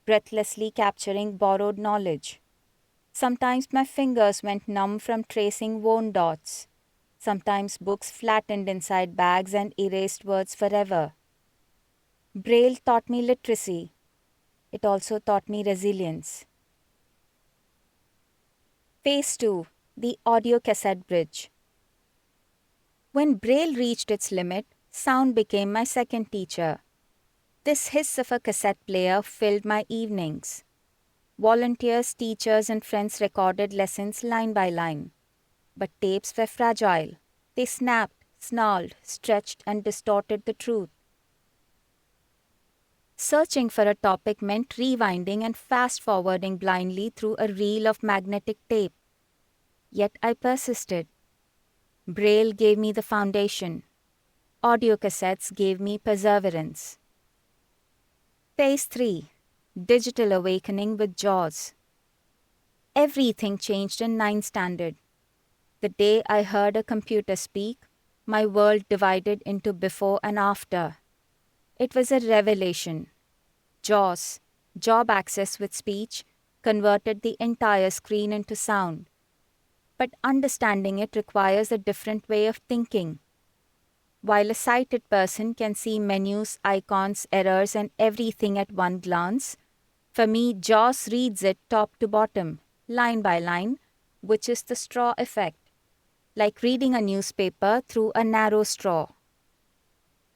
[SPEAKER 2] breathlessly capturing borrowed knowledge. Sometimes my fingers went numb from tracing worn dots. Sometimes books flattened inside bags and erased words forever. Braille taught me literacy. It also taught me resilience. Phase 2. The audio cassette bridge. When Braille reached its limit, sound became my second teacher. This hiss of a cassette player filled my evenings. Volunteers, teachers, and friends recorded lessons line by line. But tapes were fragile. They snapped, snarled, stretched, and distorted the truth. Searching for a topic meant rewinding and fast-forwarding blindly through a reel of magnetic tape. Yet I persisted. Braille gave me the foundation. Audiocassettes gave me perseverance. Phase 3. Digital Awakening with JAWS. Everything changed in 9th standard. The day I heard a computer speak, my world divided into before and after. It was a revelation. JAWS, job access with speech, converted the entire screen into sound. But understanding it requires a different way of thinking. While a sighted person can see menus, icons, errors, and everything at one glance, for me, JAWS reads it top to bottom, line by line, which is the straw effect, like reading a newspaper through a narrow straw.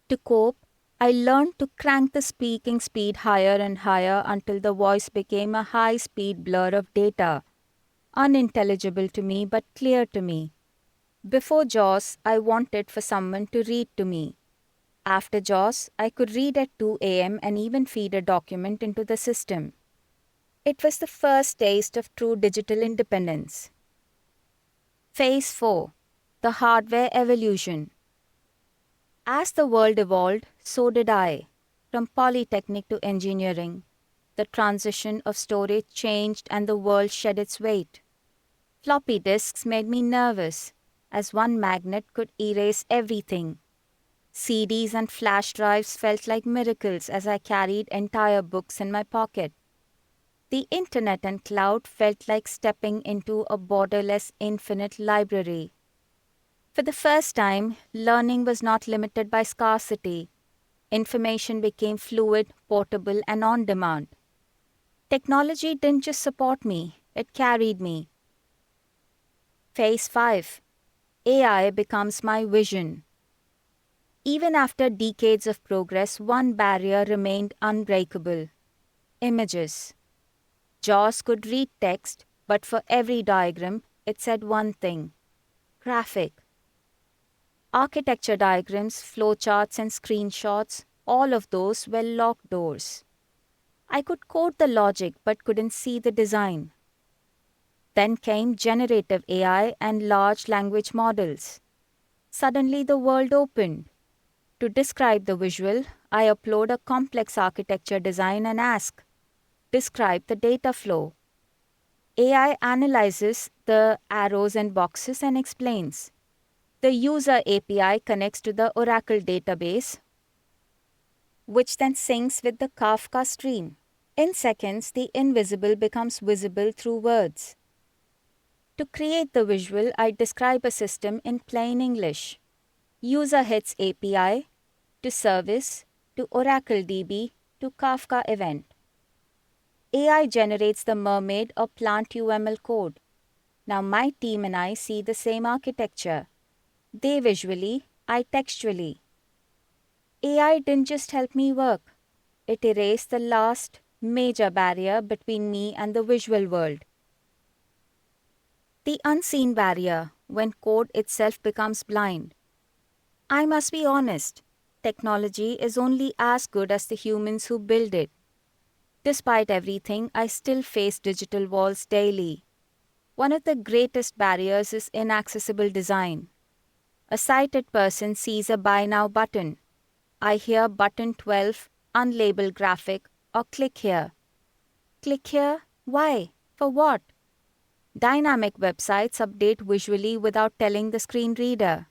[SPEAKER 2] To cope, I learned to crank the speaking speed higher and higher until the voice became a high-speed blur of data, unintelligible to me but clear to me. Before JAWS, I wanted for someone to read to me. After JAWS, I could read at 2 a.m. and even feed a document into the system. It was the first taste of true digital independence. Phase 4. The Hardware Evolution. As the world evolved, so did I. From polytechnic to engineering, the transition of storage changed and the world shed its weight. Floppy disks made me nervous, as one magnet could erase everything. CDs and flash drives felt like miracles as I carried entire books in my pocket. The internet and cloud felt like stepping into a borderless infinite library. For the first time, learning was not limited by scarcity. Information became fluid, portable, and on demand. Technology didn't just support me, it carried me. Phase 5. AI becomes my vision. Even after decades of progress, one barrier remained unbreakable: images. JAWS could read text, but for every diagram, it said one thing: graphic. Architecture diagrams, flowcharts, and screenshots, all of those were locked doors. I could code the logic but couldn't see the design. Then came generative AI and large language models. Suddenly the world opened. To describe the visual, I upload a complex architecture design and ask, describe the data flow. AI analyzes the arrows and boxes and explains. The user API connects to the Oracle database, which then syncs with the Kafka stream. In seconds, the invisible becomes visible through words. To create the visual, I describe a system in plain English. User hits API, to service, to Oracle DB, to Kafka event. AI generates the mermaid or plant UML code. Now my team and I see the same architecture. They visually, I textually. AI didn't just help me work. It erased the last major barrier between me and the visual world. The unseen barrier, when code itself becomes blind. I must be honest, technology is only as good as the humans who build it. Despite everything, I still face digital walls daily. One of the greatest barriers is inaccessible design. A sighted person sees a Buy Now button. I hear button 12, unlabeled graphic, or click here. Click here? Why? For what? Dynamic websites update visually without telling the screen reader.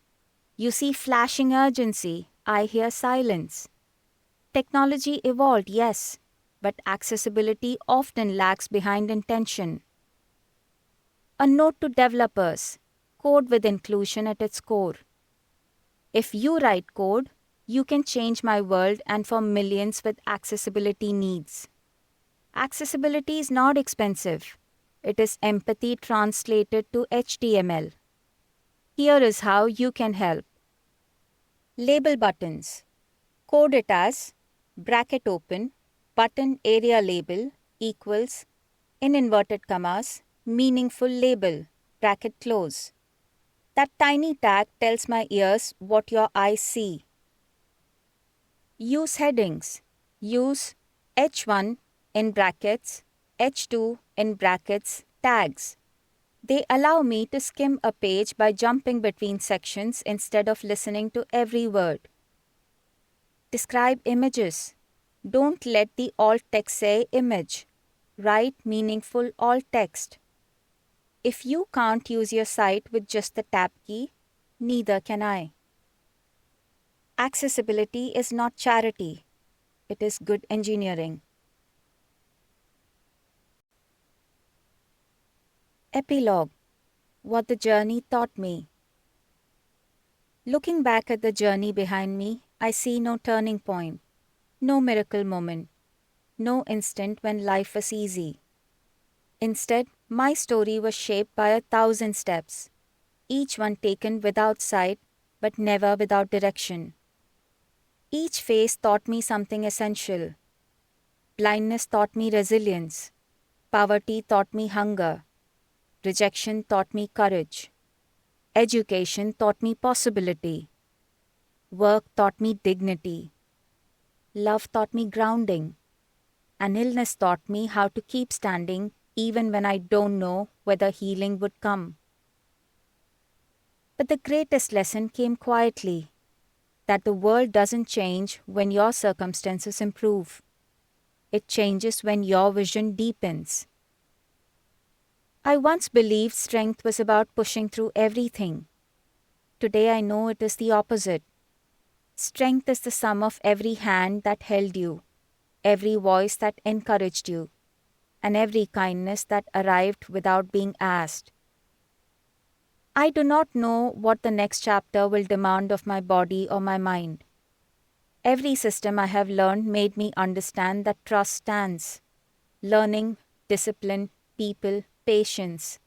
[SPEAKER 2] You see flashing urgency. I hear silence. Technology evolved, yes, but accessibility often lags behind intention. A note to developers: code with inclusion at its core. If you write code, you can change my world and for millions with accessibility needs. Accessibility is not expensive. It is empathy translated to HTML. Here is how you can help. Label buttons. Code it as bracket open, button area label equals, in inverted commas, meaningful label, bracket close. That tiny tag tells my ears what your eyes see. Use headings. Use H1 in brackets, H2 in brackets, tags. They allow me to skim a page by jumping between sections instead of listening to every word. Describe images. Don't let the alt text say image. Write meaningful alt text. If you can't use your site with just the tab key, neither can I. Accessibility is not charity. It is good engineering. Epilogue: What the journey taught me. Looking back at the journey behind me, I see no turning point, no miracle moment, no instant when life was easy. Instead, my story was shaped by 1,000 steps, each one taken without sight but never without direction. Each phase taught me something essential. Blindness taught me resilience. Poverty taught me hunger. Rejection taught me courage. Education taught me possibility. Work taught me dignity. Love taught me grounding. And illness taught me how to keep standing even when I don't know whether healing would come. But the greatest lesson came quietly, that the world doesn't change when your circumstances improve. It changes when your vision deepens. I once believed strength was about pushing through everything. Today I know it is the opposite. Strength is the sum of every hand that held you, every voice that encouraged you, and every kindness that arrived without being asked. I do not know what the next chapter will demand of my body or my mind. Every system I have learned made me understand that trust stands. Learning, discipline, people, patience.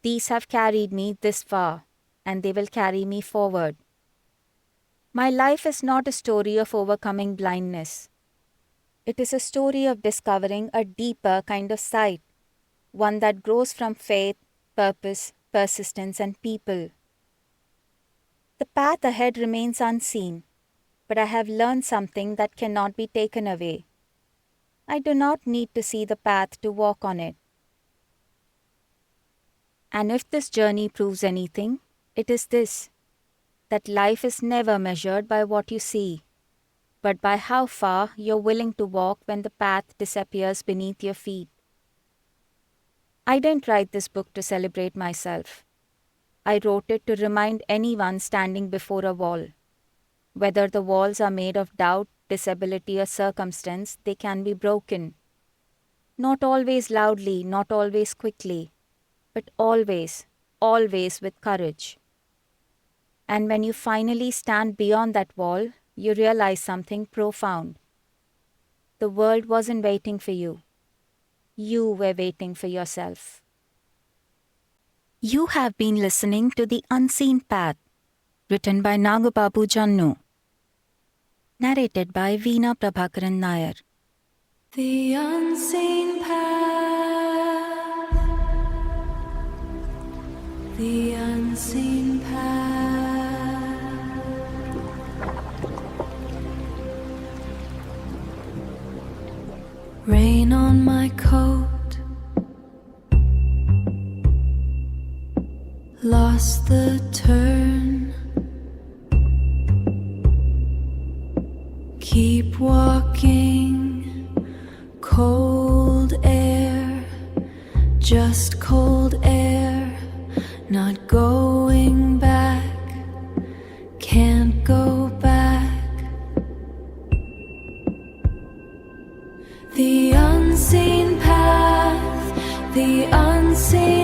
[SPEAKER 2] These have carried me this far, and they will carry me forward. My life is not a story of overcoming blindness. It is a story of discovering a deeper kind of sight, one that grows from faith, purpose, persistence, and people. The path ahead remains unseen, but I have learned something that cannot be taken away. I do not need to see the path to walk on it. And if this journey proves anything, it is this, that life is never measured by what you see, but by how far you're willing to walk when the path disappears beneath your feet. I didn't write this book to celebrate myself. I wrote it to remind anyone standing before a wall. Whether the walls are made of doubt, disability, or circumstance, they can be broken. Not always loudly, not always quickly, but always, always with courage. And when you finally stand beyond that wall, you realize something profound. The world wasn't waiting for you. You were waiting for yourself. You have been listening to The Unseen Path, written by Nagababu Jannu. Narrated by Veena Prabhakaran Nair.
[SPEAKER 1] The unseen path. The unseen path. Rain on my coat. Lost the turn. Keep walking. Cold air. Just cold air. Not going back. Can't go back. The unseen path, the unseen